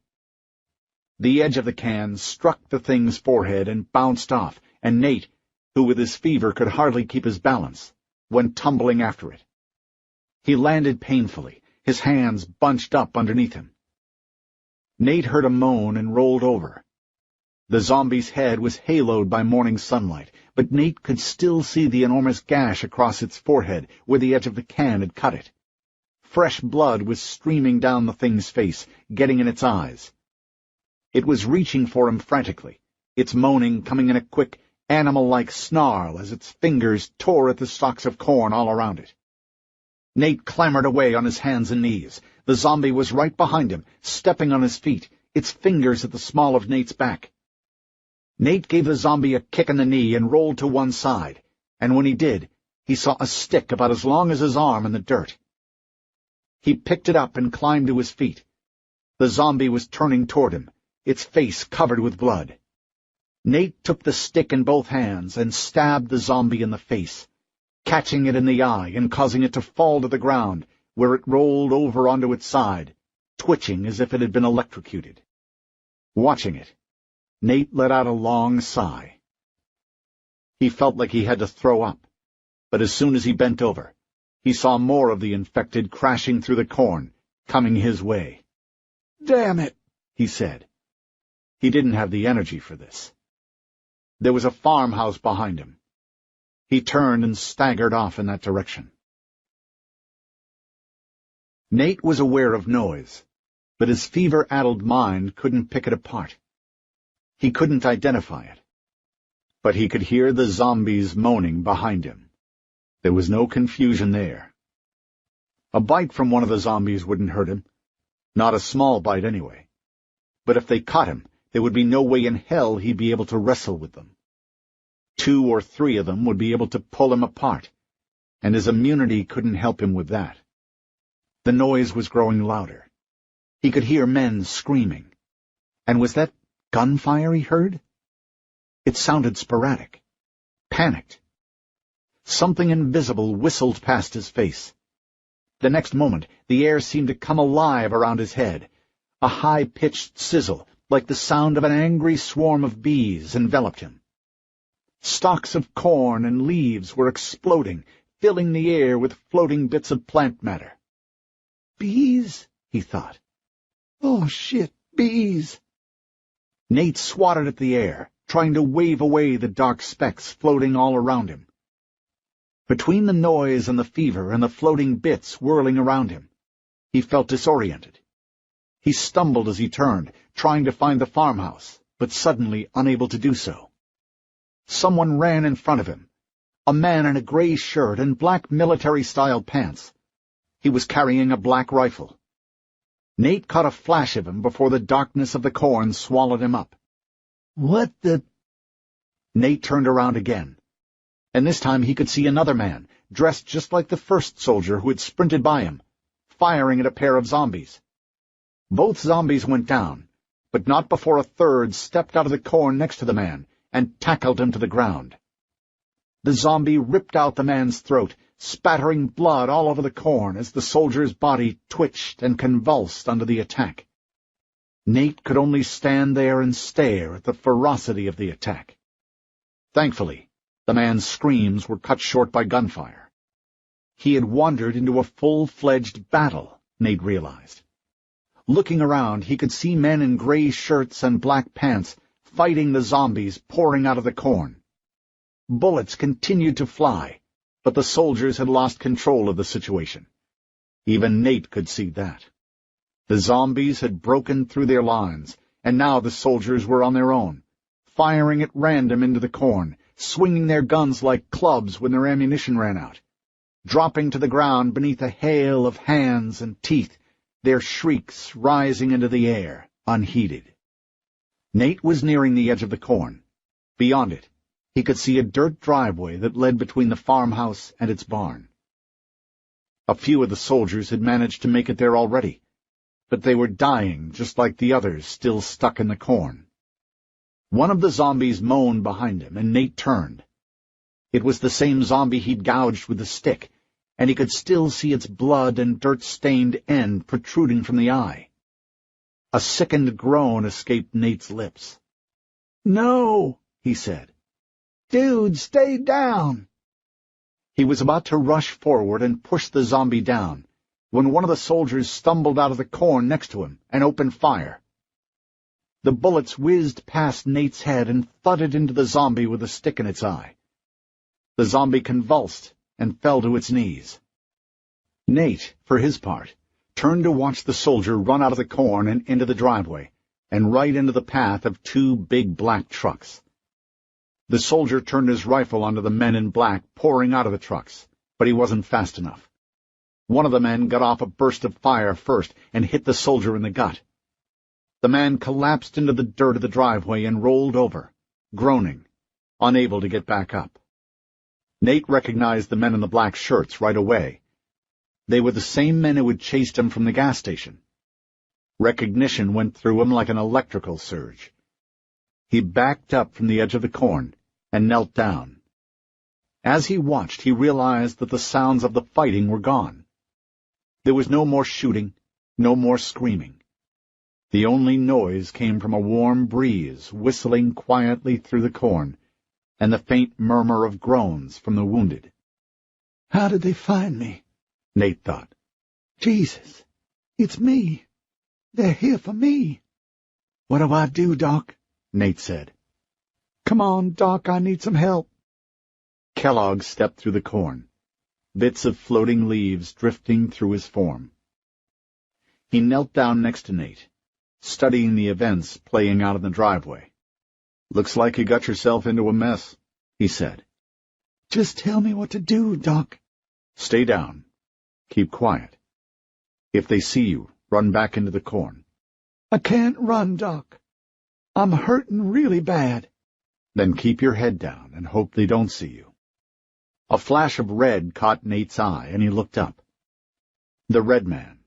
The edge of the can struck the thing's forehead and bounced off, and Nate, who with his fever could hardly keep his balance, went tumbling after it. He landed painfully, his hands bunched up underneath him. Nate heard a moan and rolled over. The zombie's head was haloed by morning sunlight, but Nate could still see the enormous gash across its forehead where the edge of the can had cut it. Fresh blood was streaming down the thing's face, getting in its eyes. It was reaching for him frantically, its moaning coming in a quick, animal-like snarl as its fingers tore at the stalks of corn all around it. Nate clambered away on his hands and knees. The zombie was right behind him, stepping on his feet, its fingers at the small of Nate's back. Nate gave the zombie a kick in the knee and rolled to one side, and when he did, he saw a stick about as long as his arm in the dirt. He picked it up and climbed to his feet. The zombie was turning toward him, its face covered with blood. Nate took the stick in both hands and stabbed the zombie in the face, catching it in the eye and causing it to fall to the ground, where it rolled over onto its side, twitching as if it had been electrocuted. Watching it, Nate let out a long sigh. He felt like he had to throw up, but as soon as he bent over, he saw more of the infected crashing through the corn, coming his way. "Damn it," he said. He didn't have the energy for this. There was a farmhouse behind him. He turned and staggered off in that direction. Nate was aware of noise, but his fever-addled mind couldn't pick it apart. He couldn't identify it. But he could hear the zombies moaning behind him. There was no confusion there. A bite from one of the zombies wouldn't hurt him. Not a small bite, anyway. But if they caught him, there would be no way in hell he'd be able to wrestle with them. 2 or 3 of them would be able to pull him apart, and his immunity couldn't help him with that. The noise was growing louder. He could hear men screaming. And was that gunfire he heard? It sounded sporadic, panicked. Something invisible whistled past his face. The next moment, the air seemed to come alive around his head. A high-pitched sizzle, like the sound of an angry swarm of bees, enveloped him. Stalks of corn and leaves were exploding, filling the air with floating bits of plant matter. "Bees?" he thought. "Oh, shit, bees!" Nate swatted at the air, trying to wave away the dark specks floating all around him. Between the noise and the fever and the floating bits whirling around him, he felt disoriented. He stumbled as he turned, trying to find the farmhouse, but suddenly unable to do so. Someone ran in front of him, a man in a gray shirt and black military-style pants. He was carrying a black rifle. Nate caught a flash of him before the darkness of the corn swallowed him up. "What the—" Nate turned around again, and this time he could see another man, dressed just like the first soldier who had sprinted by him, firing at a pair of zombies. Both zombies went down, but not before a third stepped out of the corn next to the man and tackled him to the ground. The zombie ripped out the man's throat, spattering blood all over the corn as the soldier's body twitched and convulsed under the attack. Nate could only stand there and stare at the ferocity of the attack. Thankfully, the man's screams were cut short by gunfire. He had wandered into a full-fledged battle, Nate realized. Looking around, he could see men in gray shirts and black pants fighting the zombies pouring out of the corn. Bullets continued to fly, but the soldiers had lost control of the situation. Even Nate could see that. The zombies had broken through their lines, and now the soldiers were on their own, firing at random into the corn, swinging their guns like clubs when their ammunition ran out, dropping to the ground beneath a hail of hands and teeth, their shrieks rising into the air, unheeded. Nate was nearing the edge of the corn. Beyond it, he could see a dirt driveway that led between the farmhouse and its barn. A few of the soldiers had managed to make it there already, but they were dying just like the others still stuck in the corn. One of the zombies moaned behind him, and Nate turned. It was the same zombie he'd gouged with the stick, and he could still see its blood and dirt-stained end protruding from the eye. A sickened groan escaped Nate's lips. "No," he said. "Dude, stay down." He was about to rush forward and push the zombie down, when one of the soldiers stumbled out of the corn next to him and opened fire. The bullets whizzed past Nate's head and thudded into the zombie with a stick in its eye. The zombie convulsed and fell to its knees. Nate, for his part, turned to watch the soldier run out of the corn and into the driveway, and right into the path of 2 big black trucks. The soldier turned his rifle onto the men in black pouring out of the trucks, but he wasn't fast enough. One of the men got off a burst of fire first and hit the soldier in the gut. The man collapsed into the dirt of the driveway and rolled over, groaning, unable to get back up. Nate recognized the men in the black shirts right away. They were the same men who had chased him from the gas station. Recognition went through him like an electrical surge. He backed up from the edge of the corn and knelt down. As he watched, he realized that the sounds of the fighting were gone. There was no more shooting, no more screaming. The only noise came from a warm breeze whistling quietly through the corn, and the faint murmur of groans from the wounded. How did they find me? Nate thought. Jesus, it's me. They're here for me. What do I do, Doc? Nate said. Come on, Doc, I need some help. Kellogg stepped through the corn, bits of floating leaves drifting through his form. He knelt down next to Nate, studying the events playing out in the driveway. "Looks like you got yourself into a mess," he said. Just tell me what to do, Doc. "Stay down. Keep quiet. If they see you, run back into the corn." I can't run, Doc. I'm hurting really bad. "Then keep your head down and hope they don't see you." A flash of red caught Nate's eye, and he looked up. The Red Man,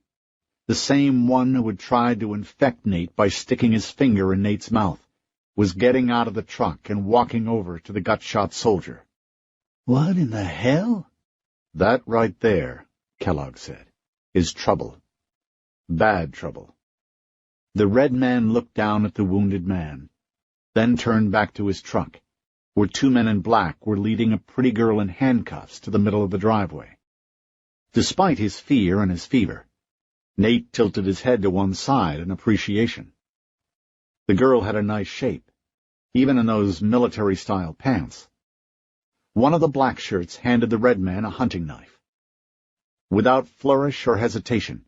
the same one who had tried to infect Nate by sticking his finger in Nate's mouth, was getting out of the truck and walking over to the gut-shot soldier. What in the hell? "That right there," Kellogg said, "is trouble. Bad trouble." The Red Man looked down at the wounded man, then turned back to his truck, where two men in black were leading a pretty girl in handcuffs to the middle of the driveway. Despite his fear and his fever, Nate tilted his head to one side in appreciation. The girl had a nice shape, even in those military-style pants. One of the black shirts handed the Red Man a hunting knife. Without flourish or hesitation,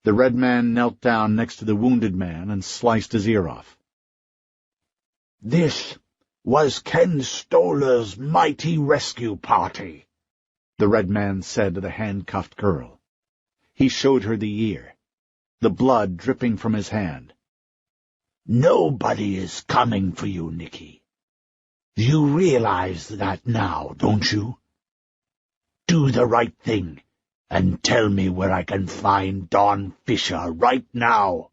the Red Man knelt down next to the wounded man and sliced his ear off. This was Ken Stolar's mighty rescue party, the Red Man said to the handcuffed girl. He showed her the ear, the blood dripping from his hand. Nobody is coming for you, Nicky. You realize that now, don't you? Do the right thing, and tell me where I can find Dawn Fisher right now.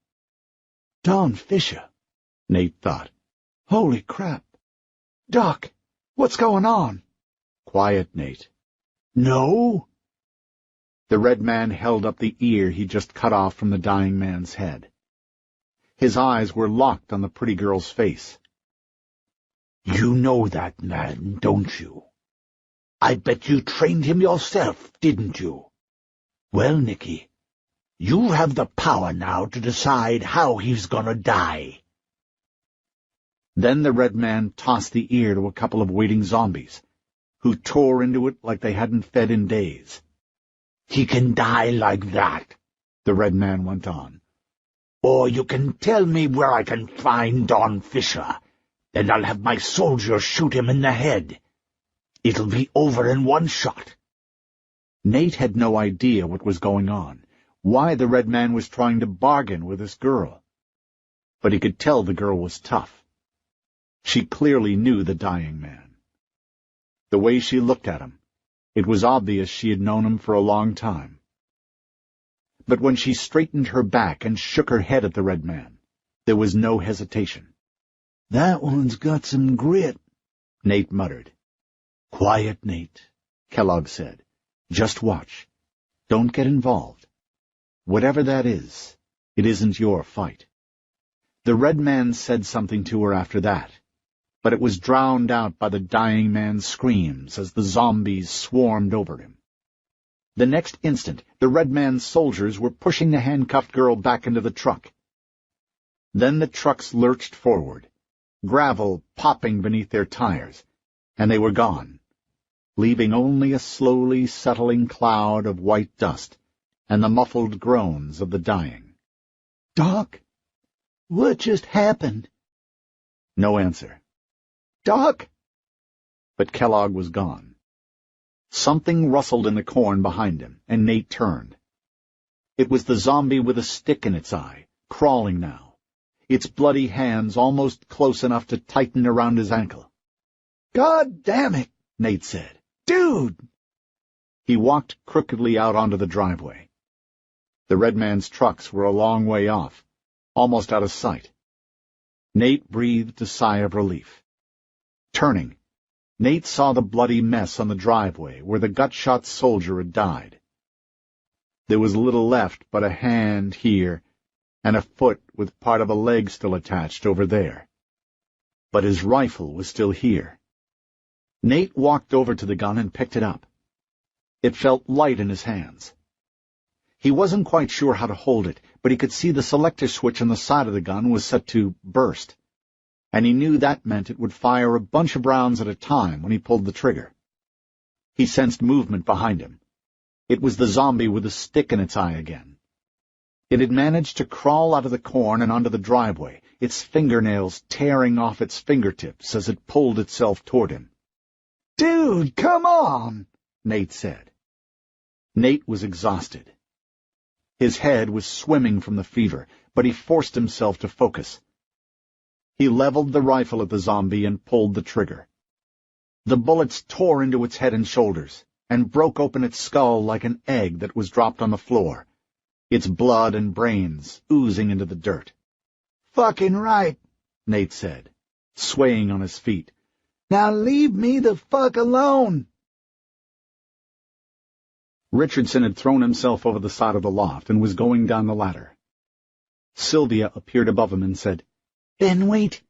Dawn Fisher? Nate thought. Holy crap. Doc, what's going on? Quiet, Nate. No? The Red Man held up the ear he just cut off from the dying man's head. His eyes were locked on the pretty girl's face. You know that man, don't you? I bet you trained him yourself, didn't you? Well, Nicky, you have the power now to decide how he's gonna die. Then the Red Man tossed the ear to a couple of waiting zombies, who tore into it like they hadn't fed in days. He can die like that, the Red Man went on. Or you can tell me where I can find Dawn Fisher. Then I'll have my soldiers shoot him in the head. It'll be over in one shot. Nate had no idea what was going on, why the Red Man was trying to bargain with this girl. But he could tell the girl was tough. She clearly knew the dying man. The way she looked at him, it was obvious she had known him for a long time. But when she straightened her back and shook her head at the Red Man, there was no hesitation. That one's got some grit, Nate muttered. Quiet, Nate, Kellogg said. Just watch. Don't get involved. Whatever that is, it isn't your fight. The Red Man said something to her after that, but it was drowned out by the dying man's screams as the zombies swarmed over him. The next instant, the Red Man's soldiers were pushing the handcuffed girl back into the truck. Then the trucks lurched forward, gravel popping beneath their tires, and they were gone, leaving only a slowly settling cloud of white dust and the muffled groans of the dying. Doc, what just happened? No answer. Doc? But Kellogg was gone. Something rustled in the corn behind him, and Nate turned. It was the zombie with a stick in its eye, crawling now, its bloody hands almost close enough to tighten around his ankle. God damn it, Nate said. Dude! He walked crookedly out onto the driveway. The red man's trucks were a long way off, almost out of sight. Nate breathed a sigh of relief. Turning, Nate saw the bloody mess on the driveway where the gut-shot soldier had died. There was little left but a hand here and a foot with part of a leg still attached over there. But his rifle was still here. Nate walked over to the gun and picked it up. It felt light in his hands. He wasn't quite sure how to hold it, but he could see the selector switch on the side of the gun was set to burst, and he knew that meant it would fire a bunch of rounds at a time when he pulled the trigger. He sensed movement behind him. It was the zombie with a stick in its eye again. It had managed to crawl out of the corn and onto the driveway, its fingernails tearing off its fingertips as it pulled itself toward him. "Dude, come on," Nate said. Nate was exhausted. His head was swimming from the fever, but he forced himself to focus. He leveled the rifle at the zombie and pulled the trigger. The bullets tore into its head and shoulders, and broke open its skull like an egg that was dropped on the floor, its blood and brains oozing into the dirt. "Fucking right," Nate said, swaying on his feet. "Now leave me the fuck alone." Richardson had thrown himself over the side of the loft and was going down the ladder. Sylvia appeared above him and said, "Ben, wait.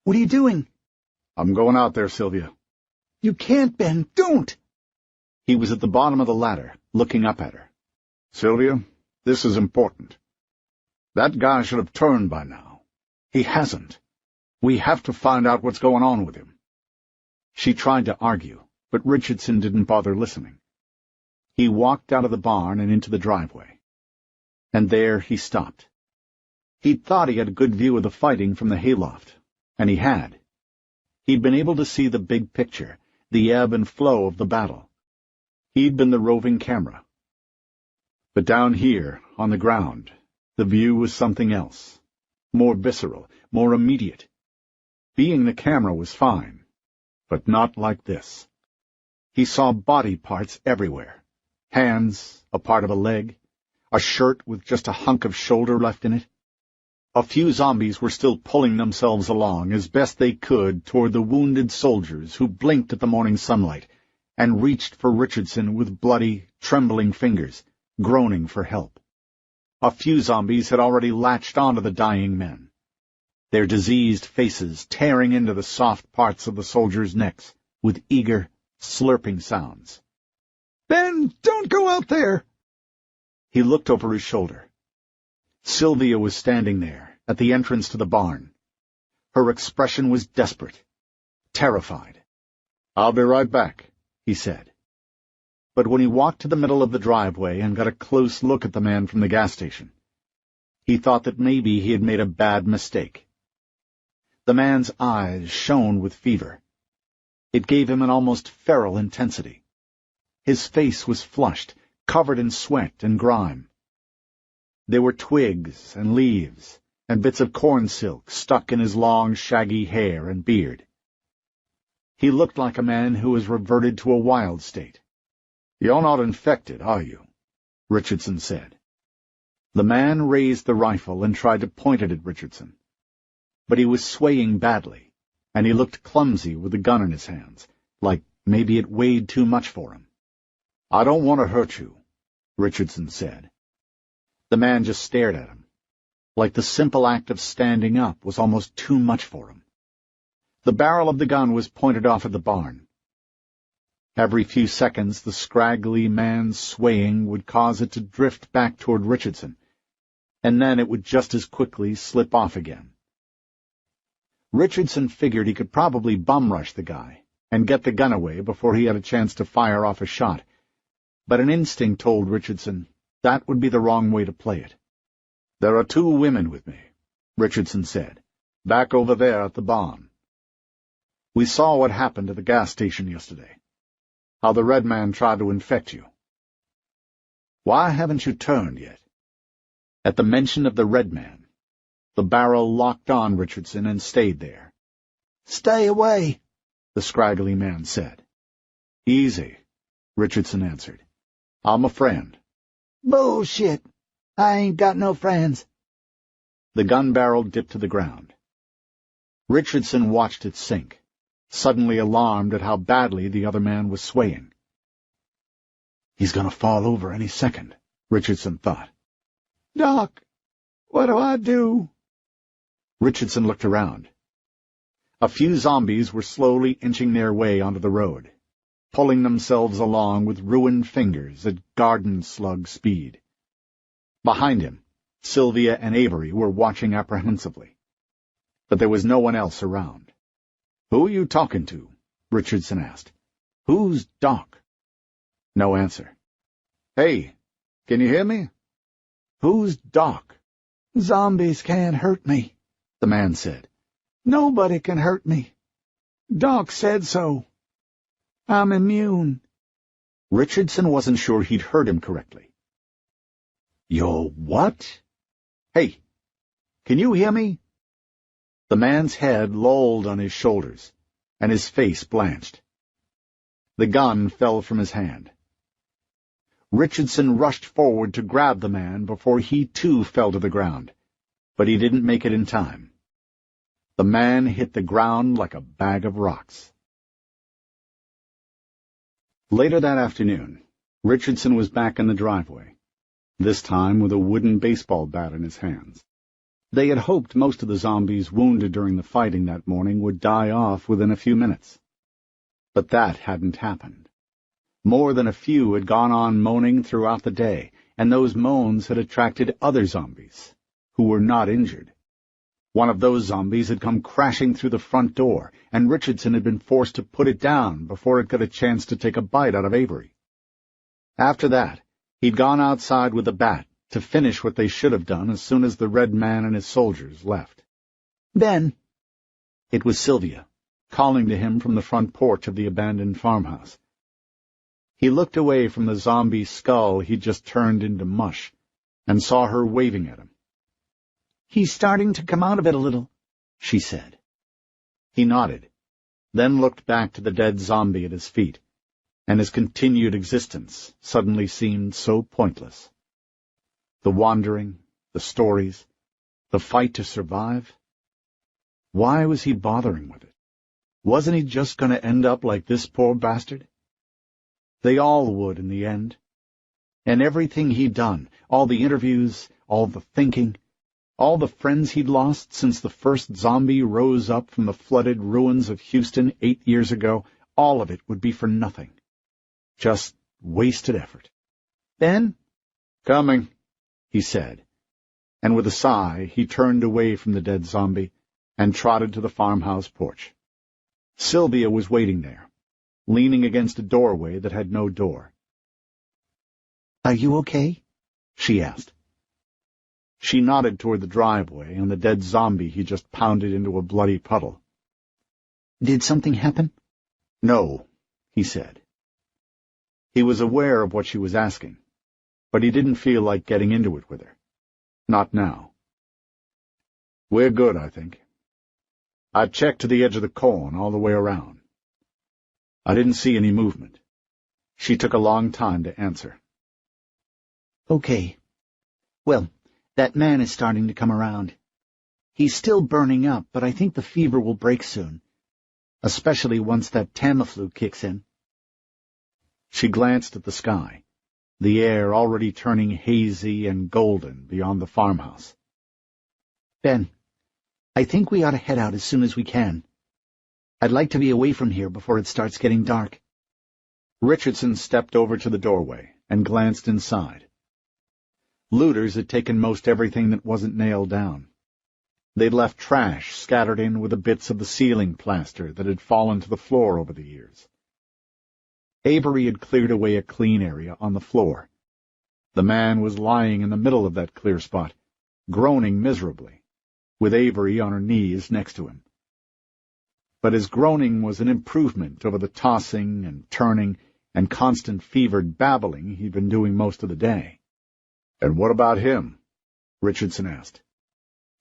What are you doing?" "I'm going out there, Sylvia." "You can't, Ben. Don't." He was at the bottom of the ladder, looking up at her. "Sylvia, this is important. That guy should have turned by now. He hasn't. We have to find out what's going on with him." She tried to argue, but Richardson didn't bother listening. He walked out of the barn and into the driveway. And there he stopped. He'd thought he had a good view of the fighting from the hayloft, and he had. He'd been able to see the big picture, the ebb and flow of the battle. He'd been the roving camera. But down here, on the ground, the view was something else, more visceral, more immediate. Being the camera was fine, but not like this. He saw body parts everywhere. Hands, a part of a leg, a shirt with just a hunk of shoulder left in it. A few zombies were still pulling themselves along as best they could toward the wounded soldiers who blinked at the morning sunlight and reached for Richardson with bloody, trembling fingers, groaning for help. A few zombies had already latched onto the dying men, their diseased faces tearing into the soft parts of the soldiers' necks with eager, slurping sounds. "Ben, don't go out there." He looked over his shoulder. Sylvia was standing there, at the entrance to the barn. Her expression was desperate, terrified. "I'll be right back," he said. But when he walked to the middle of the driveway and got a close look at the man from the gas station, he thought that maybe he had made a bad mistake. The man's eyes shone with fever. It gave him an almost feral intensity. His face was flushed, covered in sweat and grime. There were twigs and leaves and bits of corn silk stuck in his long, shaggy hair and beard. He looked like a man who has reverted to a wild state. "You're not infected, are you?" Richardson said. The man raised the rifle and tried to point it at Richardson. But he was swaying badly, and he looked clumsy with the gun in his hands, like maybe it weighed too much for him. "I don't want to hurt you," Richardson said. The man just stared at him, like the simple act of standing up was almost too much for him. The barrel of the gun was pointed off at the barn. Every few seconds the scraggly man's swaying would cause it to drift back toward Richardson, and then it would just as quickly slip off again. Richardson figured he could probably bum-rush the guy and get the gun away before he had a chance to fire off a shot, but an instinct told Richardson that would be the wrong way to play it. "There are 2 women with me," Richardson said. "Back over there at the barn. We saw what happened at the gas station yesterday. How the red man tried to infect you. Why haven't you turned yet?" At the mention of the red man, the barrel locked on Richardson and stayed there. "Stay away," the scraggly man said. "Easy," Richardson answered. "I'm a friend." "Bullshit. I ain't got no friends." The gun barrel dipped to the ground. Richardson watched it sink, suddenly alarmed at how badly the other man was swaying. "He's going to fall over any second," Richardson thought. "Doc, what do I do?" Richardson looked around. A few zombies were slowly inching their way onto the road, pulling themselves along with ruined fingers at garden slug speed. Behind him, Sylvia and Avery were watching apprehensively. But there was no one else around. "Who are you talking to?" Richardson asked. "Who's Doc?" No answer. "Hey, can you hear me? Who's Doc?" "Zombies can't hurt me," the man said. "Nobody can hurt me. Doc said so. I'm immune." Richardson wasn't sure he'd heard him correctly. "You're what? Hey, can you hear me?" The man's head lolled on his shoulders, and his face blanched. The gun fell from his hand. Richardson rushed forward to grab the man before he too fell to the ground, but he didn't make it in time. The man hit the ground like a bag of rocks. Later that afternoon, Richardson was back in the driveway, this time with a wooden baseball bat in his hands. They had hoped most of the zombies wounded during the fighting that morning would die off within a few minutes. But that hadn't happened. More than a few had gone on moaning throughout the day, and those moans had attracted other zombies, who were not injured. One of those zombies had come crashing through the front door, and Richardson had been forced to put it down before it got a chance to take a bite out of Avery. After that, he'd gone outside with the bat to finish what they should have done as soon as the Red Man and his soldiers left. "Ben." It was Sylvia, calling to him from the front porch of the abandoned farmhouse. He looked away from the zombie skull he'd just turned into mush, and saw her waving at him. "He's starting to come out of it a little," she said. He nodded, then looked back to the dead zombie at his feet, and his continued existence suddenly seemed so pointless. The wandering, the stories, the fight to survive. Why was he bothering with it? Wasn't he just going to end up like this poor bastard? They all would in the end. And everything he'd done, all the interviews, all the thinking, all the friends he'd lost since the first zombie rose up from the flooded ruins of Houston 8 years ago, all of it would be for nothing. Just wasted effort. "Ben?" "Coming," he said, and with a sigh he turned away from the dead zombie and trotted to the farmhouse porch. Sylvia was waiting there, leaning against a doorway that had no door. "Are you okay?" she asked. She nodded toward the driveway and the dead zombie he just pounded into a bloody puddle. "Did something happen?" "No," he said. He was aware of what she was asking, but he didn't feel like getting into it with her. Not now. "We're good, I think. I checked to the edge of the corn all the way around. I didn't see any movement." She took a long time to answer. "Okay. Well, that man is starting to come around. He's still burning up, but I think the fever will break soon, especially once that Tamiflu kicks in." She glanced at the sky, the air already turning hazy and golden beyond the farmhouse. "Ben, I think we ought to head out as soon as we can. I'd like to be away from here before it starts getting dark." Richardson stepped over to the doorway and glanced inside. Looters had taken most everything that wasn't nailed down. They'd left trash scattered in with the bits of the ceiling plaster that had fallen to the floor over the years. Avery had cleared away a clean area on the floor. The man was lying in the middle of that clear spot, groaning miserably, with Avery on her knees next to him. But his groaning was an improvement over the tossing and turning and constant fevered babbling he'd been doing most of the day. "And what about him?" Richardson asked.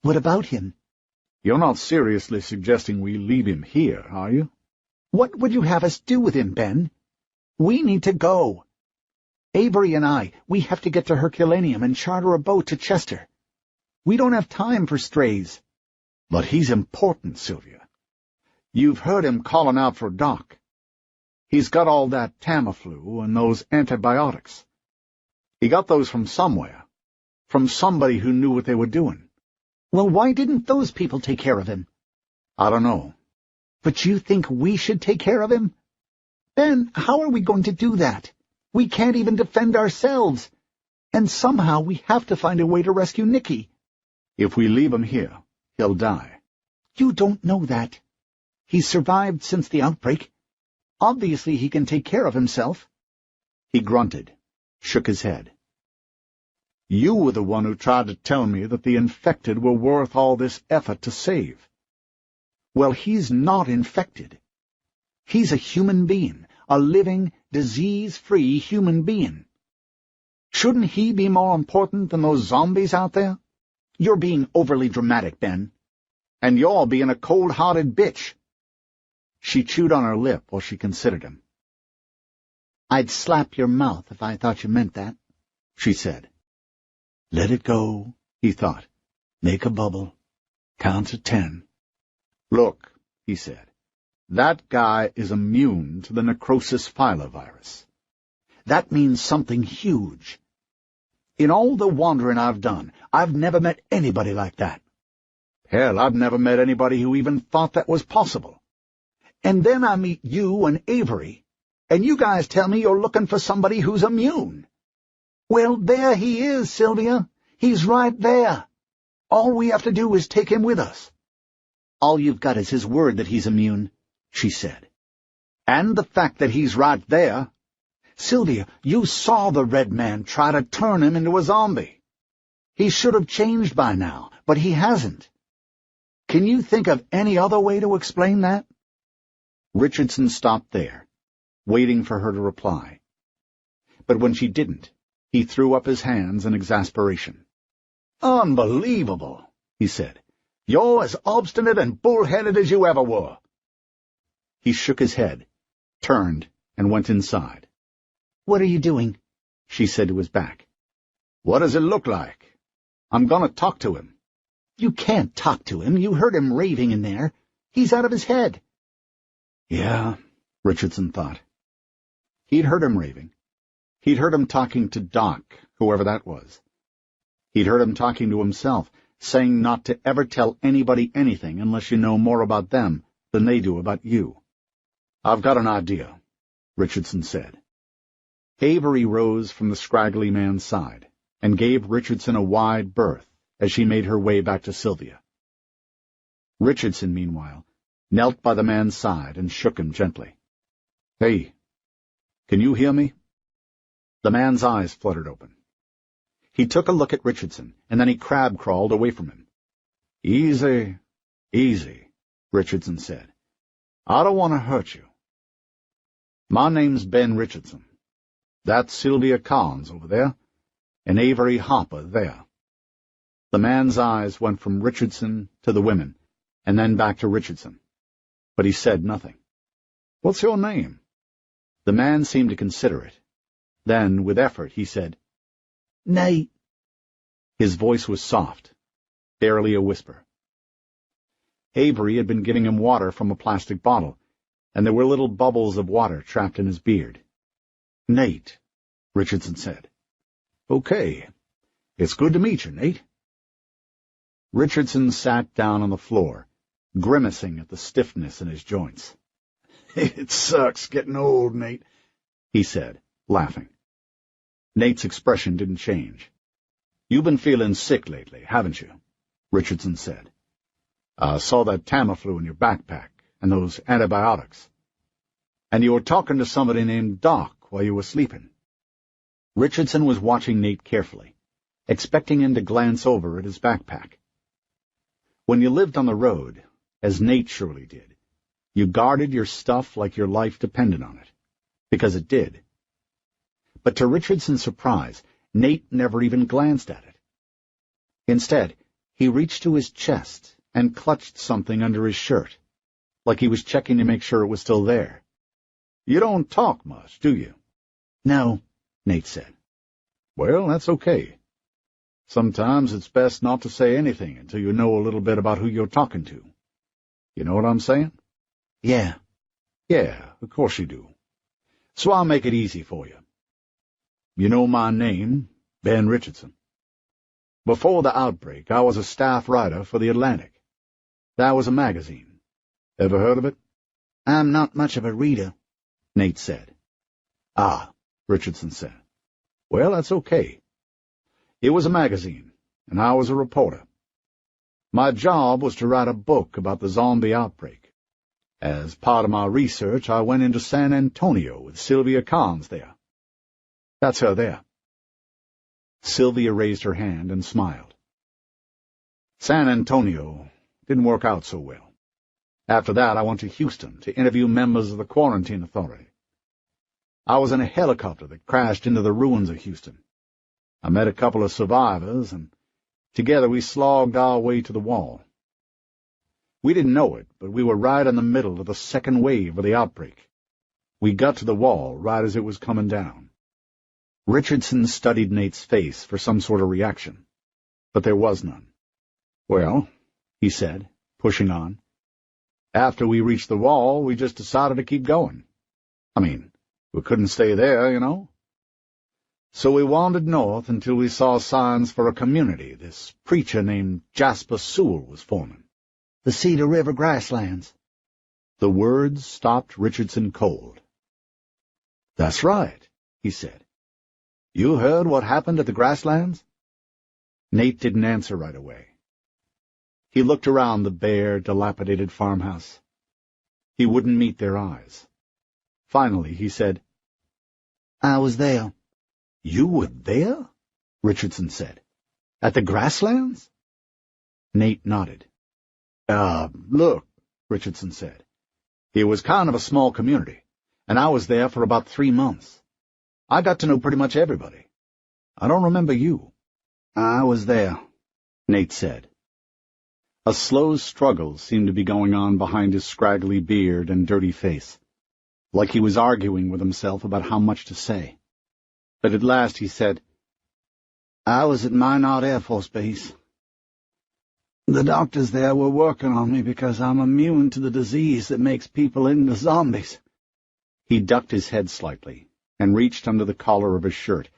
"What about him?" "You're not seriously suggesting we leave him here, are you?" "What would you have us do with him, Ben? We need to go. Avery and we have to get to Herculaneum and charter a boat to Chester. We don't have time for strays. But he's important, Sylvia. You've heard him calling out for Doc. He's got all that Tamiflu and those antibiotics. He got those from somewhere, from somebody who knew what they were doing. Well, why didn't those people take care of him? I don't know. But you think we should take care of him? Ben, how are we going to do that? We can't even defend ourselves. And somehow we have to find a way to rescue Nicky. If we leave him here, he'll die. You don't know that. He's survived since the outbreak. Obviously he can take care of himself. He grunted, shook his head. You were the one who tried to tell me that the infected were worth all this effort to save. Well, he's not infected. He's a human being, a living, disease-free human being. Shouldn't he be more important than those zombies out there? You're being overly dramatic, Ben. And you're being a cold-hearted bitch. She chewed on her lip while she considered him. I'd slap your mouth if I thought you meant that, she said. Let it go, he thought. Make a bubble. Count to 10. Look, he said, that guy is immune to the necrosis filovirus. That means something huge. In all the wandering I've done, I've never met anybody like that. Hell, I've never met anybody who even thought that was possible. And then I meet you and Avery, and you guys tell me you're looking for somebody who's immune. Well, there he is, Sylvia. He's right there. All we have to do is take him with us. All you've got is his word that he's immune, she said. And the fact that he's right there. Sylvia, you saw the red man try to turn him into a zombie. He should have changed by now, but he hasn't. Can you think of any other way to explain that? Richardson stopped there, waiting for her to reply. But when she didn't, he threw up his hands in exasperation. Unbelievable, he said. You're as obstinate and bull-headed as you ever were. He shook his head, turned, and went inside. What are you doing? She said to his back. What does it look like? I'm going to talk to him. You can't talk to him. You heard him raving in there. He's out of his head. Yeah, Richardson thought. He'd heard him raving. He'd heard him talking to Doc, whoever that was. He'd heard him talking to himself, saying not to ever tell anybody anything unless you know more about them than they do about you. I've got an idea, Richardson said. Avery rose from the scraggly man's side and gave Richardson a wide berth as she made her way back to Sylvia. Richardson, meanwhile, knelt by the man's side and shook him gently. Hey, can you hear me? The man's eyes fluttered open. He took a look at Richardson, and then he crab-crawled away from him. Easy, easy, Richardson said. I don't want to hurt you. My name's Ben Richardson. That's Sylvia Carnes over there, and Avery Hopper there. The man's eyes went from Richardson to the women, and then back to Richardson. But he said nothing. What's your name? The man seemed to consider it. Then, with effort, he said, Nate. His voice was soft, barely a whisper. Avery had been giving him water from a plastic bottle, and there were little bubbles of water trapped in his beard. Nate, Richardson said. Okay. It's good to meet you, Nate. Richardson sat down on the floor, grimacing at the stiffness in his joints. It sucks getting old, Nate, he said, laughing. Nate's expression didn't change. You've been feeling sick lately, haven't you? Richardson said. I saw that Tamiflu in your backpack and those antibiotics. And you were talking to somebody named Doc while you were sleeping. Richardson was watching Nate carefully, expecting him to glance over at his backpack. When you lived on the road, as Nate surely did, you guarded your stuff like your life depended on it, because it did. But to Richardson's surprise, Nate never even glanced at it. Instead, he reached to his chest and clutched something under his shirt, like he was checking to make sure it was still there. You don't talk much, do you? No, Nate said. Well, that's okay. Sometimes it's best not to say anything until you know a little bit about who you're talking to. You know what I'm saying? Yeah. Yeah, of course you do. So I'll make it easy for you. You know my name, Ben Richardson. Before the outbreak, I was a staff writer for The Atlantic. That was a magazine. Ever heard of it? I'm not much of a reader, Nate said. Ah, Richardson said. Well, that's okay. It was a magazine, and I was a reporter. My job was to write a book about the zombie outbreak. As part of my research, I went into San Antonio with Sylvia Carnes there. That's her there. Sylvia raised her hand and smiled. San Antonio didn't work out so well. After that, I went to Houston to interview members of the Quarantine Authority. I was in a helicopter that crashed into the ruins of Houston. I met a couple of survivors, and together we slogged our way to the wall. We didn't know it, but we were right in the middle of the second wave of the outbreak. We got to the wall right as it was coming down. Richardson studied Nate's face for some sort of reaction, but there was none. Well, he said, pushing on, after we reached the wall, we just decided to keep going. I mean, we couldn't stay there, you know. So we wandered north until we saw signs for a community this preacher named Jasper Sewell was forming. The Cedar River grasslands. The words stopped Richardson cold. That's right, he said. You heard what happened at the grasslands? Nate didn't answer right away. He looked around the bare, dilapidated farmhouse. He wouldn't meet their eyes. Finally, he said, I was there. You were there? Richardson said. At the grasslands? Nate nodded. Look, Richardson said. It was kind of a small community, and I was there for about 3 months. I got to know pretty much everybody. I don't remember you. I was there, Nate said. A slow struggle seemed to be going on behind his scraggly beard and dirty face, like he was arguing with himself about how much to say. But at last he said, I was at Minot Air Force Base. The doctors there were working on me because I'm immune to the disease that makes people into zombies. He ducked his head slightly and reached under the collar of his shirt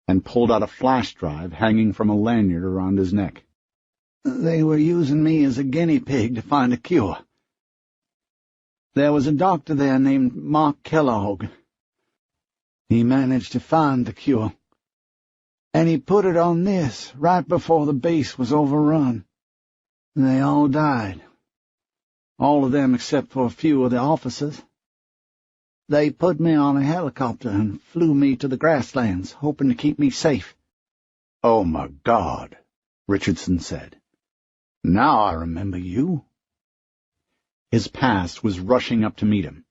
and pulled out a flash drive hanging from a lanyard around his neck. They were using me as a guinea pig to find a cure. There was a doctor there named Mark Kellogg. He managed to find the cure, and he put it on this right before the base was overrun. They all died. All of them except for a few of the officers. They put me on a helicopter and flew me to the grasslands, hoping to keep me safe. Oh, my God, Richardson said. Now I remember you. His past was rushing up to meet him,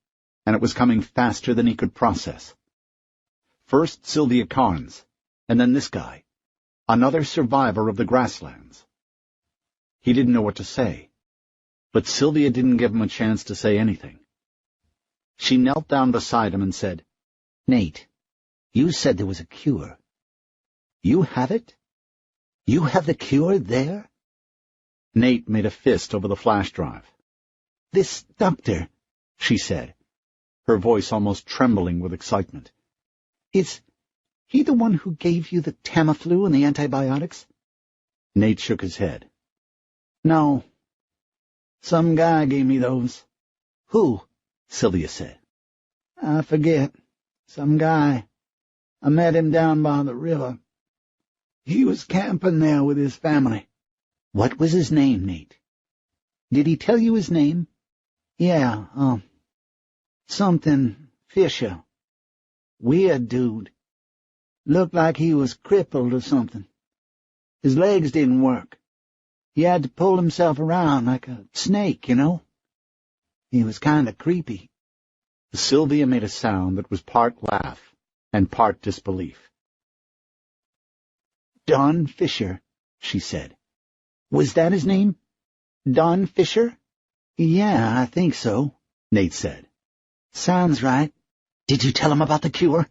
and it was coming faster than he could process. First Sylvia Carnes, and then this guy, another survivor of the grasslands. He didn't know what to say, but Sylvia didn't give him a chance to say anything. She knelt down beside him and said, Nate, you said there was a cure. You have it? You have the cure there? Nate made a fist over the flash drive. This doctor, she said, her voice almost trembling with excitement. Is he the one who gave you the Tamiflu and the antibiotics? Nate shook his head. No. Some guy gave me those. Who? Sylvia said. I forget. Some guy. I met him down by the river. He was camping there with his family. What was his name, Nate? Did he tell you his name? Yeah, something Fisher. Weird dude. Looked like he was crippled or something. His legs didn't work. He had to pull himself around like a snake, you know? He was kind of creepy. Sylvia made a sound that was part laugh and part disbelief. Don Fisher, she said. Was that his name? Don Fisher? Yeah, I think so, Nate said. Sounds right. Did you tell him about the cure?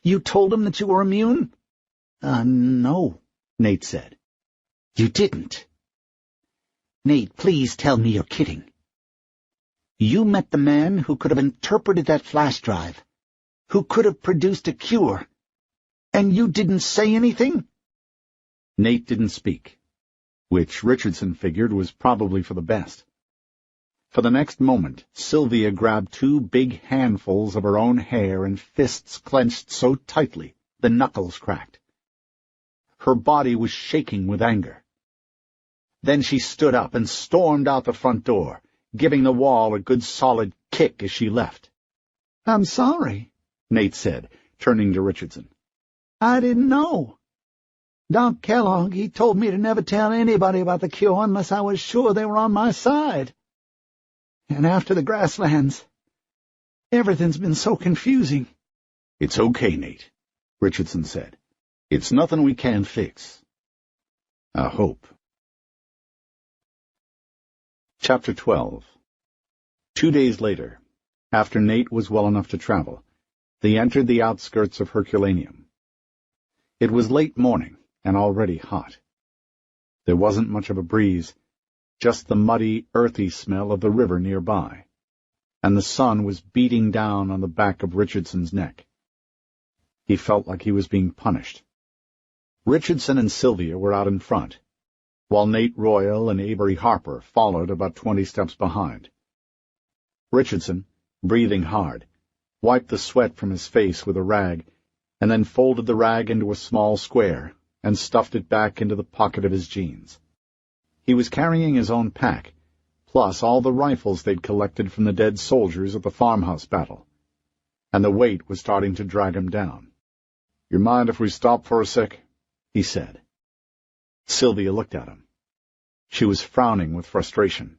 You told him that you were immune? No, Nate said. You didn't. Nate, please tell me you're kidding. You met the man who could have interpreted that flash drive, who could have produced a cure, and you didn't say anything? Nate didn't speak, which Richardson figured was probably for the best. For the next moment, Sylvia grabbed 2 big handfuls of her own hair and fists clenched so tightly the knuckles cracked. Her body was shaking with anger. Then she stood up and stormed out the front door, giving the wall a good solid kick as she left. I'm sorry, Nate said, turning to Richardson. I didn't know. Doc Kellogg, he told me to never tell anybody about the cure unless I was sure they were on my side. And after the grasslands, everything's been so confusing. It's okay, Nate, Richardson said. It's nothing we can't fix. I hope. Chapter 12. 2 days later, after Nate was well enough to travel, they entered the outskirts of Herculaneum. It was late morning and already hot. There wasn't much of a breeze, just the muddy, earthy smell of the river nearby, and the sun was beating down on the back of Richardson's neck. He felt like he was being punished. Richardson and Sylvia were out in front, while Nate Royal and Avery Harper followed about 20 steps behind. Richardson, breathing hard, wiped the sweat from his face with a rag, and then folded the rag into a small square and stuffed it back into the pocket of his jeans. He was carrying his own pack, plus all the rifles they'd collected from the dead soldiers at the farmhouse battle, and the weight was starting to drag him down. "You mind if we stop for a sec?" he said. Sylvia looked at him. She was frowning with frustration.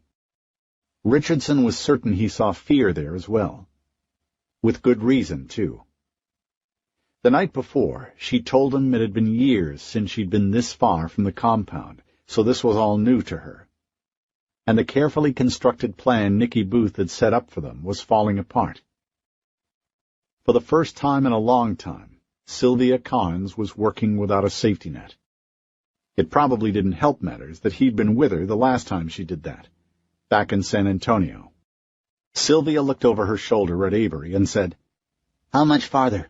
Richardson was certain he saw fear there as well. With good reason, too. The night before, she told him it had been years since she'd been this far from the compound, so this was all new to her. And the carefully constructed plan Nicky Booth had set up for them was falling apart. For the first time in a long time, Sylvia Carnes was working without a safety net. It probably didn't help matters that he'd been with her the last time she did that, back in San Antonio. Sylvia looked over her shoulder at Avery and said, "How much farther?"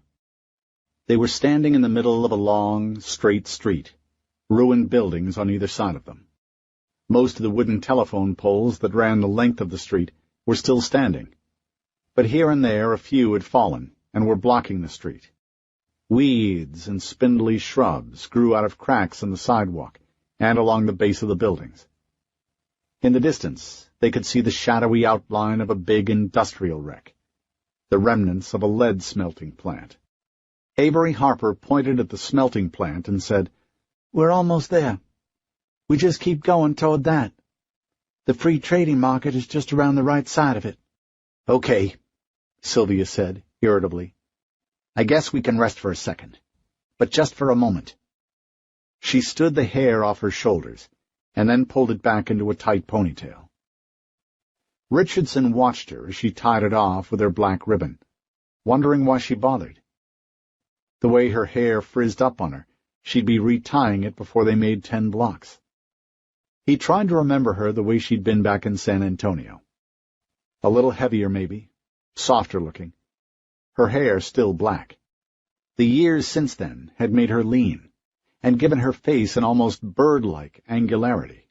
They were standing in the middle of a long, straight street, ruined buildings on either side of them. Most of the wooden telephone poles that ran the length of the street were still standing, but here and there a few had fallen and were blocking the street. Weeds and spindly shrubs grew out of cracks in the sidewalk and along the base of the buildings. In the distance, they could see the shadowy outline of a big industrial wreck, the remnants of a lead smelting plant. Avery Harper pointed at the smelting plant and said, "We're almost there. We just keep going toward that. The free trading market is just around the right side of it." "Okay," Sylvia said, irritably. "I guess we can rest for a second, but just for a moment." She stood the hair off her shoulders and then pulled it back into a tight ponytail. Richardson watched her as she tied it off with her black ribbon, wondering why she bothered. The way her hair frizzed up on her, she'd be retying it before they made 10 blocks. He tried to remember her the way she'd been back in San Antonio. A little heavier, maybe, softer looking, her hair still black. The years since then had made her lean, and given her face an almost bird-like angularity.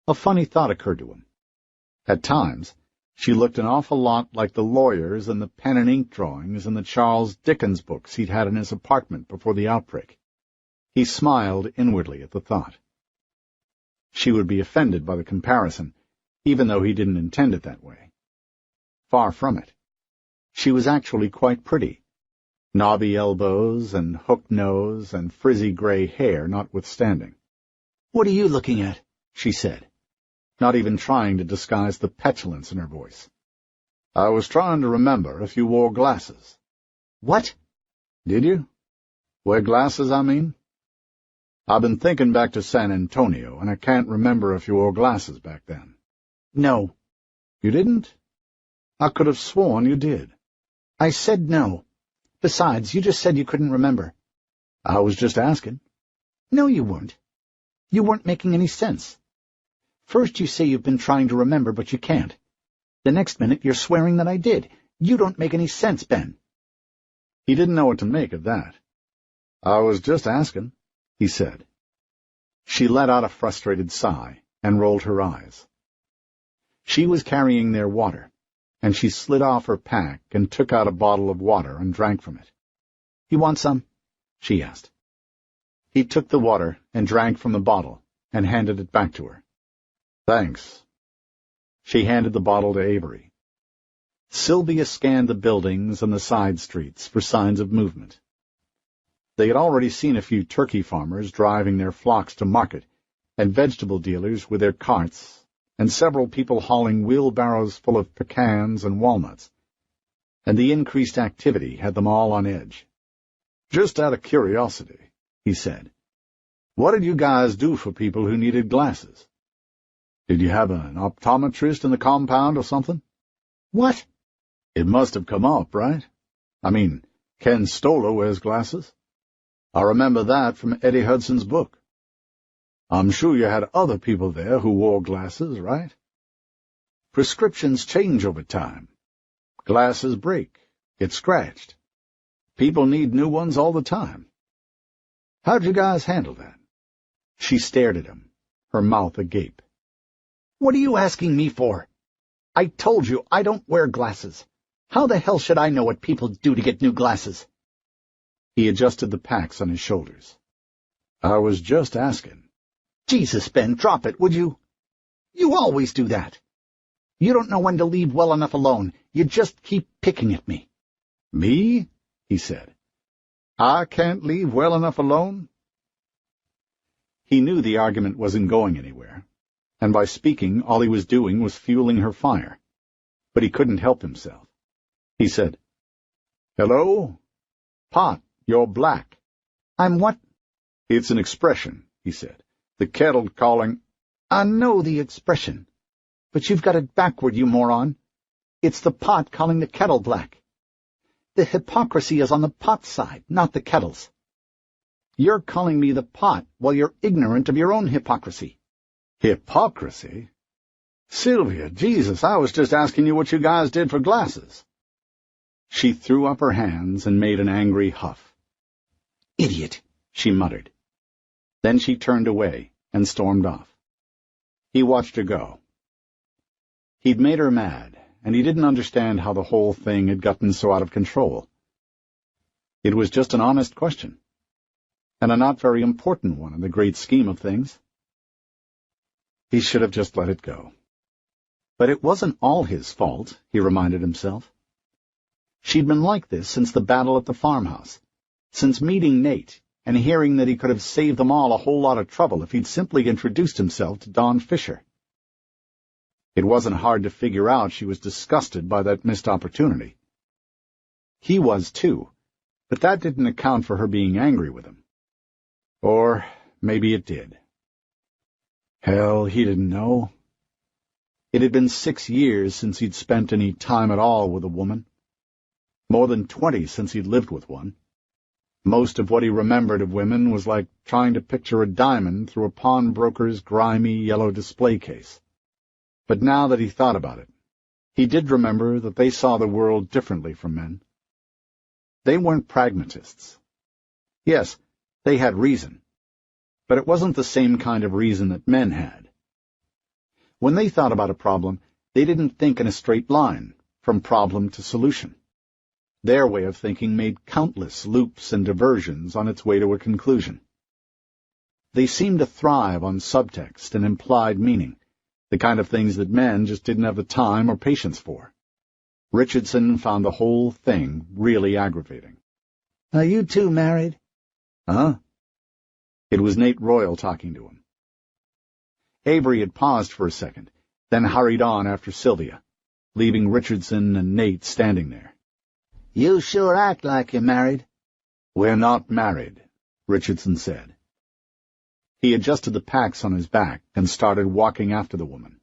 A funny thought occurred to him. At times, she looked an awful lot like the lawyers and the pen and ink drawings in the Charles Dickens books he'd had in his apartment before the outbreak. He smiled inwardly at the thought. She would be offended by the comparison, even though he didn't intend it that way. Far from it. She was actually quite pretty, knobby elbows and hooked nose and frizzy gray hair notwithstanding. "What are you looking at?" she said, not even trying to disguise the petulance in her voice. "I was trying to remember if you wore glasses." "What?" "Did you? Wear glasses, I mean? I've been thinking back to San Antonio, and I can't remember if you wore glasses back then." "No." "You didn't? I could have sworn you did." I said no. Besides, you just said you couldn't remember. I was just asking. No, you weren't. You weren't making any sense. First you say you've been trying to remember, but you can't. The next minute you're swearing that I did. You don't make any sense, Ben. He didn't know what to make of that. I was just asking, he said. She let out a frustrated sigh and rolled her eyes. She was carrying their water, and she slid off her pack and took out a bottle of water and drank from it. You want some? She asked. He took the water and drank from the bottle and handed it back to her. Thanks. She handed the bottle to Avery. Sylvia scanned the buildings and the side streets for signs of movement. They had already seen a few turkey farmers driving their flocks to market, and vegetable dealers with their carts, and several people hauling wheelbarrows full of pecans and walnuts, and the increased activity had them all on edge. Just out of curiosity, he said, what did you guys do for people who needed glasses? Did you have an optometrist in the compound or something? What? It must have come up, right? I mean, Ken Stoller wears glasses. I remember that from Eddie Hudson's book. I'm sure you had other people there who wore glasses, right? Prescriptions change over time. Glasses break, get scratched. People need new ones all the time. How'd you guys handle that? She stared at him, her mouth agape. What are you asking me for? I told you I don't wear glasses. How the hell should I know what people do to get new glasses? He adjusted the packs on his shoulders. I was just asking. Jesus, Ben, drop it, would you? You always do that. You don't know when to leave well enough alone. You just keep picking at me. Me? He said. I can't leave well enough alone? He knew the argument wasn't going anywhere, and by speaking all he was doing was fueling her fire. But he couldn't help himself. He said, Hello? Pot, you're black. I'm what? It's an expression, he said. The kettle calling. I know the expression, but you've got it backward, you moron. It's the pot calling the kettle black. The hypocrisy is on the pot's side, not the kettle's. You're calling me the pot while you're ignorant of your own hypocrisy. Hypocrisy? Sylvia, Jesus, I was just asking you what you guys did for glasses. She threw up her hands and made an angry huff. Idiot, she muttered. Then she turned away and stormed off. He watched her go. He'd made her mad, and he didn't understand how the whole thing had gotten so out of control. It was just an honest question, and a not very important one in the great scheme of things. He should have just let it go. But it wasn't all his fault, he reminded himself. She'd been like this since the battle at the farmhouse, since meeting Nate and hearing that he could have saved them all a whole lot of trouble if he'd simply introduced himself to Don Fisher. It wasn't hard to figure out she was disgusted by that missed opportunity. He was, too, but that didn't account for her being angry with him. Or maybe it did. Hell, he didn't know. It had been 6 years since he'd spent any time at all with a woman. More than 20 since he'd lived with one. Most of what he remembered of women was like trying to picture a diamond through a pawnbroker's grimy yellow display case. But now that he thought about it, he did remember that they saw the world differently from men. They weren't pragmatists. Yes, they had reason, but it wasn't the same kind of reason that men had. When they thought about a problem, they didn't think in a straight line, from problem to solution. Their way of thinking made countless loops and diversions on its way to a conclusion. They seemed to thrive on subtext and implied meaning, the kind of things that men just didn't have the time or patience for. Richardson found the whole thing really aggravating. Are you two married? Huh? It was Nate Royal talking to him. Avery had paused for a second, then hurried on after Sylvia, leaving Richardson and Nate standing there. You sure act like you're married. We're not married, Richardson said. He adjusted the packs on his back and started walking after the woman.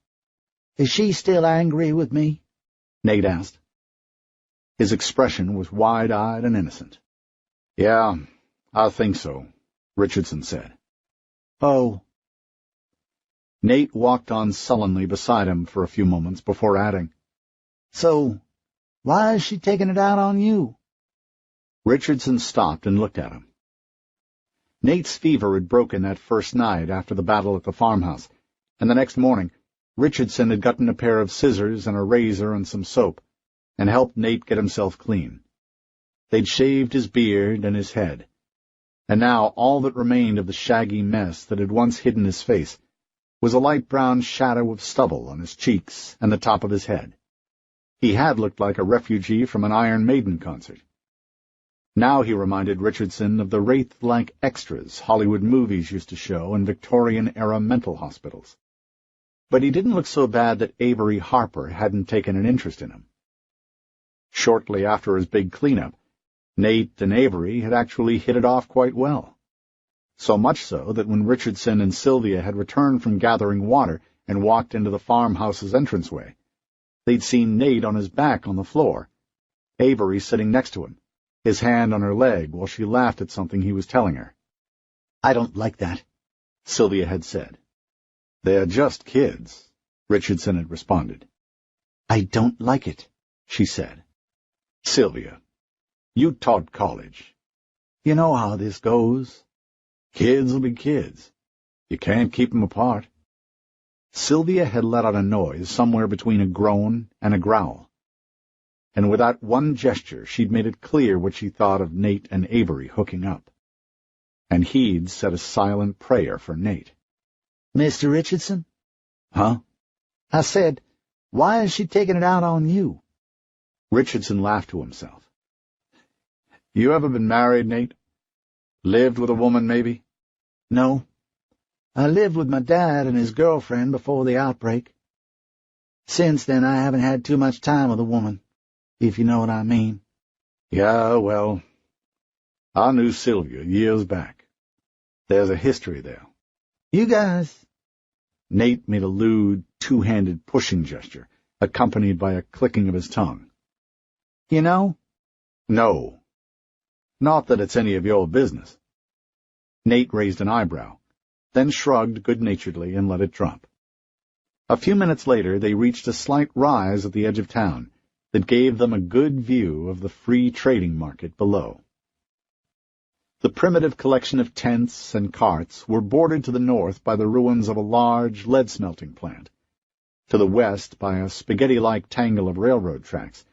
Is she still angry with me? Nate asked. His expression was wide-eyed and innocent. "Yeah, I think so," Richardson said. "Oh." Nate walked on sullenly beside him for a few moments before adding, "So, why is she taking it out on you?" Richardson stopped and looked at him. Nate's fever had broken that first night after the battle at the farmhouse, and the next morning Richardson had gotten a pair of scissors and a razor and some soap, and helped Nate get himself clean. They'd shaved his beard and his head, and now all that remained of the shaggy mess that had once hidden his face was a light brown shadow of stubble on his cheeks and the top of his head. He had looked like a refugee from an Iron Maiden concert. Now he reminded Richardson of the wraith-like extras Hollywood movies used to show in Victorian-era mental hospitals. But he didn't look so bad that Avery Harper hadn't taken an interest in him. Shortly after his big cleanup, Nate and Avery had actually hit it off quite well. So much so that when Richardson and Sylvia had returned from gathering water and walked into the farmhouse's entranceway, they'd seen Nate on his back on the floor, Avery sitting next to him, his hand on her leg while she laughed at something he was telling her. "I don't like that," Sylvia had said. "They're just kids," Richardson had responded. "I don't like it," she said. "Sylvia, you taught college. You know how this goes. Kids will be kids. You can't keep them apart." Sylvia had let out a noise somewhere between a groan and a growl, and with that one gesture she'd made it clear what she thought of Nate and Avery hooking up. And he'd said a silent prayer for Nate. "Mr. Richardson?" "Huh?" "I said, why is she taking it out on you?" Richardson laughed to himself. "You ever been married, Nate? Lived with a woman, maybe?" "No. I lived with my dad and his girlfriend before the outbreak. Since then, I haven't had too much time with a woman, if you know what I mean." "Yeah, well, I knew Sylvia years back. There's a history there." "You guys—" Nate made a lewd, two-handed pushing gesture, accompanied by a clicking of his tongue. "You know?" "No. Not that it's any of your business." Nate raised an eyebrow, then shrugged good-naturedly and let it drop. A few minutes later they reached a slight rise at the edge of town that gave them a good view of the free trading market below. The primitive collection of tents and carts were bordered to the north by the ruins of a large lead-smelting plant, to the west by a spaghetti-like tangle of railroad tracks,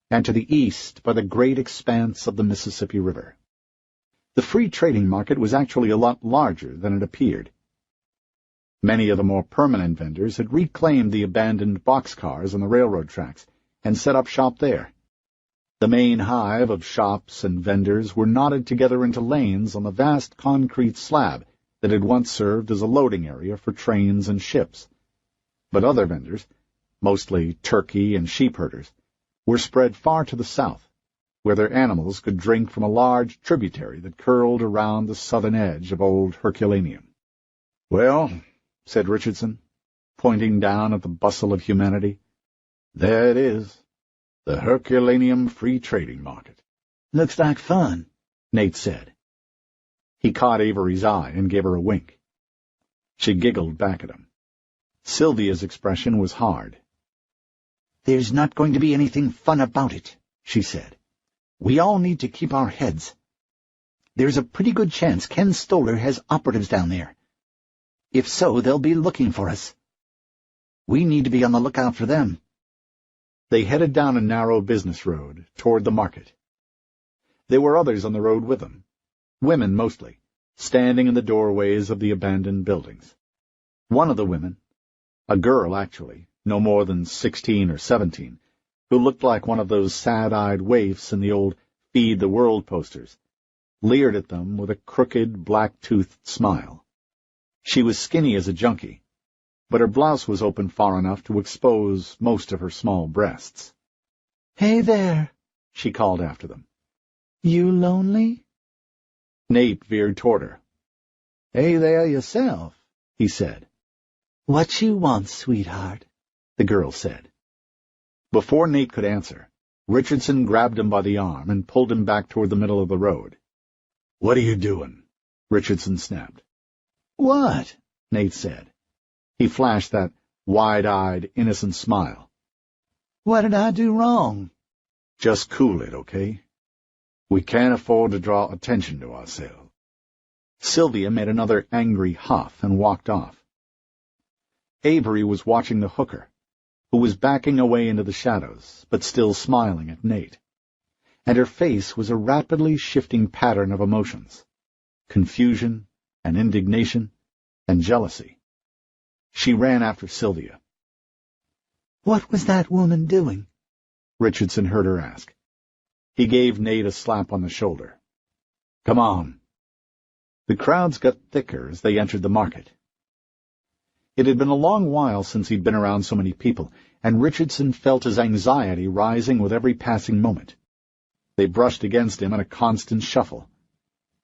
and to the east by the great expanse of the Mississippi River. The free trading market was actually a lot larger than it appeared. Many of the more permanent vendors had reclaimed the abandoned boxcars on the railroad tracks and set up shop there. The main hive of shops and vendors were knotted together into lanes on the vast concrete slab that had once served as a loading area for trains and ships. But other vendors, mostly turkey and sheep herders, were spread far to the south, where their animals could drink from a large tributary that curled around the southern edge of old Herculaneum. "Well," said Richardson, pointing down at the bustle of humanity, "there it is, the Herculaneum Free Trading Market." "Looks like fun," Nate said. He caught Avery's eye and gave her a wink. She giggled back at him. Sylvia's expression was hard. "There's not going to be anything fun about it," she said. "We all need to keep our heads. There's a pretty good chance Ken Stoller has operatives down there. If so, they'll be looking for us. We need to be on the lookout for them." They headed down a narrow business road toward the market. There were others on the road with them, women mostly, standing in the doorways of the abandoned buildings. One of the women, a girl actually, no more than 16 or 17, who looked like one of those sad-eyed waifs in the old Feed the World posters, leered at them with a crooked, black-toothed smile. She was skinny as a junkie, but her blouse was open far enough to expose most of her small breasts. "Hey there," she called after them. "You lonely?" Nate veered toward her. "Hey there yourself," he said. "What you want, sweetheart?" the girl said. Before Nate could answer, Richardson grabbed him by the arm and pulled him back toward the middle of the road. "What are you doing?" Richardson snapped. "What?" Nate said. He flashed that wide-eyed, innocent smile. "What did I do wrong?" "Just cool it, okay? We can't afford to draw attention to ourselves." Sylvia made another angry huff and walked off. Avery was watching the hooker, who was backing away into the shadows, but still smiling at Nate, and her face was a rapidly shifting pattern of emotions: confusion and indignation and jealousy. She ran after Sylvia. "What was that woman doing?" Richardson heard her ask. He gave Nate a slap on the shoulder. "Come on." The crowds got thicker as they entered the market. It had been a long while since he'd been around so many people, and Richardson felt his anxiety rising with every passing moment. They brushed against him in a constant shuffle.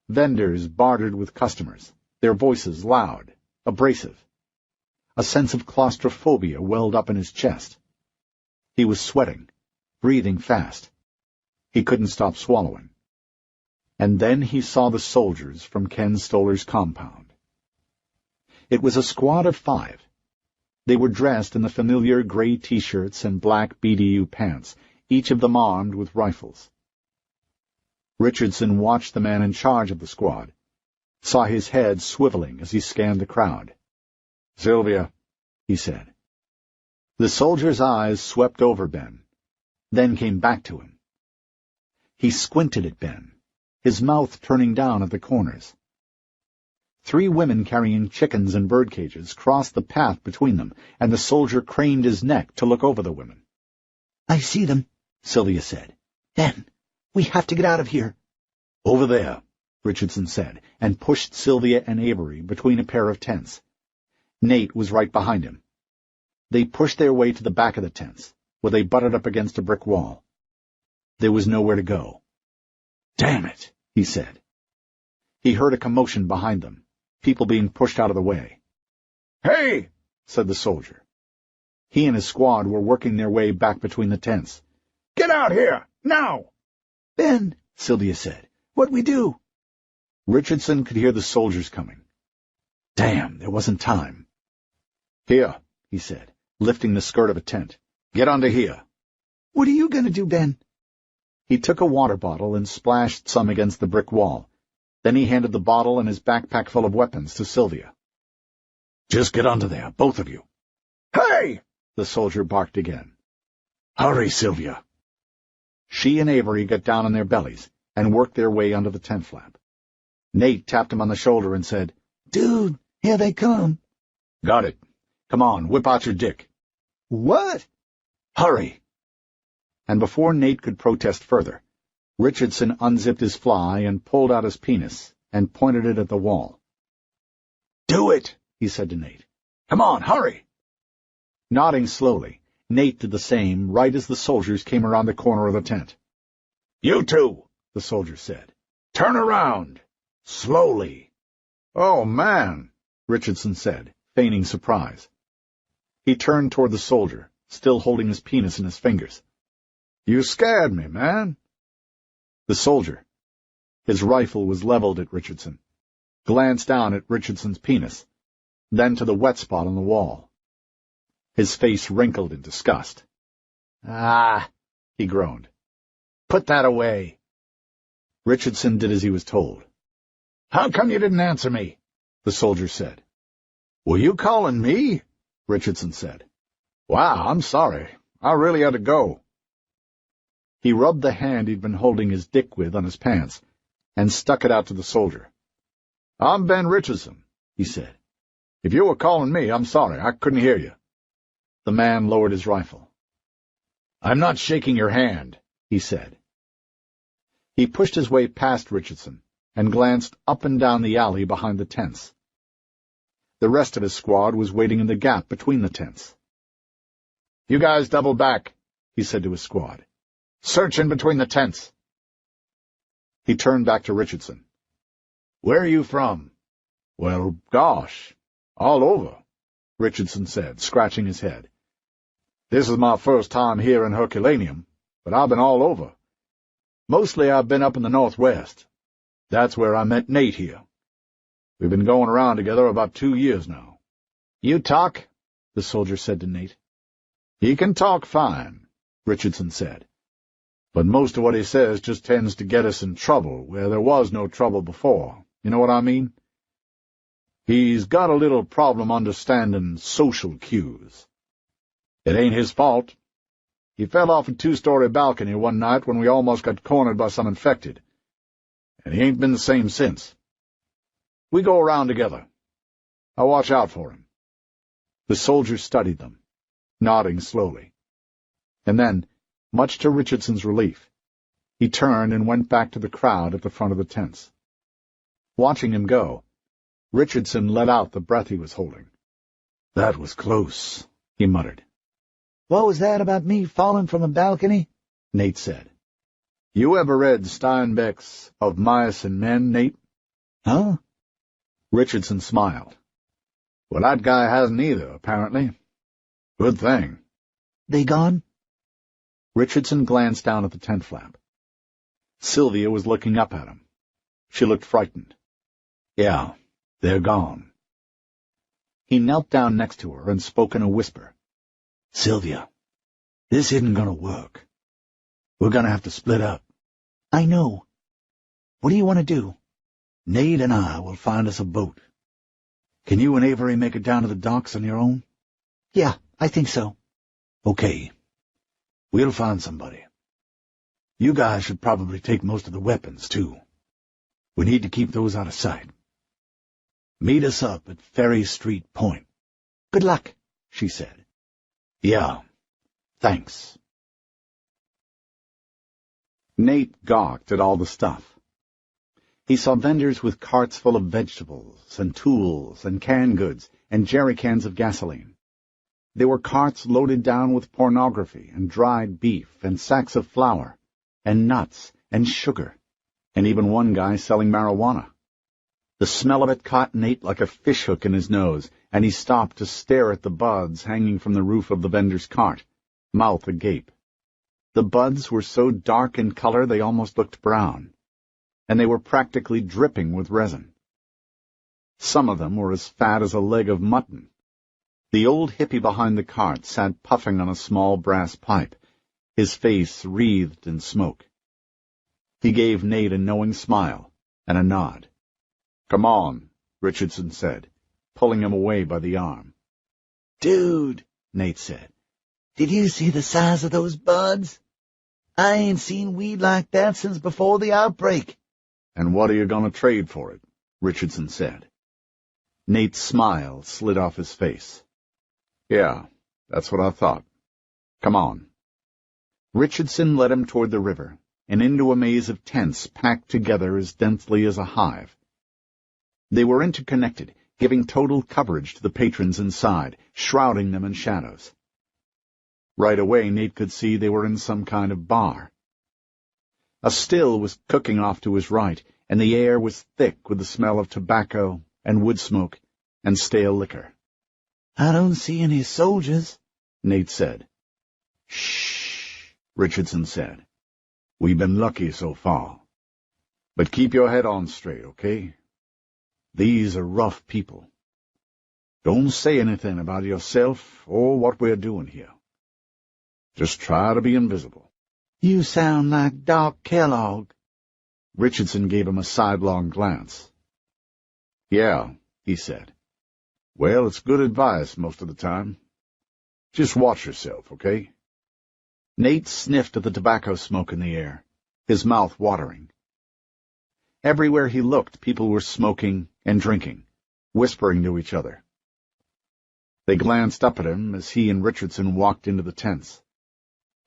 Vendors bartered with customers, their voices loud, abrasive. A sense of claustrophobia welled up in his chest. He was sweating, breathing fast. He couldn't stop swallowing. And then he saw the soldiers from Ken Stoller's compound. It was a squad of 5. They were dressed in the familiar gray T-shirts and black BDU pants, each of them armed with rifles. Richardson watched the man in charge of the squad, saw his head swiveling as he scanned the crowd. "Sylvia," he said. The soldier's eyes swept over Ben, then came back to him. He squinted at Ben, his mouth turning down at the corners. 3 women carrying chickens and bird cages crossed the path between them, and the soldier craned his neck to look over the women. "I see them," Sylvia said. "Ben, we have to get out of here." "Over there," Richardson said, and pushed Sylvia and Avery between a pair of tents. Nate was right behind him. They pushed their way to the back of the tents, where they butted up against a brick wall. There was nowhere to go. "Damn it," he said. He heard a commotion behind them, people being pushed out of the way. "Hey!" said the soldier. He and his squad were working their way back between the tents. "Get out here, now!" "Ben," Sylvia said, "what we do?" Richardson could hear the soldiers coming. Damn, there wasn't time. "Here," he said, lifting the skirt of a tent. "Get under here." "What are you going to do, Ben?" He took a water bottle and splashed some against the brick wall. Then he handed the bottle and his backpack full of weapons to Sylvia. "Just get under there, both of you." "Hey!" the soldier barked again. "Hurry, Sylvia." She and Avery got down on their bellies and worked their way under the tent flap. Nate tapped him on the shoulder and said, "Dude, here they come." "Got it. Come on, whip out your dick." "What?" "Hurry." And before Nate could protest further, Richardson unzipped his fly and pulled out his penis and pointed it at the wall. "Do it," he said to Nate. "Come on, hurry." Nodding slowly, Nate did the same right as the soldiers came around the corner of the tent. "You two," the soldier said. "Turn around. Slowly." "Oh, man," Richardson said, feigning surprise. He turned toward the soldier, still holding his penis in his fingers. "You scared me, man." The soldier, his rifle was leveled at Richardson, glanced down at Richardson's penis, then to the wet spot on the wall. His face wrinkled in disgust. "Ah," he groaned. "Put that away." Richardson did as he was told. "How come you didn't answer me?" the soldier said. "Were you calling me?" Richardson said. "Wow, I'm sorry. I really had to go." He rubbed the hand he'd been holding his dick with on his pants and stuck it out to the soldier. "I'm Ben Richardson," he said. "If you were calling me, I'm sorry. I couldn't hear you." The man lowered his rifle. "I'm not shaking your hand," he said. He pushed his way past Richardson and glanced up and down the alley behind the tents. The rest of his squad was waiting in the gap between the tents. "You guys double back," he said to his squad. "Search in between the tents." He turned back to Richardson. "Where are you from?" "Well, gosh, all over," Richardson said, scratching his head. "This is my first time here in Herculaneum. but I've been all over. Mostly I've been up in the Northwest. That's where I met Nate here. We've been going around together about 2 years now. You talk? The soldier said to Nate. He can talk fine, Richardson said. But most of what he says just tends to get us in trouble where there was no trouble before. You know what I mean? He's got a little problem understanding social cues. It ain't his fault. He fell off a 2-story balcony one night when we almost got cornered by some infected. And he ain't been the same since. We go around together. I watch out for him. The soldier studied them, nodding slowly. And then, much to Richardson's relief, he turned and went back to the crowd at the front of the tents. Watching him go, Richardson let out the breath he was holding. "That was close," he muttered. "What was that about me falling from a balcony?" Nate said. "You ever read Steinbeck's Of Mice and Men, Nate?" "Huh?" Richardson smiled. "Well, that guy hasn't either, apparently. Good thing." "They gone?" Richardson glanced down at the tent flap. Sylvia was looking up at him. She looked frightened. "Yeah, they're gone." He knelt down next to her and spoke in a whisper. "Sylvia, this isn't going to work. We're going to have to split up." "I know. What do you want to do?" "Nate and I will find us a boat. Can you and Avery make it down to the docks on your own?" "Yeah, I think so." "Okay. We'll find somebody. You guys should probably take most of the weapons, too. We need to keep those out of sight. Meet us up at Ferry Street Point." "Good luck," she said. "Yeah, thanks." Nate gawked at all the stuff. He saw vendors with carts full of vegetables and tools and canned goods and jerry cans of gasoline. There were carts loaded down with pornography and dried beef and sacks of flour and nuts and sugar, and even one guy selling marijuana. The smell of it caught Nate like a fishhook in his nose, and he stopped to stare at the buds hanging from the roof of the vendor's cart, mouth agape. The buds were so dark in color they almost looked brown, and they were practically dripping with resin. Some of them were as fat as a leg of mutton. The old hippie behind the cart sat puffing on a small brass pipe, his face wreathed in smoke. He gave Nate a knowing smile and a nod. "Come on," Richardson said, pulling him away by the arm. "Dude," Nate said, "did you see the size of those buds? I ain't seen weed like that since before the outbreak." "And what are you going to trade for it?" Richardson said. Nate's smile slid off his face. "Yeah, that's what I thought. Come on." Richardson led him toward the river and into a maze of tents packed together as densely as a hive. They were interconnected, giving total coverage to the patrons inside, shrouding them in shadows. Right away, Nate could see they were in some kind of bar. A still was cooking off to his right, and the air was thick with the smell of tobacco and wood smoke and stale liquor. "I don't see any soldiers," Nate said. "Shh," Richardson said. "We've been lucky so far. But keep your head on straight, okay? These are rough people. Don't say anything about yourself or what we're doing here. Just try to be invisible." "You sound like Doc Kellogg." Richardson gave him a sidelong glance. "Yeah," he said. "Well, it's good advice most of the time. Just watch yourself, okay?" Nate sniffed at the tobacco smoke in the air, his mouth watering. Everywhere he looked, people were smoking and drinking, whispering to each other. They glanced up at him as he and Richardson walked into the tents.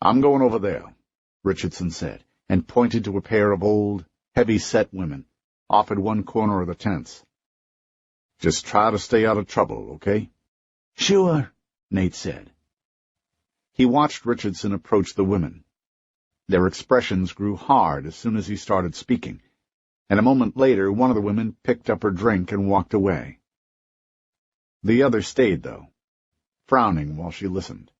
"I'm going over there," Richardson said, and pointed to a pair of old, heavy-set women off at one corner of the tents. "Just try to stay out of trouble, okay?" "Sure," Nate said. He watched Richardson approach the women. Their expressions grew hard as soon as he started speaking, and a moment later one of the women picked up her drink and walked away. The other stayed, though, frowning while she listened.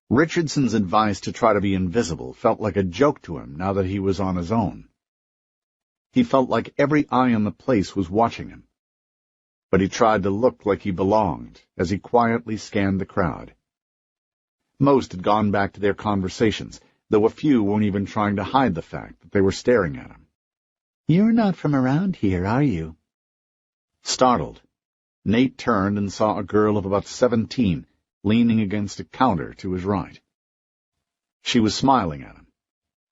Richardson's advice to try to be invisible felt like a joke to him now that he was on his own. He felt like every eye on the place was watching him. But he tried to look like he belonged as he quietly scanned the crowd. Most had gone back to their conversations, though a few weren't even trying to hide the fact that they were staring at him. "You're not from around here, are you?" Startled, Nate turned and saw a girl of about 17 leaning against a counter to his right. She was smiling at him,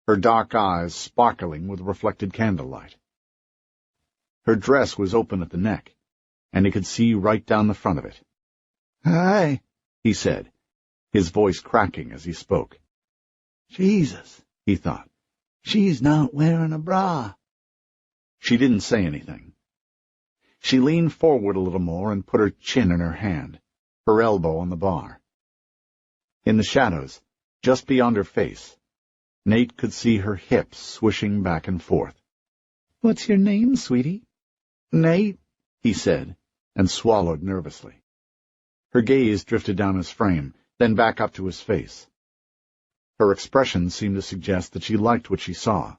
her dark eyes sparkling with reflected candlelight. Her dress was open at the neck, and he could see right down the front of it. "Hi," he said, his voice cracking as he spoke. "Jesus," he thought. "She's not wearing a bra." She didn't say anything. She leaned forward a little more and put her chin in her hand, her elbow on the bar. In the shadows, just beyond her face, Nate could see her hips swishing back and forth. "What's your name, sweetie?" "Nate," he said, and swallowed nervously. Her gaze drifted down his frame, then back up to his face. Her expression seemed to suggest that she liked what she saw.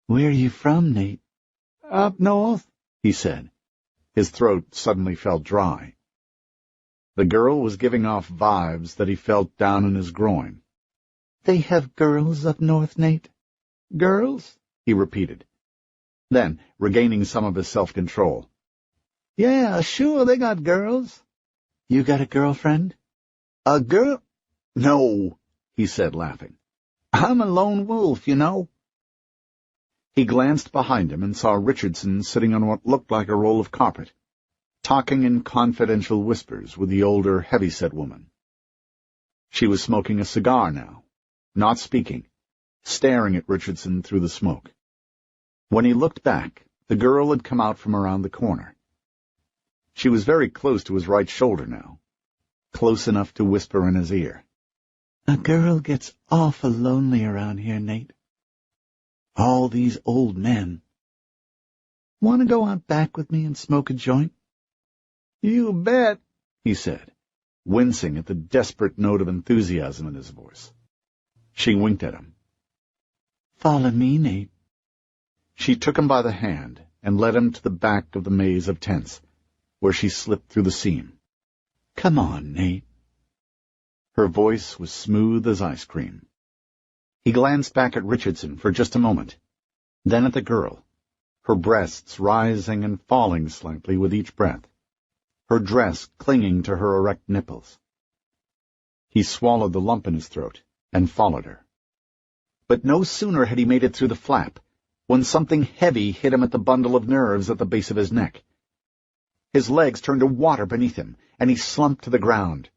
"Where are you from, Nate?" "Up north," he said. His throat suddenly felt dry. The girl was giving off vibes that he felt down in his groin. "They have girls up north, Nate?" "Girls?" he repeated. Then, regaining some of his self-control, "Yeah, sure, they got girls." "You got a girlfriend?" "A girl? No," he said, laughing. "I'm a lone wolf, you know." He glanced behind him and saw Richardson sitting on what looked like a roll of carpet, talking in confidential whispers with the older, heavy-set woman. She was smoking a cigar now, not speaking, staring at Richardson through the smoke. When he looked back, the girl had come out from around the corner. She was very close to his right shoulder now, close enough to whisper in his ear. "A girl gets awful lonely around here, Nate. All these old men. Want to go out back with me and smoke a joint?" "You bet," he said, wincing at the desperate note of enthusiasm in his voice. She winked at him. "Follow me, Nate." She took him by the hand and led him to the back of the maze of tents, where she slipped through the seam. "Come on, Nate." Her voice was smooth as ice cream. He glanced back at Richardson for just a moment, then at the girl, her breasts rising and falling slightly with each breath, her dress clinging to her erect nipples. He swallowed the lump in his throat and followed her. But no sooner had he made it through the flap when something heavy hit him at the bundle of nerves at the base of his neck. His legs turned to water beneath him, and he slumped to the ground,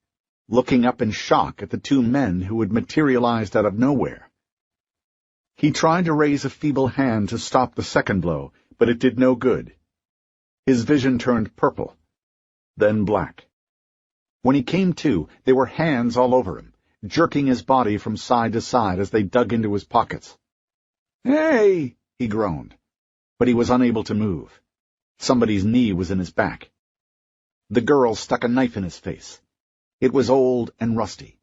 looking up in shock at the two men who had materialized out of nowhere. He tried to raise a feeble hand to stop the second blow, but it did no good. His vision turned purple, then black. When he came to, there were hands all over him, jerking his body from side to side as they dug into his pockets. "Hey!" he groaned, but he was unable to move. Somebody's knee was in his back. The girl stuck a knife in his face. It was old and rusty,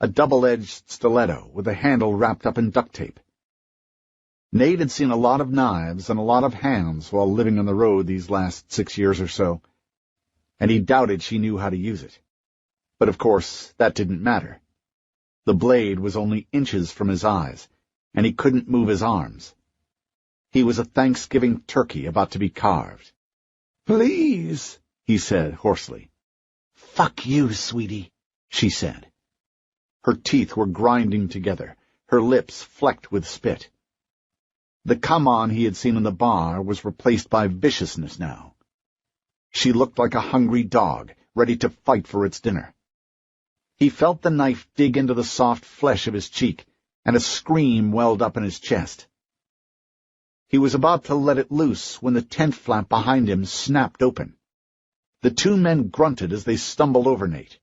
a double-edged stiletto with the handle wrapped up in duct tape. Nate had seen a lot of knives and a lot of hands while living on the road these last 6 years or so, and he doubted she knew how to use it. But of course, that didn't matter. The blade was only inches from his eyes, and he couldn't move his arms. He was a Thanksgiving turkey about to be carved. "Please," he said hoarsely. "Fuck you, sweetie," she said. Her teeth were grinding together, her lips flecked with spit. The come-on he had seen in the bar was replaced by viciousness now. She looked like a hungry dog, ready to fight for its dinner. He felt the knife dig into the soft flesh of his cheek, and a scream welled up in his chest. He was about to let it loose when the tent flap behind him snapped open. The two men grunted as they stumbled over Nate.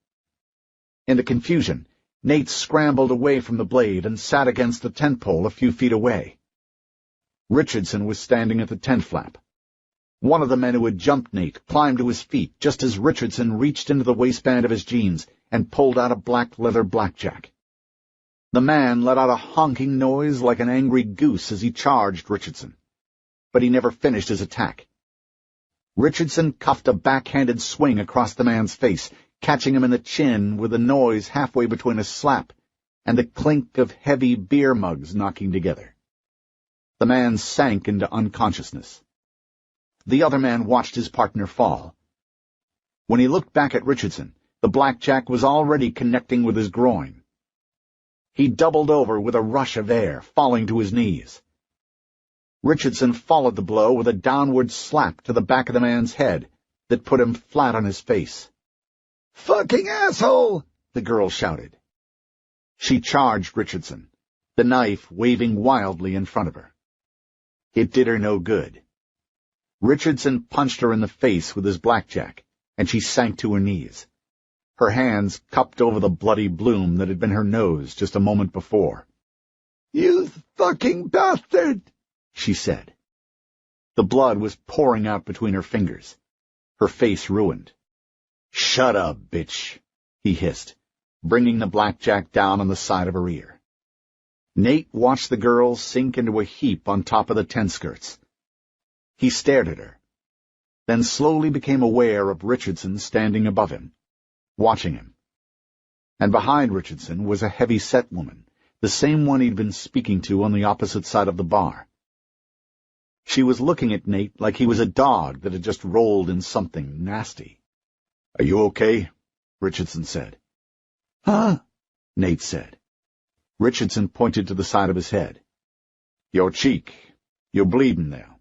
In the confusion, Nate scrambled away from the blade and sat against the tent pole a few feet away. Richardson was standing at the tent flap. One of the men who had jumped Nate climbed to his feet just as Richardson reached into the waistband of his jeans and pulled out a black leather blackjack. The man let out a honking noise like an angry goose as he charged Richardson, but he never finished his attack. Richardson cuffed a backhanded swing across the man's face, catching him in the chin with a noise halfway between a slap and the clink of heavy beer mugs knocking together. The man sank into unconsciousness. The other man watched his partner fall. When he looked back at Richardson, the blackjack was already connecting with his groin. He doubled over with a rush of air, falling to his knees. Richardson followed the blow with a downward slap to the back of the man's head that put him flat on his face. "Fucking asshole!" the girl shouted. She charged Richardson, the knife waving wildly in front of her. It did her no good. Richardson punched her in the face with his blackjack, and she sank to her knees. Her hands cupped over the bloody bloom that had been her nose just a moment before. "You fucking bastard!" she said. The blood was pouring out between her fingers, her face ruined. "Shut up, bitch," he hissed, bringing the blackjack down on the side of her ear. Nate watched the girl sink into a heap on top of the tent skirts. He stared at her, then slowly became aware of Richardson standing above him, watching him. And behind Richardson was a heavy-set woman, the same one he'd been speaking to on the opposite side of the bar. She was looking at Nate like he was a dog that had just rolled in something nasty. "Are you okay?" Richardson said. "Huh?" Nate said. Richardson pointed to the side of his head. "Your cheek. You're bleeding there."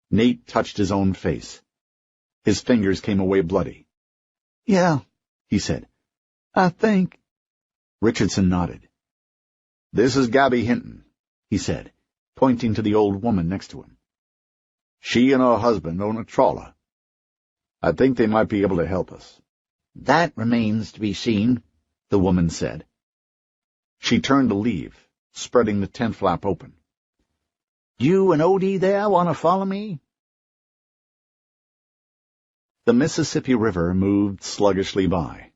Nate touched his own face. His fingers came away bloody. "Yeah," he said. "I think." Richardson nodded. "This is Gabby Hinton," he said, pointing to the old woman next to him. "She and her husband own a trawler. I think they might be able to help us." "That remains to be seen," the woman said. She turned to leave, spreading the tent flap open. "You and Odie there want to follow me?" The Mississippi River moved sluggishly by.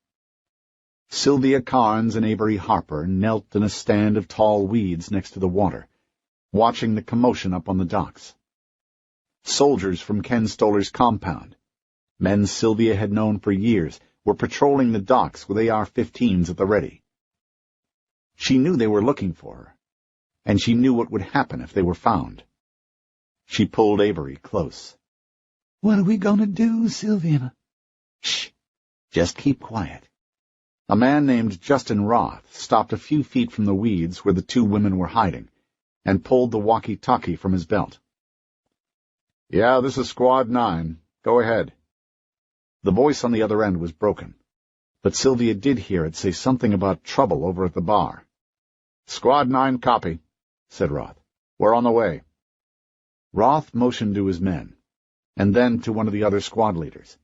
Sylvia Carnes and Avery Harper knelt in a stand of tall weeds next to the water, watching the commotion up on the docks. Soldiers from Ken Stoller's compound, men Sylvia had known for years, were patrolling the docks with AR-15s at the ready. She knew they were looking for her, and she knew what would happen if they were found. She pulled Avery close. "What are we going to do, Sylvia?" "Shh. Just keep quiet." A man named Justin Roth stopped a few feet from the weeds where the two women were hiding, and pulled the walkie-talkie from his belt. "Yeah, this is Squad 9. Go ahead." The voice on the other end was broken, but Sylvia did hear it say something about trouble over at the bar. "Squad 9, copy," said Roth. "We're on the way." Roth motioned to his men, and then to one of the other squad leaders.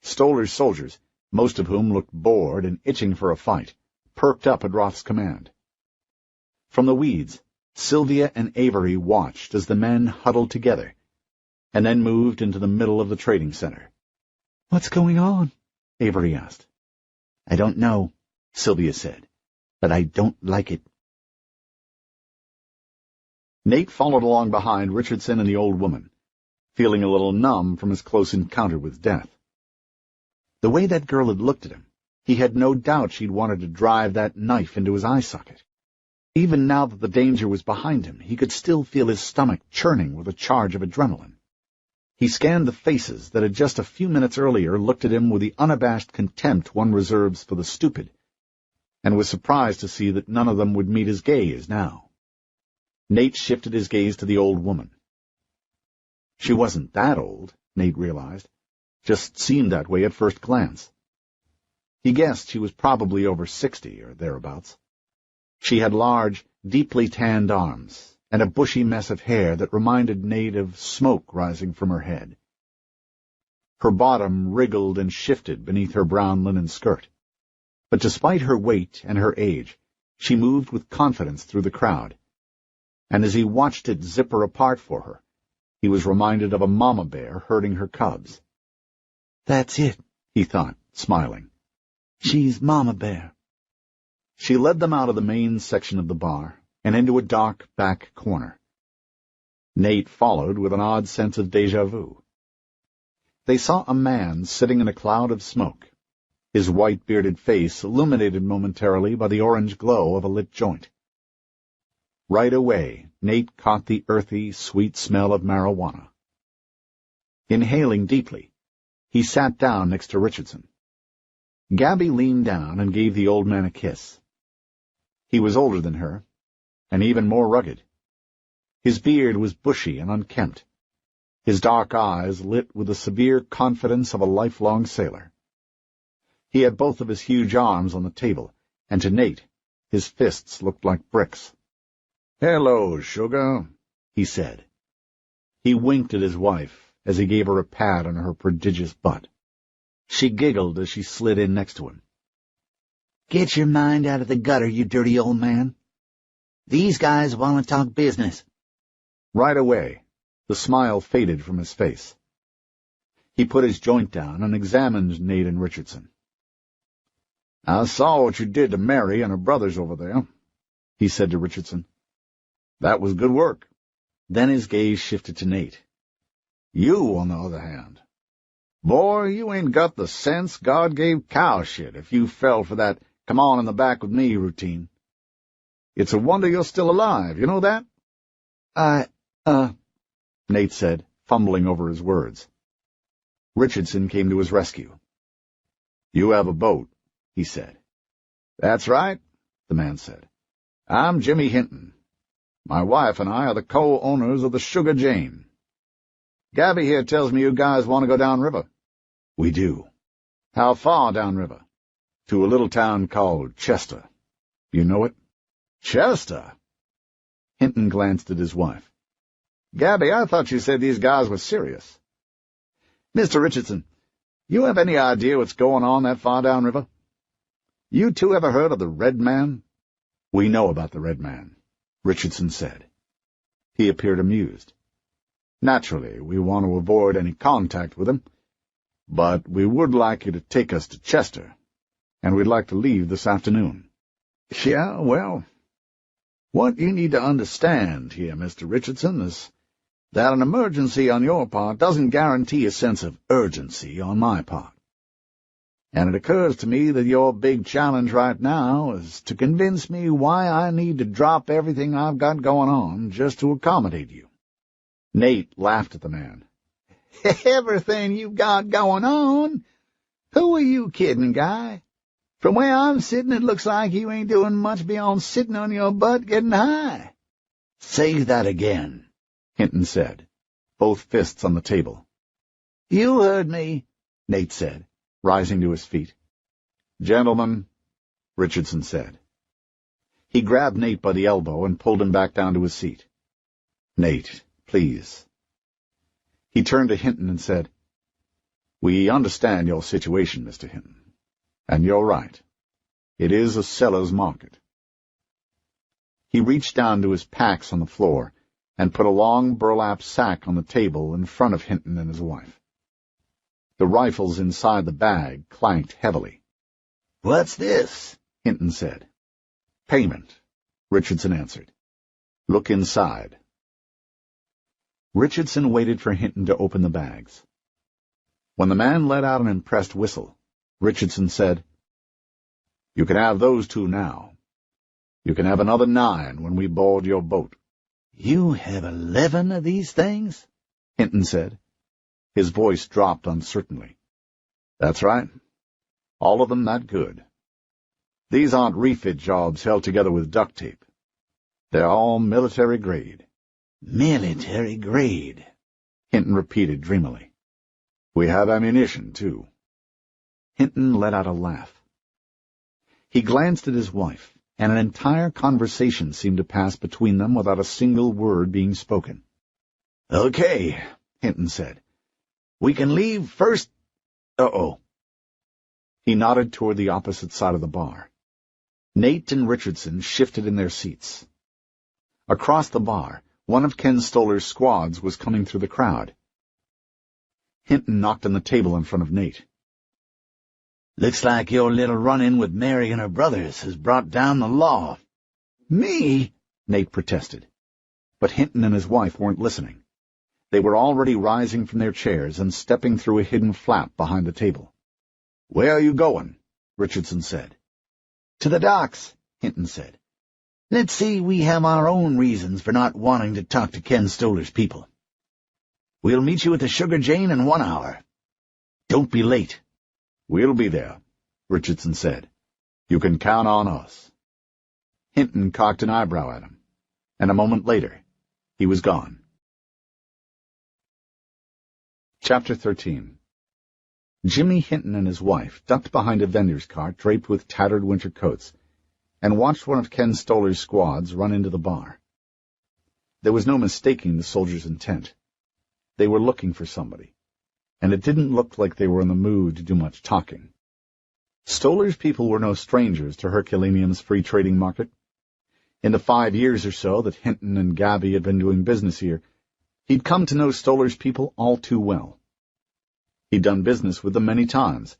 Stoller's soldiers, most of whom looked bored and itching for a fight, perked up at Roth's command. From the weeds, Sylvia and Avery watched as the men huddled together, and then moved into the middle of the trading center. "What's going on?" Avery asked. "I don't know," Sylvia said, "but I don't like it." Nate followed along behind Richardson and the old woman, feeling a little numb from his close encounter with death. The way that girl had looked at him, he had no doubt she'd wanted to drive that knife into his eye socket. Even now that the danger was behind him, he could still feel his stomach churning with a charge of adrenaline. He scanned the faces that had just a few minutes earlier looked at him with the unabashed contempt one reserves for the stupid, and was surprised to see that none of them would meet his gaze now. Nate shifted his gaze to the old woman. She wasn't that old, Nate realized, just seemed that way at first glance. He guessed she was probably over 60 or thereabouts. She had large, deeply tanned arms, and a bushy mess of hair that reminded Nate of smoke rising from her head. Her bottom wriggled and shifted beneath her brown linen skirt, but despite her weight and her age, she moved with confidence through the crowd, and as he watched it zipper apart for her, he was reminded of a mama bear herding her cubs. "That's it," he thought, smiling. "She's Mama Bear." She led them out of the main section of the bar and into a dark back corner. Nate followed with an odd sense of déjà vu. They saw a man sitting in a cloud of smoke, his white-bearded face illuminated momentarily by the orange glow of a lit joint. Right away, Nate caught the earthy, sweet smell of marijuana. Inhaling deeply, he sat down next to Richardson. Gabby leaned down and gave the old man a kiss. He was older than her, and even more rugged. His beard was bushy and unkempt, his dark eyes lit with the severe confidence of a lifelong sailor. He had both of his huge arms on the table, and to Nate, his fists looked like bricks. "Hello, sugar," he said. He winked at his wife as he gave her a pat on her prodigious butt. She giggled as she slid in next to him. "Get your mind out of the gutter, you dirty old man. These guys want to talk business." Right away, the smile faded from his face. He put his joint down and examined Nate and Richardson. "I saw what you did to Mary and her brothers over there," he said to Richardson. "That was good work." Then his gaze shifted to Nate. "You, on the other hand, boy, you ain't got the sense God gave cow shit if you fell for that come on in the back with me routine. It's a wonder you're still alive, you know that?" Nate said, fumbling over his words. Richardson came to his rescue. "You have a boat," he said. "That's right," the man said. "I'm Jimmy Hinton. My wife and I are the co-owners of the Sugar Jane. Gabby here tells me you guys want to go downriver." "We do." "How far downriver?" "To a little town called Chester. You know it?" "Chester?" Hinton glanced at his wife. "Gabby, I thought you said these guys were serious." "Mr. Richardson, you have any idea what's going on that far downriver? You two ever heard of the Red Man?" "We know about the Red Man," Richardson said. He appeared amused. "Naturally, we want to avoid any contact with him, but we would like you to take us to Chester, and we'd like to leave this afternoon." "Yeah, well, what you need to understand here, Mr. Richardson, is that an emergency on your part doesn't guarantee a sense of urgency on my part. And it occurs to me that your big challenge right now is to convince me why I need to drop everything I've got going on just to accommodate you." Nate laughed at the man. "Everything you've got going on? Who are you kidding, guy? From where I'm sitting, it looks like you ain't doing much beyond sitting on your butt getting high." "Say that again," Hinton said, both fists on the table. "You heard me," Nate said, rising to his feet. "Gentlemen," Richardson said. He grabbed Nate by the elbow and pulled him back down to his seat. "Nate, please." He turned to Hinton and said, "We understand your situation, Mr. Hinton, and you're right. It is a seller's market." He reached down to his packs on the floor and put a long burlap sack on the table in front of Hinton and his wife. The rifles inside the bag clanked heavily. "What's this?" Hinton said. "Payment," Richardson answered. "Look inside." Richardson waited for Hinton to open the bags. When the man let out an impressed whistle, Richardson said, "You can have those two now. You can have another 9 when we board your boat." "You have 11 of these things?" Hinton said. His voice dropped uncertainly. "That's right. All of them that good. These aren't refit jobs held together with duct tape. They're all military grade." "Military grade," Hinton repeated dreamily. "We have ammunition, too." Hinton let out a laugh. He glanced at his wife, and an entire conversation seemed to pass between them without a single word being spoken. "Okay," Hinton said. "We can leave first—" Uh-oh. He nodded toward the opposite side of the bar. Nate and Richardson shifted in their seats. Across the bar, one of Ken Stoller's squads was coming through the crowd. Hinton knocked on the table in front of Nate. Looks like your little run-in with Mary and her brothers has brought down the law. Me? Nate protested. But Hinton and his wife weren't listening. They were already rising from their chairs and stepping through a hidden flap behind the table. "Where are you going?" Richardson said. To the docks, Hinton said. Let's see, we have our own reasons for not wanting to talk to Ken Stolar's people. We'll meet you at the Sugar Jane in 1 hour. Don't be late. "We'll be there," Richardson said. "You can count on us." Hinton cocked an eyebrow at him, and a moment later, he was gone. Chapter 13. Jimmy Hinton and his wife ducked behind a vendor's cart draped with tattered winter coats and watched one of Ken Stolar's squads run into the bar. There was no mistaking the soldiers' intent. They were looking for somebody, and it didn't look like they were in the mood to do much talking. Stolar's people were no strangers to Herculaneum's free trading market. In the 5 years or so that Hinton and Gabby had been doing business here, he'd come to know Stolar's people all too well. He'd done business with them many times,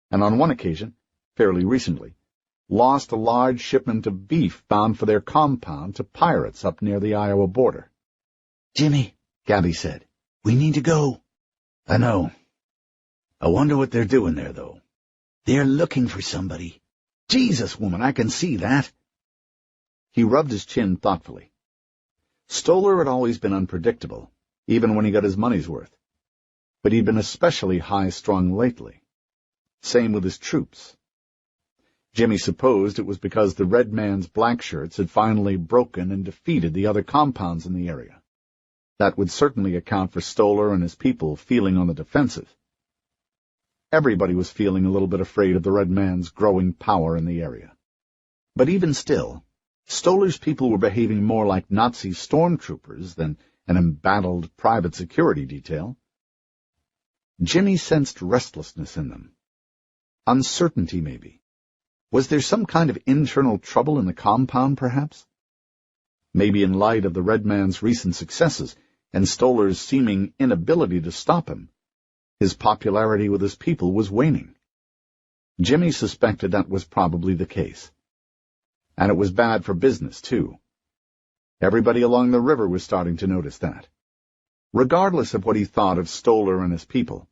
and on one occasion, fairly recently, lost a large shipment of beef bound for their compound to pirates up near the Iowa border. "Jimmy," Gabby said, "we need to go." "I know. I wonder what they're doing there, though." "They're looking for somebody." "Jesus, woman, I can see that." He rubbed his chin thoughtfully. Stolar had always been unpredictable, even when he got his money's worth. But he'd been especially high-strung lately. Same with his troops. Jimmy supposed it was because the Red Man's black shirts had finally broken and defeated the other compounds in the area. That would certainly account for Stolar and his people feeling on the defensive. Everybody was feeling a little bit afraid of the Red Man's growing power in the area. But even still, Stolar's people were behaving more like Nazi stormtroopers than an embattled private security detail. Jimmy sensed restlessness in them. Uncertainty, maybe. Was there some kind of internal trouble in the compound, perhaps? Maybe in light of the Red Man's recent successes and Stolar's seeming inability to stop him, his popularity with his people was waning. Jimmy suspected that was probably the case. And it was bad for business, too. Everybody along the river was starting to notice that. Regardless of what he thought of Stolar and his people,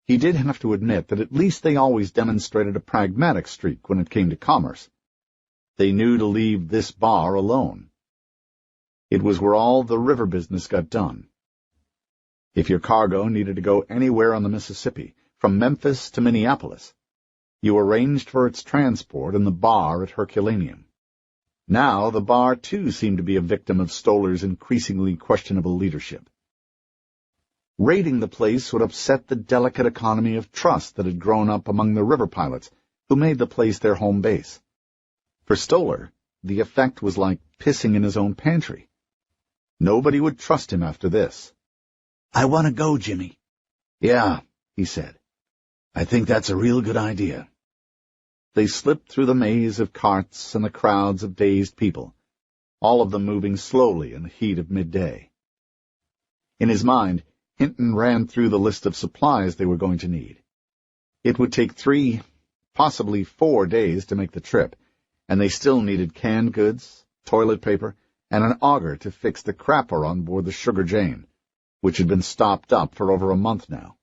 he did have to admit that at least they always demonstrated a pragmatic streak when it came to commerce. They knew to leave this bar alone. It was where all the river business got done. If your cargo needed to go anywhere on the Mississippi, from Memphis to Minneapolis, you arranged for its transport in the bar at Herculaneum. Now the bar, too, seemed to be a victim of Stolar's increasingly questionable leadership. Raiding the place would upset the delicate economy of trust that had grown up among the river pilots who made the place their home base. For Stolar, the effect was like pissing in his own pantry. Nobody would trust him after this. "I want to go, Jimmy." "Yeah," he said. "I think that's a real good idea." They slipped through the maze of carts and the crowds of dazed people, all of them moving slowly in the heat of midday. In his mind, Hinton ran through the list of supplies they were going to need. It would take 3, possibly 4 days to make the trip, and they still needed canned goods, toilet paper, and an auger to fix the crapper on board the Sugar Jane, which had been stopped up for over a month now.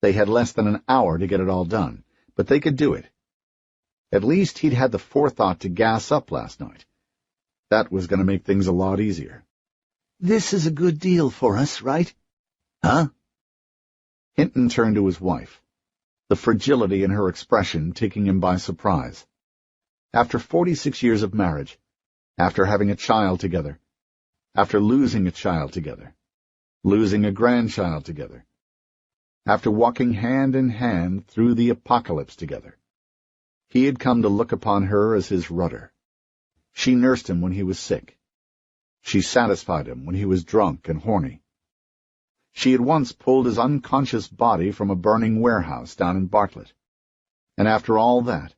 They had less than an hour to get it all done, but they could do it. At least he'd had the forethought to gas up last night. That was going to make things a lot easier. "This is a good deal for us, right?" "Huh?" Hinton turned to his wife, the fragility in her expression taking him by surprise. After 46 years of marriage, after having a child together, after losing a child together, losing a grandchild together, after walking hand in hand through the apocalypse together, he had come to look upon her as his rudder. She nursed him when he was sick. She satisfied him when he was drunk and horny. She had once pulled his unconscious body from a burning warehouse down in Bartlett. And after all that,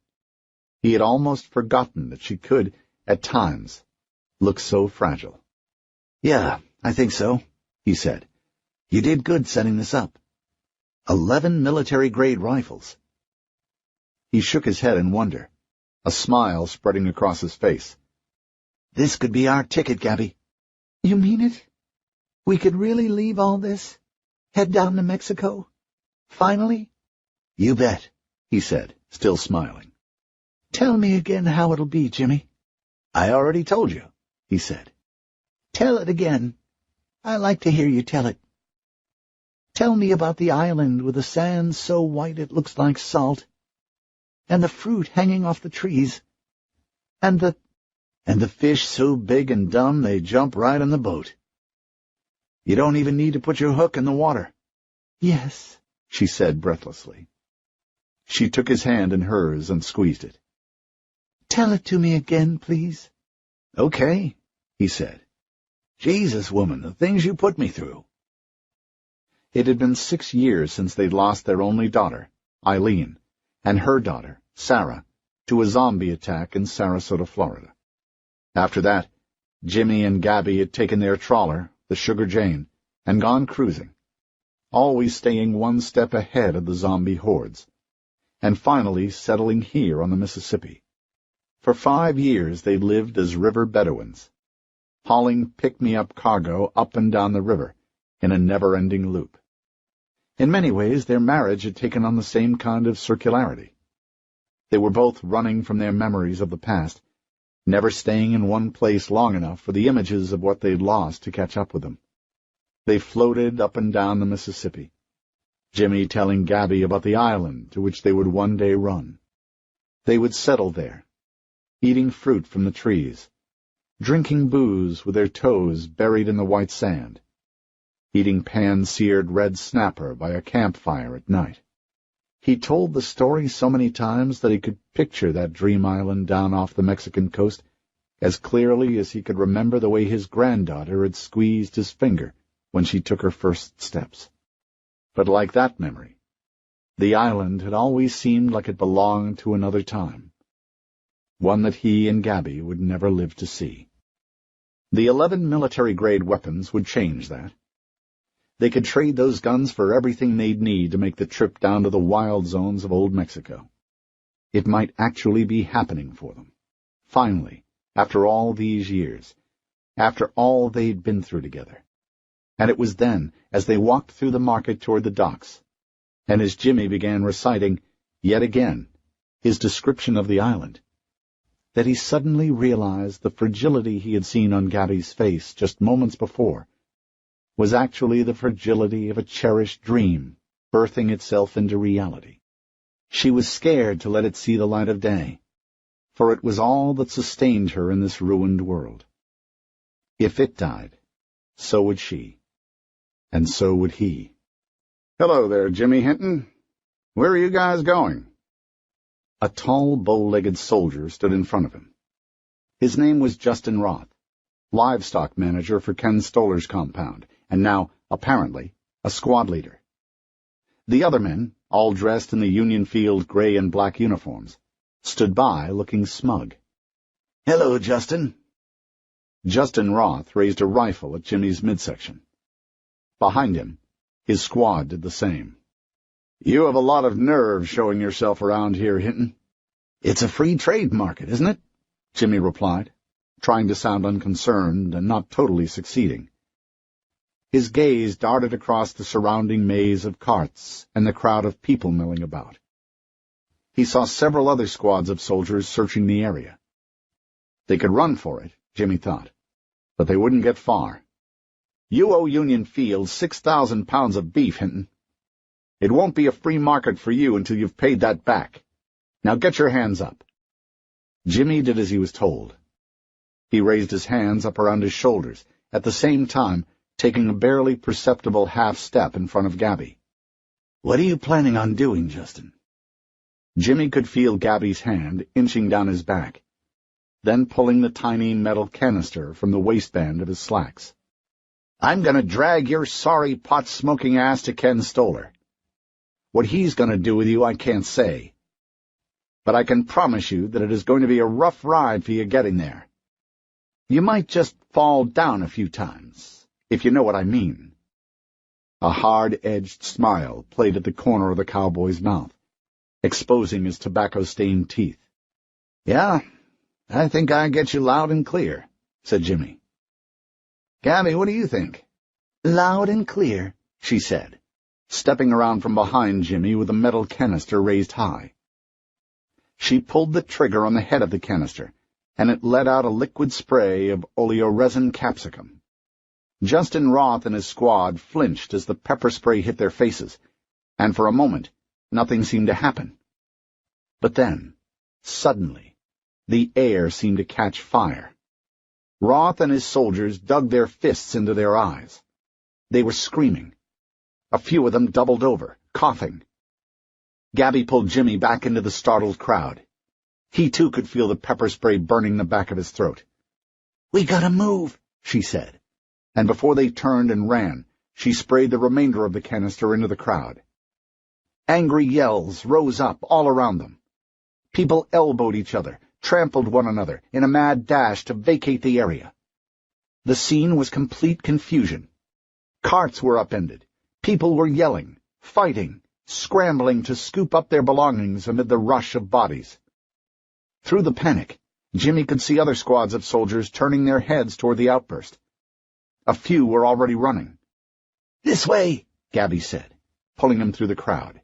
he had almost forgotten that she could, at times, look so fragile. "Yeah, I think so," he said. "You did good setting this up. 11 military-grade rifles." He shook his head in wonder, a smile spreading across his face. This could be our ticket, Gabby. You mean it? We could really leave all this? Head down to Mexico? Finally? You bet, he said, still smiling. Tell me again how it'll be, Jimmy. I already told you, he said. Tell it again. I like to hear you tell it. Tell me about the island with the sand so white it looks like salt, and the fruit hanging off the trees, and the fish so big and dumb they jump right in the boat. You don't even need to put your hook in the water. Yes, she said breathlessly. She took his hand in hers and squeezed it. Tell it to me again, please. Okay, he said. Jesus, woman, the things you put me through. It had been 6 years since they'd lost their only daughter, Eileen, and her daughter, Sarah, to a zombie attack in Sarasota, Florida. After that, Jimmy and Gabby had taken their trawler, the Sugar Jane, and gone cruising, always staying one step ahead of the zombie hordes, and finally settling here on the Mississippi. For 5 years they'd lived as river Bedouins, hauling pick-me-up cargo up and down the river in a never-ending loop. In many ways, their marriage had taken on the same kind of circularity. They were both running from their memories of the past, never staying in one place long enough for the images of what they'd lost to catch up with them. They floated up and down the Mississippi, Jimmy telling Gabby about the island to which they would one day run. They would settle there, eating fruit from the trees, drinking booze with their toes buried in the white sand, eating pan-seared red snapper by a campfire at night. He told the story so many times that he could picture that dream island down off the Mexican coast as clearly as he could remember the way his granddaughter had squeezed his finger when she took her first steps. But like that memory, the island had always seemed like it belonged to another time, one that he and Gabby would never live to see. The 11 military-grade weapons would change that. They could trade those guns for everything they'd need to make the trip down to the wild zones of old Mexico. It might actually be happening for them. Finally, after all these years, after all they'd been through together. And it was then, as they walked through the market toward the docks, and as Jimmy began reciting, yet again, his description of the island, that he suddenly realized the fragility he had seen on Gabby's face just moments before was actually the fragility of a cherished dream birthing itself into reality. She was scared to let it see the light of day, for it was all that sustained her in this ruined world. If it died, so would she, and so would he. "Hello there, Jimmy Hinton. Where are you guys going?" A tall, bow-legged soldier stood in front of him. His name was Justin Roth, livestock manager for Ken Stoller's compound, and now, apparently, a squad leader. The other men, all dressed in the Union Field gray and black uniforms, stood by looking smug. "Hello, Justin." Justin Roth raised a rifle at Jimmy's midsection. Behind him, his squad did the same. "You have a lot of nerve showing yourself around here, Hinton." "It's a free trade market, isn't it?" Jimmy replied, trying to sound unconcerned and not totally succeeding. His gaze darted across the surrounding maze of carts and the crowd of people milling about. He saw several other squads of soldiers searching the area. They could run for it, Jimmy thought, but they wouldn't get far. "You owe Union Field 6,000 pounds of beef, Hinton. It won't be a free market for you until you've paid that back. Now get your hands up." Jimmy did as he was told. He raised his hands up around his shoulders, at the same time taking a barely perceptible half-step in front of Gabby. "What are you planning on doing, Justin?" Jimmy could feel Gabby's hand inching down his back, then pulling the tiny metal canister from the waistband of his slacks. "I'm going to drag your sorry pot-smoking ass to Ken Stoller. What he's going to do with you I can't say, but I can promise you that it is going to be a rough ride for you getting there. You might just fall down a few times, if you know what I mean." A hard-edged smile played at the corner of the cowboy's mouth, exposing his tobacco-stained teeth. "Yeah, I think I get you loud and clear," said Jimmy. "Gabby, what do you think?" "Loud and clear," she said, stepping around from behind Jimmy with a metal canister raised high. She pulled the trigger on the head of the canister, and it let out a liquid spray of oleoresin capsicum. Justin Roth and his squad flinched as the pepper spray hit their faces, and for a moment nothing seemed to happen. But then, suddenly, the air seemed to catch fire. Roth and his soldiers dug their fists into their eyes. They were screaming. A few of them doubled over, coughing. Gabby pulled Jimmy back into the startled crowd. He too could feel the pepper spray burning the back of his throat. "We gotta move," she said, and before they turned and ran, she sprayed the remainder of the canister into the crowd. Angry yells rose up all around them. People elbowed each other, trampled one another, in a mad dash to vacate the area. The scene was complete confusion. Carts were upended. People were yelling, fighting, scrambling to scoop up their belongings amid the rush of bodies. Through the panic, Jimmy could see other squads of soldiers turning their heads toward the outburst. A few were already running. "This way," Gabby said, pulling him through the crowd.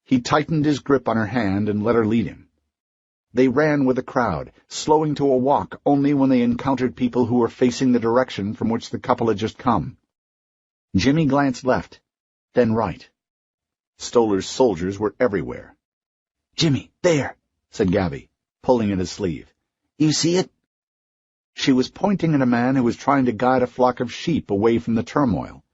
He tightened his grip on her hand and let her lead him. They ran with the crowd, slowing to a walk only when they encountered people who were facing the direction from which the couple had just come. Jimmy glanced left, then right. Stoller's soldiers were everywhere. "Jimmy, there," said Gabby, pulling at his sleeve. "You see it?" She was pointing at a man who was trying to guide a flock of sheep away from the turmoil.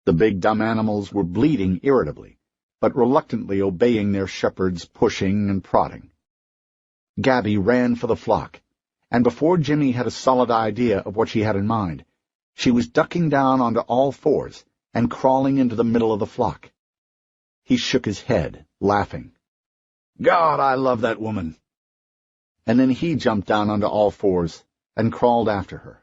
The big dumb animals were bleating irritably, but reluctantly obeying their shepherds' pushing and prodding. Gabby ran for the flock, and before Jimmy had a solid idea of what she had in mind, she was ducking down onto all fours and crawling into the middle of the flock. He shook his head, laughing. "God, I love that woman." And then he jumped down onto all fours and crawled after her.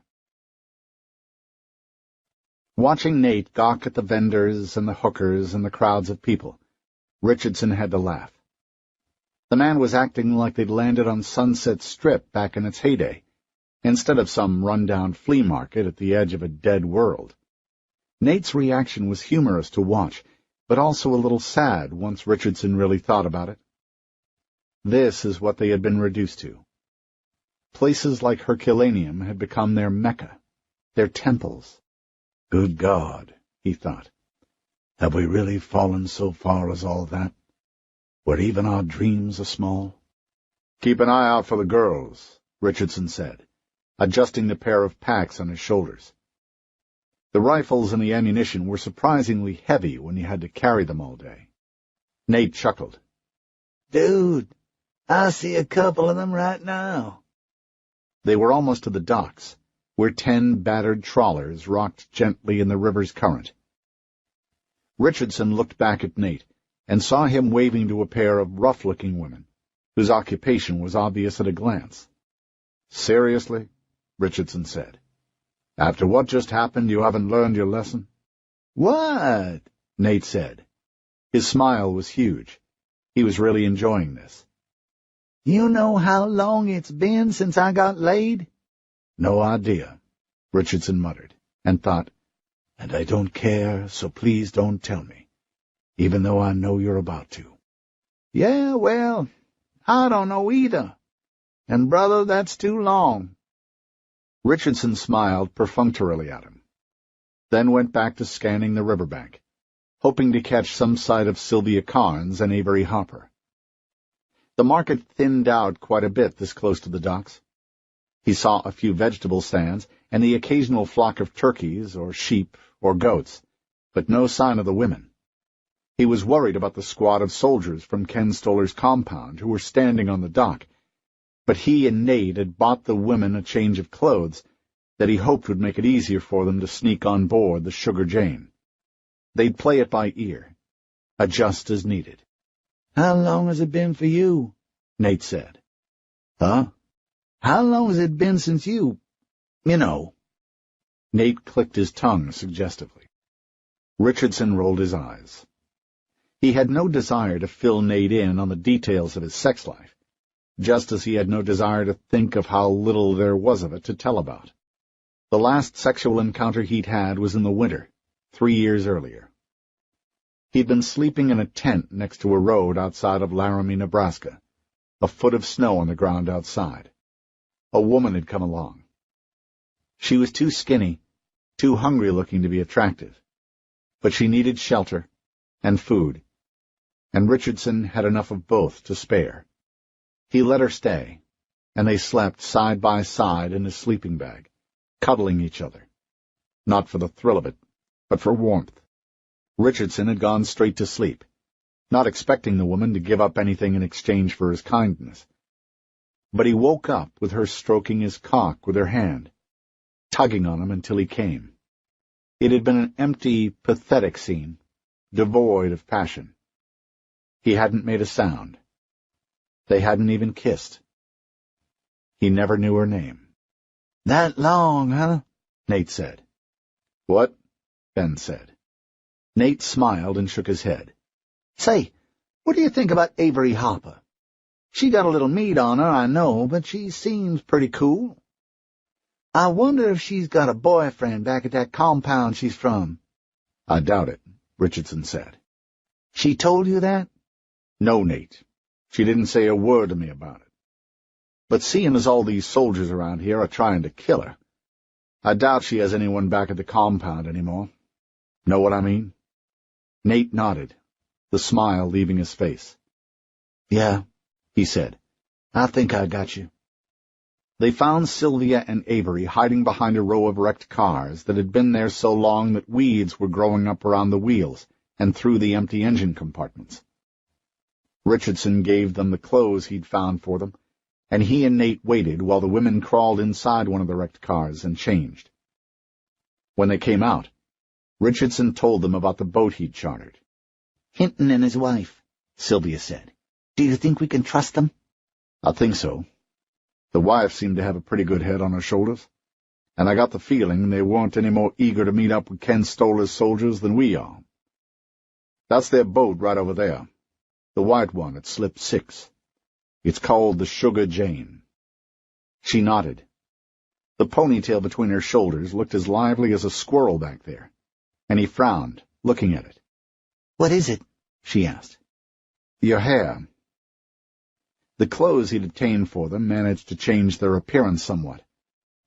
Watching Nate gawk at the vendors and the hookers and the crowds of people, Richardson had to laugh. The man was acting like they'd landed on Sunset Strip back in its heyday, instead of some run-down flea market at the edge of a dead world. Nate's reaction was humorous to watch, but also a little sad once Richardson really thought about it. This is what they had been reduced to. Places like Herculaneum had become their Mecca, their temples. "Good God," he thought. "Have we really fallen so far as all that? Where even our dreams are small?" "Keep an eye out for the girls," Richardson said, adjusting the pair of packs on his shoulders. The rifles and the ammunition were surprisingly heavy when you had to carry them all day. Nate chuckled. "Dude, I see a couple of them right now." They were almost to the docks, where 10 battered trawlers rocked gently in the river's current. Richardson looked back at Nate and saw him waving to a pair of rough-looking women, whose occupation was obvious at a glance. "Seriously?" Richardson said. "After what just happened, you haven't learned your lesson?" "What?" Nate said. His smile was huge. He was really enjoying this. "You know how long it's been since I got laid?" "No idea," Richardson muttered, and thought, "And I don't care, so please don't tell me, even though I know you're about to." "Yeah, well, I don't know either. And, brother, that's too long." Richardson smiled perfunctorily at him, then went back to scanning the riverbank, hoping to catch some sight of Sylvia Carnes and Avery Harper. The market thinned out quite a bit this close to the docks. He saw a few vegetable stands and the occasional flock of turkeys or sheep or goats, but no sign of the women. He was worried about the squad of soldiers from Ken Stoller's compound who were standing on the dock, but he and Nate had bought the women a change of clothes that he hoped would make it easier for them to sneak on board the Sugar Jane. They'd play it by ear, adjust as needed. "How long has it been for you?" Nate said. "Huh? How long has it been since you know?" Nate clicked his tongue suggestively. Richardson rolled his eyes. He had no desire to fill Nate in on the details of his sex life, just as he had no desire to think of how little there was of it to tell about. The last sexual encounter he'd had was in the winter, 3 years earlier. He'd been sleeping in a tent next to a road outside of Laramie, Nebraska, a foot of snow on the ground outside. A woman had come along. She was too skinny, too hungry-looking to be attractive, but she needed shelter and food, and Richardson had enough of both to spare. He let her stay, and they slept side by side in his sleeping bag, cuddling each other, not for the thrill of it, but for warmth. Richardson had gone straight to sleep, not expecting the woman to give up anything in exchange for his kindness. But he woke up with her stroking his cock with her hand, tugging on him until he came. It had been an empty, pathetic scene, devoid of passion. He hadn't made a sound. They hadn't even kissed. He never knew her name. "That long, huh?" Nate said. "What?" Ben said. Nate smiled and shook his head. "Say, what do you think about Avery Hopper? She got a little meat on her, I know, but she seems pretty cool. I wonder if she's got a boyfriend back at that compound she's from." "I doubt it," Richardson said. "She told you that?" "No, Nate. She didn't say a word to me about it. But seeing as all these soldiers around here are trying to kill her, I doubt she has anyone back at the compound anymore. Know what I mean?" Nate nodded, the smile leaving his face. "Yeah," he said. "I think I got you." They found Sylvia and Avery hiding behind a row of wrecked cars that had been there so long that weeds were growing up around the wheels and through the empty engine compartments. Richardson gave them the clothes he'd found for them, and he and Nate waited while the women crawled inside one of the wrecked cars and changed. When they came out, Richardson told them about the boat he'd chartered. "Hinton and his wife," Sylvia said. "Do you think we can trust them?" "I think so. The wife seemed to have a pretty good head on her shoulders, and I got the feeling they weren't any more eager to meet up with Ken Stoler's soldiers than we are. That's their boat right over there, the white one at Slip 6. It's called the Sugar Jane." She nodded. The ponytail between her shoulders looked as lively as a squirrel back there, and he frowned, looking at it. "What is it?" she asked. "Your hair." The clothes he'd obtained for them managed to change their appearance somewhat,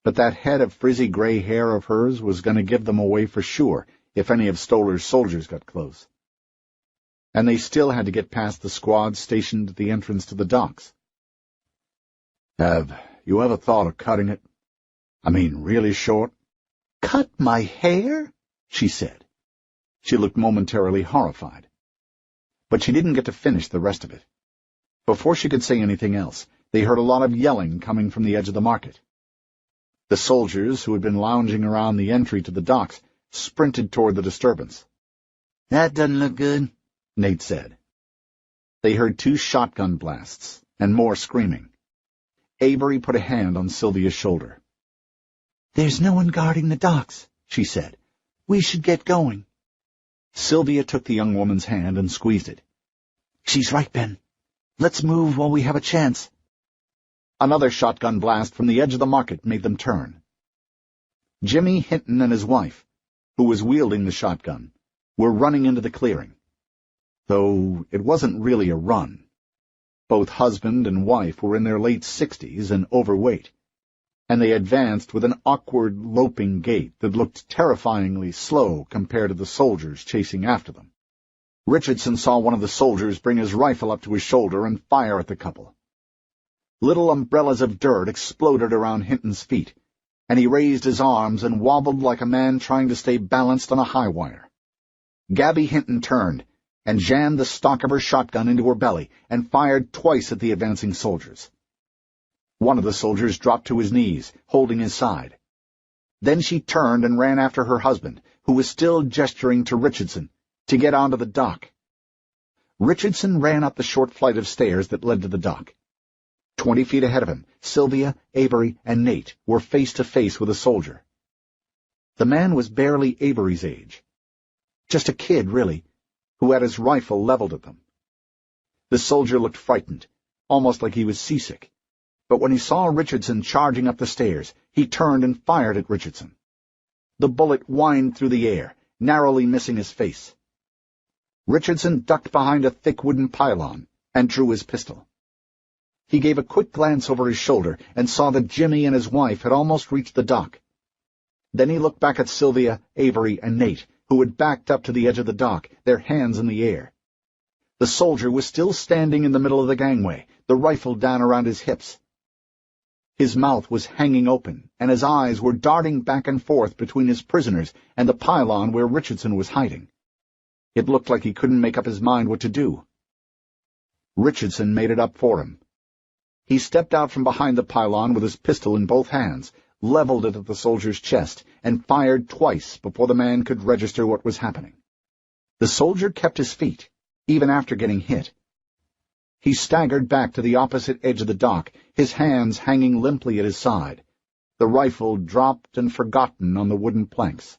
but that head of frizzy gray hair of hers was going to give them away for sure if any of Stoler's soldiers got close. And they still had to get past the squad stationed at the entrance to the docks. "Have you ever thought of cutting it? I mean, really short?" "Cut my hair?" she said. She looked momentarily horrified. But she didn't get to finish the rest of it. Before she could say anything else, they heard a lot of yelling coming from the edge of the market. The soldiers, who had been lounging around the entry to the docks, sprinted toward the disturbance. "That doesn't look good," Nate said. They heard 2 shotgun blasts, and more screaming. Avery put a hand on Sylvia's shoulder. "There's no one guarding the docks," she said. "We should get going." Sylvia took the young woman's hand and squeezed it. "She's right, Ben. Let's move while we have a chance." Another shotgun blast from the edge of the market made them turn. Jimmy Hinton and his wife, who was wielding the shotgun, were running into the clearing. Though it wasn't really a run. Both husband and wife were in their late 60s and overweight, and they advanced with an awkward, loping gait that looked terrifyingly slow compared to the soldiers chasing after them. Richardson saw one of the soldiers bring his rifle up to his shoulder and fire at the couple. Little umbrellas of dirt exploded around Hinton's feet, and he raised his arms and wobbled like a man trying to stay balanced on a high wire. Gabby Hinton turned and jammed the stock of her shotgun into her belly and fired twice at the advancing soldiers. One of the soldiers dropped to his knees, holding his side. Then she turned and ran after her husband, who was still gesturing to Richardson, to get onto the dock. Richardson ran up the short flight of stairs that led to the dock. 20 feet ahead of him, Sylvia, Avery, and Nate were face to face with a soldier. The man was barely Avery's age. Just a kid, really, who had his rifle leveled at them. The soldier looked frightened, almost like he was seasick, but when he saw Richardson charging up the stairs, he turned and fired at Richardson. The bullet whined through the air, narrowly missing his face. Richardson ducked behind a thick wooden pylon and drew his pistol. He gave a quick glance over his shoulder and saw that Jimmy and his wife had almost reached the dock. Then he looked back at Sylvia, Avery, and Nate, who had backed up to the edge of the dock, their hands in the air. The soldier was still standing in the middle of the gangway, the rifle down around his hips. His mouth was hanging open, and his eyes were darting back and forth between his prisoners and the pylon where Richardson was hiding. It looked like he couldn't make up his mind what to do. Richardson made it up for him. He stepped out from behind the pylon with his pistol in both hands, leveled it at the soldier's chest, and fired twice before the man could register what was happening. The soldier kept his feet, even after getting hit. He staggered back to the opposite edge of the dock, his hands hanging limply at his side, the rifle dropped and forgotten on the wooden planks.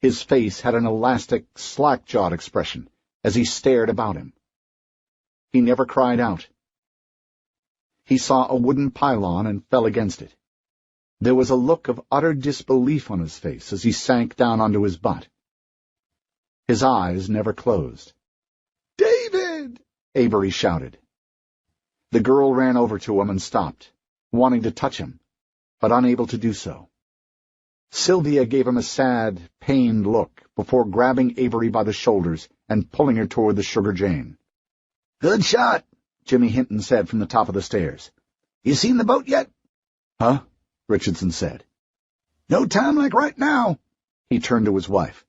His face had an elastic, slack-jawed expression as he stared about him. He never cried out. He saw a wooden pylon and fell against it. There was a look of utter disbelief on his face as he sank down onto his butt. His eyes never closed. "David!" Avery shouted. The girl ran over to him and stopped, wanting to touch him, but unable to do so. Sylvia gave him a sad, pained look before grabbing Avery by the shoulders and pulling her toward the Sugar Jane. "Good shot," Jimmy Hinton said from the top of the stairs. "You seen the boat yet?" "Huh?" Richardson said. "No time like right now." He turned to his wife.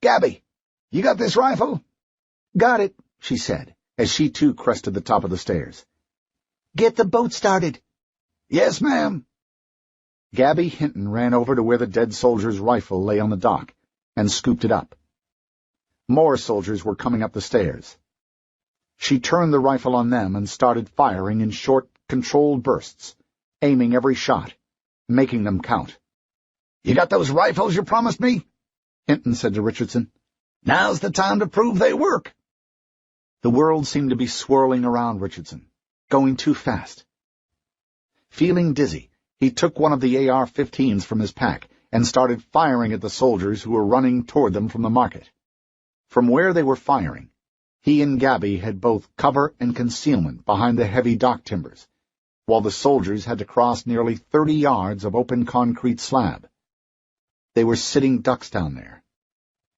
"Gabby, you got this rifle?" "Got it," she said, as she too crested the top of the stairs. "Get the boat started." "Yes, ma'am." Gabby Hinton ran over to where the dead soldier's rifle lay on the dock and scooped it up. More soldiers were coming up the stairs. She turned the rifle on them and started firing in short, controlled bursts, aiming every shot, making them count. "You got those rifles you promised me?" Hinton said to Richardson. "Now's the time to prove they work." The world seemed to be swirling around Richardson, going too fast. Feeling dizzy, he took one of the AR-15s from his pack and started firing at the soldiers who were running toward them from the market. From where they were firing, he and Gabby had both cover and concealment behind the heavy dock timbers, while the soldiers had to cross nearly 30 yards of open concrete slab. They were sitting ducks down there.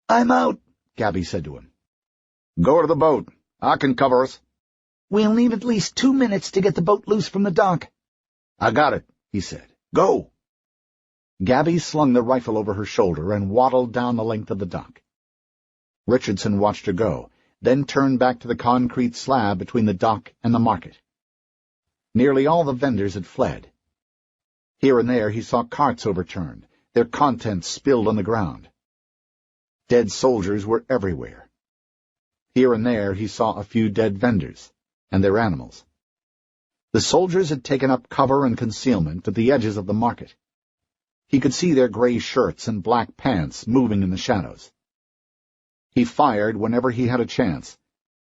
"I'm out," Gabby said to him. "Go to the boat. I can cover us." "We'll need at least 2 minutes to get the boat loose from the dock." "I got it," he said. "Go." Gabby slung the rifle over her shoulder and waddled down the length of the dock. Richardson watched her go, then turned back to the concrete slab between the dock and the market. Nearly all the vendors had fled. Here and there he saw carts overturned, their contents spilled on the ground. Dead soldiers were everywhere. Here and there he saw a few dead vendors and their animals. The soldiers had taken up cover and concealment at the edges of the market. He could see their gray shirts and black pants moving in the shadows. He fired whenever he had a chance,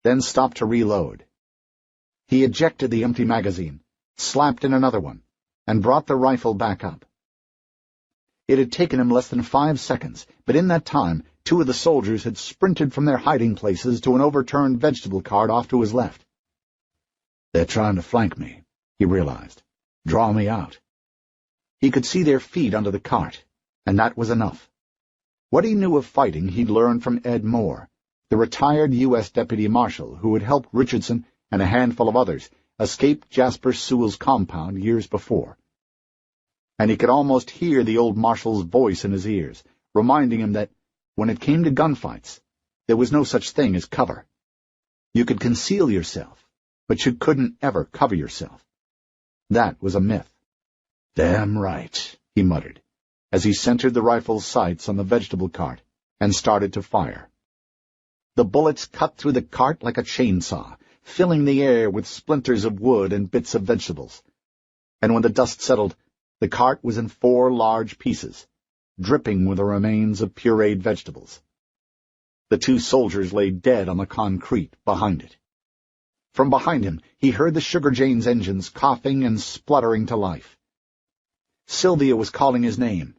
then stopped to reload. He ejected the empty magazine, slapped in another one, and brought the rifle back up. It had taken him less than 5 seconds, but in that time 2 of the soldiers had sprinted from their hiding places to an overturned vegetable cart off to his left. "They're trying to flank me," he realized. "Draw me out." He could see their feet under the cart, and that was enough. What he knew of fighting he'd learned from Ed Moore, the retired U.S. Deputy Marshal who had helped Richardson and a handful of others escape Jasper Sewell's compound years before. And he could almost hear the old marshal's voice in his ears, reminding him that, when it came to gunfights, there was no such thing as cover. You could conceal yourself, but you couldn't ever cover yourself. That was a myth. "Damn right," he muttered, as he centered the rifle's sights on the vegetable cart and started to fire. The bullets cut through the cart like a chainsaw, filling the air with splinters of wood and bits of vegetables. And when the dust settled, the cart was in 4 large pieces, dripping with the remains of pureed vegetables. The 2 soldiers lay dead on the concrete behind it. From behind him, he heard the Sugar Jane's engines coughing and spluttering to life. Sylvia was calling his name.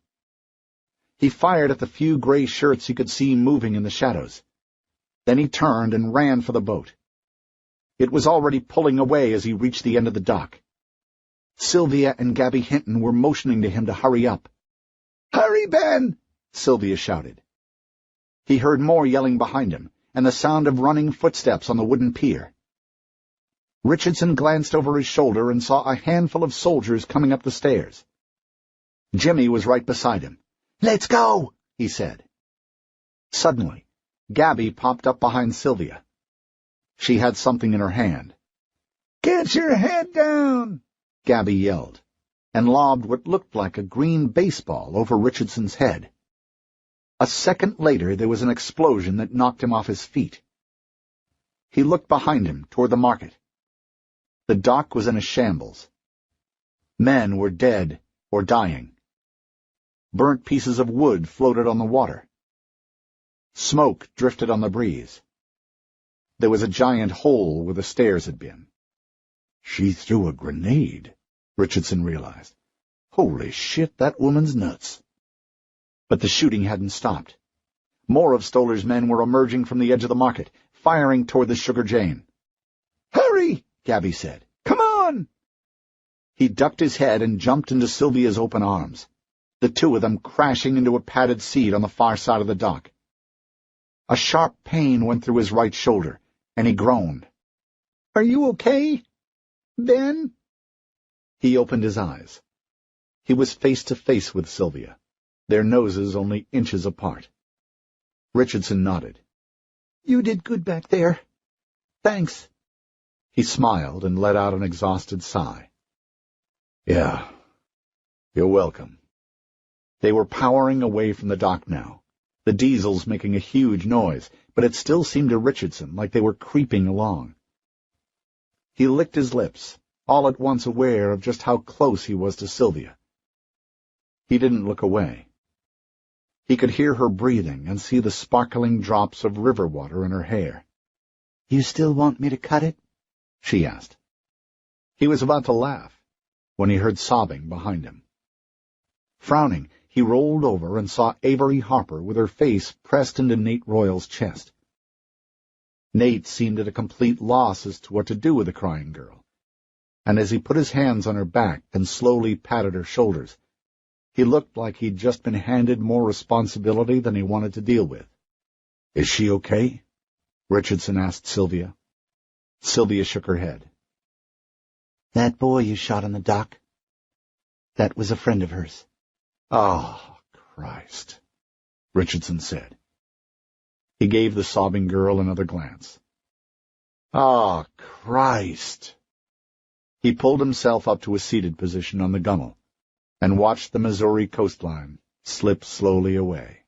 He fired at the few gray shirts he could see moving in the shadows. Then he turned and ran for the boat. It was already pulling away as he reached the end of the dock. Sylvia and Gabby Hinton were motioning to him to hurry up. "Hurry, Ben!" Sylvia shouted. He heard more yelling behind him, and the sound of running footsteps on the wooden pier. Richardson glanced over his shoulder and saw a handful of soldiers coming up the stairs. Jimmy was right beside him. "Let's go," he said. Suddenly, Gabby popped up behind Sylvia. She had something in her hand. "Get your head down," Gabby yelled, and lobbed what looked like a green baseball over Richardson's head. A second later, there was an explosion that knocked him off his feet. He looked behind him toward the market. The dock was in a shambles. Men were dead or dying. Burnt pieces of wood floated on the water. Smoke drifted on the breeze. There was a giant hole where the stairs had been. "She threw a grenade," Richardson realized. "Holy shit, that woman's nuts." But the shooting hadn't stopped. More of Stoller's men were emerging from the edge of the market, firing toward the Sugar Jane. "Hurry!" Gabby said. "Come on!" He ducked his head and jumped into Sylvia's open arms, the 2 of them crashing into a padded seat on the far side of the dock. A sharp pain went through his right shoulder, and he groaned. "Are you okay, Ben?" He opened his eyes. He was face to face with Sylvia, their noses only inches apart. Richardson nodded. "You did good back there. Thanks." He smiled and let out an exhausted sigh. "Yeah, you're welcome." They were powering away from the dock now, the diesels making a huge noise, but it still seemed to Richardson like they were creeping along. He licked his lips, all at once aware of just how close he was to Sylvia. He didn't look away. He could hear her breathing and see the sparkling drops of river water in her hair. "You still want me to cut it?" she asked. He was about to laugh when he heard sobbing behind him. Frowning, he rolled over and saw Avery Harper with her face pressed into Nate Royal's chest. Nate seemed at a complete loss as to what to do with the crying girl, and as he put his hands on her back and slowly patted her shoulders, he looked like he'd just been handed more responsibility than he wanted to deal with. "Is she okay?" Richardson asked Sylvia. Sylvia shook her head. "That boy you shot on the dock, that was a friend of hers." "Oh, Christ," Richardson said. He gave the sobbing girl another glance. "Oh, Christ." He pulled himself up to a seated position on the gunwale and watched the Missouri coastline slip slowly away.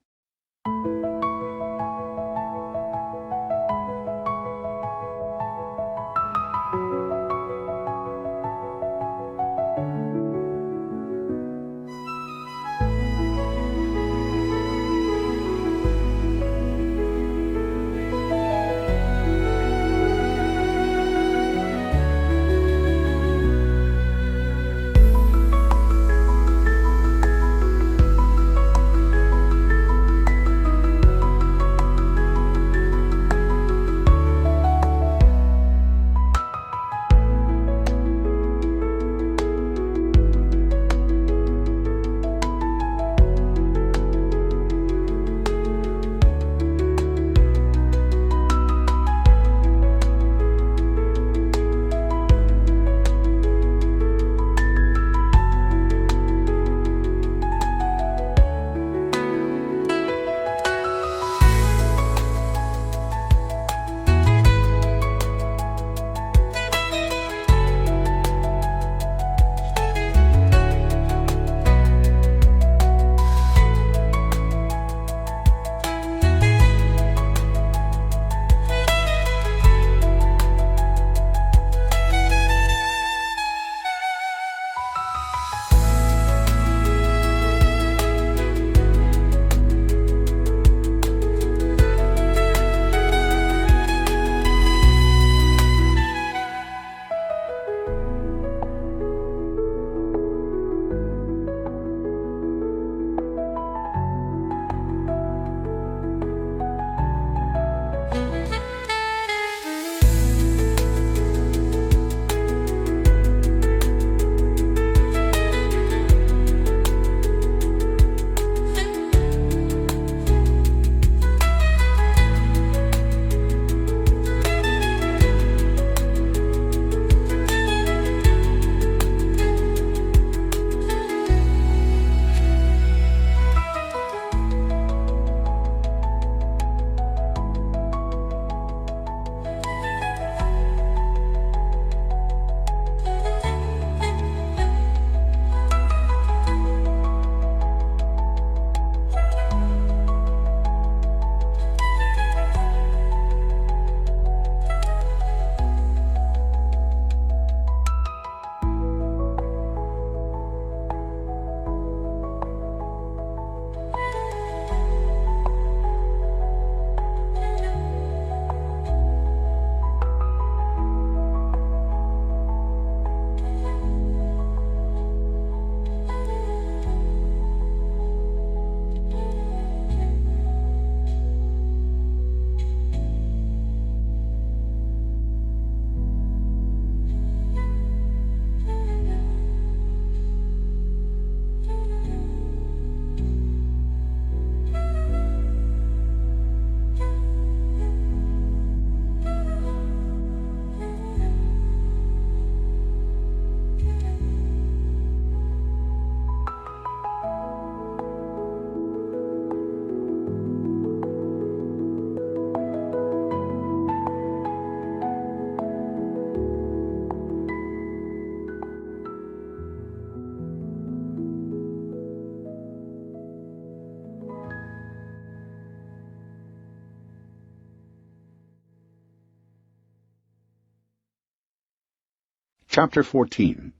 Chapter 14.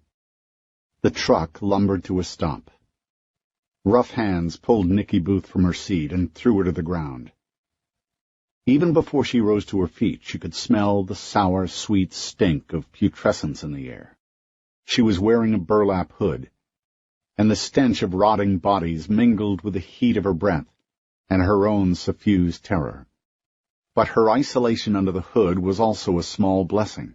The truck lumbered to a stop. Rough hands pulled Nicky Booth from her seat and threw her to the ground. Even before she rose to her feet, she could smell the sour, sweet stink of putrescence in the air. She was wearing a burlap hood, and the stench of rotting bodies mingled with the heat of her breath and her own suffused terror. But her isolation under the hood was also a small blessing,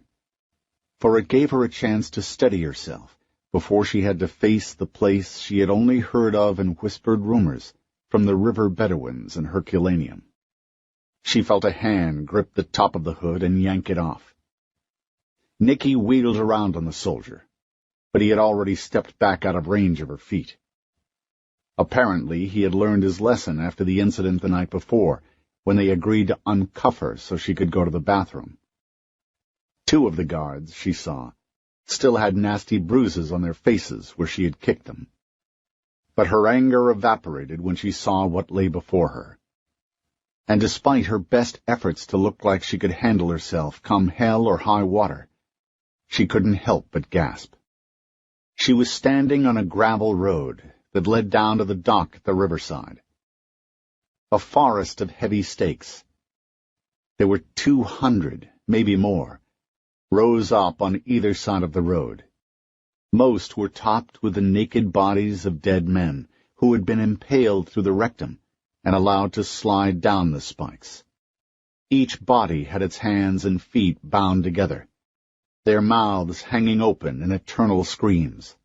for it gave her a chance to steady herself before she had to face the place she had only heard of in whispered rumors from the river Bedouins in Herculaneum. She felt a hand grip the top of the hood and yank it off. Nicky wheeled around on the soldier, but he had already stepped back out of range of her feet. Apparently, he had learned his lesson after the incident the night before, when they agreed to uncuff her so she could go to the bathroom. Two of the guards, she saw, still had nasty bruises on their faces where she had kicked them. But her anger evaporated when she saw what lay before her. And despite her best efforts to look like she could handle herself come hell or high water, she couldn't help but gasp. She was standing on a gravel road that led down to the dock at the riverside. A forest of heavy stakes. There were 200, maybe more, rose up on either side of the road. Most were topped with the naked bodies of dead men who had been impaled through the rectum and allowed to slide down the spikes. Each body had its hands and feet bound together, their mouths hanging open in eternal screams.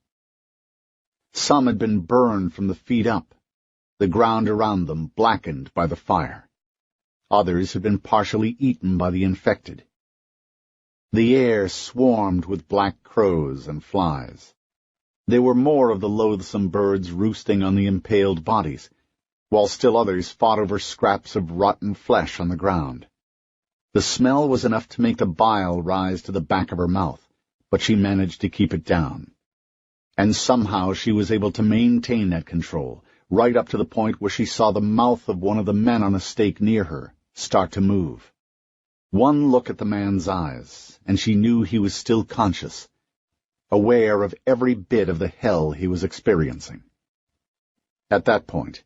Some had been burned from the feet up, the ground around them blackened by the fire. Others had been partially eaten by the infected. The air swarmed with black crows and flies. There were more of the loathsome birds roosting on the impaled bodies, while still others fought over scraps of rotten flesh on the ground. The smell was enough to make the bile rise to the back of her mouth, but she managed to keep it down. And somehow she was able to maintain that control, right up to the point where she saw the mouth of one of the men on a stake near her start to move. One look at the man's eyes, and she knew he was still conscious, aware of every bit of the hell he was experiencing. At that point,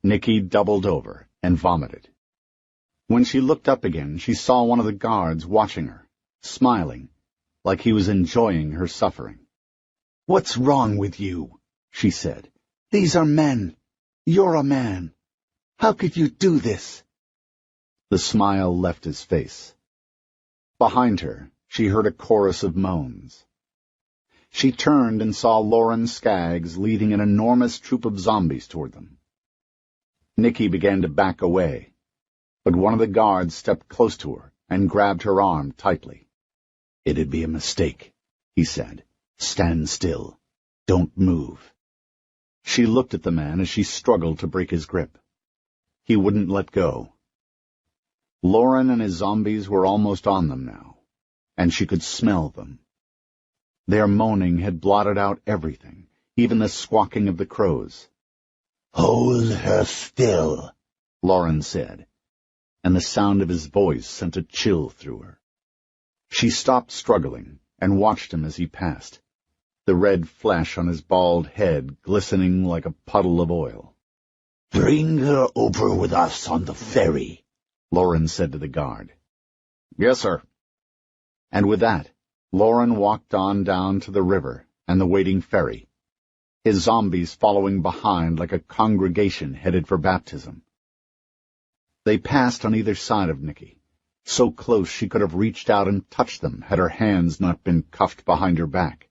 Nicky doubled over and vomited. When she looked up again, she saw one of the guards watching her, smiling, like he was enjoying her suffering. "What's wrong with you?" she said. "These are men. You're a man. How could you do this?" The smile left his face. Behind her, she heard a chorus of moans. She turned and saw Lauren Skaggs leading an enormous troop of zombies toward them. Nicky began to back away, but one of the guards stepped close to her and grabbed her arm tightly. "It'd be a mistake," he said. "Stand still. Don't move." She looked at the man as she struggled to break his grip. He wouldn't let go. Lauren and his zombies were almost on them now, and she could smell them. Their moaning had blotted out everything, even the squawking of the crows. "Hold her still," Lauren said, and the sound of his voice sent a chill through her. She stopped struggling and watched him as he passed, the red flesh on his bald head glistening like a puddle of oil. "Bring her over with us on the ferry," Lauren said to the guard. "Yes, sir." And with that, Lauren walked on down to the river and the waiting ferry, his zombies following behind like a congregation headed for baptism. They passed on either side of Nicky, so close she could have reached out and touched them had her hands not been cuffed behind her back.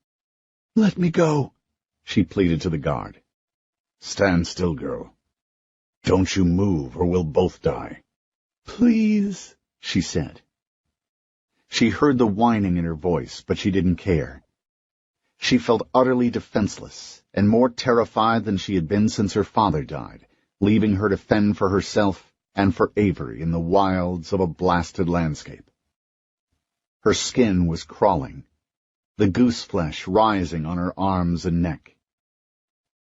"Let me go," she pleaded to the guard. "Stand still, girl. Don't you move or we'll both die." "Please," she said. She heard the whining in her voice, but she didn't care. She felt utterly defenseless and more terrified than she had been since her father died, leaving her to fend for herself and for Avery in the wilds of a blasted landscape. Her skin was crawling, the goose flesh rising on her arms and neck.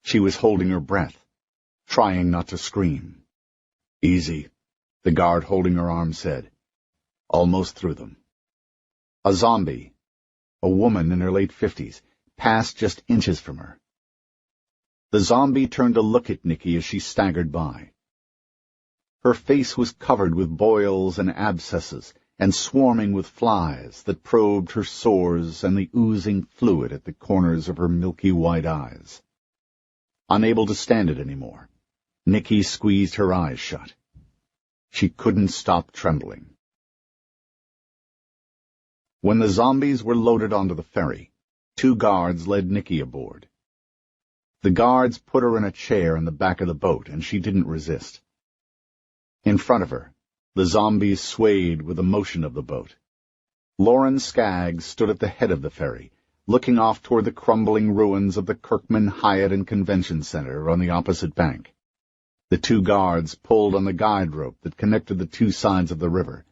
She was holding her breath, trying not to scream. "Easy," the guard holding her arm said. "Almost through them." A zombie, a woman in her late 50s, passed just inches from her. The zombie turned to look at Nikki as she staggered by. Her face was covered with boils and abscesses, and swarming with flies that probed her sores and the oozing fluid at the corners of her milky white eyes. Unable to stand it anymore, Nikki squeezed her eyes shut. She couldn't stop trembling. When the zombies were loaded onto the ferry, 2 guards led Nikki aboard. The guards put her in a chair in the back of the boat, and she didn't resist. In front of her, the zombies swayed with the motion of the boat. Lauren Skaggs stood at the head of the ferry, looking off toward the crumbling ruins of the Kirkman Hyatt and Convention Center on the opposite bank. The 2 guards pulled on the guide rope that connected the 2 sides of the river,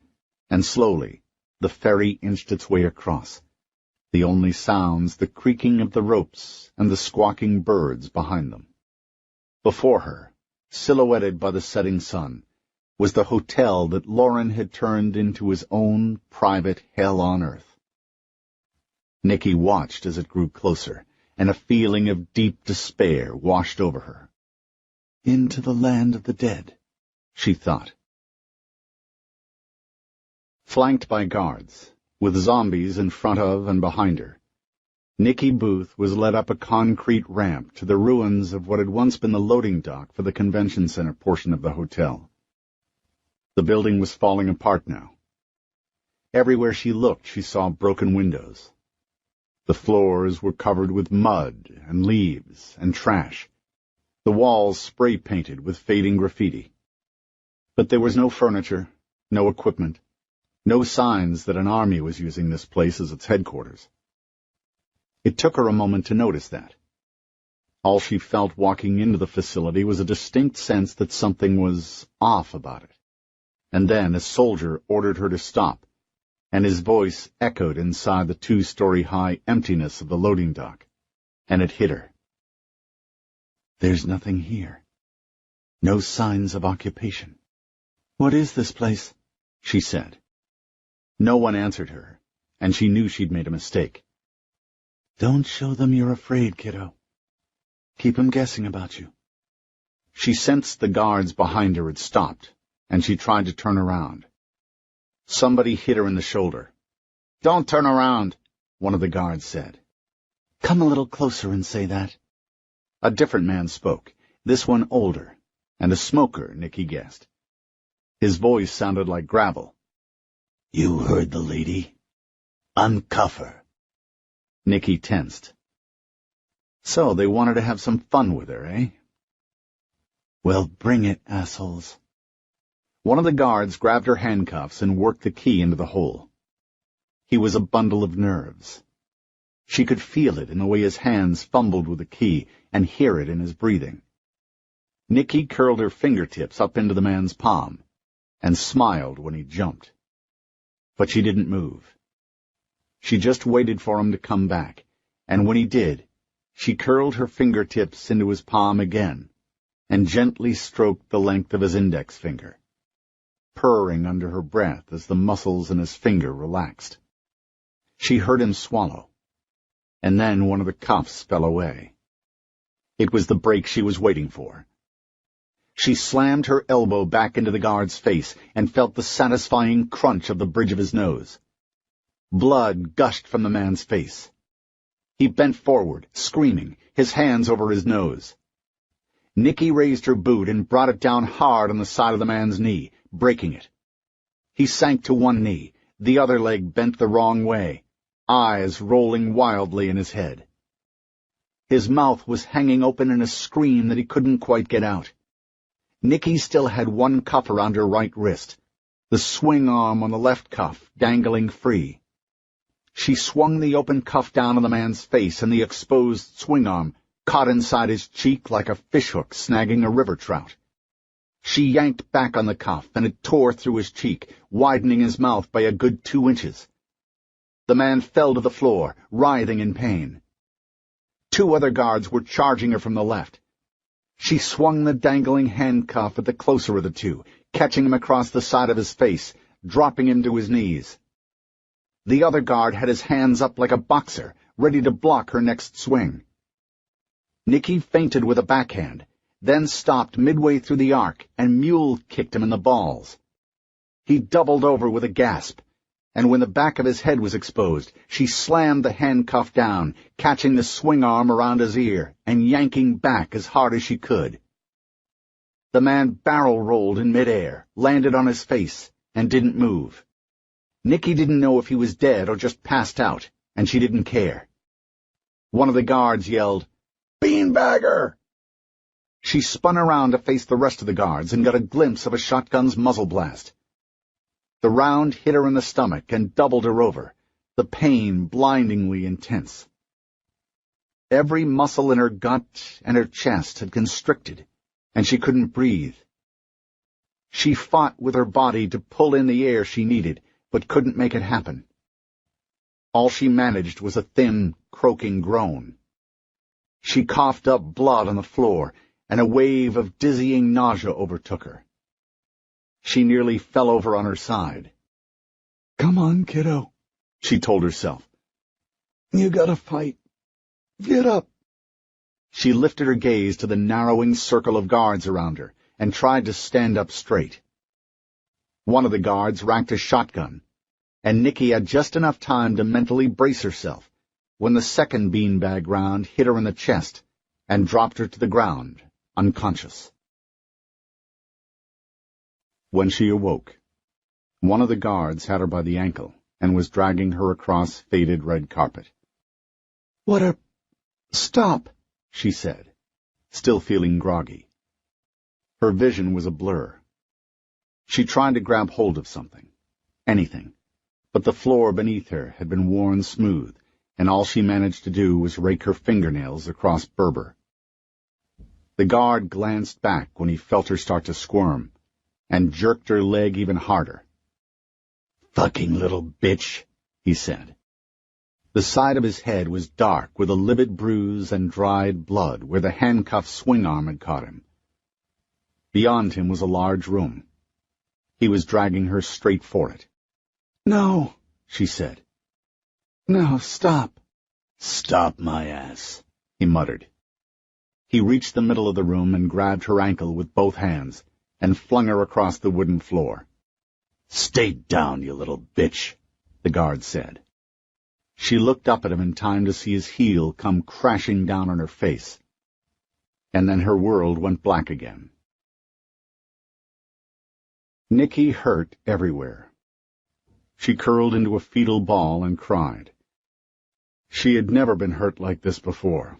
and slowly the ferry inched its way across. The only sounds the creaking of the ropes and the squawking birds behind them. Before her, silhouetted by the setting sun, was the hotel that Lauren had turned into his own private hell on earth. Nikki watched as it grew closer, and a feeling of deep despair washed over her. Into the land of the dead, she thought. Flanked by guards, with zombies in front of and behind her, Nikki Booth was led up a concrete ramp to the ruins of what had once been the loading dock for the convention center portion of the hotel. The building was falling apart now. Everywhere she looked, she saw broken windows. The floors were covered with mud and leaves and trash, the walls spray-painted with fading graffiti. But there was no furniture, no equipment, no signs that an army was using this place as its headquarters. It took her a moment to notice that. All she felt walking into the facility was a distinct sense that something was off about it. And then a soldier ordered her to stop, and his voice echoed inside the 2-story-high emptiness of the loading dock, and it hit her. There's nothing here. No signs of occupation. What is this place? She said. No one answered her, and she knew she'd made a mistake. Don't show them you're afraid, kiddo. Keep 'em guessing about you. She sensed the guards behind her had stopped, and she tried to turn around. Somebody hit her in the shoulder. Don't turn around, one of the guards said. Come a little closer and say that. A different man spoke, this one older, and a smoker, Nikki guessed. His voice sounded like gravel. You heard the lady. Uncuff her. Nikki tensed. So they wanted to have some fun with her, eh? Well, bring it, assholes. One of the guards grabbed her handcuffs and worked the key into the hole. He was a bundle of nerves. She could feel it in the way his hands fumbled with the key and hear it in his breathing. Nikki curled her fingertips up into the man's palm and smiled when he jumped. But she didn't move. She just waited for him to come back, and when he did, she curled her fingertips into his palm again and gently stroked the length of his index finger, purring under her breath as the muscles in his finger relaxed. She heard him swallow, and then one of the cuffs fell away. It was the break she was waiting for. She slammed her elbow back into the guard's face and felt the satisfying crunch of the bridge of his nose. Blood gushed from the man's face. He bent forward, screaming, his hands over his nose. Nikki raised her boot and brought it down hard on the side of the man's knee, breaking it. He sank to one knee, the other leg bent the wrong way, eyes rolling wildly in his head. His mouth was hanging open in a scream that he couldn't quite get out. Nikki still had one cuff around her right wrist, the swing arm on the left cuff dangling free. She swung the open cuff down on the man's face, and the exposed swing arm caught inside his cheek like a fishhook snagging a river trout. She yanked back on the cuff, and it tore through his cheek, widening his mouth by a good 2 inches. The man fell to the floor, writhing in pain. 2 other guards were charging her from the left. She swung the dangling handcuff at the closer of the 2, catching him across the side of his face, dropping him to his knees. The other guard had his hands up like a boxer, ready to block her next swing. Nicky feinted with a backhand, then stopped midway through the arc and mule-kicked him in the balls. He doubled over with a gasp, and when the back of his head was exposed, she slammed the handcuff down, catching the swing arm around his ear and yanking back as hard as she could. The man barrel-rolled in midair, landed on his face, and didn't move. Nicky didn't know if he was dead or just passed out, and she didn't care. One of the guards yelled, "Beanbagger!" She spun around to face the rest of the guards and got a glimpse of a shotgun's muzzle blast. The round hit her in the stomach and doubled her over, the pain blindingly intense. Every muscle in her gut and her chest had constricted, and she couldn't breathe. She fought with her body to pull in the air she needed, but couldn't make it happen. All she managed was a thin, croaking groan. She coughed up blood on the floor, and a wave of dizzying nausea overtook her. She nearly fell over on her side. "Come on, kiddo," she told herself. "You gotta fight. Get up." She lifted her gaze to the narrowing circle of guards around her and tried to stand up straight. One of the guards racked a shotgun, and Nicky had just enough time to mentally brace herself when the second beanbag round hit her in the chest and dropped her to the ground, unconscious. When she awoke, one of the guards had her by the ankle and was dragging her across faded red carpet. Stop," she said, still feeling groggy. Her vision was a blur. She tried to grab hold of something, anything, but the floor beneath her had been worn smooth, and all she managed to do was rake her fingernails across Berber. The guard glanced back when he felt her start to squirm, and jerked her leg even harder. "Fucking little bitch," he said. The side of his head was dark with a livid bruise and dried blood where the handcuffed swing arm had caught him. Beyond him was a large room. He was dragging her straight for it. "No," she said. "No, stop." "Stop my ass," he muttered. He reached the middle of the room and grabbed her ankle with both hands and flung her across the wooden floor. "Stay down, you little bitch," the guard said. She looked up at him in time to see his heel come crashing down on her face. And then her world went black again. Nicky hurt everywhere. She curled into a fetal ball and cried. She had never been hurt like this before.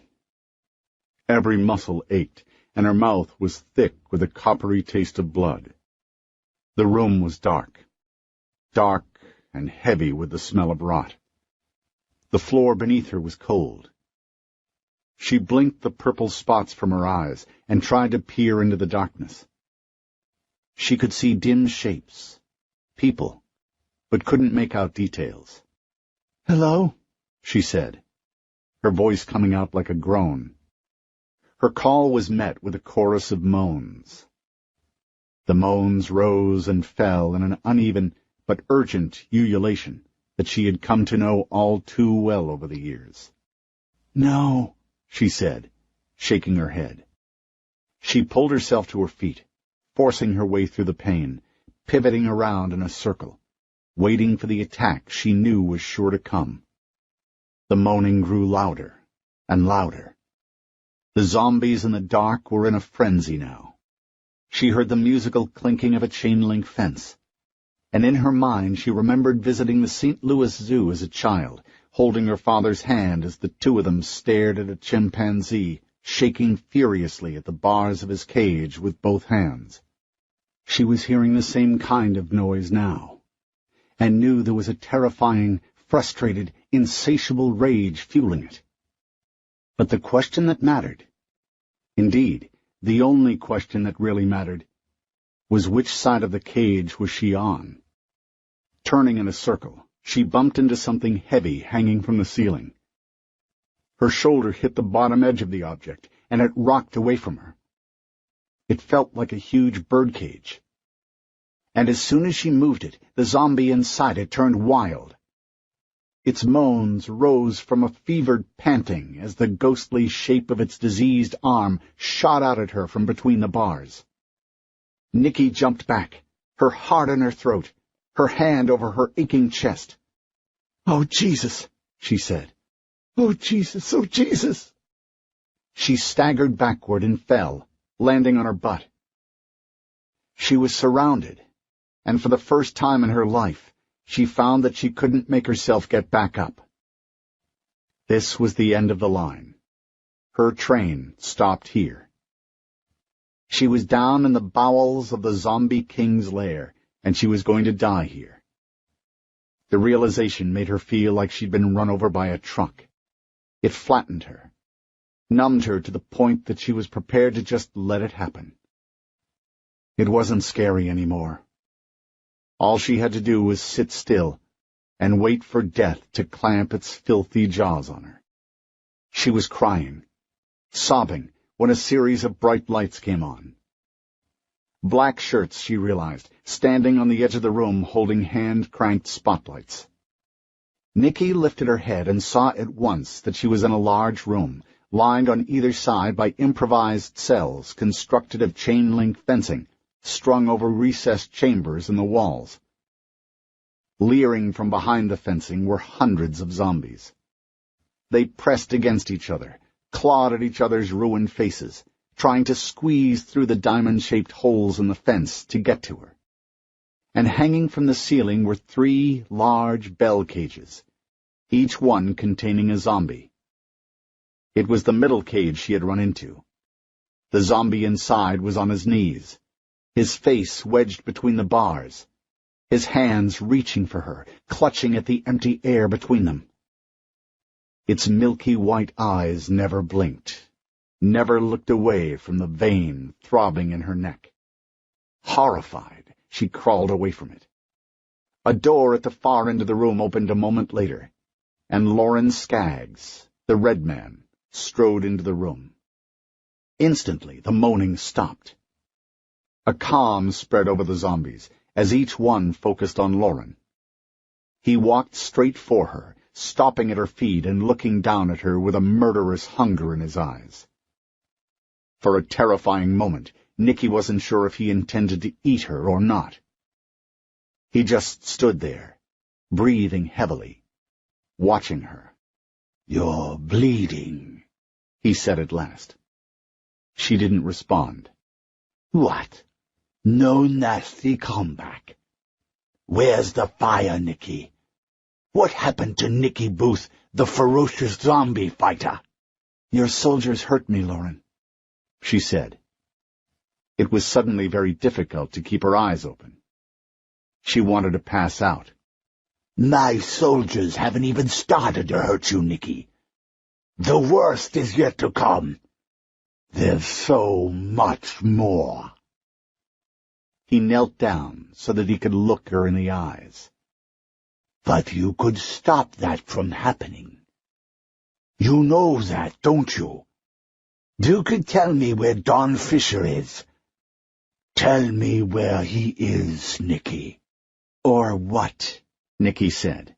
Every muscle ached, and her mouth was thick with a coppery taste of blood. The room was dark and heavy with the smell of rot. The floor beneath her was cold. She blinked the purple spots from her eyes and tried to peer into the darkness. She could see dim shapes, people, but couldn't make out details. "Hello?" she said, her voice coming out like a groan. Her call was met with a chorus of moans. The moans rose and fell in an uneven but urgent ululation that she had come to know all too well over the years. "No," she said, shaking her head. She pulled herself to her feet, forcing her way through the pain, pivoting around in a circle, waiting for the attack she knew was sure to come. The moaning grew louder and louder. The zombies in the dark were in a frenzy now. She heard the musical clinking of a chain-link fence, and in her mind she remembered visiting the St. Louis Zoo as a child, holding her father's hand as the two of them stared at a chimpanzee, shaking furiously at the bars of his cage with both hands. She was hearing the same kind of noise now, and knew there was a terrifying, frustrated, insatiable rage fueling it. But the question that mattered, indeed, the only question that really mattered, was which side of the cage was she on? Turning in a circle, she bumped into something heavy hanging from the ceiling. Her shoulder hit the bottom edge of the object, and it rocked away from her. It felt like a huge birdcage. And as soon as she moved it, the zombie inside it turned wild. Its moans rose from a fevered panting as the ghostly shape of its diseased arm shot out at her from between the bars. Nicky jumped back, her heart in her throat, her hand over her aching chest. "Oh, Jesus," she said. "Oh, Jesus, oh, Jesus." She staggered backward and fell, landing on her butt. She was surrounded, and for the first time in her life, she found that she couldn't make herself get back up. This was the end of the line. Her train stopped here. She was down in the bowels of the zombie king's lair, and she was going to die here. The realization made her feel like she'd been run over by a truck. It flattened her, numbed her to the point that she was prepared to just let it happen. It wasn't scary anymore. All she had to do was sit still and wait for death to clamp its filthy jaws on her. She was crying, sobbing, when a series of bright lights came on. Black shirts, she realized, standing on the edge of the room holding hand-cranked spotlights. Nicky lifted her head and saw at once that she was in a large room, lined on either side by improvised cells constructed of chain-link fencing, strung over recessed chambers in the walls. Leering from behind the fencing were hundreds of zombies. They pressed against each other, clawed at each other's ruined faces, trying to squeeze through the diamond-shaped holes in the fence to get to her. And hanging from the ceiling were 3 large bell cages, each one containing a zombie. It was the middle cage she had run into. The zombie inside was on his knees, his face wedged between the bars, his hands reaching for her, clutching at the empty air between them. Its milky white eyes never blinked, never looked away from the vein throbbing in her neck. Horrified, she crawled away from it. A door at the far end of the room opened a moment later, and Lauren Skaggs, the Red Man, strode into the room. Instantly, the moaning stopped. A calm spread over the zombies, as each one focused on Lauren. He walked straight for her, stopping at her feet and looking down at her with a murderous hunger in his eyes. For a terrifying moment, Nicky wasn't sure if he intended to eat her or not. He just stood there, breathing heavily, watching her. "You're bleeding," he said at last. She didn't respond. "What? No nasty comeback? Where's the fire, Nicky? What happened to Nicky Booth, the ferocious zombie fighter?" "Your soldiers hurt me, Lauren," she said. It was suddenly very difficult to keep her eyes open. She wanted to pass out. "My soldiers haven't even started to hurt you, Nicky. The worst is yet to come. There's so much more." He knelt down so that he could look her in the eyes. "But you could stop that from happening. You know that, don't you? You could tell me where Don Fisher is. Tell me where he is, Nicky." "Or what?" Nicky said.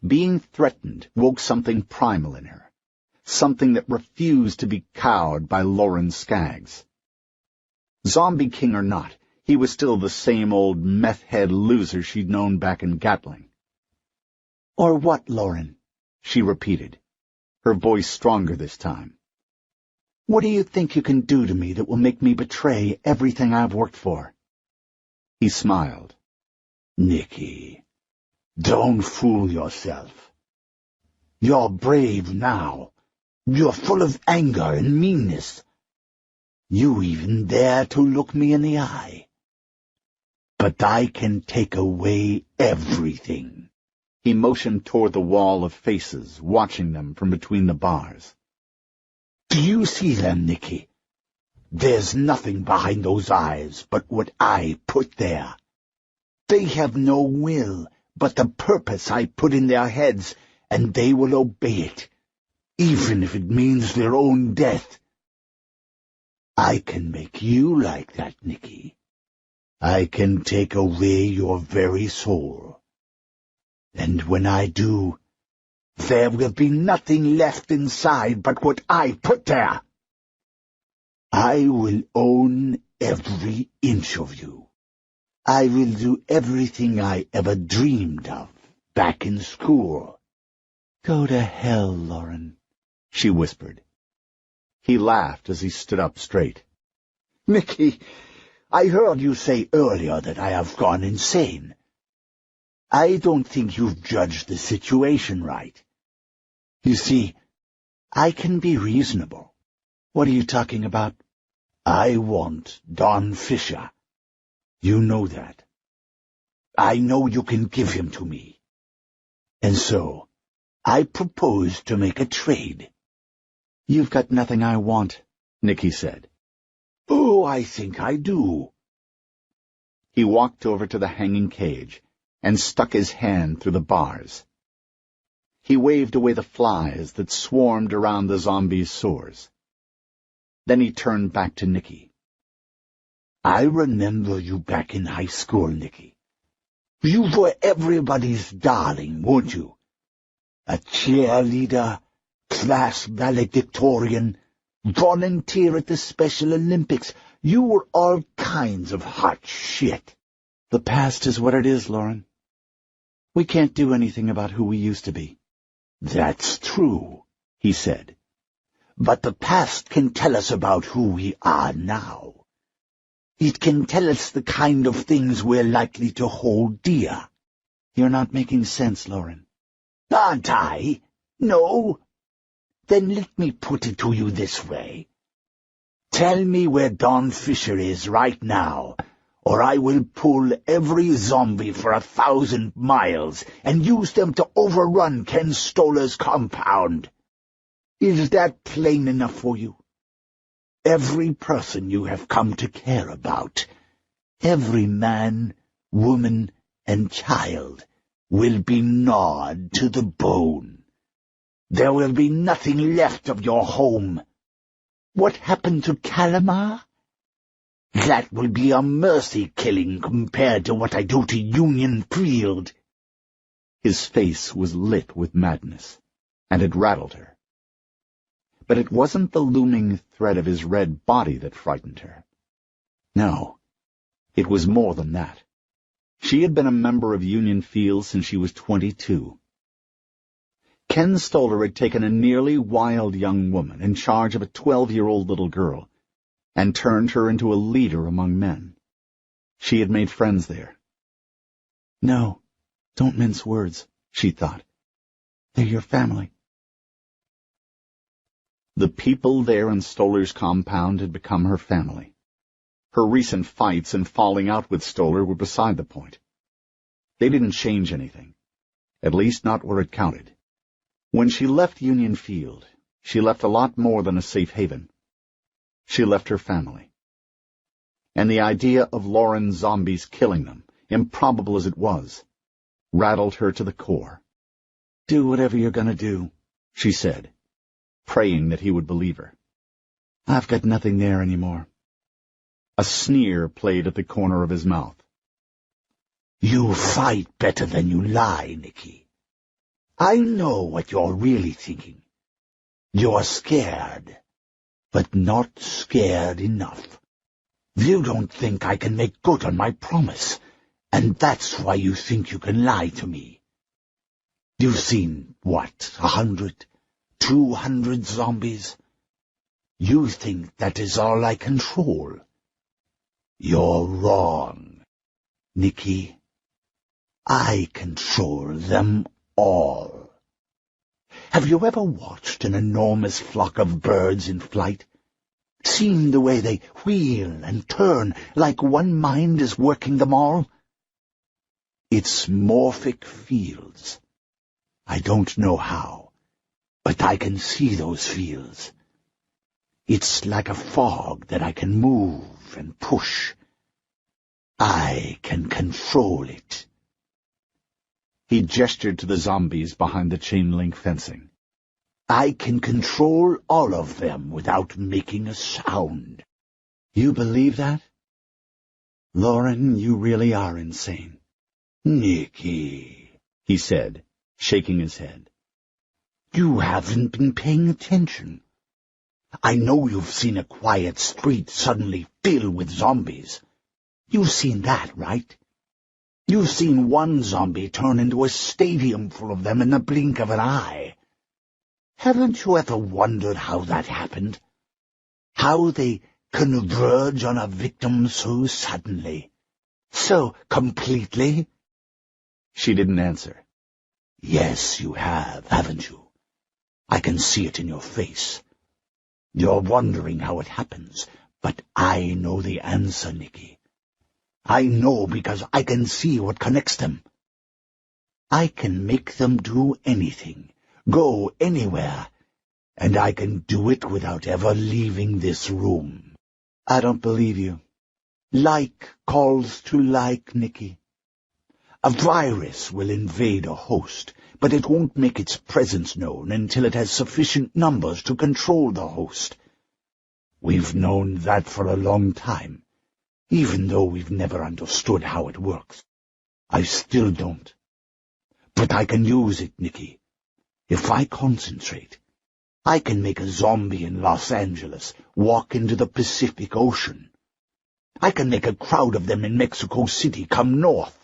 Being threatened woke something primal in her, something that refused to be cowed by Lauren Skaggs. Zombie King or not, he was still the same old meth-head loser she'd known back in Gatling. "Or what, Lauren?" she repeated, her voice stronger this time. "What do you think you can do to me that will make me betray everything I've worked for?" He smiled. "Nicky, don't fool yourself. You're brave now. You're full of anger and meanness. You even dare to look me in the eye. But I can take away everything." He motioned toward the wall of faces, watching them from between the bars. "Do you see them, Nicky? There's nothing behind those eyes but what I put there. They have no will but the purpose I put in their heads, and they will obey it, even if it means their own death. I can make you like that, Nicky. I can take away your very soul. And when I do, there will be nothing left inside but what I put there. I will own every inch of you. I will do everything I ever dreamed of back in school. Go to hell, Lauren, she whispered. He laughed as he stood up straight. Nicky, I heard you say earlier that I have gone insane. I don't think you've judged the situation right. You see, I can be reasonable. What are you talking about? I want Don Fisher. You know that. I know you can give him to me. And so, I propose to make a trade. You've got nothing I want, Nicky said. Oh, I think I do. He walked over to the hanging cage and stuck his hand through the bars. He waved away the flies that swarmed around the zombie's sores. Then he turned back to Nicky. I remember you back in high school, Nicky. You were everybody's darling, weren't you? A cheerleader, class valedictorian, volunteer at the Special Olympics. You were all kinds of hot shit. The past is what it is, Lauren. We can't do anything about who we used to be. That's true, he said. But the past can tell us about who we are now. It can tell us the kind of things we're likely to hold dear. You're not making sense, Lauren. Aren't I? No? Then let me put it to you this way. Tell me where Don Fisher is right now, or I will pull every zombie for 1,000 miles and use them to overrun Ken Stoller's compound. Is that plain enough for you? Every person you have come to care about, every man, woman, and child, will be gnawed to the bone. There will be nothing left of your home. What happened to Calamar? That will be a mercy killing compared to what I do to Union Field. His face was lit with madness, and it rattled her. But it wasn't the looming threat of his red body that frightened her. No, it was more than that. She had been a member of Union Field since she was 22. Ken Stoller had taken a nearly wild young woman in charge of a 12-year-old little girl and turned her into a leader among men. She had made friends there. No, don't mince words, she thought. They're your family. The people there in Stoller's compound had become her family. Her recent fights and falling out with Stoller were beside the point. They didn't change anything, at least not where it counted. When she left Union Field, she left a lot more than a safe haven. She left her family. And the idea of Lauren's zombies killing them, improbable as it was, rattled her to the core. Do whatever you're going to do, she said, praying that he would believe her. I've got nothing there anymore. A sneer played at the corner of his mouth. You fight better than you lie, Nicky. I know what you're really thinking. You're scared, but not scared enough. You don't think I can make good on my promise, and that's why you think you can lie to me. You've seen, what, 100, 200 zombies? You think that is all I control. You're wrong, Nicky. I control them all. Have you ever watched an enormous flock of birds in flight? Seen the way they wheel and turn like one mind is working them all? It's morphic fields. I don't know how, but I can see those fields. It's like a fog that I can move and push. I can control it. He gestured to the zombies behind the chain-link fencing. I can control all of them without making a sound. You believe that? Lauren, you really are insane. Nicky. he said, shaking his head. You haven't been paying attention. I know you've seen a quiet street suddenly fill with zombies. You've seen that, right? You've seen one zombie turn into a stadium full of them in the blink of an eye. Haven't you ever wondered how that happened? How they converge on a victim so suddenly, so completely? She didn't answer. Yes, you have, haven't you? I can see it in your face. You're wondering how it happens, but I know the answer, Nicky. I know because I can see what connects them. I can make them do anything, go anywhere, and I can do it without ever leaving this room. I don't believe you. Like calls to like, Nicky. A virus will invade a host, but it won't make its presence known until it has sufficient numbers to control the host. We've known that for a long time, even though we've never understood how it works. I still don't. But I can use it, Nicky. If I concentrate, I can make a zombie in Los Angeles walk into the Pacific Ocean. I can make a crowd of them in Mexico City come north.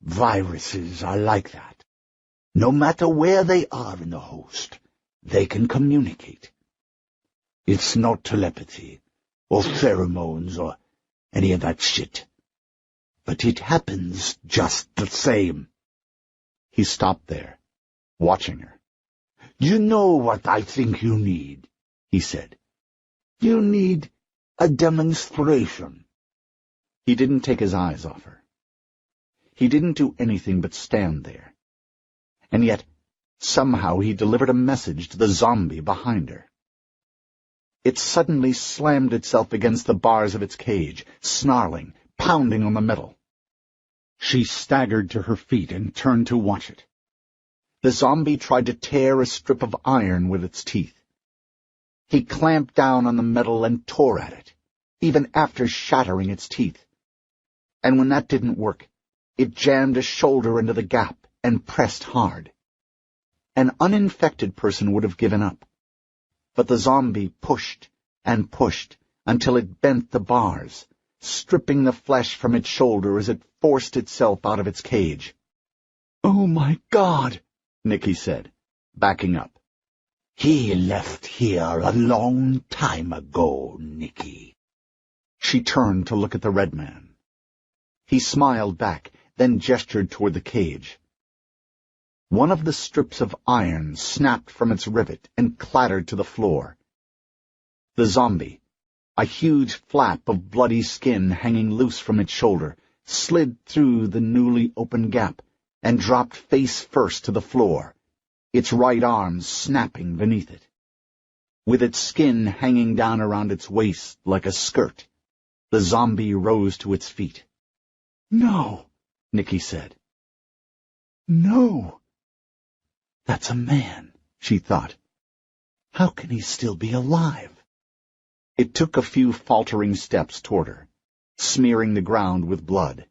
Viruses are like that. No matter where they are in the host, they can communicate. It's not telepathy, or pheromones, or any of that shit. But it happens just the same. He stopped there, watching her. You know what I think you need, he said. You need a demonstration. He didn't take his eyes off her. He didn't do anything but stand there. And yet, somehow he delivered a message to the zombie behind her. It suddenly slammed itself against the bars of its cage, snarling, pounding on the metal. She staggered to her feet and turned to watch it. The zombie tried to tear a strip of iron with its teeth. He clamped down on the metal and tore at it, even after shattering its teeth. And when that didn't work, it jammed a shoulder into the gap and pressed hard. An uninfected person would have given up. But the zombie pushed and pushed until it bent the bars, stripping the flesh from its shoulder as it forced itself out of its cage. Oh, my God, Nicky said, backing up. He left here a long time ago, Nicky. She turned to look at the red man. He smiled back, then gestured toward the cage. One of the strips of iron snapped from its rivet and clattered to the floor. The zombie, a huge flap of bloody skin hanging loose from its shoulder, slid through the newly opened gap and dropped face first to the floor, its right arm snapping beneath it. With its skin hanging down around its waist like a skirt, the zombie rose to its feet. No, Nicky said. No. That's a man, she thought. How can he still be alive? It took a few faltering steps toward her, smearing the ground with blood.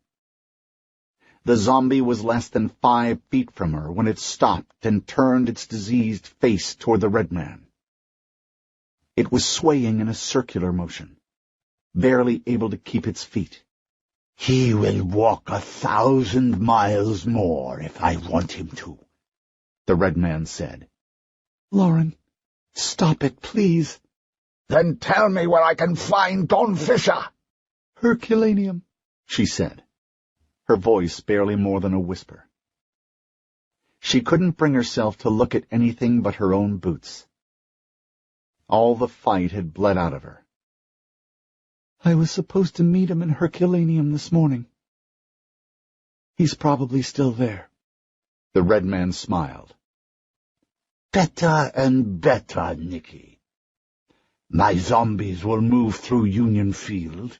The zombie was less than 5 feet from her when it stopped and turned its diseased face toward the red man. It was swaying in a circular motion, barely able to keep its feet. He will walk 1,000 miles more if I want him to, the red man said. Lauren, stop it, please. Then tell me where I can find Don Fisher. Herculaneum, she said, her voice barely more than a whisper. She couldn't bring herself to look at anything but her own boots. All the fight had bled out of her. I was supposed to meet him in Herculaneum this morning. He's probably still there. The red man smiled. Better and better, Nicky. My zombies will move through Union Field,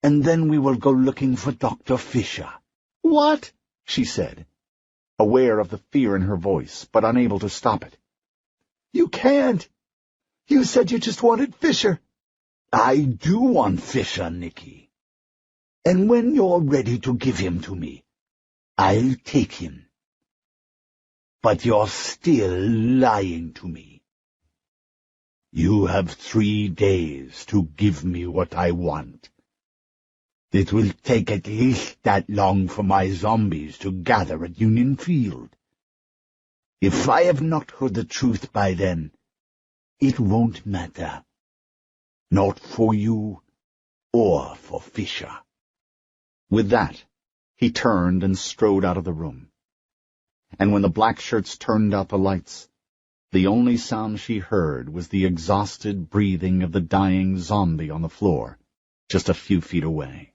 and then we will go looking for Dr. Fisher. What? She said, aware of the fear in her voice, but unable to stop it. You can't. You said you just wanted Fisher. I do want Fisher, Nicky. And when you're ready to give him to me, I'll take him. But you're still lying to me. You have 3 days to give me what I want. It will take at least that long for my zombies to gather at Union Field. If I have not heard the truth by then, it won't matter. Not for you or for Fisher. With that, he turned and strode out of the room. And when the black shirts turned out the lights, the only sound she heard was the exhausted breathing of the dying zombie on the floor, just a few feet away.